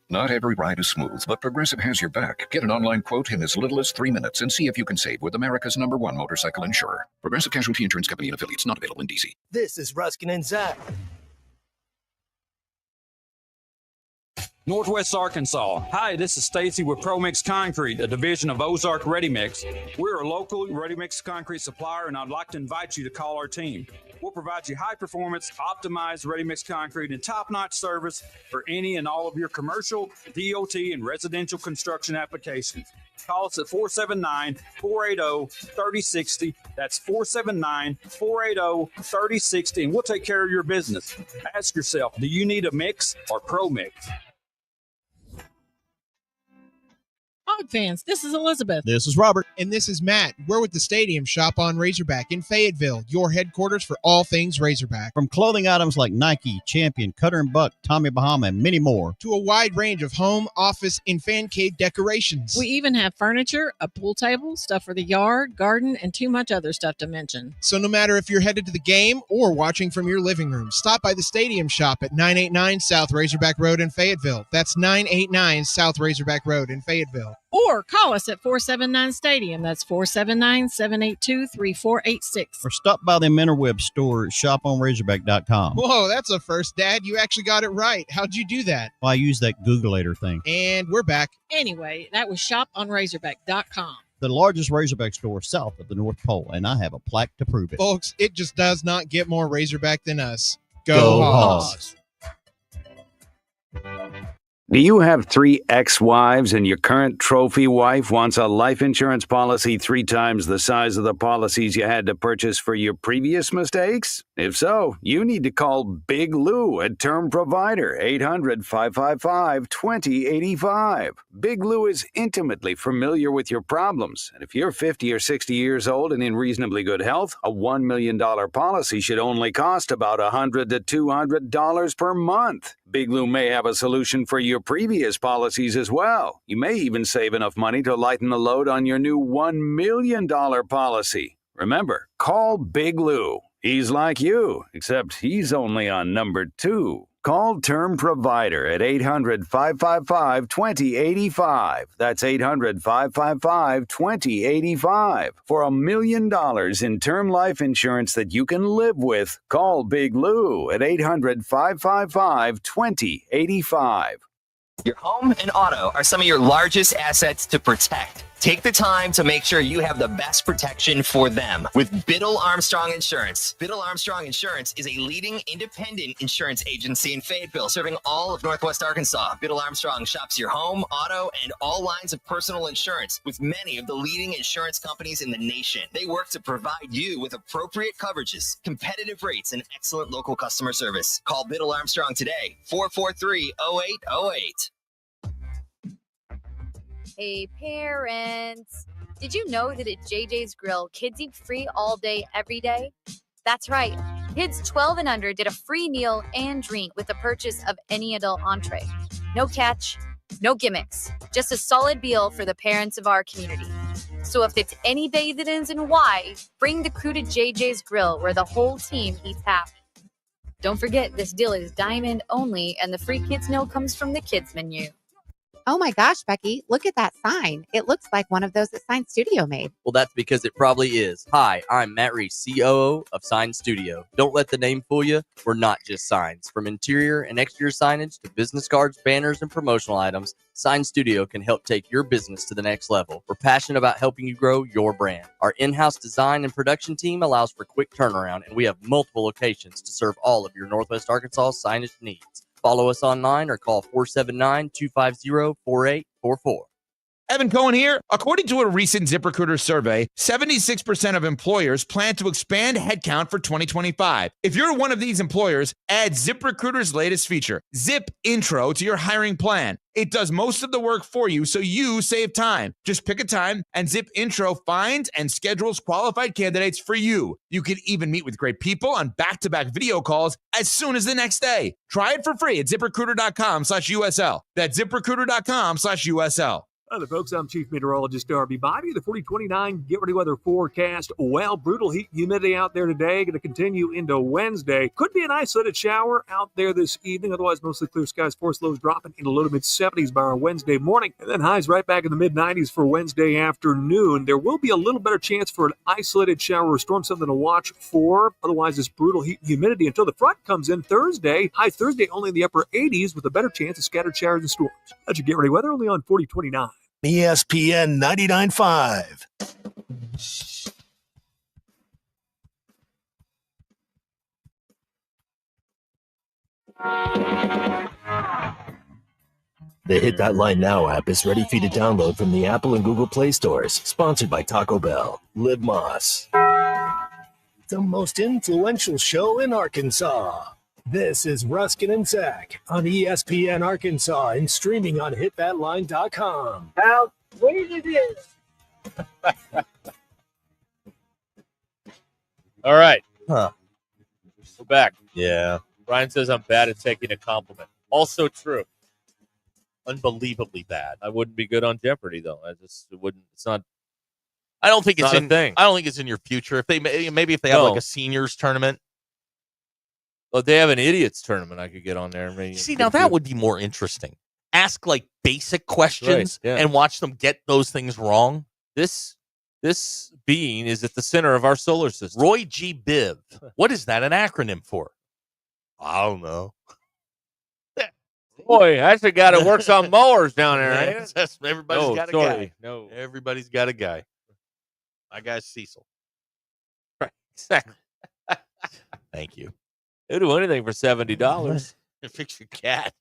Not every ride is smooth, but Progressive has your back. Get an online quote in as little as 3 minutes and see if you can save with America's #1 motorcycle insurer. Progressive Casualty Insurance Company and affiliates, not available in D.C. This is Ruskin and Zach. Northwest Arkansas. Hi, this is Stacy with ProMix Concrete, a division of Ozark Ready Mix. We're a local ready mix concrete supplier, and I'd like to invite you to call our team. We'll provide you high-performance, optimized ready mix concrete and top-notch service for any and all of your commercial, DOT, and residential construction applications. Call us at 479-480-3060. That's 479-480-3060, and we'll take care of your business. Ask yourself, do you need a mix or ProMix? Hog fans, this is Elizabeth. This is Robert. And this is Matt. We're with the Stadium Shop on Razorback in Fayetteville, your headquarters for all things Razorback. From clothing items like Nike, Champion, Cutter & Buck, Tommy Bahama, and many more, to a wide range of home, office, and fan cave decorations. We even have furniture, a pool table, stuff for the yard, garden, and too much other stuff to mention. So no matter if you're headed to the game or watching from your living room, stop by the Stadium Shop at 989 South Razorback Road in Fayetteville. That's 989 South Razorback Road in Fayetteville. Or call us at 479-STADIUM. That's 479-782-3486. or stop by the Interweb store at shoponrazorback.com. Whoa, that's a first, Dad. You actually got it right. How'd you do that? Well, I use that Googleator thing. And we're back. Anyway, that was shoponrazorback.com. The largest Razorback store south of the North Pole, and I have a plaque to prove it. Folks, it just does not get more Razorback than us. Go Hogs. Do you have 3 ex-wives and your current trophy wife wants a life insurance policy 3 times the size of the policies you had to purchase for your previous mistakes? If so, you need to call Big Lou at Term Provider, 800-555-2085. Big Lou is intimately familiar with your problems, and if you're 50 or 60 years old and in reasonably good health, a $1 million policy should only cost about $100 to $200 per month. Big Lou may have a solution for your previous policies as well. You may even save enough money to lighten the load on your new $1 million policy. Remember, call Big Lou. He's like you, except he's only on number 2. Call Term Provider at 800-555-2085. That's 800-555-2085. For $1 million in term life insurance that you can live with, call Big Lou at 800-555-2085. Your home and auto are some of your largest assets to protect. Take the time to make sure you have the best protection for them with Biddle Armstrong Insurance. Biddle Armstrong Insurance is a leading independent insurance agency in Fayetteville, serving all of Northwest Arkansas. Biddle Armstrong shops your home, auto, and all lines of personal insurance with many of the leading insurance companies in the nation. They work to provide you with appropriate coverages, competitive rates, and excellent local customer service. Call Biddle Armstrong today, 443-0808. Hey parents, did you know that at JJ's Grill, kids eat free all day, every day? That's right. Kids 12 and under get a free meal and drink with the purchase of any adult entree. No catch, no gimmicks, just a solid meal for the parents of our community. So if it's any day that ends in Y, bring the crew to JJ's Grill where the whole team eats happy. Don't forget, this deal is diamond only and the free kids meal comes from the kids menu. Oh my gosh, Becky, look at that sign. It looks like one of those that Sign Studio made. Well, that's because it probably is. Hi, I'm Matt Reese, COO of Sign Studio. Don't let the name fool you. We're not just signs. From interior and exterior signage to business cards, banners, and promotional items, Sign Studio can help take your business to the next level. We're passionate about helping you grow your brand. Our in-house design and production team allows for quick turnaround, and we have multiple locations to serve all of your Northwest Arkansas signage needs. Follow us online or call 479-250-4844. Evan Cohen here. According to a recent ZipRecruiter survey, 76% of employers plan to expand headcount for 2025. If you're one of these employers, add ZipRecruiter's latest feature, Zip Intro, to your hiring plan. It does most of the work for you, so you save time. Just pick a time, and Zip Intro finds and schedules qualified candidates for you. You can even meet with great people on back-to-back video calls as soon as the next day. Try it for free at ZipRecruiter.com/USL. That's ZipRecruiter.com/USL. Hi there, folks. I'm Chief Meteorologist Darby Bobby. The 4029 Get Ready Weather forecast. Well, brutal heat and humidity out there today. Going to continue into Wednesday. Could be an isolated shower out there this evening. Otherwise, mostly clear skies. Force lows dropping into low to mid-70s by our Wednesday morning. And then highs right back in the mid-90s for Wednesday afternoon. There will be a little better chance for an isolated shower or storm, something to watch for. Otherwise, this brutal heat and humidity until the front comes in Thursday. High Thursday only in the upper 80s with a better chance of scattered showers and storms. That's your Get Ready Weather only on 4029. ESPN 99.5. The Hit That Line Now app is ready for you to download from the Apple and Google Play stores. Sponsored by Taco Bell. Live Moss. The most influential show in Arkansas. This is Ruskin and Zach on ESPN Arkansas and streaming on hitthatline.com. How sweet it is. All right. Huh. We're back. Yeah. Brian says I'm bad at taking a compliment. Also true. Unbelievably bad. I wouldn't be good on Jeopardy, though. It wouldn't. It's not. I don't think it's not a thing. I don't think it's in your future. If they maybe if they have like a seniors tournament. Well, if they have an idiots tournament, I could get on there. Maybe See, now that would be more interesting. Ask like basic questions and watch them get those things wrong. This being is at the center of our solar system. Roy G. Biv. What is that an acronym for? I don't know. Boy, that's the guy that works on mowers down there, ain't it? Everybody's got a guy. No. Everybody's got a guy. My guy's Cecil. Right. Exactly. Thank you. They'll do anything for $70. Fix your cat.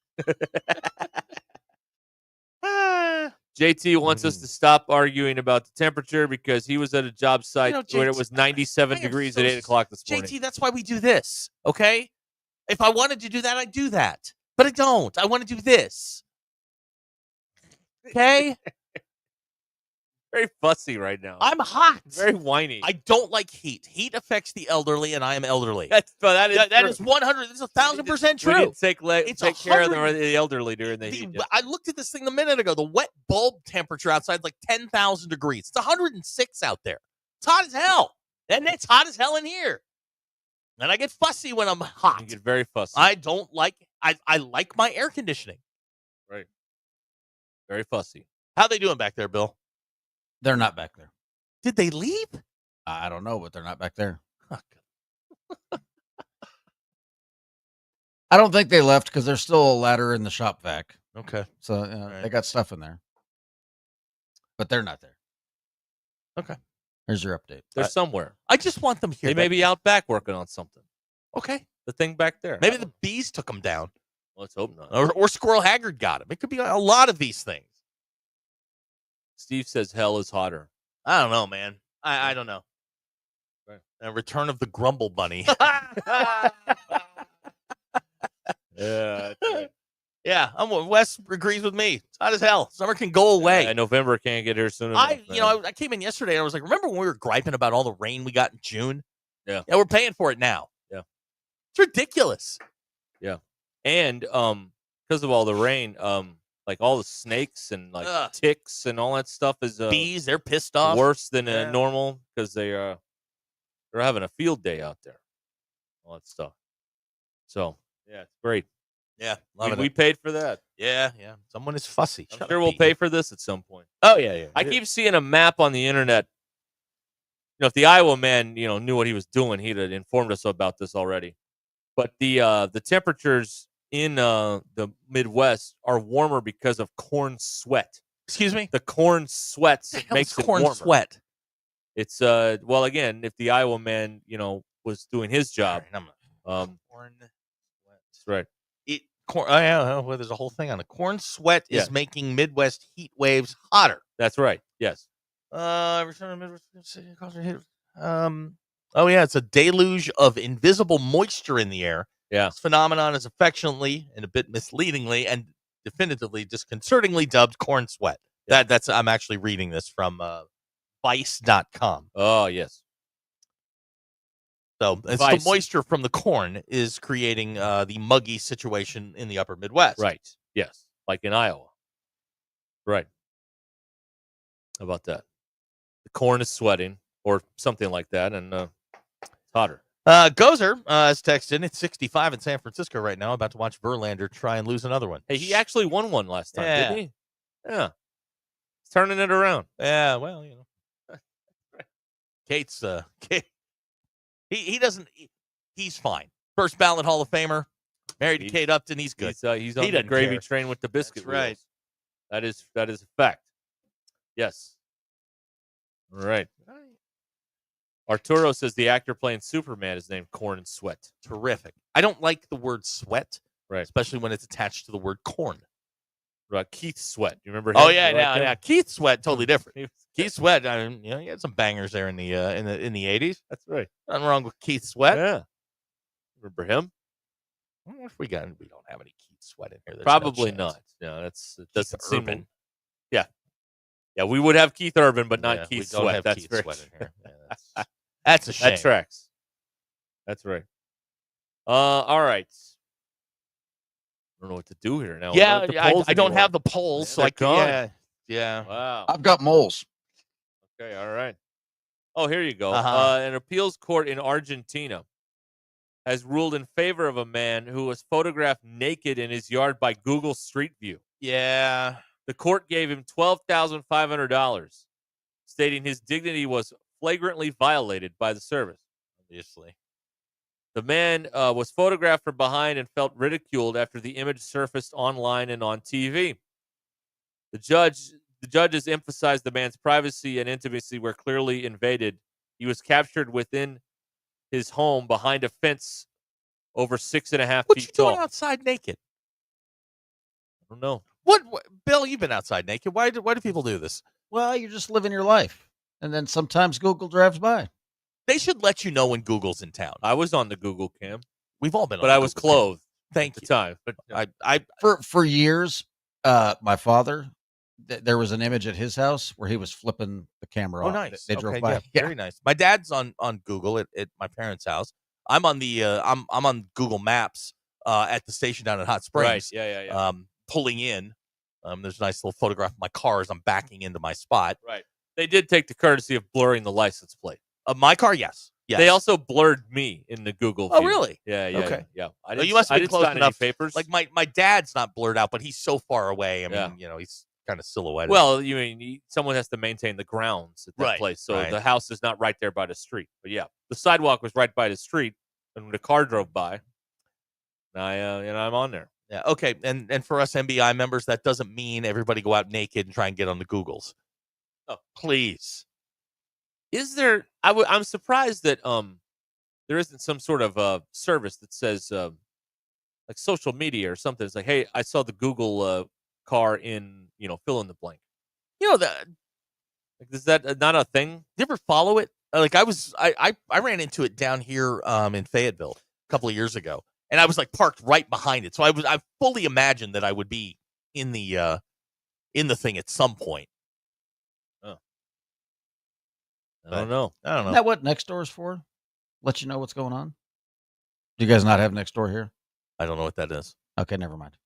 JT wants us to stop arguing about the temperature because he was at a job site where it was 97 degrees at 8 o'clock this morning. JT, that's why we do this, okay? If I wanted to do that, I'd do that. But I don't. I want to do this. Okay? Very fussy right now. I'm hot. Very whiny. I don't like heat. Heat affects the elderly, and I am elderly. That is 100. That's 1,000% true. We need to take care of the elderly during the heat. I looked at this thing a minute ago. The wet bulb temperature outside is like 10,000 degrees. It's 106 out there. It's hot as hell. And it's hot as hell in here. And I get fussy when I'm hot. You get very fussy. I don't like. I like my air conditioning. Right. Very fussy. How they doing back there, Bill? They're not back there. Did they leave? I don't know, but they're not back there. I don't think they left because there's still a ladder in the shop vac. Okay. So they got stuff in there. But they're not there. Okay. Here's your update. They're somewhere. I just want them here. They may be out back working on something. Okay. The thing back there. Maybe the bees took them down. Let's hope not. Or Squirrel Haggard got him. It could be a lot of these things. Steve says hell is hotter. I don't know, man. I don't know. Right. Return of the Grumble Bunny. Yeah. Yeah, Wes agrees with me. It's hot as hell. Summer can go away. Yeah, November can't get here soon enough. I came in yesterday and I was like, remember when we were griping about all the rain we got in June? Yeah. Yeah, we're paying for it now. Yeah. It's ridiculous. Yeah. And because of all the rain, like all the snakes and like ticks and all that stuff is bees, they're pissed off. Worse than normal because they're having a field day out there. All that stuff. So yeah, it's great. Yeah, we paid for that. Yeah. Someone is fussy. I'm sure we'll pay for this at some point. Oh yeah. I keep seeing a map on the internet. You know, if the Iowa man, knew what he was doing, he'd have informed us about this already. But the temperatures in the Midwest are warmer because of corn sweat. Excuse me? The corn sweats makes it corn warmer. sweat. It's well, again, if the Iowa man, was doing his job. Corn sweat. That's right. Well, there's a whole thing on it. Corn sweat is making Midwest heat waves hotter. That's right. Yes. It's a deluge of invisible moisture in the air. Yeah. This phenomenon is affectionately and a bit misleadingly and definitively disconcertingly dubbed corn sweat. That's I'm actually reading this from Vice.com. Oh, yes. So it's the moisture from the corn is creating the muggy situation in the upper Midwest. Right. Yes. Like in Iowa. Right. How about that? The corn is sweating or something like that, and it's hotter. Gozer has texted, it's 65 in San Francisco right now. About to watch Verlander try and lose another one. Hey, he actually won one last time, didn't he? Yeah. He's turning it around. Yeah, well, Kate's he doesn't he's fine. First ballot Hall of Famer, married to Kate Upton, he's good. He's on the gravy train with the biscuit. That's right. Wheels. That is a fact. Yes. All right. Arturo says the actor playing Superman is named Corn Sweat. Terrific. I don't like the word sweat, right? Especially when it's attached to the word corn. Keith Sweat. You remember him? Oh yeah. Keith Sweat, totally different. Keith Sweat, he had some bangers there in the 80s. That's right. Nothing wrong with Keith Sweat. Yeah. Remember him? I wonder if we don't have any Keith Sweat in here. There's Probably no not. No, it doesn't seem. Urban. Yeah. Yeah, we would have Keith Urban, but not Keith we don't Sweat. have That's Keith very Sweat in here. Yeah, that's a shame. That tracks. That's right. All right. I don't know what to do here now. Yeah, I don't have the polls, so I gone. can. Yeah. Wow. I've got moles. Okay. All right. Oh, here you go. Uh-huh. An appeals court in Argentina has ruled in favor of a man who was photographed naked in his yard by Google Street View. Yeah. The court gave him $12,500, stating his dignity was flagrantly violated by the service. Obviously. The man was photographed from behind and felt ridiculed after the image surfaced online and on TV. The judges emphasized the man's privacy and intimacy were clearly invaded. He was captured within his home behind a fence over 6.5 feet tall. What you doing outside naked? I don't know. What Bill? You've been outside naked. Why do people do this? Well, you're just living your life, and then sometimes Google drives by. They should let you know when Google's in town. I was on the Google cam. We've all been, but I was clothed. Thank at you. the time. But I for years, my father, there was an image at his house where he was flipping the camera off. Nice. They drove by. Yeah, very nice. My dad's on Google at my parents' house. I'm on the I'm on Google Maps at the station down in Hot Springs. Right. Yeah. Pulling in. There's a nice little photograph of my car as I'm backing into my spot. Right. They did take the courtesy of blurring the license plate. Of my car, yes. They also blurred me in the Google Oh, view. really? Yeah. Okay. Yeah. You must have been close sign enough. any papers. Like my dad's not blurred out, but he's so far away. I mean, he's kind of silhouetted. Well, you mean someone has to maintain the grounds at that Right, place, so right. the house is not right there by the street. But yeah, the sidewalk was right by the street, and when the car drove by, I'm on there. Yeah. Okay. And for us MBI members, that doesn't mean everybody go out naked and try and get on the Googles. Oh, please. Is there? I'm surprised that there isn't some sort of service that says like social media or something. It's like, hey, I saw the Google car in fill in the blank. That Like, is that not a thing? you ever follow it? Like I ran into it down here in Fayetteville a couple of years ago, and I was like parked right behind it. So I fully imagined that I would be in the thing at some point. I don't know. Isn't that what Nextdoor is for? Let you know what's going on? Do you guys not have Nextdoor here? I don't know what that is. Okay, never mind.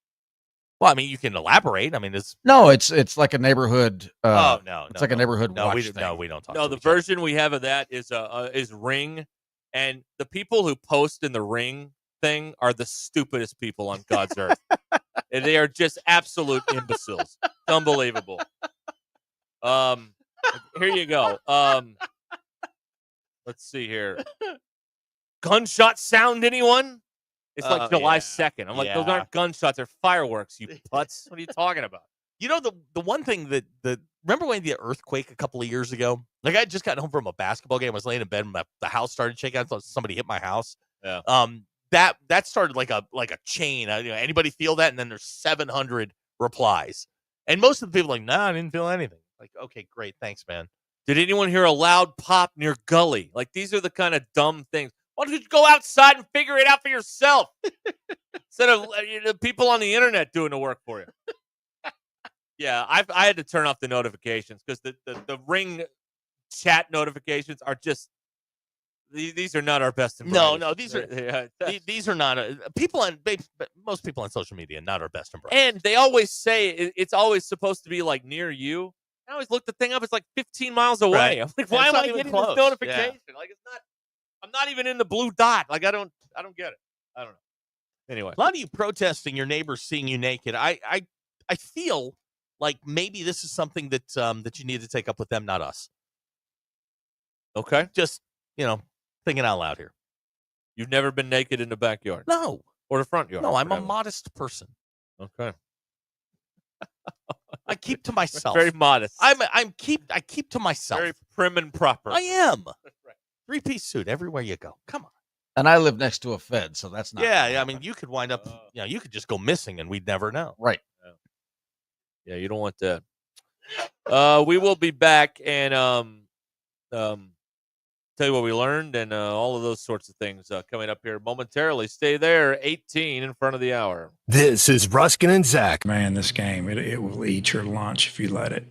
Well, I mean, you can elaborate. I mean, it's No, it's like a neighborhood. It's like a neighborhood. No, watch we thing. don't talk. No, to the each other. version we have of that is Ring, and the people who post in the Ring thing are the stupidest people on God's earth. And they are just absolute imbeciles. It's unbelievable. Here you go. Let's see here. Gunshot sound, anyone? It's like July 2nd. I'm like, those aren't gunshots, they're fireworks, you putz. What are you talking about? The one thing that remember when the earthquake a couple of years ago? Like I had just gotten home from a basketball game. I was laying in bed and the house started shaking. I thought somebody hit my house. Yeah. That started like a chain. Anybody feel that? And then there's 700 replies. And most of the people are like, nah, I didn't feel anything. Like, okay, great. Thanks, man. Did anyone hear a loud pop near Gully? Like, these are the kind of dumb things. Why don't you go outside and figure it out for yourself? Instead of people on the internet doing the work for you. Yeah, I had to turn off the notifications because the Ring chat notifications are just, these are not our best. No, these are not most people on social media, not our best and And they always say it's always supposed to be like near you. I always look the thing up; it's like 15 miles away. Right. I'm like, why am I getting this notification? Yeah. Like, it's not. I'm not even in the blue dot. Like, I don't get it. I don't know. Anyway, a lot of you protesting your neighbors seeing you naked. I feel like maybe this is something that that you need to take up with them, not us. Okay, just thinking out loud here. You've never been naked in the backyard? No, or the front yard? No, I'm a modest person. Okay. I keep to myself. Very modest. I keep to myself. Very prim and proper. I am. 3-piece suit everywhere you go. Come on. And I live next to a Fed, so that's not. Yeah, I mean, you could wind up. You could just go missing, and we'd never know. Right. Yeah, you don't want that. We will be back and tell you what we learned and all of those sorts of things coming up here momentarily. Stay there. 18 in front of the hour. This is Ruskin and Zach. Man, this game, it will eat your lunch if you let it.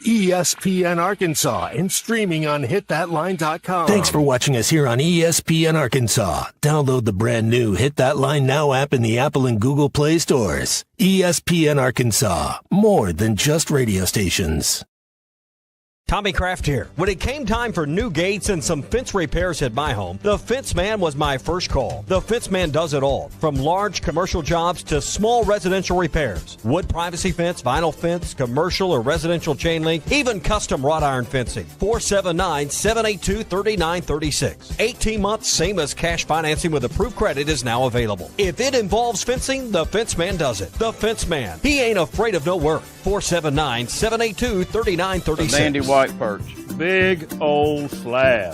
ESPN Arkansas and streaming on hitthatline.com. Thanks for watching us here on ESPN Arkansas. Download the brand new Hit That Line Now app in the Apple and Google Play stores. ESPN Arkansas, more than just radio stations. Tommy Kraft here. When it came time for new gates and some fence repairs at my home, the Fence Man was my first call. The Fence Man does it all, from large commercial jobs to small residential repairs. Wood privacy fence, vinyl fence, commercial or residential chain link, even custom wrought iron fencing. 479-782-3936. 18 months, same as cash financing with approved credit is now available. If it involves fencing, the Fence Man does it. The Fence Man. He ain't afraid of no work. 479-782-3936. Dandy white perch. Big old slab.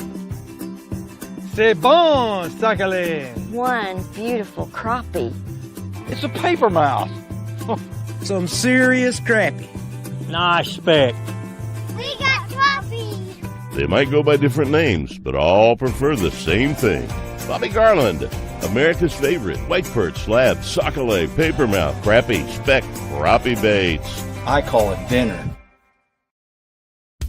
C'est bon, sacale. One beautiful crappie. It's a paper mouse. Some serious crappie. Nice speck. We got crappie. They might go by different names, but all prefer the same thing. Bobby Garland, America's favorite white perch, slab, sockeye, papermouth, crappie, speck, crappie baits. I call it dinner.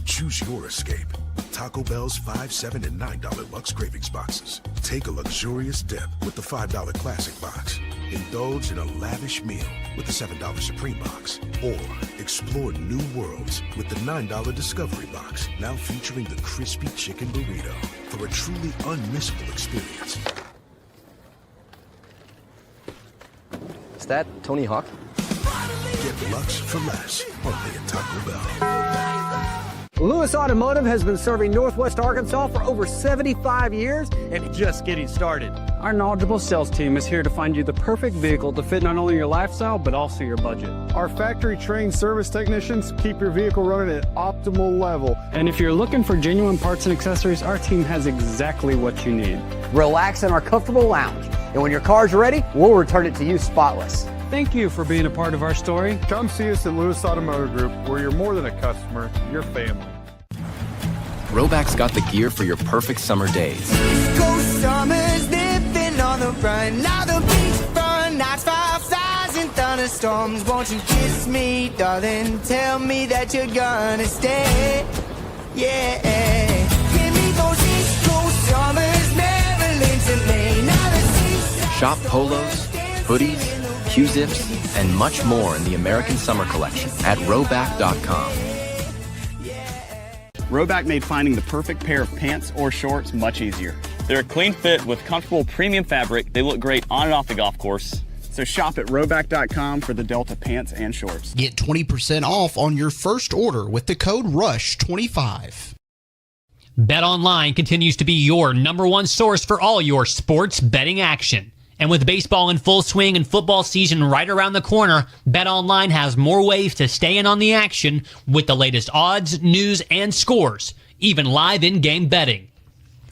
Choose your escape. Taco Bell's $5, $7, and $9 Lux Cravings boxes. Take a luxurious dip with the $5 Classic box. Indulge in a lavish meal with the $7 Supreme box. Or explore new worlds with the $9 Discovery box, now featuring the crispy chicken burrito for a truly unmissable experience. Is that Tony Hawk? Get Lux for less, only at Taco Bell. Lewis Automotive has been serving Northwest Arkansas for over 75 years and just getting started. Our knowledgeable sales team is here to find you the perfect vehicle to fit not only your lifestyle, but also your budget. Our factory-trained service technicians keep your vehicle running at optimal level. And if you're looking for genuine parts and accessories, our team has exactly what you need. Relax in our comfortable lounge. And when your car's ready, we'll return it to you spotless. Thank you for being a part of our story. Come see us at Lewis Automotive Group, where you're more than a customer, you're family. Roback's got the gear for your perfect summer days. Summers living on the run. Now the beach front, nights 5,000 thunderstorms. Won't you kiss me, darling? Tell me that you're gonna stay. Yeah. Give me those East Coast summers, Maryland to Maine. Now the seaside. Shop polos, hoodies, Q-zips, and much more in the American Summer Collection at Roback.com. Roback made finding the perfect pair of pants or shorts much easier. They're a clean fit with comfortable premium fabric. They look great on and off the golf course. So shop at Roback.com for the Delta pants and shorts. Get 20% off on your first order with the code RUSH25. BetOnline continues to be your number one source for all your sports betting action. And with baseball in full swing and football season right around the corner, BetOnline has more ways to stay in on the action with the latest odds, news, and scores, even live in-game betting.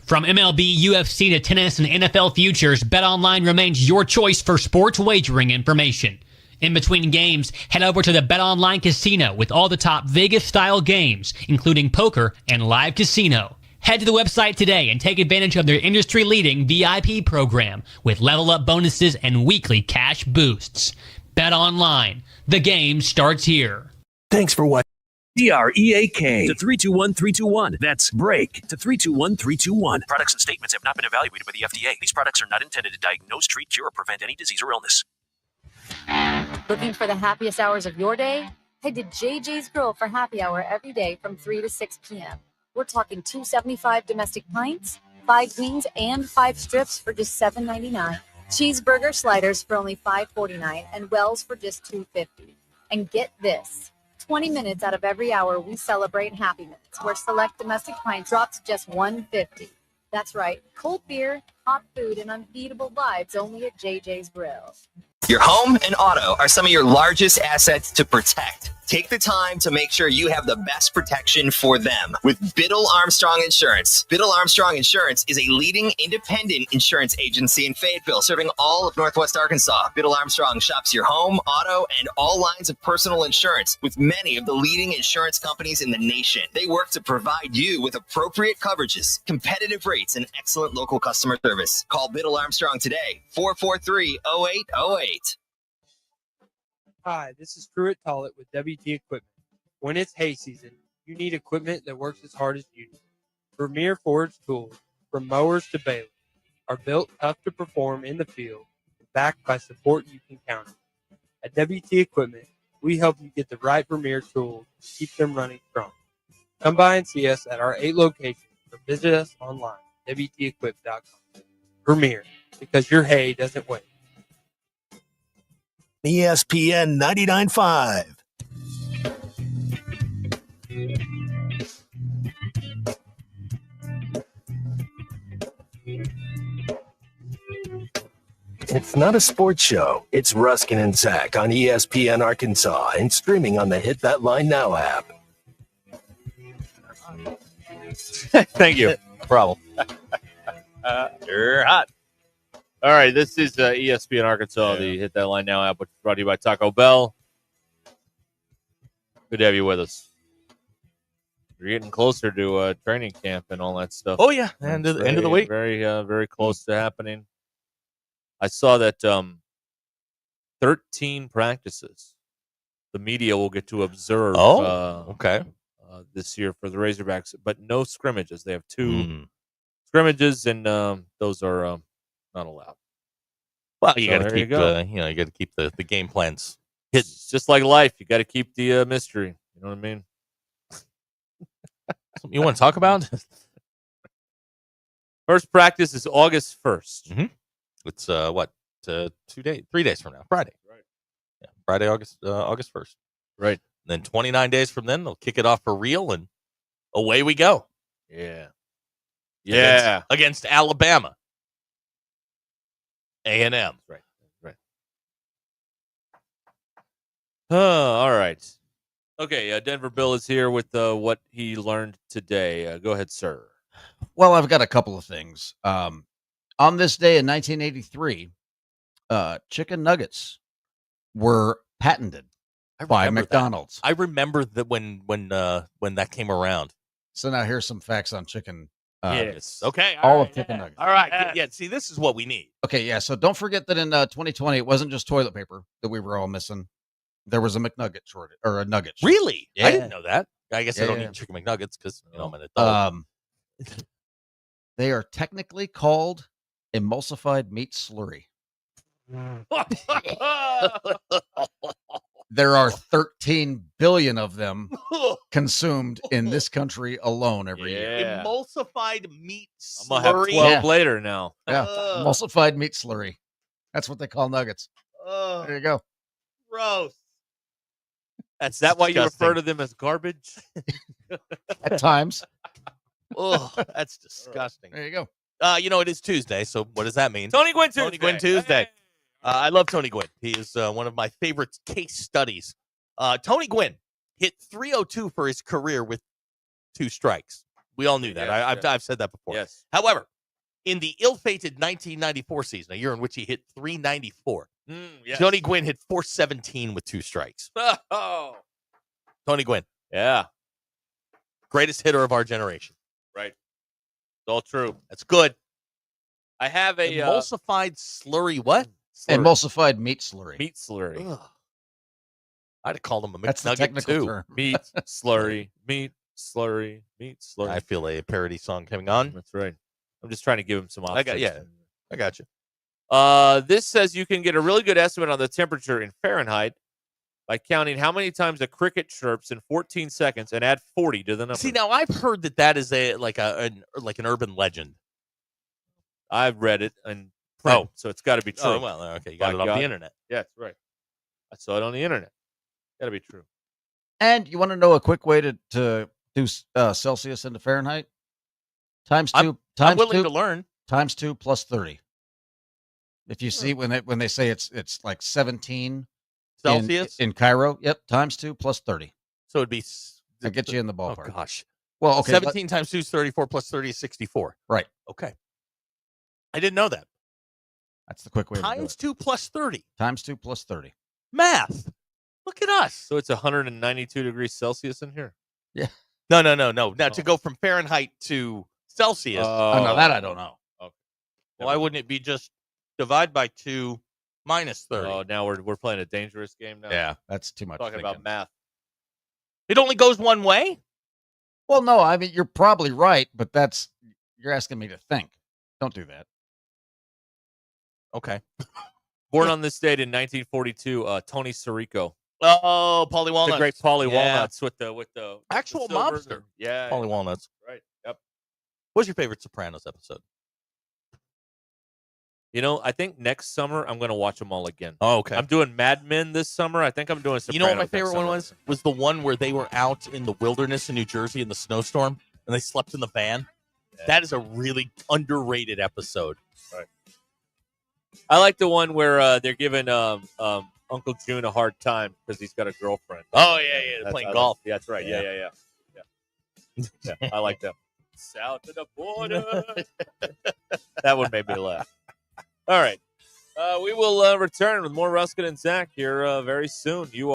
From MLB, UFC to tennis and NFL futures, BetOnline remains your choice for sports wagering information. In between games, head over to the BetOnline Casino with all the top Vegas-style games, including poker and live casino. Head to the website today and take advantage of their industry-leading VIP program with level-up bonuses and weekly cash boosts. Bet online. The game starts here. Thanks for watching. BREAK to 321321. That's break to 321321. Products and statements have not been evaluated by the FDA. These products are not intended to diagnose, treat, cure, or prevent any disease or illness. Looking for the happiest hours of your day? Head to JJ's Grill for happy hour every day from 3 to 6 p.m. We're talking $2.75 domestic pints, 5 wings, and 5 strips for just $7.99. Cheeseburger sliders for only $5.49, and Wells for just $2.50. And get this, 20 minutes out of every hour, we celebrate Happy Minutes, where select domestic pints drop to just $1.50. That's right, cold beer, hot food, and unbeatable vibes only at JJ's Grill. Your home and auto are some of your largest assets to protect. Take the time to make sure you have the best protection for them with Biddle Armstrong Insurance. Biddle Armstrong Insurance is a leading independent insurance agency in Fayetteville, serving all of Northwest Arkansas. Biddle Armstrong shops your home, auto, and all lines of personal insurance with many of the leading insurance companies in the nation. They work to provide you with appropriate coverages, competitive rates, and excellent local customer service. Call Biddle Armstrong today, 443-0808. Hi, this is Pruitt Tollett with WT Equipment. When it's hay season, you need equipment that works as hard as you do. Premier Forage tools, from mowers to balers, are built tough to perform in the field, backed by support you can count on. At WT Equipment, we help you get the right Premier tools to keep them running strong. Come by and see us at our 8 locations or visit us online, WTEquip.com. Premier, because your hay doesn't wait. ESPN 99.5. It's not a sports show. It's Ruskin and Zach on ESPN Arkansas and streaming on the Hit That Line Now app. Thank you. No problem. You're hot. All right, this is ESPN Arkansas, the Hit That Line Now app, which is brought to you by Taco Bell. Good to have you with us. We're getting closer to training camp and all that stuff. Oh, yeah, end of the week. Very close to happening. I saw that 13 practices the media will get to observe this year for the Razorbacks, but no scrimmages. They have 2 scrimmages, and those are not allowed. Well, you got to keep you got to keep the game plans hidden. It's just like life. You got to keep the mystery. You know what I mean? Something you want to talk about? First practice is August 1st. Mm-hmm. It's 3 days from now, Friday. Right. Yeah, Friday, August 1st. Right. And then 29 days from then, they'll kick it off for real, and Away we go. Yeah. Against Alabama. A&M. Right. All right. Okay, Denver Bill is here with what he learned today. Go ahead, sir. Well, I've got a couple of things. On this day in 1983, chicken nuggets were patented by McDonald's. I remember that when that came around. So now here's some facts on chicken. Yes. Okay. All of chicken nuggets. All right. Yeah. See, this is what we need. Okay. Yeah. So don't forget that in 2020, it wasn't just toilet paper that we were all missing. There was a McNugget shortage or a nugget. Shortage. Really? Yeah. I didn't know that. I guess I don't eat chicken McNuggets because I'm an adult. They are technically called emulsified meat slurry. There are 13 billion of them consumed in this country alone every year. Emulsified meat slurry. I'm gonna have 12 later now. Yeah, emulsified meat slurry. That's what they call nuggets. There you go. Gross. Is that why you refer to them as garbage? At times. Oh, that's disgusting. There you go. It is Tuesday, so what does that mean? Tony Gwynn Tuesday. Tony Gwynn Tuesday. I love Tony Gwynn. He is one of my favorite case studies. Tony Gwynn hit 302 for his career with 2 strikes. We all knew that. I've said that before. Yes. However, in the ill-fated 1994 season, a year in which he hit 394, Tony Gwynn hit 417 with 2 strikes. Oh. Tony Gwynn. Yeah. Greatest hitter of our generation. Right. It's all true. That's good. I have a emulsified slurry. What? Slurry. Emulsified meat slurry. Meat slurry. Ugh. I'd have called him a That's the McNugget technical too. term. Meat slurry. Meat slurry. Meat slurry. I feel a parody song coming on. That's right. I'm just trying to give him some options. I got you. This says you can get a really good estimate on the temperature in Fahrenheit by counting how many times a cricket chirps in 14 seconds and add 40 to the number. See, now I've heard that is like an urban legend. I've read it and print, so it's got to be true. Oh, well, okay, you got it off the internet. Yeah, that's right. I saw it on the internet. Got to be true. And you want to know a quick way to do Celsius into Fahrenheit? Times 2. I'm willing to learn. Times 2 plus 30. If you see when they say it's like 17 Celsius in Cairo, yep, times 2 plus 30. So it'd be. I'll get you in the ballpark. Oh gosh. Well, okay. 17 times 2 is 34 plus 30 is 64. Right. Okay. I didn't know that. That's the quick way. Times 2 plus 30. Times 2 plus 30. Math. Look at us. So it's 192 degrees Celsius in here. Yeah. No. Now to go from Fahrenheit to Celsius. No, that I don't know. Okay. Why wouldn't it be just divide by 2 minus 30? Oh, now we're playing a dangerous game now. Yeah, that's too much. Talking about math. It only goes one way? Well, no, I mean you're probably right, but you're asking me to think. Don't do that. Okay. Born on this date in 1942, Tony Sirico. Oh, Paulie Walnuts. The great Paulie Walnuts with the actual the silvers mobster. and- Yeah. Paulie Walnuts. Right. Yep. What's your favorite Sopranos episode? I think next summer I'm going to watch them all again. Oh, okay. I'm doing Mad Men this summer. I think I'm doing Sopranos. You know what my next favorite one summer. was? The one where they were out in the wilderness in New Jersey in the snowstorm and they slept in the van. Yeah. That is a really underrated episode. Right. I like the one where they're giving Uncle June a hard time because he's got a girlfriend. Oh, yeah. They're playing golf. Yeah, that's right. Yeah. Yeah, I like that. South of the border. That one made me laugh. All right. We will return with more Ruscin and Zach here very soon. You